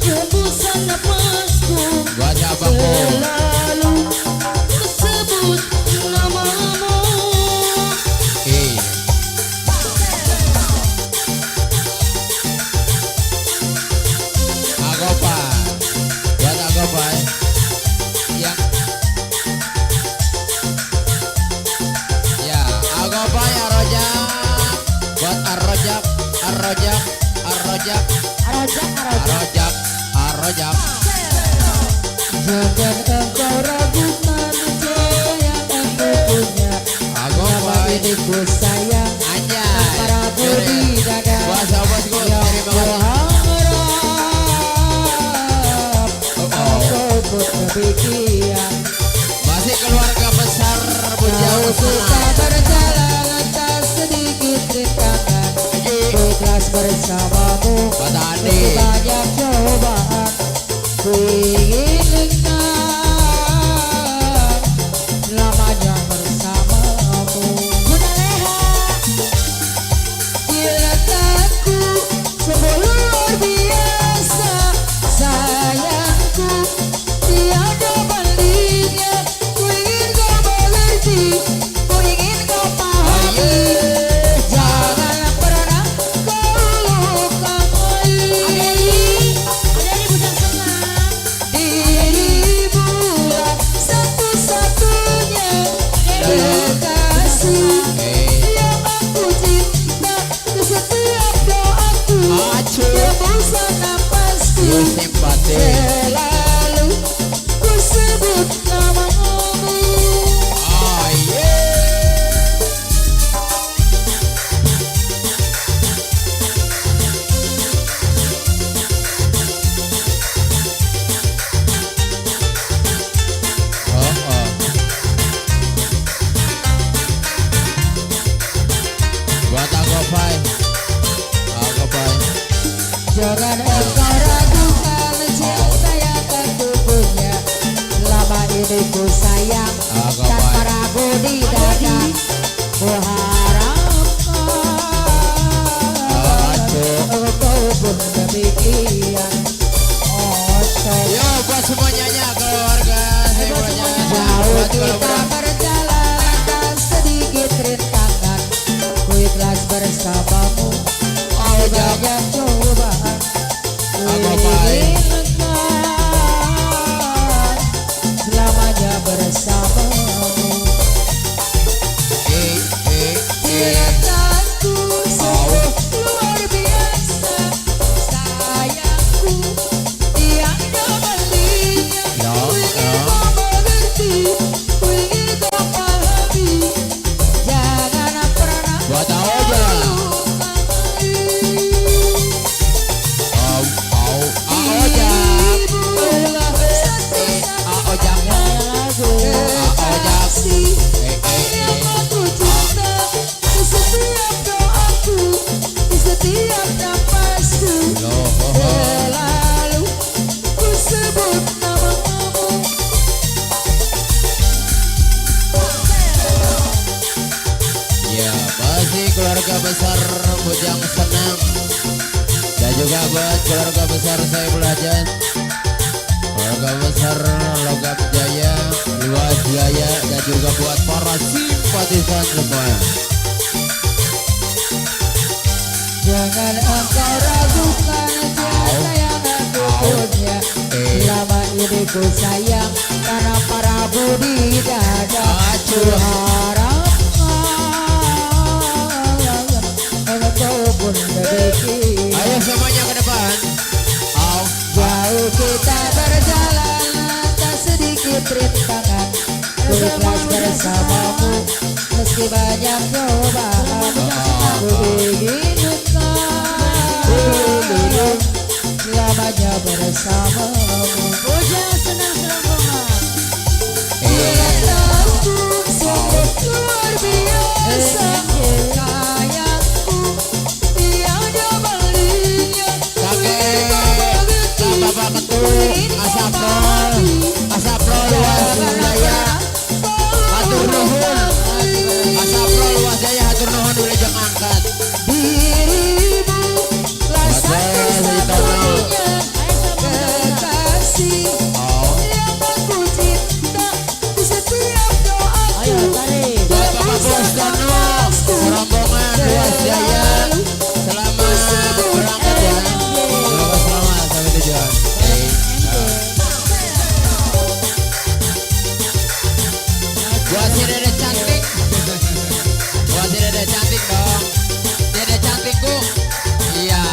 tebusan napasku Buat siapaku selalu tersebut namamu Iya Agopan Buat Agopan Yang Ya Agopan Arrojak Buat Arrojak Arrojak Arrojak arajak Arrojak Arrojak jangan engkau ragukan cinta yang aku punya nama Agopan diriku sayang Anjay Paraku di dada Puasa bosku yang terima kau kasih harap aku pun kepikiran Masih keluarga besar Bujang jauh kita senang berjalan tak sedikit rintangan ku ikhlas bersamamu Buat Andi meski banyak cobaan ku ingin lekat lamanya bersamamu Bunda Leha bila takku sungguh luar biasa sayangku tiada bandingnya ku ingin kau mengerti ku ingin kau pahami jangan pernah kau lukai ada di bujang senang keluarga besar saya belajar, keluarga besar Logam Jaya, Luas Jaya, dan juga buat para simpatisan semua. Jangan engkau ragukan cinta yang aku punya. Selama ini ku sayang karena para budi dada. Ku harap engkau pun memiliki. Ayo semuanya ke depan. Jauh kita berjalan, tak sedikit rintangan. Ku ikhlas bersamamu meski banyak cobaan. Ku ingin engkau selamanya bersamamu. Puja senang selongkongan. Cintaku sungguh luar biasa. Sayangku tiada balinya. Bapak Ketua Asapro Luas Jaya, hatur nuhun. Asapro Luas Jaya hatur nuhun wilujeng angkat. Dirimu lah satu-satunya kekasih yang aku cinta di setiap doaku. Bapak Bos Dono, rombongan Luas Jaya, selamat berangkat ya. Selamat sampai tujuan. Buat si Dede cantik, buat si Dede cantik dong, Dede cantikku. Iya,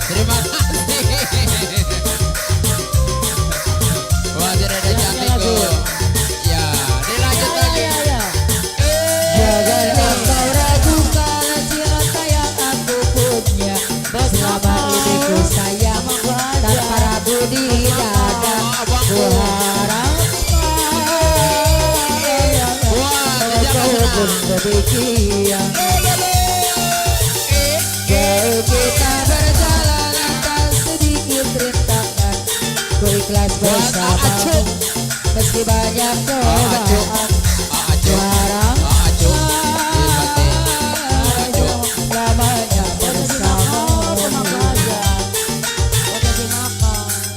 terima kasih. Buat si Dede cantikku. Ya, dilanjut lagi. Jangan engkau ragukan cinta yang aku punya. Selama ini ku sayang tanpa ragu di dada. Ku harap engkau pun demikian. Jauh kita berjalan tak sedikit rintangan. Ku ikhlas bersamamu meski banyak cobaan. Ku harap selamanya bersamamu.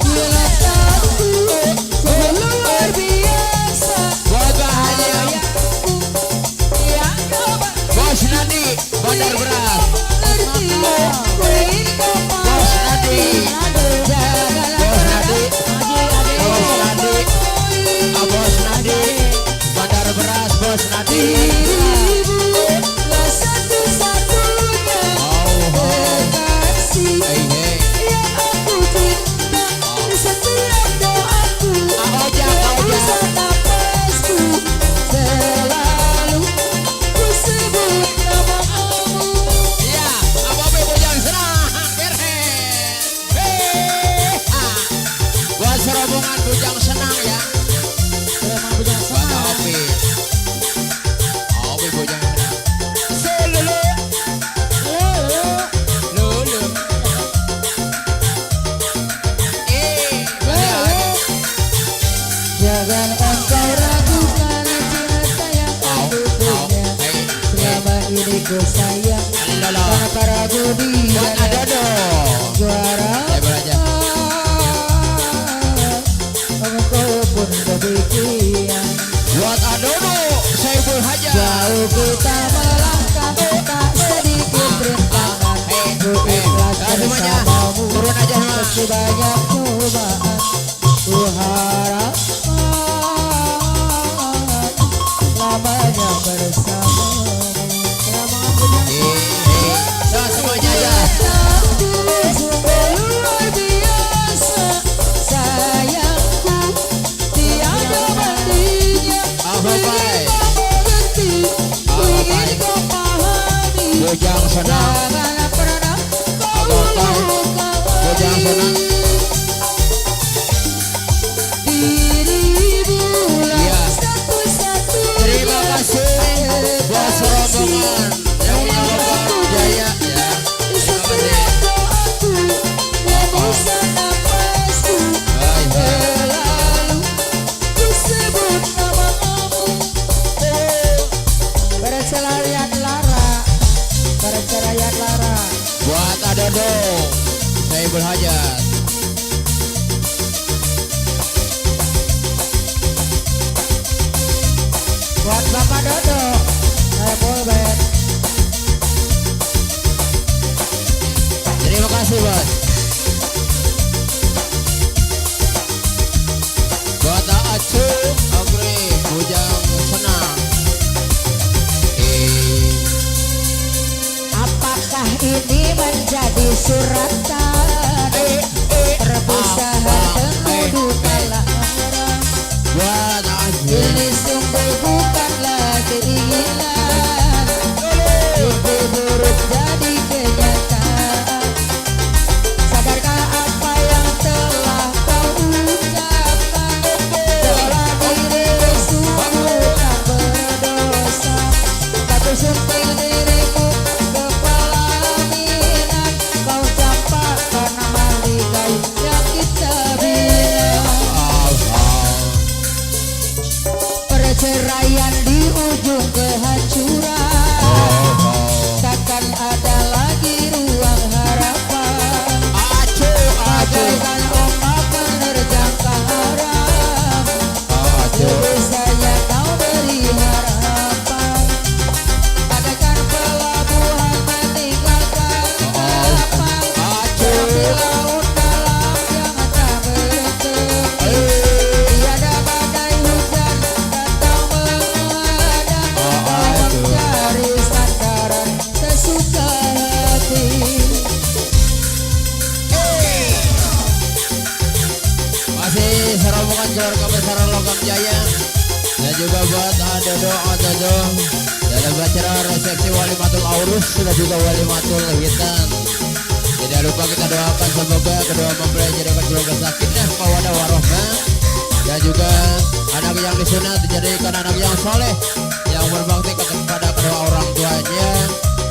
Bila takku sungguh luar biasa. Buat bahagia. Sayangku tiada Bos Nadi, Bandar Beras. mengerti. Ku ingin kau Bos Nadi, Bos Nadi, Bos Nadi, Bos Nadi, Bandar Beras, Bos Nadi. dirimu lah satu-satunya kekasih Hei, yang aku cinta di setiap doaku. Hembusan napasku selalu ku sebut namamu. iya, apa-apa bujang senang, beres. Buat serombongan bujang senang ya. Buat Opi, Opi bujang senang. Selulu, lulu. Masih ada. Jangan engkau ragukan cinta yang aku punya. Selama ini ku sayang tanpa ragu di Buat dada. Adodo. Ku harap Saya belajar. engkau pun demikian. Buat Adodo, Saiful Haja. Jauh kita melangkah tak sedikit rintangan. Ku ikhlas Semuanya bersamamu turun aja semua. meski banyak cobaan. Ku harap lamanya bersamamu. Nah, semuanya aja. Cintaku sungguh luar biasa. Sayangku tiada bandingnya. Ku ingin kau mengerti, ku ingin kau pahami. Bujang senang, Jangan pernah kau bujang lukai senang. dirimu Bapak Dodo Saiful Band. Terima kasih bos. Buat Acu, Ogre, Bujang senang. Apakah ini menjadi suratan terpisah bertemu kala orang? Buat Acu. Ini sungguh bukanlah keinginan, itu buruk jadi kenyataan. Sadarkah apa yang telah kau ucapkan? Telah dirimu sungguh tak berdosa. Batu sunting dirimu kepala minat, kau campakkan maligai yang kita bilang. Perceraian di ujung kehancuran, takkan ada lagi ruang harapan. Bagaikan ombak menerjang karam, bisanya kau beri harapan. Bagaikan pelabuhan meninggalkan kapal, di laut dalam yang tak bertepi. Tiada badai hujan datang menghadang, kau mencari sandaran sesuka hati. Masih serombongan keluarga besar Logam Jaya dan juga buat Adodo dalam acara resepsi Walimatul Aurus sudah juga Walimatul Hitan. Tidak lupa kita doakan semoga kedua mempelai jadikan keluarga sakinah mawaddah warohmah dan juga anak yang disunat dijadikan anak yang soleh yang berbakti kepada kedua orang tuanya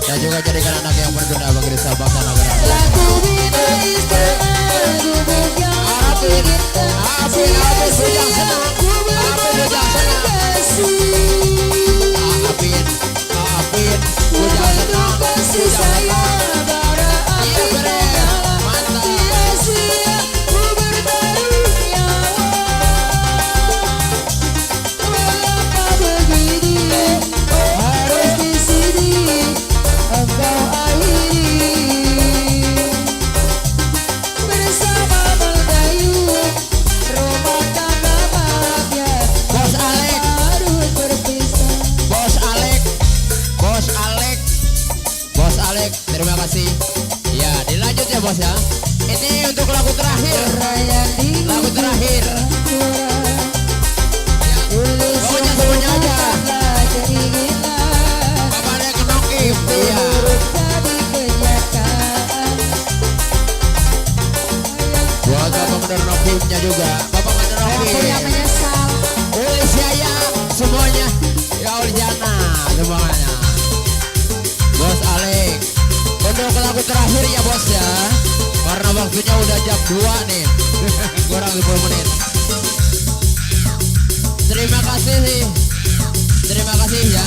dan juga jadikan anak yang berguna bagi sahabat dan negara. Lagu bina istana gubuk yang kita sia-sia ku berkasih. Penuh kasih sayang bara api menyala, sia-sia ku bertaruh nyawa. Mengapa begini harus di sini engkau akhiri bersama mendayung rumah tangga bahagia. Bos Alek, Harus berpisah. Bos Alek, Bos Alek, Bos Alek, terima kasih. Ya, dilanjut ya bos ya. Ini untuk lagu terakhir. Perayaan di Lagu terakhir. Pokoknya semuanya aja. Bapak ada kenokip. Iya. Buat Bapak Mandor Nokipnya juga. Bapak Mandor Nokip. Uli Syaya semuanya. Ya Uli Jana semuanya. Bos Alek. Untuk lagu terakhir ya bos ya. Karena waktunya udah jam 2 nih. Kurang 10 menit. Terima kasih sih. Terima kasih ya.